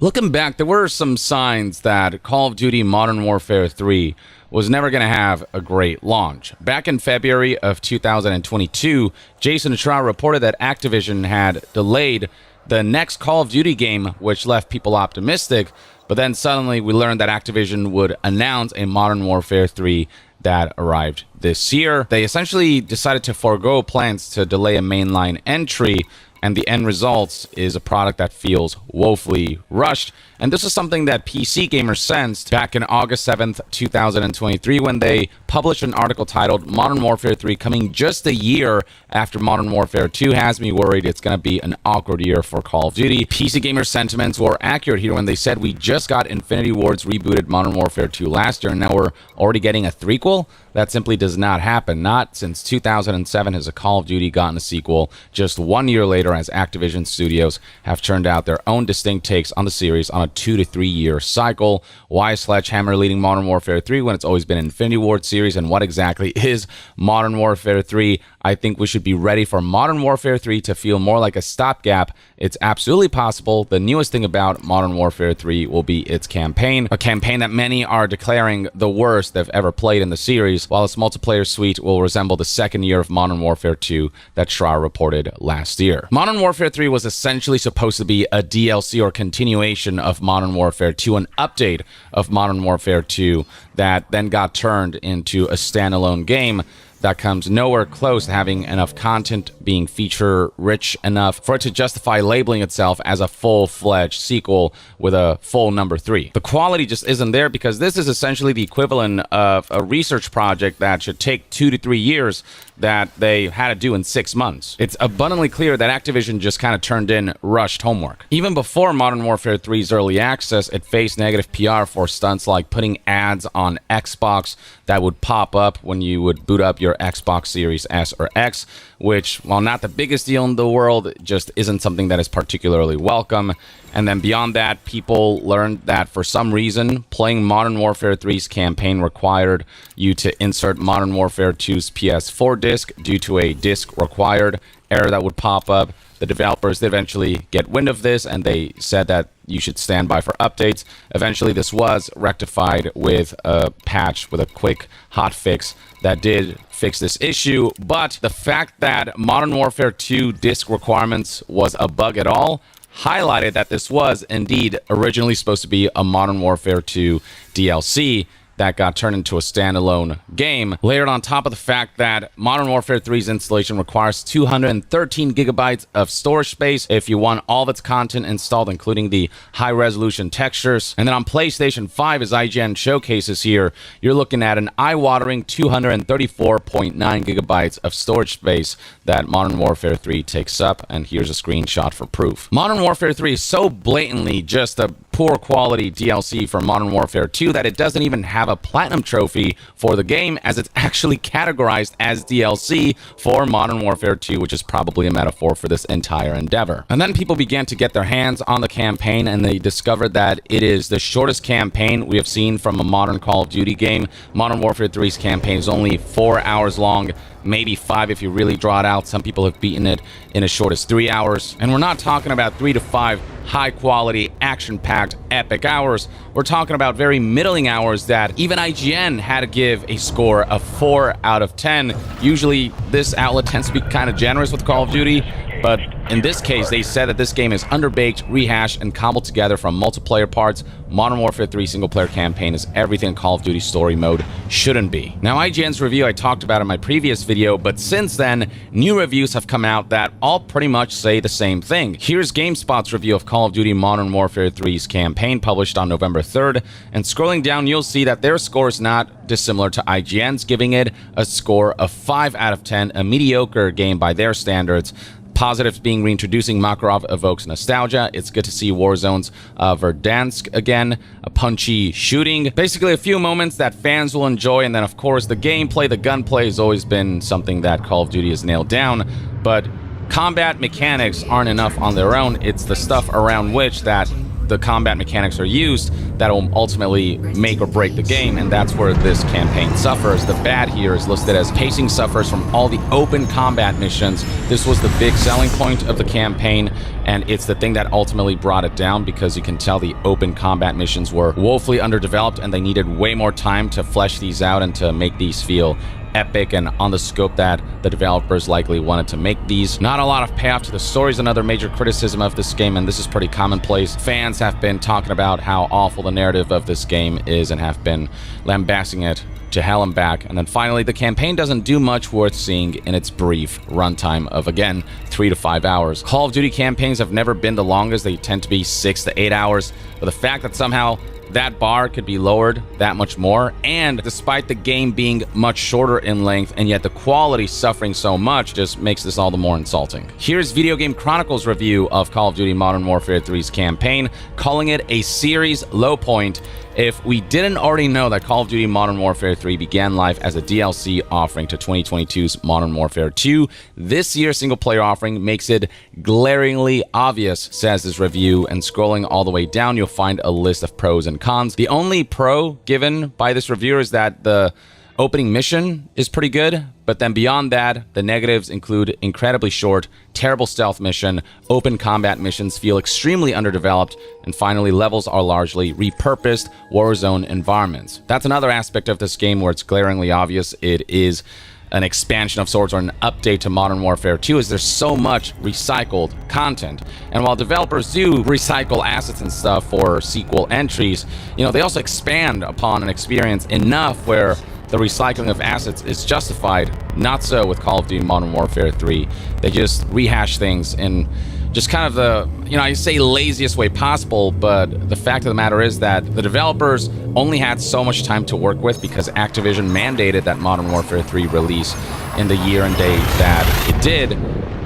Looking back, there were some signs that Call of Duty Modern Warfare 3 was never going to have a great launch. Back in February of 2022, Jason Schreier reported that Activision had delayed the next Call of Duty game, which left people optimistic, but then suddenly we learned that Activision would announce a Modern Warfare 3 that arrived this year. They essentially decided to forego plans to delay a mainline entry, and the end result is a product that feels woefully rushed. And this is something that PC Gamer sensed back in August 7th, 2023, when they published an article titled Modern Warfare 3 coming just a year after Modern Warfare 2 has me worried it's going to be an awkward year for Call of Duty. PC Gamer sentiments were accurate here when they said we just got Infinity Ward's rebooted Modern Warfare 2 last year, and now we're already getting a threequel? That simply does not happen. Not since 2007 has a Call of Duty gotten a sequel. Just 1 year later, as Activision Studios have turned out their own distinct takes on the series on a 2 to 3 year cycle. Why is Sledgehammer leading Modern Warfare 3 when it's always been an Infinity Ward series? And what exactly is Modern Warfare 3? I think we should be ready for Modern Warfare 3 to feel more like a stopgap. It's absolutely possible. The newest thing about Modern Warfare 3 will be its campaign, a campaign that many are declaring the worst they've ever played in the series, while its multiplayer suite will resemble the second year of Modern Warfare 2 that Schreier reported last year. Modern Warfare 3 was essentially supposed to be a DLC or continuation of Modern Warfare 2, an update of Modern Warfare 2 that then got turned into a standalone game that comes nowhere close to having enough content, being feature-rich enough for it to justify labeling itself as a full-fledged sequel with a full number 3. The quality just isn't there because this is essentially the equivalent of a research project that should take 2 to 3 years that they had to do in 6 months. It's abundantly clear that Activision just kind of turned in rushed homework. Even before Modern Warfare 3's early access, it faced negative PR for stunts like putting ads on Xbox that would pop up when you would boot up your Xbox Series S or X, which, while not the biggest deal in the world, just isn't something that is particularly welcome. And then beyond that, people learned that for some reason, playing Modern Warfare 3's campaign required you to insert Modern Warfare 2's PS4 disc due to a disc required error that would pop up. The developers did eventually get wind of this, and they said that you should stand by for updates. Eventually, this was rectified with a patch, with a quick hot fix that did fix this issue. But the fact that Modern Warfare 2 disc requirements was a bug at all highlighted that this was indeed originally supposed to be a Modern Warfare 2 DLC that got turned into a standalone game, layered on top of the fact that Modern Warfare 3's installation requires 213 gigabytes of storage space if you want all of its content installed, including the high-resolution textures. And then on PlayStation 5, as IGN showcases here, you're looking at an eye-watering 234.9 gigabytes of storage space that Modern Warfare 3 takes up, and here's a screenshot for proof. Modern Warfare 3 is so blatantly just a poor quality DLC for Modern Warfare 2 that it doesn't even have a platinum trophy for the game, as it's actually categorized as DLC for Modern Warfare 2, which is probably a metaphor for this entire endeavor. And then people began to get their hands on the campaign, and they discovered that it is the shortest campaign we have seen from a modern Call of Duty game. Modern Warfare 3's campaign is only 4 hours long, maybe 5 if you really draw it out. Some people have beaten it in as short as 3 hours. And we're not talking about 3 to 5 high-quality, action-packed, epic hours. We're talking about very middling hours that even IGN had to give a score of 4 out of 10. Usually, this outlet tends to be kind of generous with Call of Duty, but in this case, they said that this game is underbaked, rehashed, and cobbled together from multiplayer parts. Modern Warfare 3 single-player campaign is everything Call of Duty story mode shouldn't be. Now, IGN's review I talked about in my previous video, but since then, new reviews have come out that all pretty much say the same thing. Here's GameSpot's review of Call of Duty Modern Warfare 3's campaign, published on November 3rd, and scrolling down, you'll see that their score is not dissimilar to IGN's, giving it a score of 5 out of 10, a mediocre game by their standards. Positives being reintroducing Makarov evokes nostalgia. It's good to see Warzone's Verdansk again. A punchy shooting. Basically a few moments that fans will enjoy, and then of course the gameplay, the gunplay has always been something that Call of Duty has nailed down, but combat mechanics aren't enough on their own. It's the stuff around which that the combat mechanics are used that will ultimately make or break the game, and that's where this campaign suffers. The bad here is listed as pacing suffers from all the open combat missions. This was the big selling point of the campaign, and it's the thing that ultimately brought it down, because you can tell the open combat missions were woefully underdeveloped, and they needed way more time to flesh these out and to make these feel epic and on the scope that the developers likely wanted to make these. Not a lot of payoff to the story is another major criticism of this game, and this is pretty commonplace. Fans have been talking about how awful the narrative of this game is and have been lambasting it to hell and back. And then finally, the campaign doesn't do much worth seeing in its brief runtime of, again, 3 to 5 hours. Call of Duty campaigns have never been the longest. They tend to be 6 to 8 hours, but the fact that somehow that bar could be lowered that much more, and despite the game being much shorter in length and yet the quality suffering so much, just makes this all the more insulting. Here's Video Game Chronicles' review of Call of Duty Modern Warfare 3's campaign, calling it a series low point. If we didn't already know that Call of Duty Modern Warfare 3 began life as a DLC offering to 2022's Modern Warfare 2, this year's single-player offering makes it glaringly obvious, says this review, and scrolling all the way down, you'll find a list of pros and cons. The only pro given by this reviewer is that the opening mission is pretty good, but then beyond that, the negatives include incredibly short, terrible stealth mission, open combat missions feel extremely underdeveloped, and finally, levels are largely repurposed Warzone environments. That's another aspect of this game where it's glaringly obvious. It is an expansion of sorts or an update to Modern Warfare 2 is there's so much recycled content. And while developers do recycle assets and stuff for sequel entries, you know, they also expand upon an experience enough where the recycling of assets is justified. Not so with Call of Duty Modern Warfare 3. They just rehash things in just kind of the, you know, I say laziest way possible, but the fact of the matter is that the developers only had so much time to work with because Activision mandated that Modern Warfare 3 release in the year and day that it did.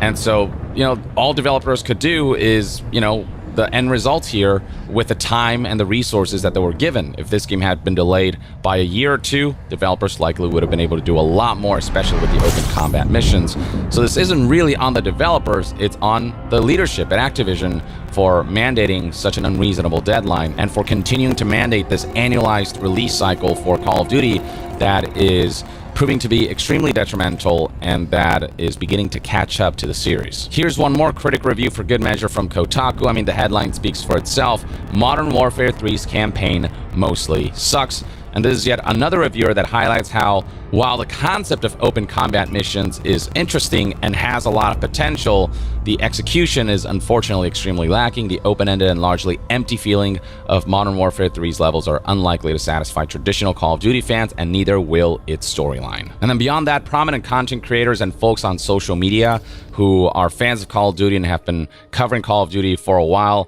And so, you know, all developers could do is, you know, the end result here with the time and the resources that they were given. If this game had been delayed by a year or two, developers likely would have been able to do a lot more, especially with the open combat missions. So this isn't really on the developers, it's on the leadership at Activision for mandating such an unreasonable deadline and for continuing to mandate this annualized release cycle for Call of Duty that is proving to be extremely detrimental and that is beginning to catch up to the series. Here's one more critic review for good measure from Kotaku. I mean, the headline speaks for itself. Modern Warfare 3's campaign mostly sucks. And this is yet another reviewer that highlights how, while the concept of open combat missions is interesting and has a lot of potential, the execution is unfortunately extremely lacking. The open-ended and largely empty feeling of Modern Warfare 3's levels are unlikely to satisfy traditional Call of Duty fans, and neither will its storyline. And then beyond that, prominent content creators and folks on social media who are fans of Call of Duty and have been covering Call of Duty for a while,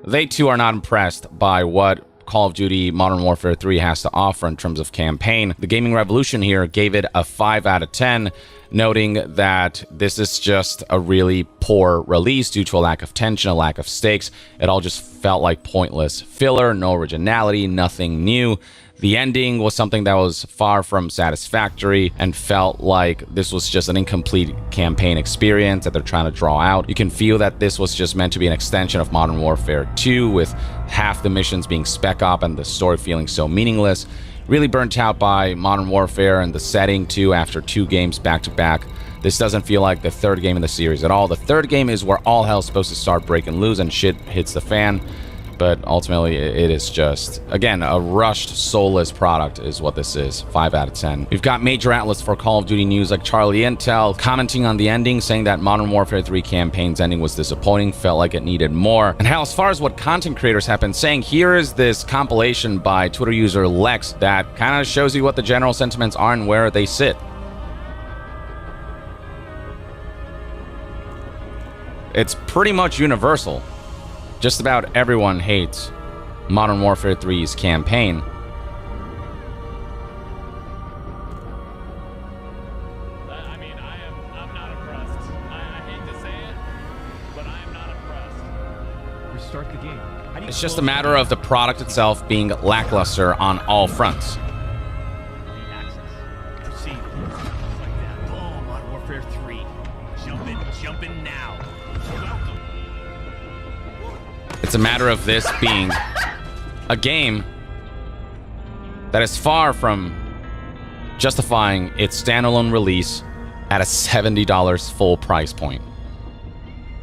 they too are not impressed by what Call of Duty Modern Warfare 3 has to offer in terms of campaign. The Gaming Revolution here gave it a 5 out of 10, noting that this is just a really poor release due to a lack of tension, a lack of stakes. It all just felt like pointless filler, no originality, nothing new. The ending was something that was far from satisfactory and felt like this was just an incomplete campaign experience that they're trying to draw out. You can feel that this was just meant to be an extension of Modern Warfare 2, with half the missions being spec op and the story feeling so meaningless. Really burnt out by Modern Warfare and the setting too after 2 games back to back. This doesn't feel like the third game in the series at all. The third game is where all hell's supposed to start breaking loose and shit hits the fan. But ultimately, it is just, again, a rushed, soulless product is what this is. 5 out of 10. We've got major outlets for Call of Duty news like Charlie Intel commenting on the ending, saying that Modern Warfare 3 campaign's ending was disappointing, felt like it needed more. And hell, as far as what content creators have been saying, here is this compilation by Twitter user Lex that kind of shows you what the general sentiments are and where they sit. It's pretty much universal. Just about everyone hates Modern Warfare 3's campaign. I mean, I'm not impressed. I hate to say it, but I am not impressed. Restart the game. It's just a matter of the product itself being lackluster on all fronts. Proceed. Like that. Boom, Modern Warfare 3. Jump in now. Welcome. It's a matter of this being a game that is far from justifying its standalone release at a $70 full price point.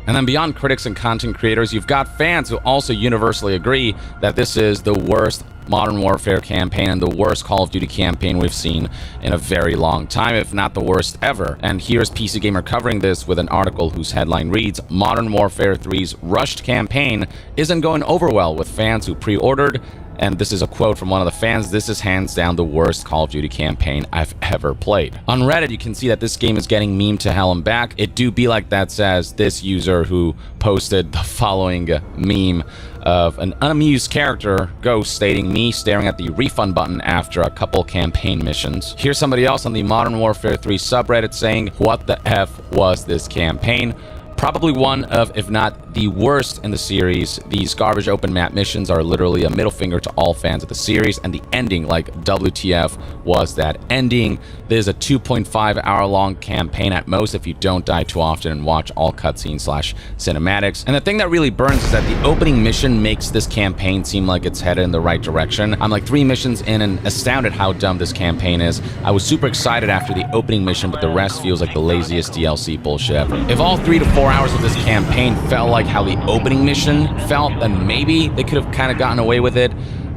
And then beyond critics and content creators, you've got fans who also universally agree that this is the worst Modern Warfare campaign and the worst Call of Duty campaign we've seen in a very long time, if not the worst ever. And here's PC Gamer covering this with an article whose headline reads, Modern Warfare 3's rushed campaign isn't going over well with fans who pre-ordered. And this is a quote from one of the fans, "This is hands down the worst Call of Duty campaign I've ever played." On Reddit, you can see that this game is getting memed to hell and back. It do be like that, says this user who posted the following meme of an unamused character, Ghost, stating, "Me staring at the refund button after a couple campaign missions." Here's somebody else on the Modern Warfare 3 subreddit saying, "What the F was this campaign? Probably one of, if not the worst in the series. These garbage open map missions are literally a middle finger to all fans of the series, and the ending, like WTF was that ending? This is a 2.5 hour long campaign at most if you don't die too often and watch all cutscenes / cinematics. And the thing that really burns is that the opening mission makes this campaign seem like it's headed in the right direction. I'm like 3 missions in and astounded how dumb this campaign is. I was super excited after the opening mission, but the rest feels like the laziest DLC bullshit ever. If all 3 to 4 hours of this campaign felt like how the opening mission felt, then maybe they could have kind of gotten away with it,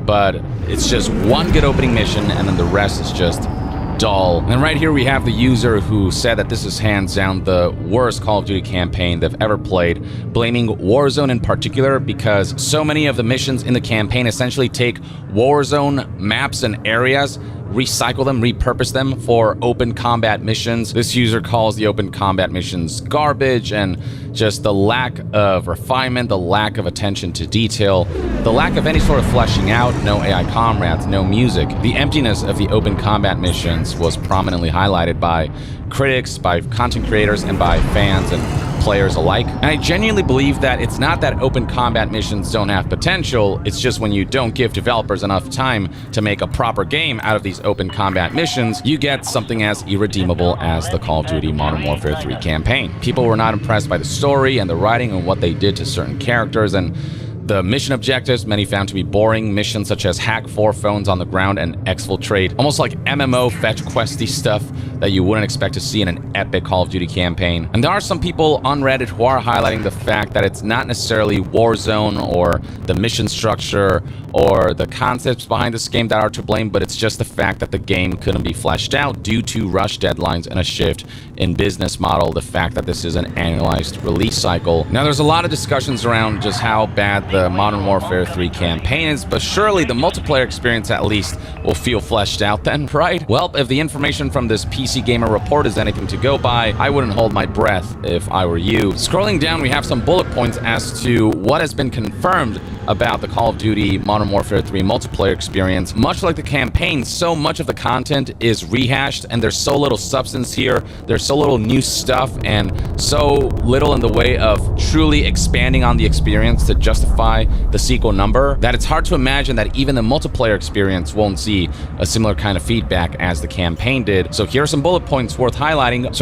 but it's just one good opening mission and then the rest is just dull. And right here we have the user who said that this is hands down the worst Call of Duty campaign they've ever played, blaming Warzone in particular because so many of the missions in the campaign essentially take Warzone maps and areas, recycle them, repurpose them for open combat missions. This user calls the open combat missions garbage, and just the lack of refinement, the lack of attention to detail, the lack of any sort of fleshing out, no AI comrades, no music. The emptiness of the open combat missions was prominently highlighted by critics, by content creators, and by fans and players alike. And I genuinely believe that it's not that open combat missions don't have potential, it's just when you don't give developers enough time to make a proper game out of these open combat missions, you get something as irredeemable as the Call of Duty Modern Warfare 3 campaign. People were not impressed by the story and the writing and what they did to certain characters, and the mission objectives many found to be boring. Missions such as hack 4 phones on the ground and exfiltrate, almost like MMO fetch questy stuff that you wouldn't expect to see in an epic Call of Duty campaign. And there are some people on Reddit who are highlighting the fact that it's not necessarily Warzone or the mission structure or the concepts behind this game that are to blame, but it's just the fact that the game couldn't be fleshed out due to rush deadlines and a shift in business model, the fact that this is an annualized release cycle. Now, there's a lot of discussions around just how bad the Modern Warfare 3 campaign is, but surely the multiplayer experience at least will feel fleshed out then, right? Well, if the information from this PC Gamer report is anything to go by, I wouldn't hold my breath if I were you. Scrolling down, we have some bullet points as to what has been confirmed about the Call of Duty Modern Warfare 3 multiplayer experience. Much like the campaign, so much of the content is rehashed, and there's so little substance here, there's so little new stuff, and so little in the way of truly expanding on the experience to justify the sequel number, that it's hard to imagine that even the multiplayer experience won't see a similar kind of feedback as the campaign did. So here are some bullet points worth highlighting.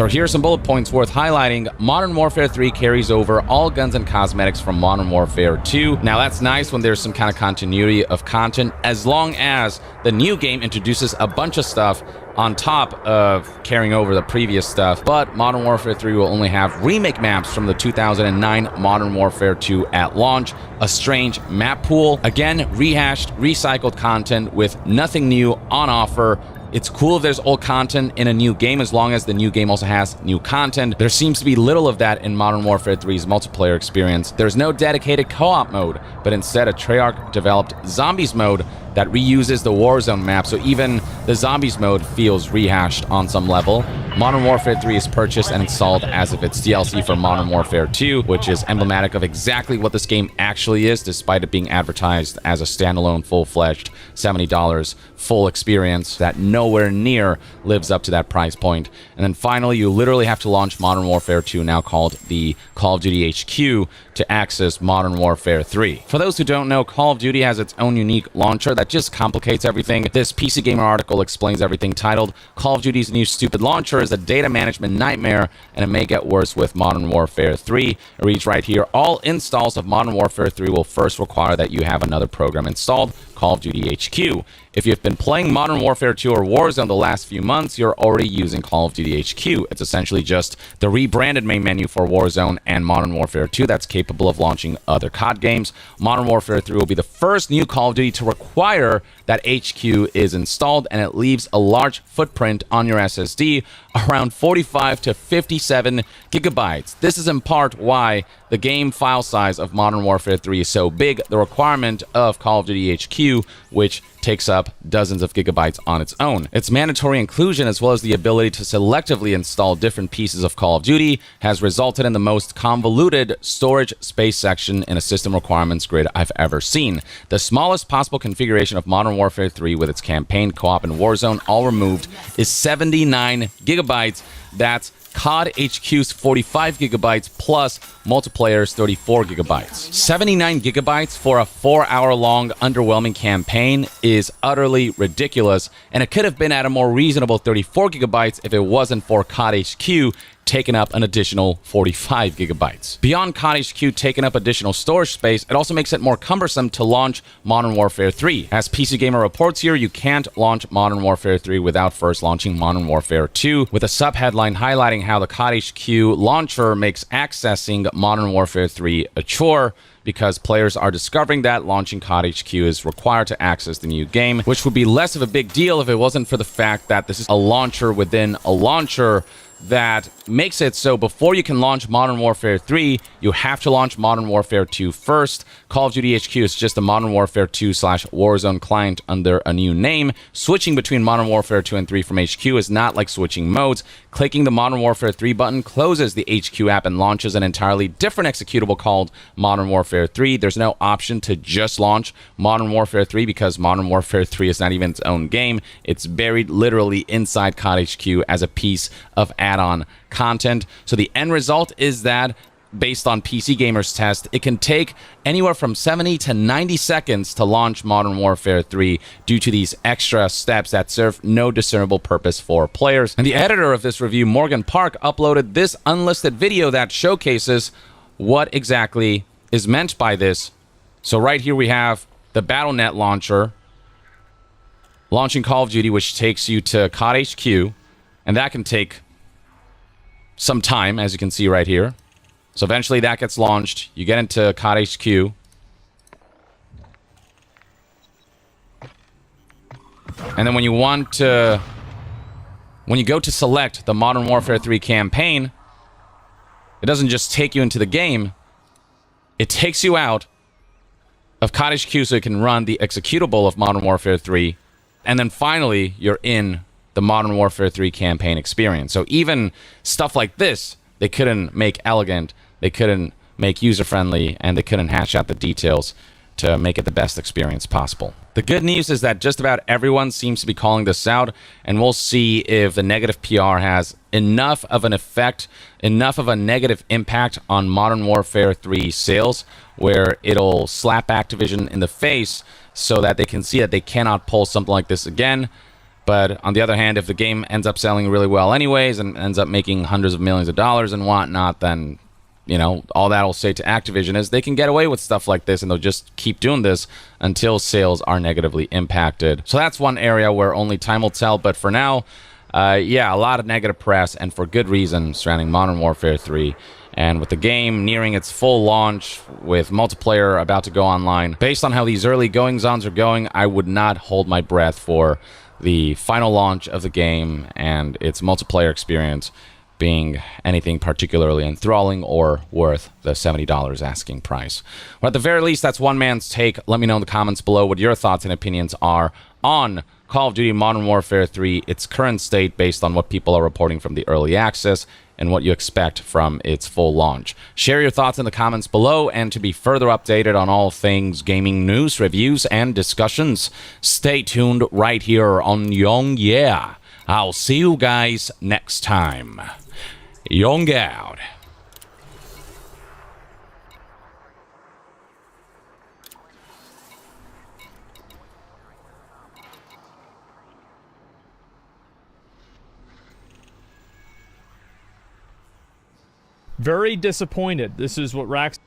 Modern Warfare 3 carries over all guns and cosmetics from Modern Warfare 2. Now that's nice when there's some kind of continuity of content, as long as the new game introduces a bunch of stuff on top of carrying over the previous stuff. But Modern Warfare 3 will only have remake maps from the 2009 Modern Warfare 2 at launch, a strange map pool, again rehashed, recycled content with nothing new on offer. It's cool if there's old content in a new game, as long as the new game also has new content. There seems to be little of that in Modern Warfare 3's multiplayer experience. There's no dedicated co-op mode, but instead a Treyarch-developed Zombies mode that reuses the Warzone map, so even the Zombies mode feels rehashed on some level. Modern Warfare 3 is purchased and installed as if it's DLC for Modern Warfare 2, which is emblematic of exactly what this game actually is, despite it being advertised as a standalone, full-fledged $70 full experience that nowhere near lives up to that price point. And then finally, you literally have to launch Modern Warfare 2, now called the Call of Duty HQ, to access Modern Warfare 3. For those who don't know, Call of Duty has its own unique launcher that just complicates everything. This PC Gamer article explains everything, titled Call of Duty's new stupid launcher is a data management nightmare, and it may get worse with Modern Warfare 3. It reads right here, all installs of Modern Warfare 3 will first require that you have another program installed, Call of Duty HQ. If you've been playing Modern Warfare 2 or Warzone the last few months, you're already using Call of Duty HQ. It's essentially just the rebranded main menu for Warzone and Modern Warfare 2 that's capable of launching other COD games. Modern Warfare 3 will be the first new Call of Duty to require that HQ is installed, and it leaves a large footprint on your SSD, around 45 to 57 gigabytes. This is in part why the game file size of Modern Warfare 3 is so big. The requirement of Call of Duty HQ, which takes up dozens of gigabytes on its own. Its mandatory inclusion, as well as the ability to selectively install different pieces of Call of Duty, has resulted in the most convoluted storage space section in a system requirements grid I've ever seen. The smallest possible configuration of Modern Warfare 3 with its campaign, co-op, and Warzone all removed is 79 gigabytes. That's COD HQ's 45 gigabytes plus multiplayer's 34 gigabytes. 79 gigabytes for a 4-hour-long underwhelming campaign is utterly ridiculous, and it could have been at a more reasonable 34 gigabytes if it wasn't for COD HQ taking up an additional 45 gigabytes. Beyond COD HQ taking up additional storage space, it also makes it more cumbersome to launch Modern Warfare 3. As PC Gamer reports here, you can't launch Modern Warfare 3 without first launching Modern Warfare 2, with a subheadline highlighting how the COD HQ launcher makes accessing Modern Warfare 3 a chore. because players are discovering that launching COD HQ is required to access the new game, which would be less of a big deal if it wasn't for the fact that this is a launcher within a launcher that makes it so before you can launch Modern Warfare 3, you have to launch Modern Warfare 2 first. Call of Duty HQ is just a Modern Warfare 2/Warzone client under a new name. Switching between Modern Warfare 2 and 3 from HQ is not like switching modes. Clicking the Modern Warfare 3 button closes the HQ app and launches an entirely different executable called Modern Warfare 3. There's no option to just launch Modern Warfare 3 because Modern Warfare 3 is not even its own game. It's buried literally inside COD HQ as a piece of add-on content. So the end result is that, based on PC Gamer's test, it can take anywhere from 70 to 90 seconds to launch Modern Warfare 3 due to these extra steps that serve no discernible purpose for players. And the editor of this review, Morgan Park, uploaded this unlisted video that showcases what exactly is meant by this. So right here we have the BattleNet launcher launching Call of Duty, which takes you to COD HQ, and that can take some time, as you can see right here. So eventually that gets launched. You get into COD HQ. And then when you go to select the Modern Warfare 3 campaign, it doesn't just take you into the game. It takes you out of COD HQ so you can run the executable of Modern Warfare 3. And then finally, you're in the Modern Warfare 3 campaign experience. So even stuff like this, they couldn't make elegant, they couldn't make user-friendly, and they couldn't hash out the details to make it the best experience possible. The good news is that just about everyone seems to be calling this out, and we'll see if the negative PR has enough of an effect, enough of a negative impact on Modern Warfare 3 sales, where it'll slap Activision in the face so that they can see that they cannot pull something like this again. But on the other hand, if the game ends up selling really well anyways and ends up making hundreds of millions of dollars and whatnot, then, you know, all that'll say to Activision is they can get away with stuff like this and they'll just keep doing this until sales are negatively impacted. So that's one area where only time will tell. But for now, yeah, a lot of negative press, and for good reason, surrounding Modern Warfare 3. And with the game nearing its full launch, with multiplayer about to go online, based on how these early goings-ons are going, I would not hold my breath for the final launch of the game and its multiplayer experience being anything particularly enthralling or worth the $70 asking price. Well, at the very least, that's one man's take. Let me know in the comments below what your thoughts and opinions are on Call of Duty Modern Warfare 3, its current state based on what people are reporting from the early access, and what you expect from its full launch. Share your thoughts in the comments below, and to be further updated on all things gaming news, reviews, and discussions, stay tuned right here on Young Yeah. I'll see you guys next time. Young out. Very disappointed. This is what Rax...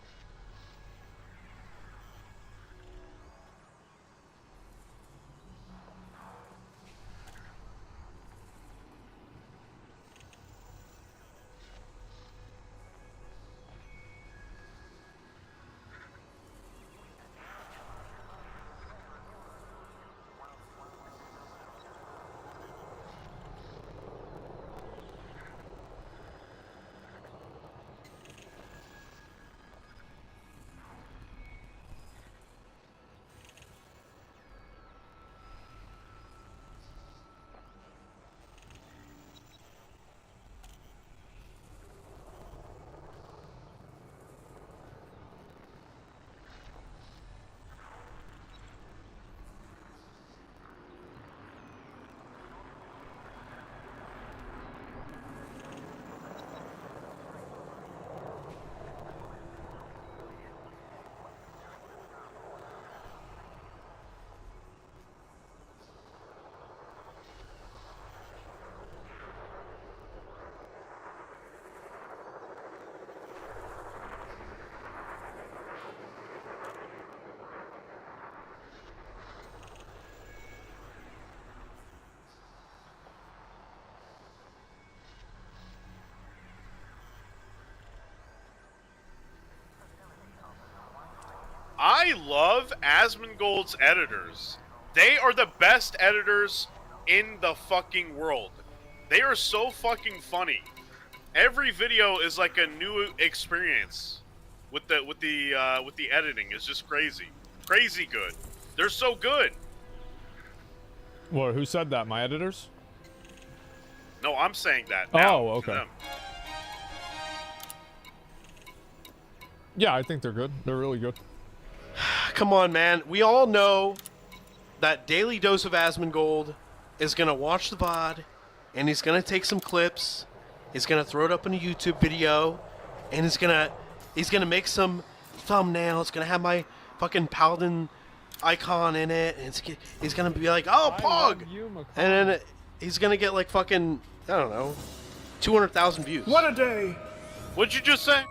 I love Asmongold's editors. They are the best editors in the fucking world. They are so fucking funny. Every video is like a new experience with the editing. It's just crazy. Crazy good. They're so good. Well, who said that? My editors? No, I'm saying that now. Oh, okay. Yeah, I think they're good. They're really good. Come on, man. We all know that Daily Dose of Asmongold is going to watch the VOD, and he's going to take some clips, he's going to throw it up in a YouTube video, and he's going to make some thumbnail. It's going to have my fucking Paladin icon in it, and he's going to be like, oh, Pog! And then he's going to get like fucking, I don't know, 200,000 views. What a day! What'd you just say?